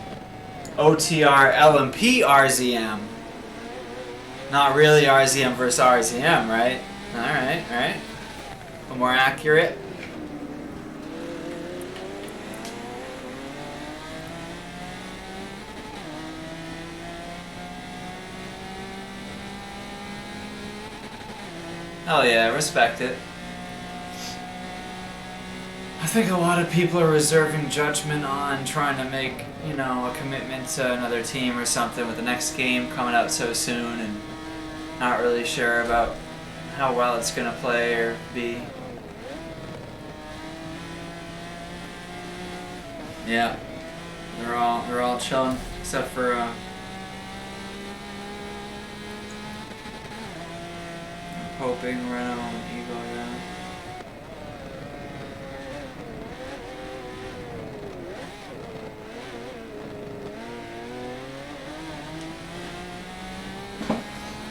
OTR LMP RZM. Not really RZM versus RZM, right? Alright. A little more accurate. Hell yeah, respect it. I think a lot of people are reserving judgment on trying to make, you know, a commitment to another team or something with the next game coming out so soon and not really sure about how well it's going to play or be. Yeah, they're all chilling except for Poping, Reno, and Eagle. Yeah.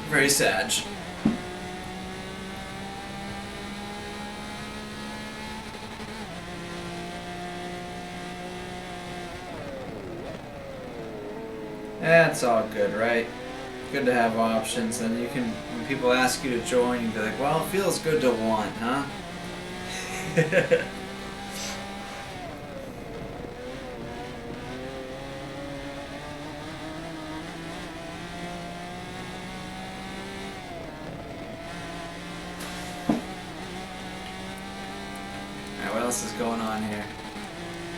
Very sad. That's all good, right? Good to have options, and you can, when people ask you to join, you can be like, well, it feels good to want, huh? Alright, what else is going on here?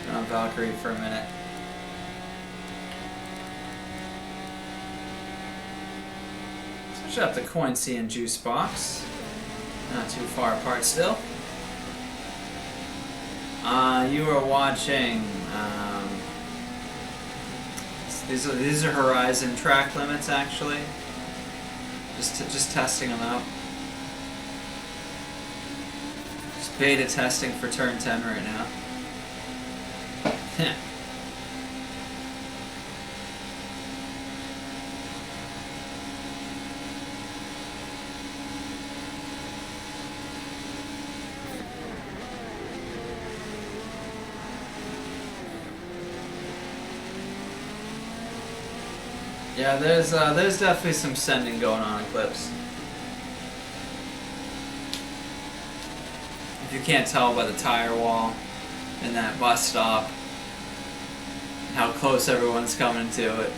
Been on Valkyrie for a minute. Switch up the coin C and juice box. Not too far apart still. You are watching. These are Horizon track limits actually. Just testing them out. Just beta testing for turn 10 right now. Yeah, there's definitely some sending going on in Eclipse. you can't tell by the tire wall in that bus stop how close everyone's coming to it.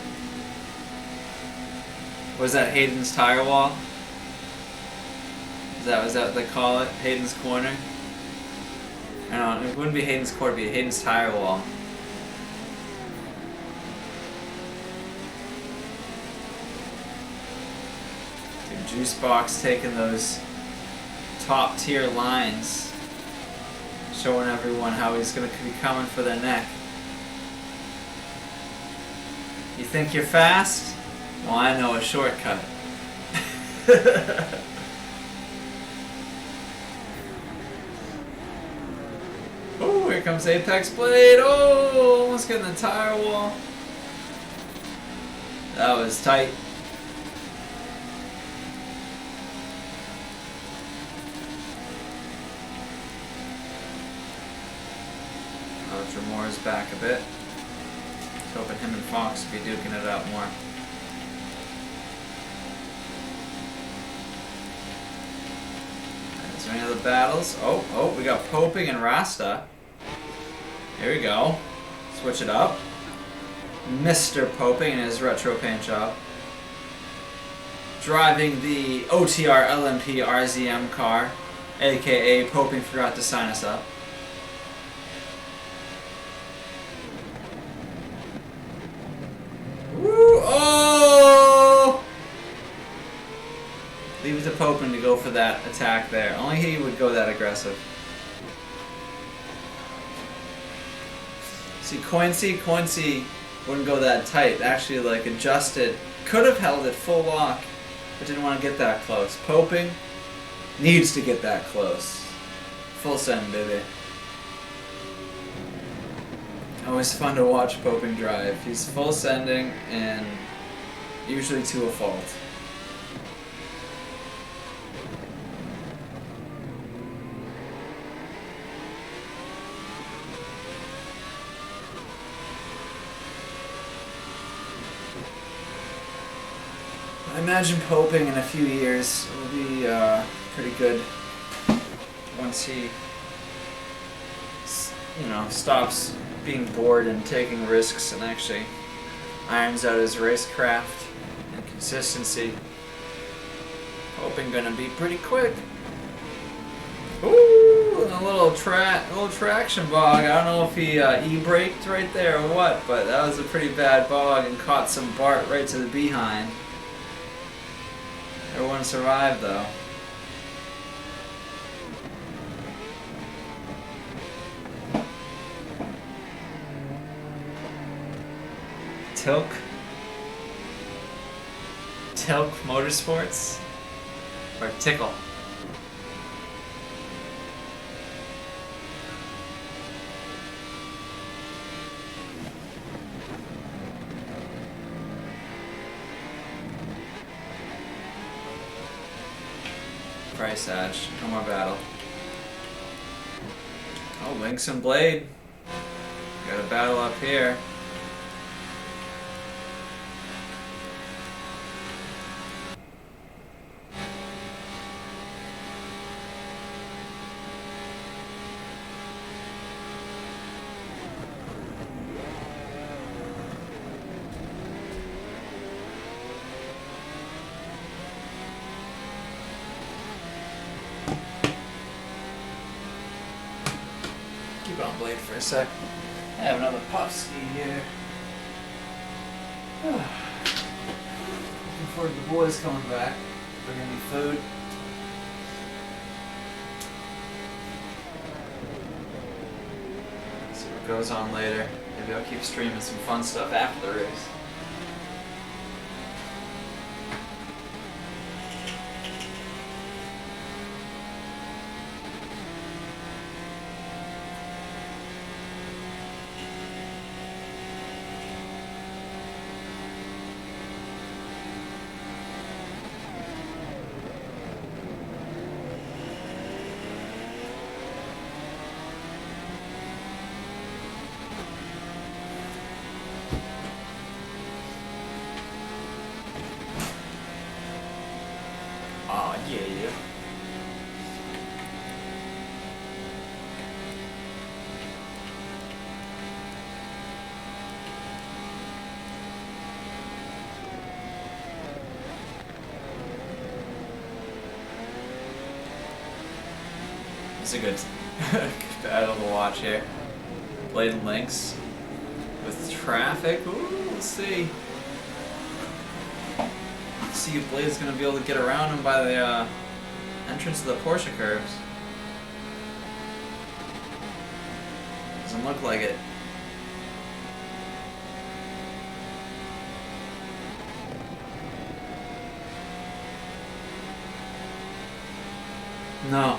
Was that Hayden's tire wall? Was that what they call it? Hayden's corner? I don't know, it wouldn't be Hayden's corner, it'd be Hayden's tire wall. Dude, Juice Box taking those top tier lines, showing everyone how he's gonna be coming for their neck. You think you're fast? Well, I know a shortcut. Oh, here comes Apex Blade. Oh, almost getting the tire wall. That was tight. Tremore's back a bit. Hoping him and Fox will be duking it out more. Is there any other battles? Oh, we got Poping and Rasta. Here we go. Switch it up. Mr. Poping in his retro paint job. Driving the OTR LMP RZM car, aka Poping forgot to sign us up. Woo! Oh! Leave it to Popin to go for that attack there. Only he would go that aggressive. See, Quincy wouldn't go that tight. Actually, like, adjusted. Could have held it full lock, but didn't want to get that close. Poping needs to get that close. Full send, baby. Always fun to watch Poping drive. He's full sending and usually to a fault. I imagine Poping in a few years will be pretty good once he, stops being bored and taking risks and actually irons out his racecraft and consistency. Poping gonna be pretty quick. Ooh, a little traction bog. I don't know if he e-braked right there or what, but that was a pretty bad bog and caught some Bart right to the behind. Everyone survived though. Tilk Motorsports or Tickle. Price Edge, no more battle. Oh, Lynx and Blade. Got a battle up here. Keep it on Blade for a sec. I have another puffski here. Looking forward to the boys coming back, bringing me food. See what goes on later. Maybe I'll keep streaming some fun stuff after the race. It's a good, good battle to watch here. Blade and Lynx with traffic. Ooh, let's see. Let's see if Blade's gonna be able to get around him by the entrance to the Porsche curves. Doesn't look like it. No.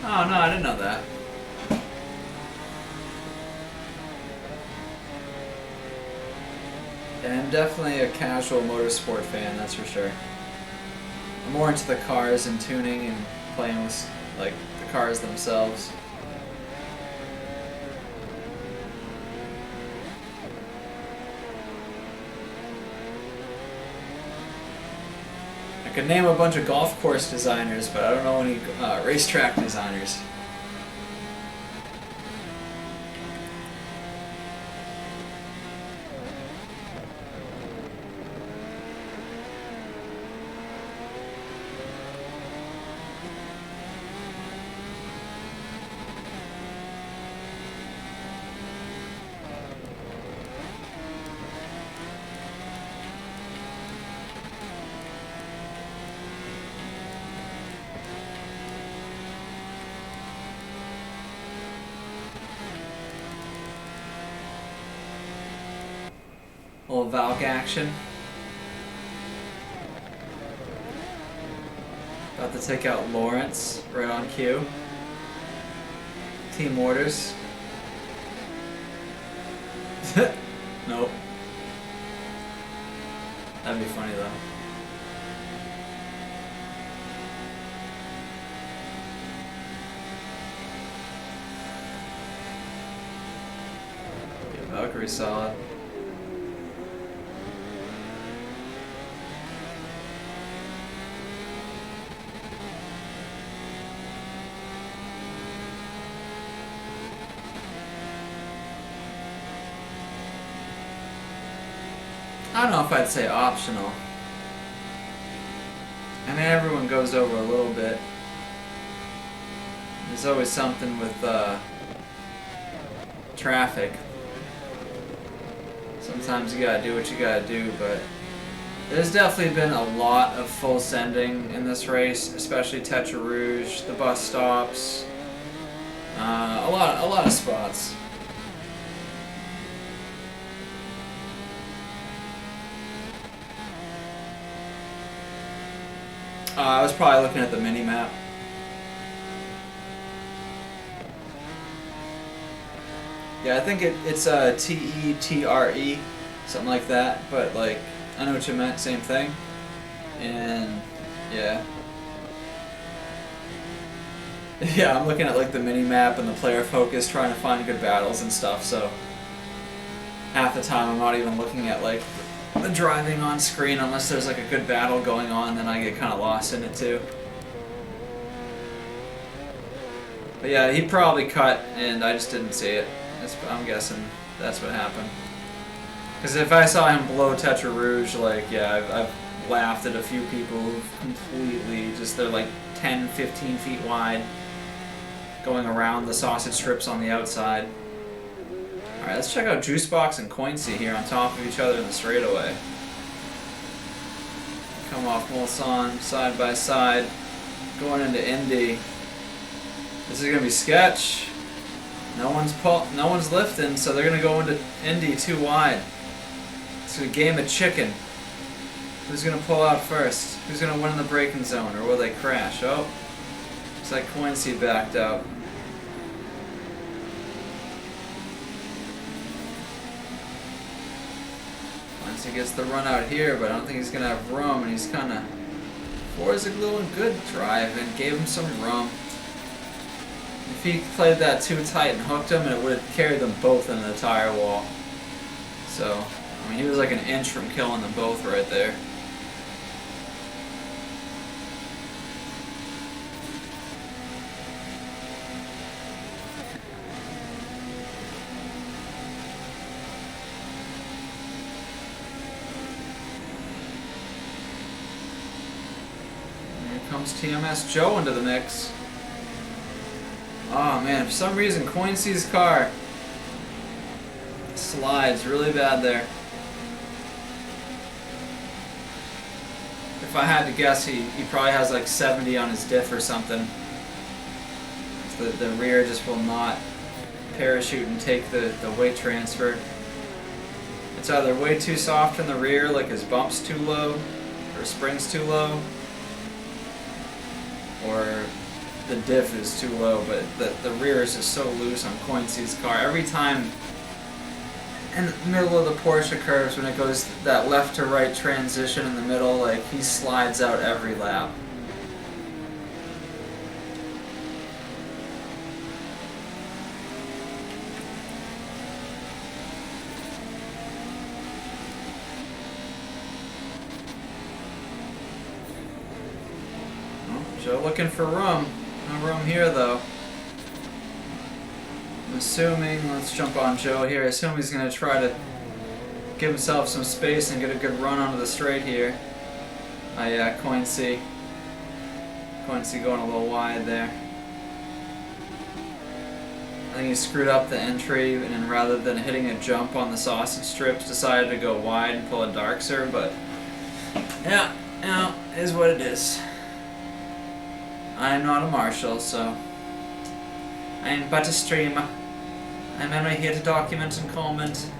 Oh no, I didn't know that. Yeah, I'm definitely a casual motorsport fan, that's for sure. I'm more into the cars and tuning and playing with like the cars themselves. I could name a bunch of golf course designers, but I don't know any racetrack designers. A little Valk action. About to take out Lawrence right on cue. Team orders. Nope. That'd be funny though. Yeah, Valkyrie solid. I don't know if I'd say optional. I mean, everyone goes over a little bit. There's always something with traffic. Sometimes you gotta do what you gotta do, but there's definitely been a lot of full sending in this race, especially Tetra Rouge, the bus stops, a lot of spots. I was probably looking at the mini map. Yeah, I think it's T-E-T-R-E, something like that. But like, I know what you meant. Same thing. And yeah, yeah. I'm looking at like the mini map and the player focus, trying to find good battles and stuff. So half the time I'm not even looking at like the driving on screen unless there's like a good battle going on, then I get kind of lost in it too. But yeah, he probably cut and I just didn't see it. I'm guessing that's what happened. Because if I saw him blow Tetra Rouge, like, yeah, I've laughed at a few people who've completely just, they're like 10, 15 feet wide, going around the sausage strips on the outside. Alright, let's check out Juicebox and Coinsy here on top of each other in the straightaway. Come off Mulsanne side by side, going into Indy. This is gonna be sketch. No one's lifting, so they're gonna go into Indy too wide. It's a game of chicken. Who's gonna pull out first? Who's gonna win in the braking zone, or will they crash? Oh, looks like Coinsy backed out. He gets the run out here, but I don't think he's gonna have room, and he's kind of Forza glue a good drive and gave him some room. If he played that too tight and hooked him, it would have carried them both into the tire wall. So, I mean, he was like an inch from killing them both right there. comes TMS Joe into the mix. Oh man, for some reason Coincy's car slides really bad there. If I had to guess, he probably has like 70 on his diff or something. The rear just will not parachute and take the weight transfer. It's either way too soft in the rear, like his bump's too low, or spring's too low, or the diff is too low, but the rear is just so loose on Coincy's car. Every time in the middle of the Porsche curves, when it goes that left to right transition in the middle, like he slides out every lap. Joe looking for room. No room here though. I'm assuming, let's jump on Joe here. I assume he's going to try to give himself some space and get a good run onto the straight here. Oh yeah, Coincy. Coincy going a little wide there. I think he screwed up the entry, and then rather than hitting a jump on the sausage strips, decided to go wide and pull a Darkser, but yeah, you know, it is what it is. I'm not a marshal, so I'm but a streamer. I'm only here to document and comment.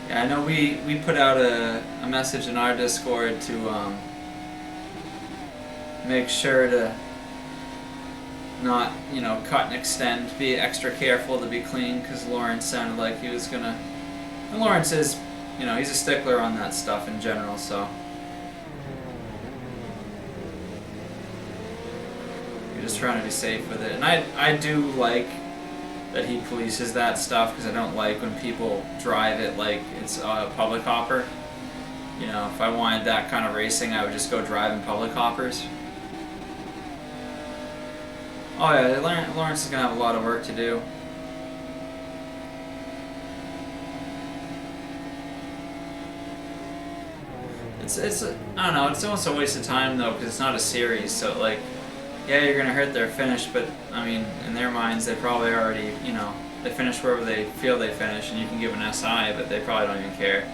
Yeah, I know we put out a message in our Discord to make sure to not, you know, cut and extend, be extra careful to be clean, because Lawrence sounded like he was gonna, and Lawrence is, you know, he's a stickler on that stuff in general, so you're just trying to be safe with it. And I do like that he polices that stuff, because I don't like when people drive it like it's a public hopper. You know, if I wanted that kind of racing, I would just go drive in public hoppers. Oh yeah, Lawrence is going to have a lot of work to do. It's I don't know, it's almost a waste of time though, because it's not a series, so like, yeah, you're going to hurt their finish, but I mean, in their minds, they probably already, you know, they finish wherever they feel they finish, and you can give an SI, but they probably don't even care.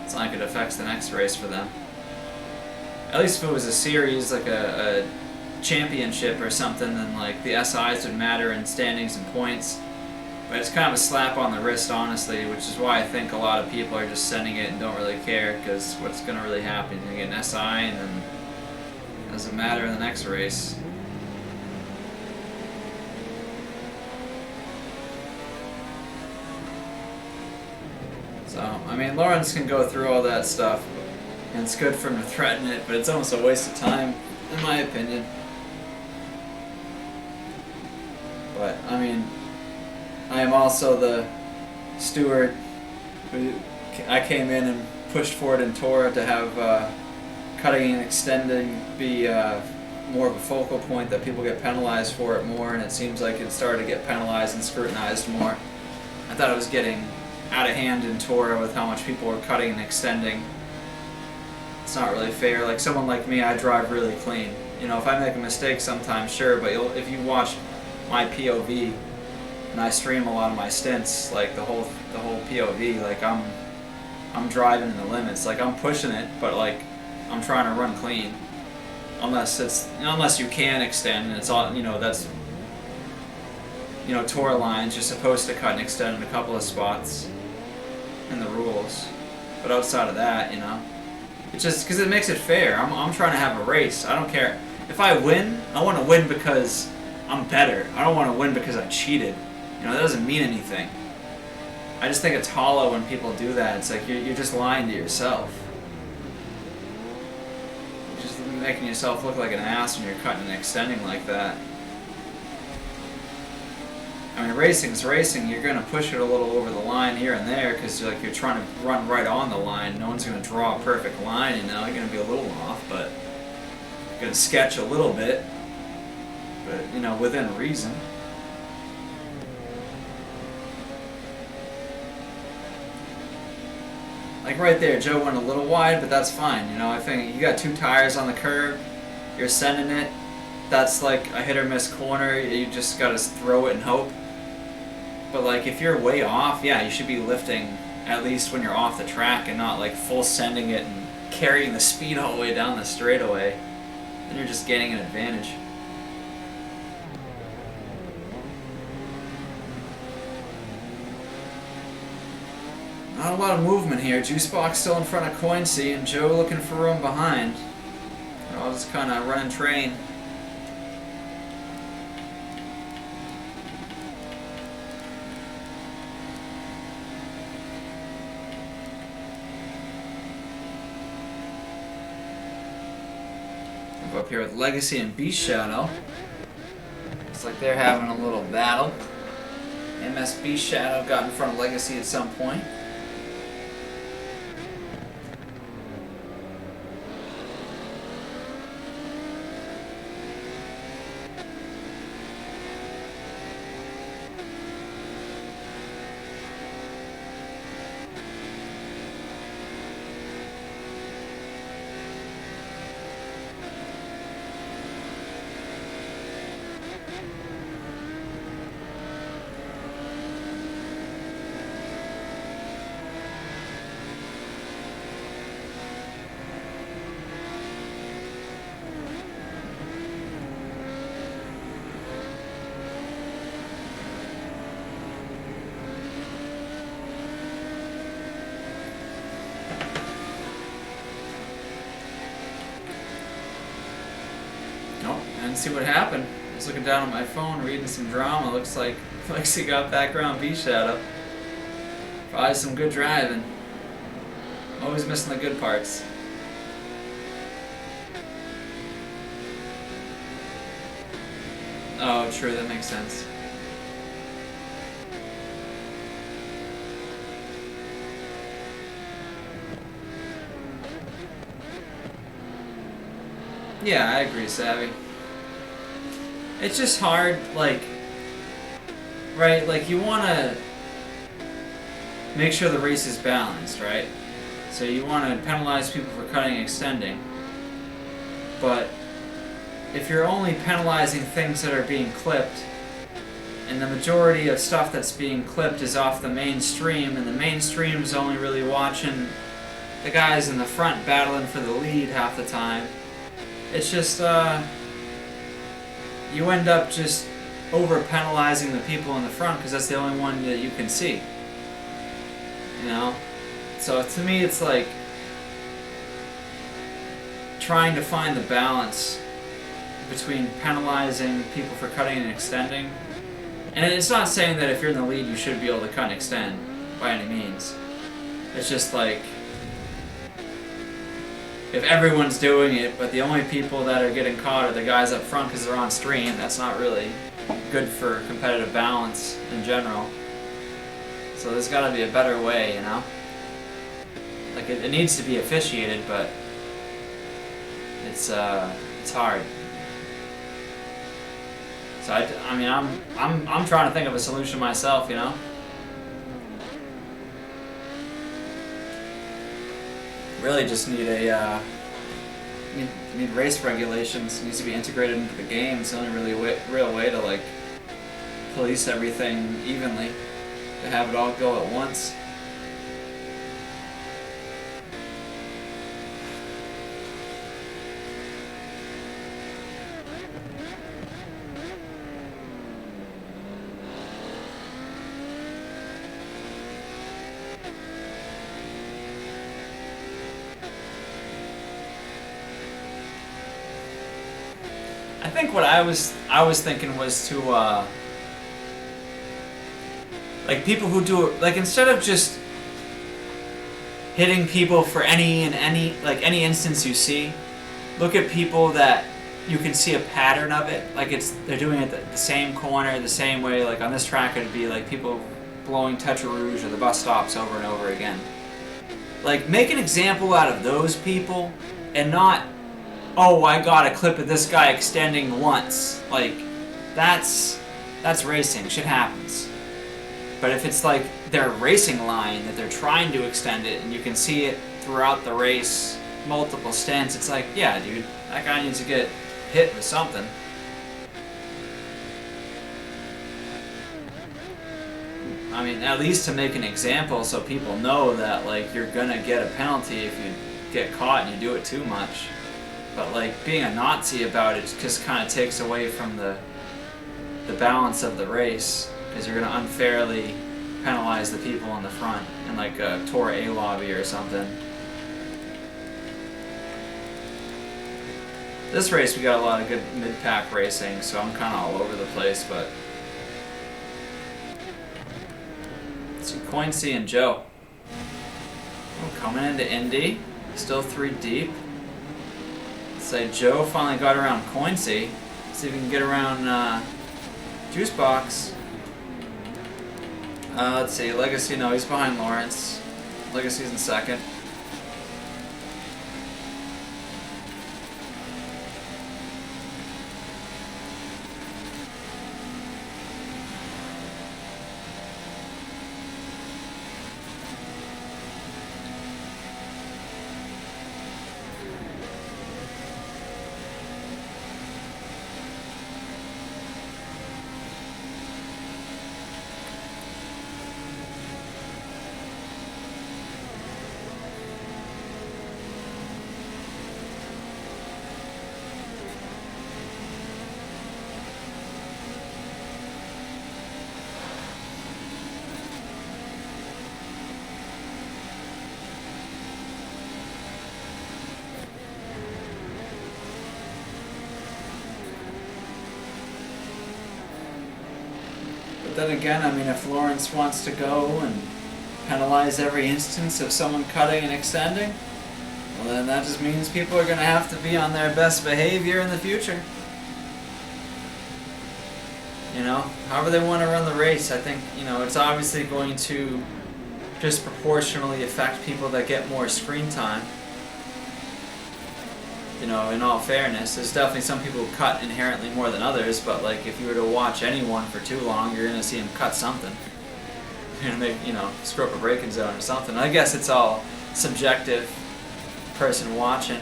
It's not like it affects the next race for them. At least if it was a series, like a championship or something, then like the SIs would matter in standings and points. But it's kind of a slap on the wrist, honestly, which is why I think a lot of people are just sending it and don't really care, because what's going to really happen? You're going to get an SI, and then it doesn't matter in the next race. So, I mean, Lawrence can go through all that stuff, and it's good for him to threaten it, but it's almost a waste of time, in my opinion. But, I mean, I am also the steward who I came in and pushed forward in Torah to have cutting and extending be more of a focal point, that people get penalized for it more, and it seems like it started to get penalized and scrutinized more. I thought it was getting out of hand in Torah with how much people were cutting and extending. It's not really fair. Like someone like me, I drive really clean. You know, if I make a mistake sometimes, sure, but if you watch my POV, and I stream a lot of my stints, like the whole POV, like I'm driving in the limits, like I'm pushing it, but like I'm trying to run clean, unless you can extend, and it's all, you know, that's, you know, Torah lines, you're supposed to cut and extend in a couple of spots in the rules, but outside of that, you know, it's just because it makes it fair. I'm trying to have a race. I don't care if I win. I want to win because I'm better. I don't want to win because I cheated. You know, that doesn't mean anything. I just think it's hollow when people do that. It's like you're just lying to yourself. You're just making yourself look like an ass when you're cutting and extending like that. I mean, racing's racing. You're going to push it a little over the line here and there because you're trying to run right on the line. No one's going to draw a perfect line, you know. You're going to be a little off, but you're going to sketch a little bit. But, you know, within reason. Like right there, Joe went a little wide, but that's fine. You know, I think you got 2 tires on the curb, you're sending it. That's like a hit or miss corner. You just gotta throw it and hope. But like if you're way off, yeah, you should be lifting at least when you're off the track and not like full sending it and carrying the speed all the way down the straightaway. Then you're just gaining an advantage. Not a lot of movement here. Juicebox still in front of Coinsey and Joe looking for room behind. They're all just kind of running train. We'll go up here with Legacy and Beast Shadow. Looks like they're having a little battle. MS Beast Shadow got in front of Legacy at some point. And see what happened. I was looking down at my phone, reading some drama. Looks like Lexi got background Beast Shadow. Probably some good driving. Always missing the good parts. Oh, true, that makes sense. Yeah, I agree, Savvy. It's just hard, like, right? Like, you want to make sure the race is balanced, right? So you want to penalize people for cutting and extending. But if you're only penalizing things that are being clipped, and the majority of stuff that's being clipped is off the mainstream, and the mainstream's only really watching the guys in the front battling for the lead half the time, it's just, you end up just over penalizing the people in the front because that's the only one that you can see. You know? So to me, it's like trying to find the balance between penalizing people for cutting and extending. And it's not saying that if you're in the lead, you should be able to cut and extend by any means. It's just like, if everyone's doing it, but the only people that are getting caught are the guys up front because they're on stream, that's not really good for competitive balance in general. So there's got to be a better way, you know? Like, it needs to be officiated, but it's hard. So I mean, I'm trying to think of a solution myself, you know? Really just need a need race regulations. It needs to be integrated into the game. It's the only really real way to like police everything evenly, to have it all go at once. I think what I was thinking was to like people who do it, like instead of just hitting people for any instance you see, look at people that you can see a pattern of it. Like they're doing it the same corner, the same way. Like on this track, it'd be like people blowing Tetra Rouge or the bus stops over and over again. Like make an example out of those people, and not, oh, I got a clip of this guy extending once. Like, that's racing. Shit happens. But if it's like their racing line, that they're trying to extend it, and you can see it throughout the race, multiple stints. It's like, yeah, dude, that guy needs to get hit with something. I mean, at least to make an example so people know that, like, you're gonna get a penalty if you get caught and you do it too much. But, like, being a Nazi about it just kind of takes away from the balance of the race, because you're gonna unfairly penalize the people in the front in, like, a Tour A lobby or something. This race we got a lot of good mid-pack racing, so I'm kind of all over the place, but... Let's see, Coinsey and Joe. Oh, coming into Indy, still 3 deep. Let's say Joe finally got around Coinsey. See if we can get around Juice Box. Let's see, Legacy, no, he's behind Lawrence. Legacy's in second. But then again, I mean, if Lawrence wants to go and penalize every instance of someone cutting and extending, well, then that just means people are going to have to be on their best behavior in the future. You know, however they want to run the race, I think, you know, it's obviously going to disproportionately affect people that get more screen time. You know, in all fairness, there's definitely some people who cut inherently more than others, but like if you were to watch anyone for too long, you're going to see them cut something. You're going to make, you know, screw up a braking zone or something. I guess it's all subjective, person watching.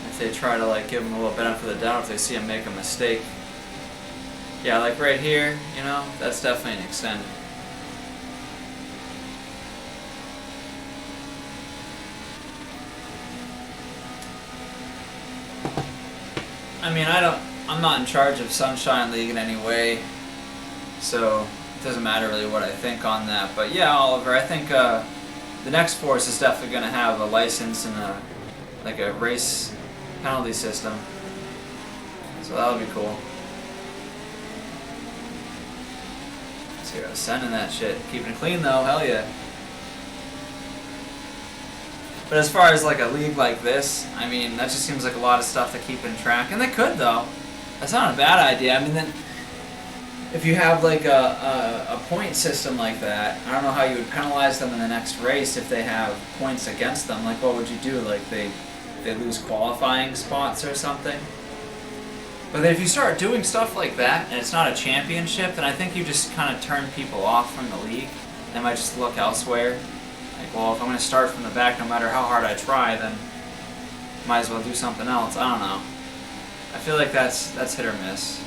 If they try to like give them a little benefit of the doubt if they see them make a mistake. Yeah, like right here, you know, that's definitely an extended. I mean, I'm not in charge of Sunshine League in any way, so it doesn't matter really what I think on that. But yeah, Oliver, I think the next force is definitely going to have a license and a race penalty system, so that'll be cool. See, I was sending that shit, keeping it clean though, hell yeah. But as far as like a league like this, I mean, that just seems like a lot of stuff to keep in track. And they could, though. That's not a bad idea. I mean, then if you have like a point system like that, I don't know how you would penalize them in the next race if they have points against them. Like, what would you do? Like, they lose qualifying spots or something? But then if you start doing stuff like that, and it's not a championship, then I think you just kind of turn people off from the league. They might just look elsewhere. Like, well, if I'm going to start from the back no matter how hard I try, then might as well do something else. I don't know. I feel like that's hit or miss.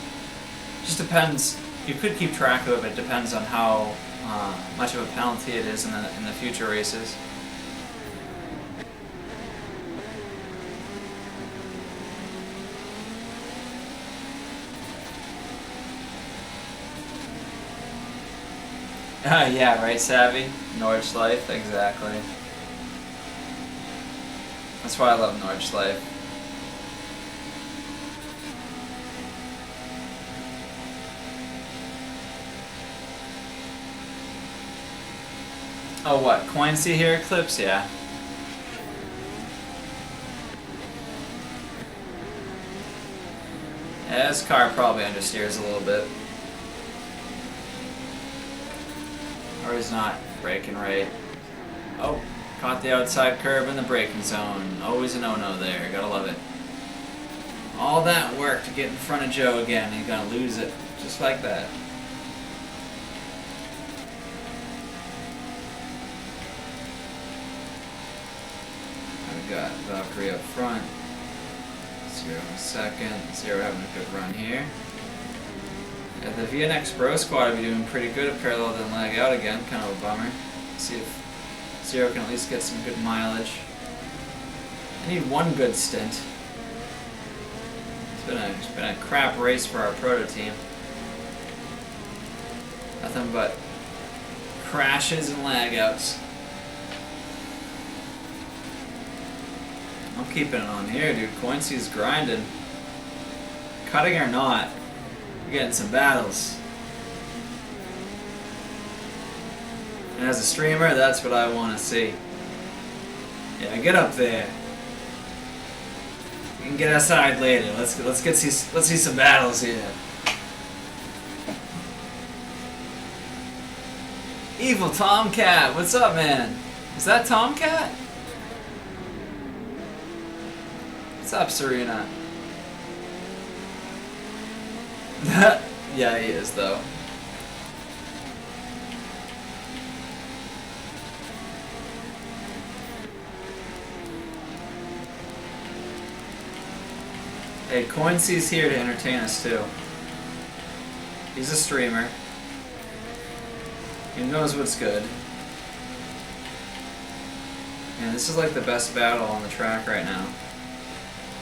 Just depends. You could keep track of it. It depends on how much of a penalty it is in the future races. Yeah, right, Savvy? Norwich Life, exactly. That's why I love Norwich Life. Oh, what? Coinsey here? Eclipse? Yeah. Yeah, this car probably understeers a little bit. Or he's not braking right. Oh, caught the outside curb in the braking zone. Always a no-no there. Gotta love it. All that work to get in front of Joe again. He's gonna lose it. Just like that. got Valkyrie up front. Zero in second. Zero having a good run here. Yeah, the VNX Bro Squad will be doing pretty good at parallel then lag out again. Kind of a bummer. See if Zero can at least get some good mileage. I need one good stint. It's been a crap race for our proto team. Nothing but crashes and lag outs. I'm keeping it on here, dude. Coincy's grinding. Cutting or not, we're getting some battles. And as a streamer, that's what I want to see. Yeah, get up there. We can get outside later. Let's see some battles here. Evil Tomcat, what's up, man? Is that Tomcat? What's up, Serena? Yeah, he is, though. Hey, Coincy's here to entertain us, too. He's a streamer. He knows what's good. And this is like the best battle on the track right now.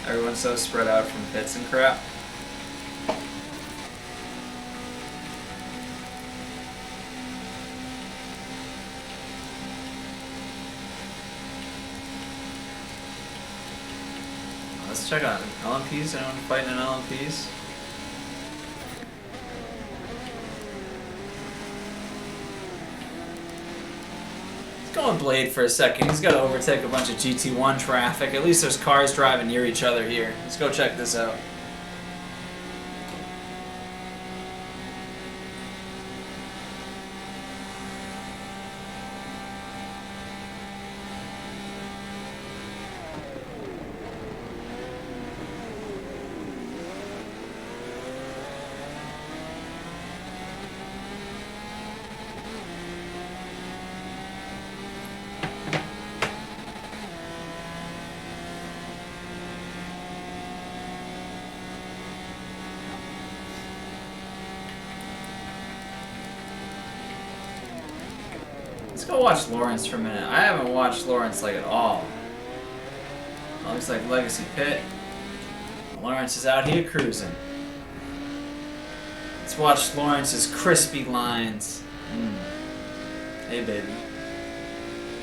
Everyone's so spread out from pits and crap. Let's check out LMPs. Anyone fighting in LMPs? Going Blade for a second. He's got to overtake a bunch of GT1 traffic. At least there's cars driving near each other here. Let's go check this out. Let's go watch Lawrence for a minute. I haven't watched Lawrence like at all. Oh, looks like Legacy Pit. Lawrence is out here cruising. Let's watch Lawrence's crispy lines. Hey, baby.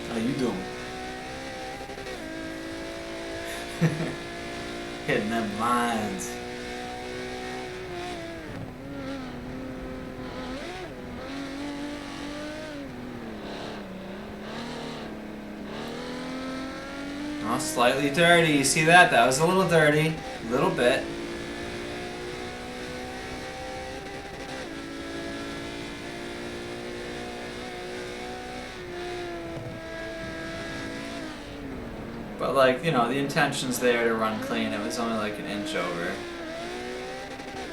How you doing? Hitting them lines. Oh, slightly dirty. You see that? That was a little dirty. A little bit. But like, you know, the intention's there to run clean. It was only like an inch over.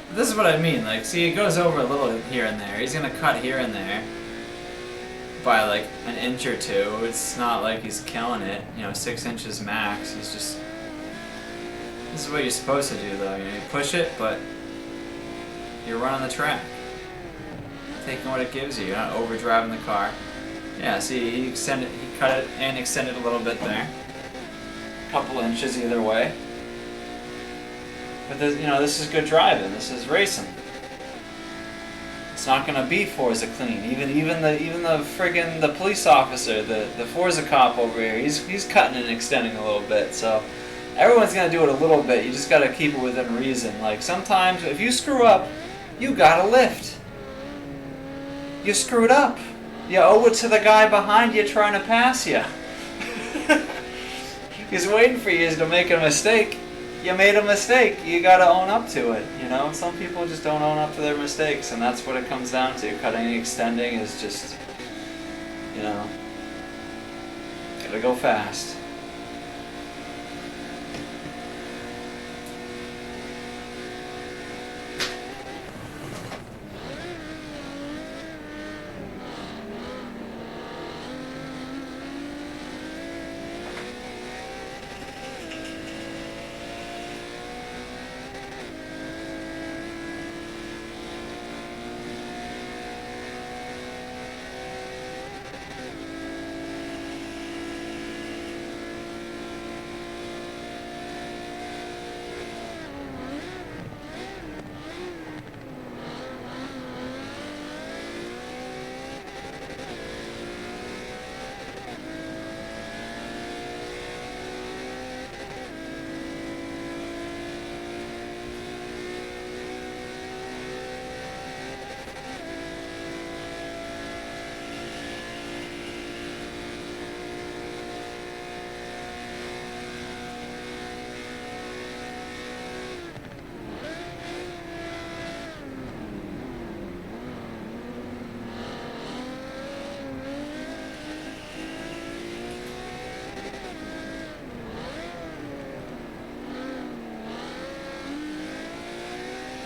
But this is what I mean. Like, see, it goes over a little here and there. He's gonna cut here and there by like an inch or two. It's not like he's killing it. You know, 6 inches max. He's just... This is what you're supposed to do, though. You know, you push it, but you're running the track. Taking what it gives you. You're not overdriving the car. Yeah, see, he cut it and extended a little bit there. Couple inches either way. But this, you know, this is good driving. This is racing. It's not gonna be Forza clean. Even the friggin' the police officer, the Forza cop over here, he's cutting and extending a little bit. So everyone's gonna do it a little bit. You just gotta keep it within reason. Like sometimes if you screw up, you gotta lift. You screwed up. You owe it to the guy behind you trying to pass you. He's waiting for you to make a mistake. You made a mistake. You gotta own up to it. You know, some people just don't own up to their mistakes, and that's what it comes down to. Cutting and extending is just, you know, gotta go fast.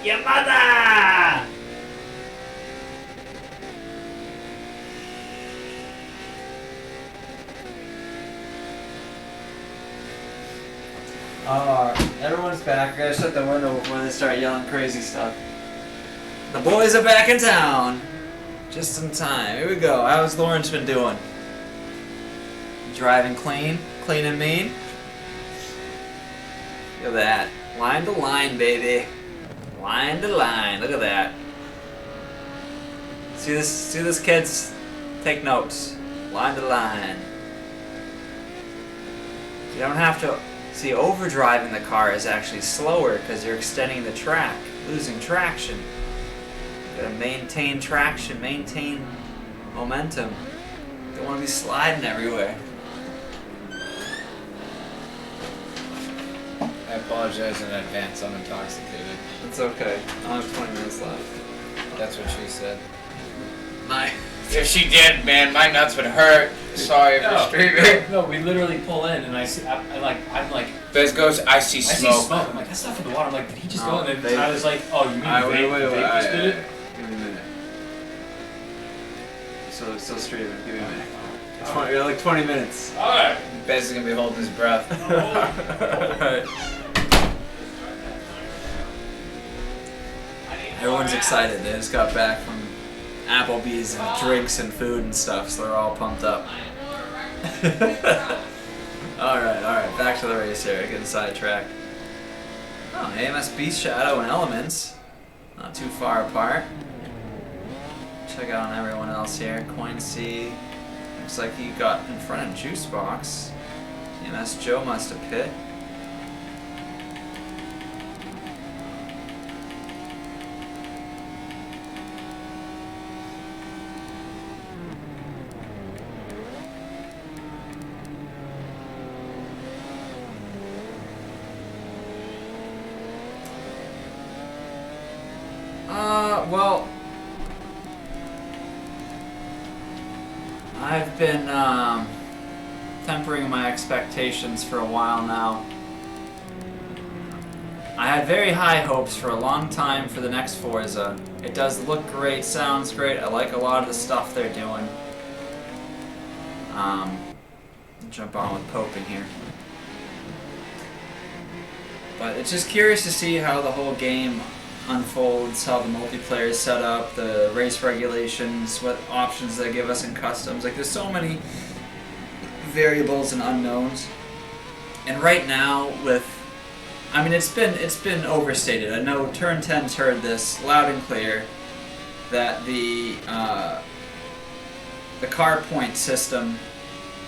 Your mother! Everyone's back. I gotta shut the window before they start yelling crazy stuff. The boys are back in town. Just in time. Here we go. How's Lawrence been doing? Driving clean? Clean and mean? Look at that. Line to line, baby. Line to line. Look at that. See this, kids? Take notes. Line to line. You don't have to... See, overdriving the car is actually slower because you're extending the track, losing traction. You gotta maintain traction, maintain momentum. Don't want to be sliding everywhere. I apologize in advance. I'm intoxicated. It's okay. I have 20 minutes left. That's what she said. My. If she did, man, my nuts would hurt. Sorry for streaming. No, we literally pull in and I'm like, Bez goes, I see I smoke. see smoke. I'm like, that's not from the water. I'm like, did he just go? And they- then I was like, oh, you mean vape just did it? Give me a minute. Still streaming. Give me a minute. You're like 20 minutes. Alright. Bez is gonna be holding his breath. Alright. Everyone's excited. They just got back from Applebee's and drinks and food and stuff, so they're all pumped up. Alright, back to the race here. Getting sidetracked. Oh, AMSB Shadow and Elements. Not too far apart. Check out on everyone else here. Coin C. Looks like he got in front of Juicebox. AMS Joe must have pit. Well, I've been tempering my expectations for a while now. I had very high hopes for a long time for the next Forza. It does look great, sounds great, I like a lot of the stuff they're doing. Jump on with Pope in here. But it's just curious to see how the whole game unfolds, how the multiplayer is set up, the race regulations, what options they give us in customs. Like, there's so many variables and unknowns. And right now, I mean, it's been overstated. I know Turn 10's heard this loud and clear that the car point system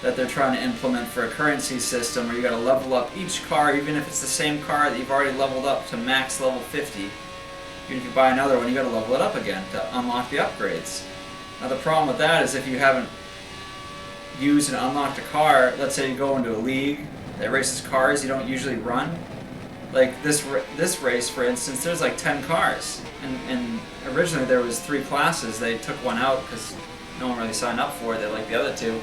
that they're trying to implement for a currency system where you got to level up each car, even if it's the same car that you've already leveled up to max level 50. Even if you buy another one, you got to level it up again to unlock the upgrades. Now the problem with that is if you haven't used and unlocked a car, let's say you go into a league that races cars you don't usually run. Like this race, for instance, there's like 10 cars, and originally there was 3 classes. They took one out because no one really signed up for it. They liked the other 2.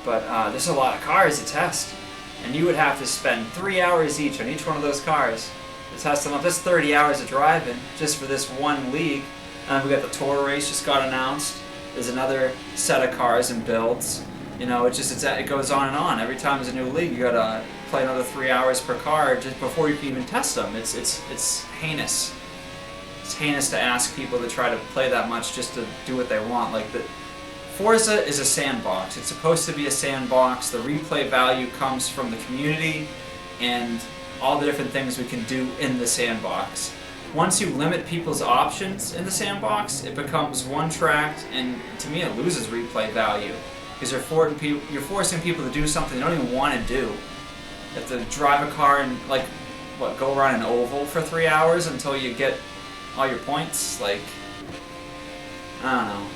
But there's a lot of cars to test, and you would have to spend 3 hours each on each one of those cars to test them up. That's 30 hours of driving just for this one league. And we got the tour race just got announced. There's another set of cars and builds. You know, it goes on and on. Every time there's a new league, you gotta play another 3 hours per car just before you can even test them. It's heinous. It's heinous to ask people to try to play that much just to do what they want. Like Forza is a sandbox. It's supposed to be a sandbox. The replay value comes from the community and all the different things we can do in the sandbox. Once you limit people's options in the sandbox, it becomes one-tracked, and to me it loses replay value. Because you're forcing people to do something they don't even want to do. You have to drive a car and, like, go around an oval for 3 hours until you get all your points? Like, I don't know.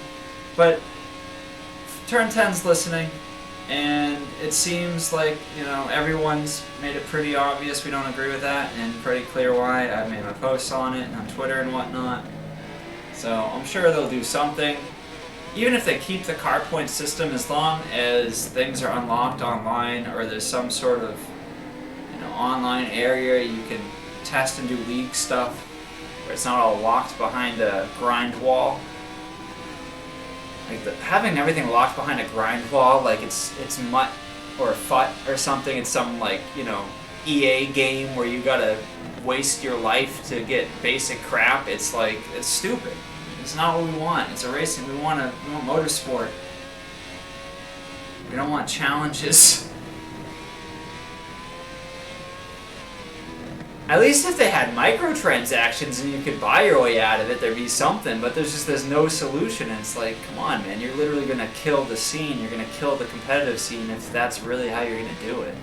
But Turn 10's listening, and it seems like, you know, everyone's made it pretty obvious we don't agree with that, and pretty clear why. I've made my posts on it, and on Twitter and whatnot. So I'm sure they'll do something. Even if they keep the car point system, as long as things are unlocked online, or there's some sort of, you know, online area you can test and do league stuff, where it's not all locked behind a grind wall. Like having everything locked behind a grind wall, like it's MUT or FUT or something. It's some like, you know, EA game where you gotta waste your life to get basic crap. It's like, it's stupid. It's not what we want. It's a racing. We want motorsport. We don't want challenges. At least if they had microtransactions and you could buy your way out of it, there'd be something, but there's no solution, and it's like, come on, man, you're literally gonna kill the scene, you're gonna kill the competitive scene if that's really how you're gonna do it.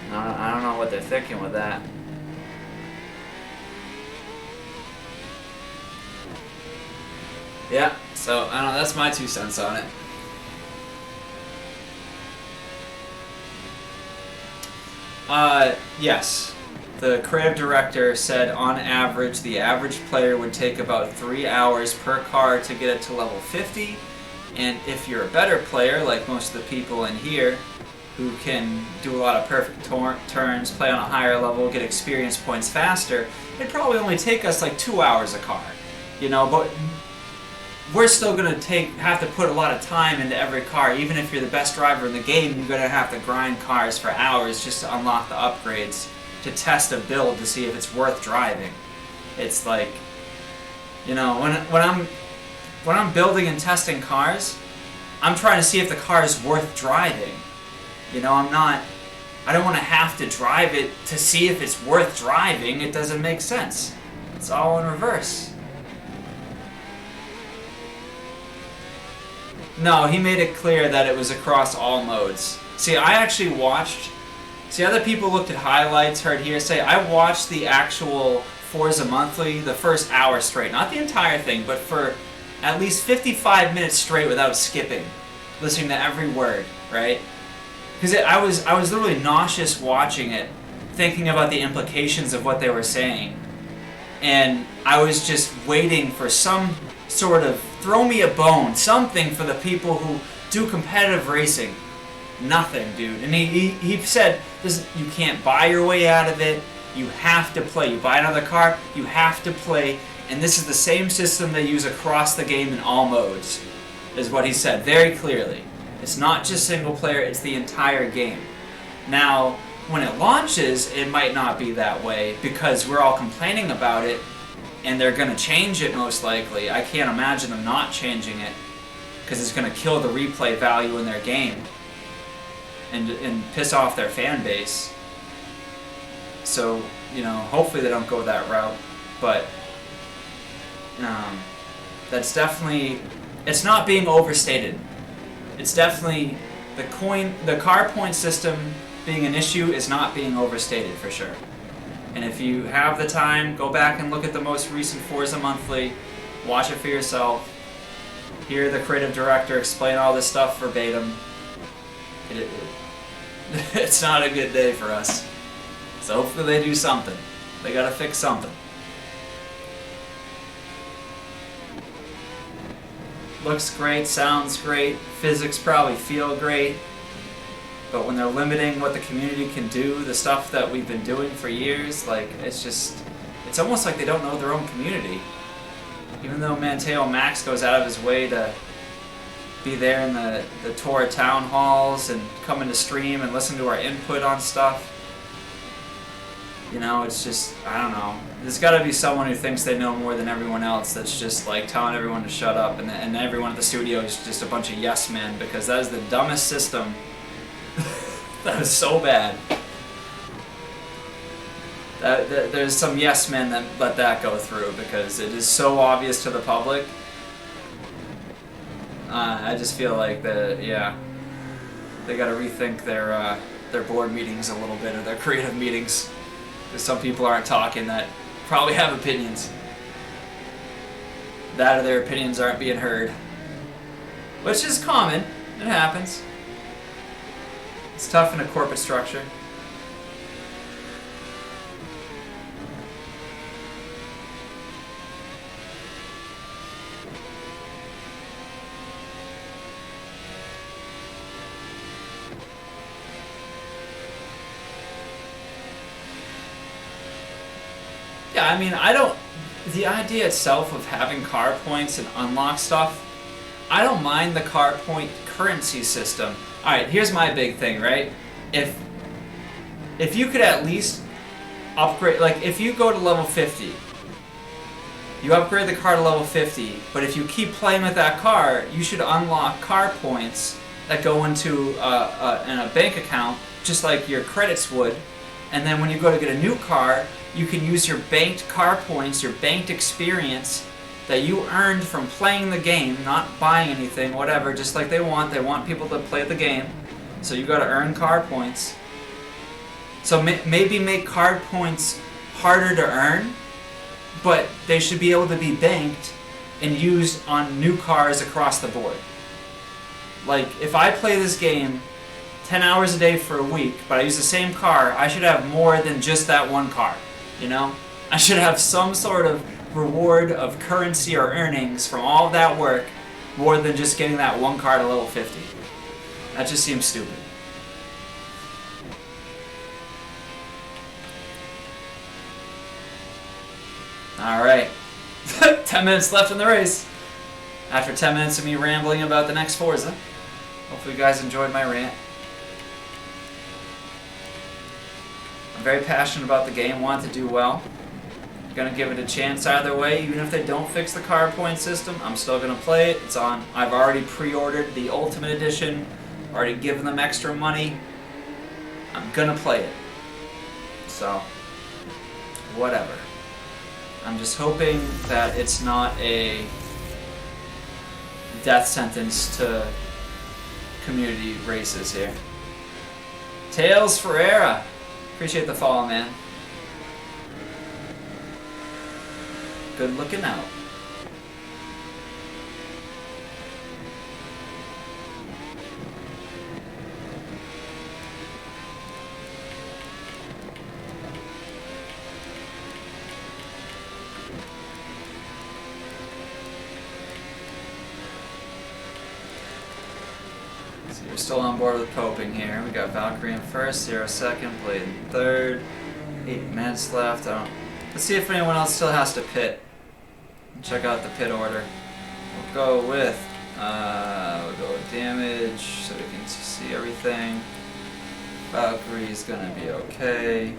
I don't know what they're thinking with that. Yeah, so, I don't know, that's my 2 cents on it. Yes. The creative director said on average, the average player would take about 3 hours per car to get it to level 50. And if you're a better player, like most of the people in here, who can do a lot of perfect turns, play on a higher level, get experience points faster, it'd probably only take us like 2 hours a car. You know, but we're still gonna have to put a lot of time into every car. Even if you're the best driver in the game, you're gonna have to grind cars for hours just to unlock the upgrades, to test a build to see if it's worth driving. It's like, you know, when I'm building and testing cars, I'm trying to see if the car is worth driving. You know, I don't want to have to drive it to see if it's worth driving. It doesn't make sense. It's all in reverse. No, he made it clear that it was across all modes. See, I actually watched... See, other people looked at highlights, heard hearsay. I watched the actual Forza Monthly the first hour straight. Not the entire thing, but for at least 55 minutes straight without skipping. Listening to every word, right? Because I was literally nauseous watching it, thinking about the implications of what they were saying. And I was just waiting for some sort of throw me a bone, something for the people who do competitive racing. Nothing, dude. And he said, you can't buy your way out of it, you have to play. You buy another car, you have to play, and this is the same system they use across the game in all modes, is what he said very clearly. It's not just single player, it's the entire game. Now, when it launches, it might not be that way, because we're all complaining about it, and they're going to change it most likely. I can't imagine them not changing it, because it's going to kill the replay value in their game and piss off their fan base. So, you know, hopefully they don't go that route, but that's definitely, it's not being overstated. It's definitely, the car point system being an issue is not being overstated for sure. And if you have the time, go back and look at the most recent Forza Monthly, watch it for yourself, hear the creative director explain all this stuff verbatim. It's not a good day for us. So hopefully they do something. They gotta fix something. Looks great, sounds great, physics probably feel great. But when they're limiting what the community can do, the stuff that we've been doing for years, like, it's almost like they don't know their own community. Even though Mateo Max goes out of his way to be there in the tour town halls and come into stream and listen to our input on stuff. You know, it's just, I don't know. There's got to be someone who thinks they know more than everyone else that's just like telling everyone to shut up, and everyone at the studio is just a bunch of yes men, because that is the dumbest system. That is so bad. There's some yes men that let that go through because it is so obvious to the public. I just feel like they got to rethink their board meetings a little bit, or their creative meetings, because some people aren't talking that probably have opinions. That or their opinions aren't being heard, which is common. It happens. It's tough in a corporate structure. Yeah, I mean, I don't. The idea itself of having car points and unlock stuff, I don't mind the car point currency system. Alright, here's my big thing, right? If you could at least upgrade, like if you go to level 50, you upgrade the car to level 50, but if you keep playing with that car, you should unlock car points that go into in a bank account, just like your credits would. And then when you go to get a new car, you can use your banked car points, your banked experience that you earned from playing the game, not buying anything, whatever, just like they want. They want people to play the game. So you gotta earn car points. So maybe make card points harder to earn, but they should be able to be banked and used on new cars across the board. Like, if I play this game 10 hours a day for a week, but I use the same car, I should have more than just that one car, you know? I should have some sort of reward of currency or earnings from all of that work, more than just getting that one car to level 50. That just seems stupid. Alright. 10 minutes left in the race. After 10 minutes of me rambling about the next Forza. Hopefully you guys enjoyed my rant. I'm very passionate about the game, want to do well. Gonna give it a chance either way, even if they don't fix the car point system. I'm still gonna play it. It's on. I've already pre-ordered the Ultimate Edition. Already given them extra money. I'm gonna play it. So, whatever. I'm just hoping that it's not a death sentence to community races here. Tails Ferreira. Appreciate the follow, man. Good looking out. So you're still on board with Poping here. We got Valkyrie in first, 0 second, Blade in third. 8 minutes left. Let's see if anyone else still has to pit. Check out the pit order. We'll go with damage so we can see everything. Valkyrie's gonna be okay.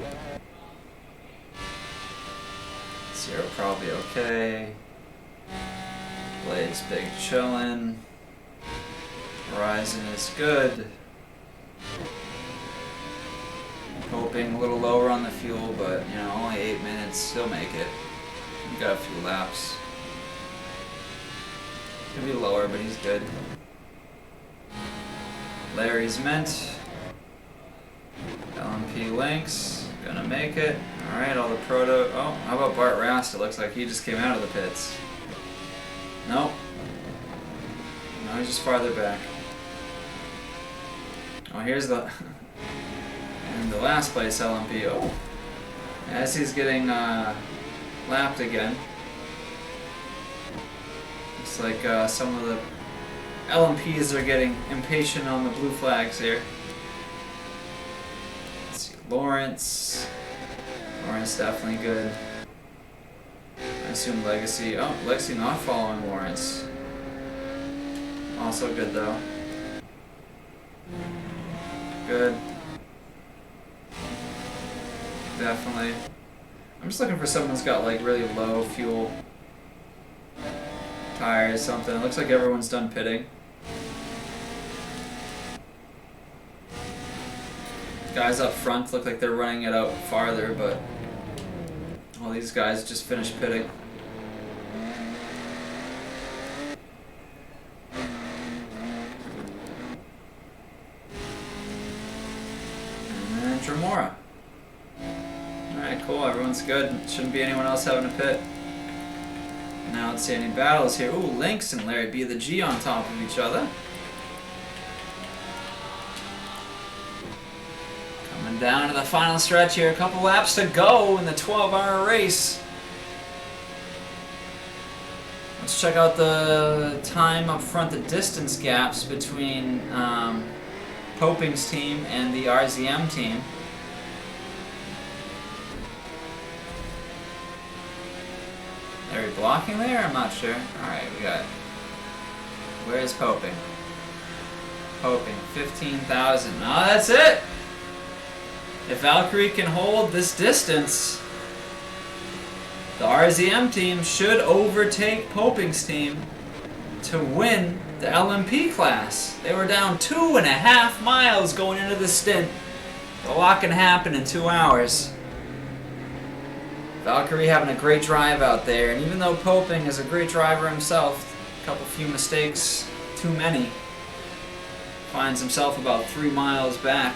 Zero probably okay. Blade's big chillin'. Horizon is good. Hoping a little lower on the fuel, but you know, only 8 minutes, he'll make it. We got a few laps. Could be lower, but he's good. Larry's mint. LMP Lynx, gonna make it. Alright, all the proto. Oh, how about Bart Rast? It looks like he just came out of the pits. Nope. No, he's just farther back. Oh, here's the. And the last place LMP. Oh. As he's getting lapped again. Looks like some of the LMPs are getting impatient on the blue flags here. Let's see, Lawrence. Lawrence definitely good. I assume Legacy. Oh, Legacy not following Lawrence. Also good though. Good. Definitely. I'm just looking for someone who's got like really low fuel tires, something. It looks like everyone's done pitting. Guys up front look like they're running it out farther, but all these guys just finished pitting. And then Tremora. Alright, cool, everyone's good. Shouldn't be anyone else having a pit. Now let's see any battles here. Ooh, Lynx and Larry B the G on top of each other. Coming down to the final stretch here. A couple laps to go in the 12-hour race. Let's check out the time up front, the distance gaps between Poping's team and the RZM team. Are we blocking there? I'm not sure. Alright, we got... Where's Poping? Poping, 15,000. Oh, that's it! If Valkyrie can hold this distance, the RZM team should overtake Poping's team to win the LMP class. They were down 2.5 miles going into the stint. A lot can happen in 2 hours. Valkyrie having a great drive out there, and even though Poping is a great driver himself, a couple few mistakes, too many, finds himself about 3 miles back.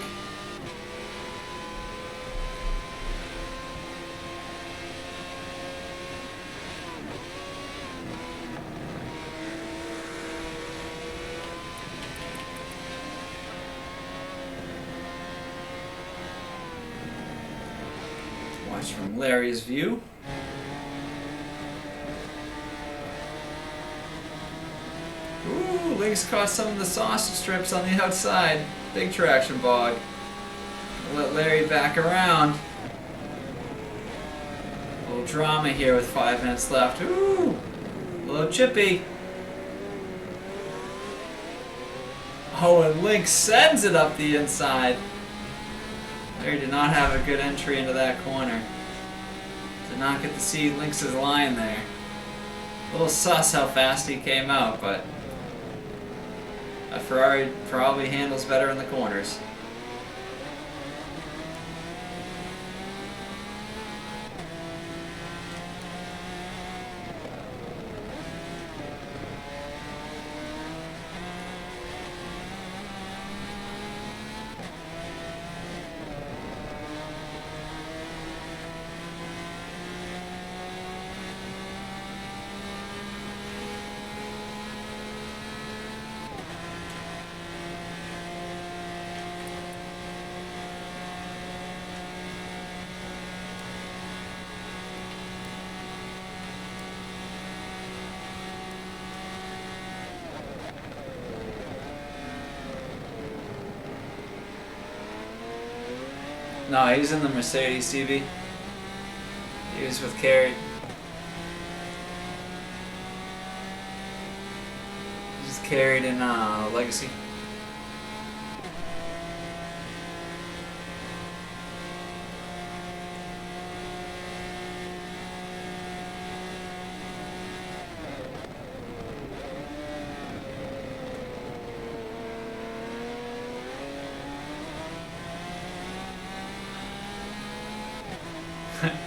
Watch from Larry's view. Ooh, Link's caught some of the sausage strips on the outside. Big traction bog. Let Larry back around. A little drama here with 5 minutes left. Ooh, a little chippy. Oh, and Link sends it up the inside. Larry did not have a good entry into that corner. Did not get to see Link's line there. A little sus how fast he came out, but a Ferrari probably handles better in the corners. No, he's in the Mercedes TV. He was with Carey. He's carried in Legacy.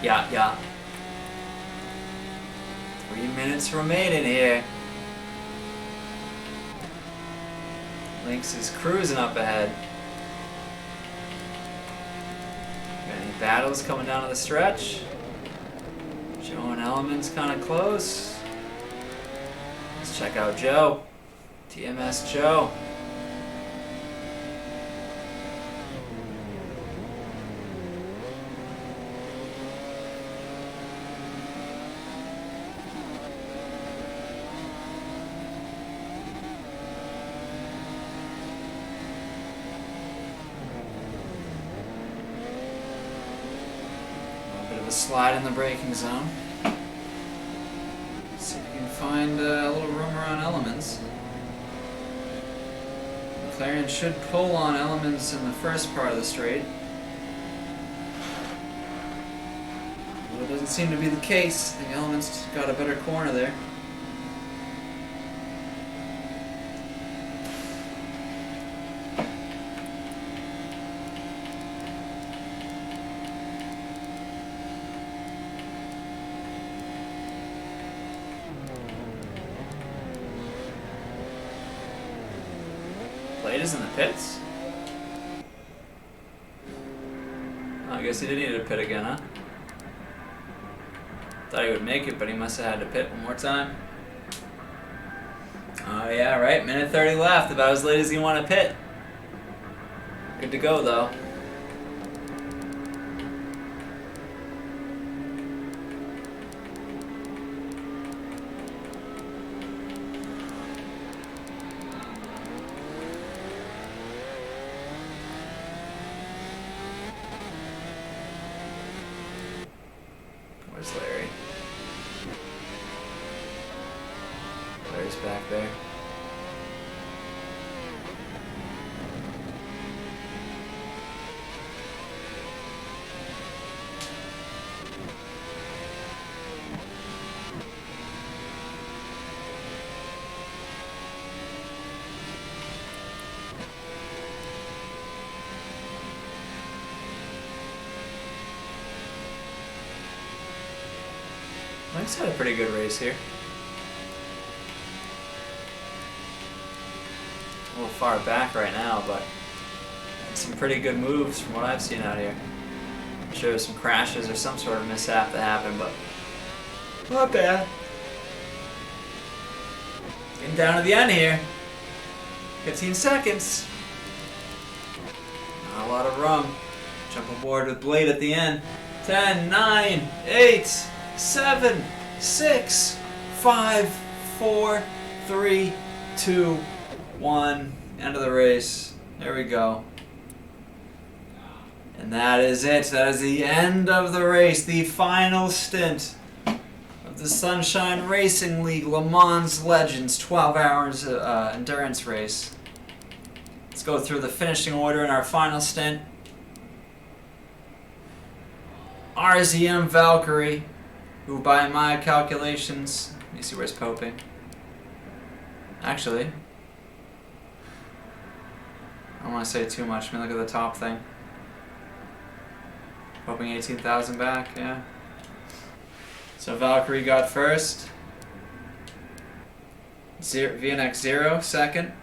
Yeah. 3 minutes remaining here. Lynx is cruising up ahead. Got any battles coming down to the stretch? Joe and Elements kind of close. Let's check out Joe. TMS Joe. Slide in the braking zone. See if we can find a little room around Elements. McLaren should pull on Elements in the first part of the straight. Well, it doesn't seem to be the case. I think Elements got a better corner there. Is in the pits? Oh, I guess he did need to pit again, huh? Thought he would make it, but he must have had to pit one more time. Oh yeah, right, minute 30 left, about as late as you want to pit. Good to go though. back there. Mike's had a pretty good race here. A little far back right now, but some pretty good moves from what I've seen out here. I'm sure there's some crashes or some sort of mishap that happened, but not bad. Getting down to the end here. 15 seconds. Not a lot of room. Jump aboard with Blade at the end. 10, 9, 8, 7, 6, 5, 4, 3, 2, 1. End of the race. There we go. And that is it. That is the end of the race. The final stint of the Sunshine Racing League Le Mans Legends 12 hours endurance race. Let's go through the finishing order in our final stint. RZM Valkyrie, who by my calculations, let me see where's Poping. Actually, I don't want to say too much. Let me look at the top thing. Poping 18,000 back, yeah. So Valkyrie got first. VNX 0 second.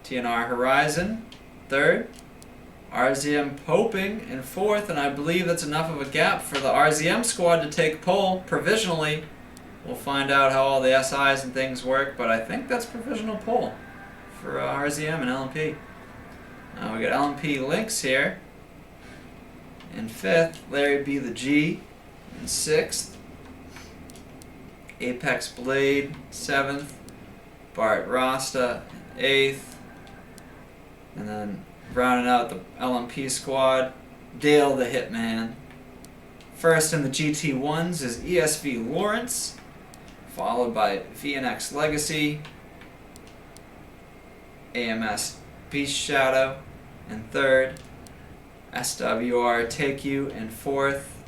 TNR Horizon third. RZM Poping in fourth, and I believe that's enough of a gap for the RZM squad to take pole provisionally. We'll find out how all the SIs and things work, but I think that's provisional pole for RZM and LMP. Now we got LMP Lynx here in fifth, Larry B the G in sixth, Apex Blade seventh, Bart Rasta in eighth, and then rounding out the LMP squad, Dale the Hitman. First in the GT1s is ESV Lawrence, followed by VNX Legacy, AMS Beast Shadow in third, SWR Take You in fourth,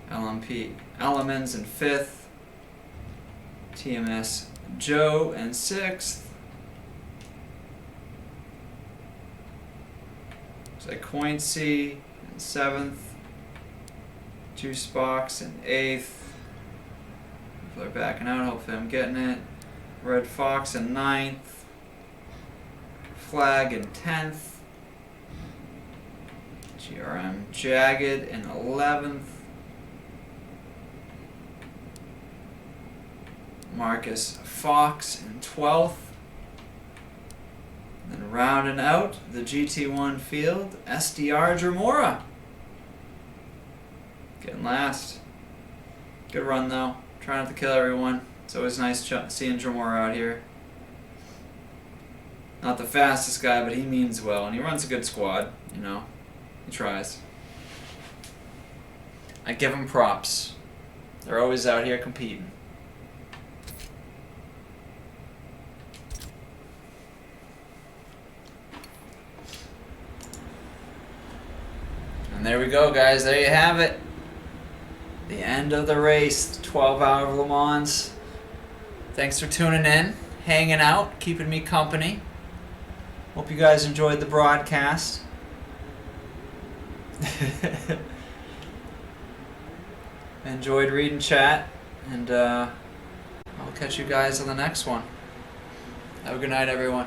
LMP Elements in fifth, TMS Joe in sixth, Coincy in seventh, Juice Box in eighth. People are backing out, hopefully I'm getting it. Red Fox in ninth, Flag in 10th, GRM Jagged in 11th, Marcus Fox in 12th. Then rounding out the GT1 field, SDR Dremora. Getting last. Good run though. Trying not to kill everyone. It's always nice seeing Dremora out here. Not the fastest guy, but he means well, and he runs a good squad, you know. He tries. I give him props. They're always out here competing. And there we go, guys. There you have it. The end of the race, 12-hour Le Mans. Thanks for tuning in, hanging out, keeping me company. Hope you guys enjoyed the broadcast. Enjoyed reading chat, and I'll catch you guys on the next one. Have a good night, everyone.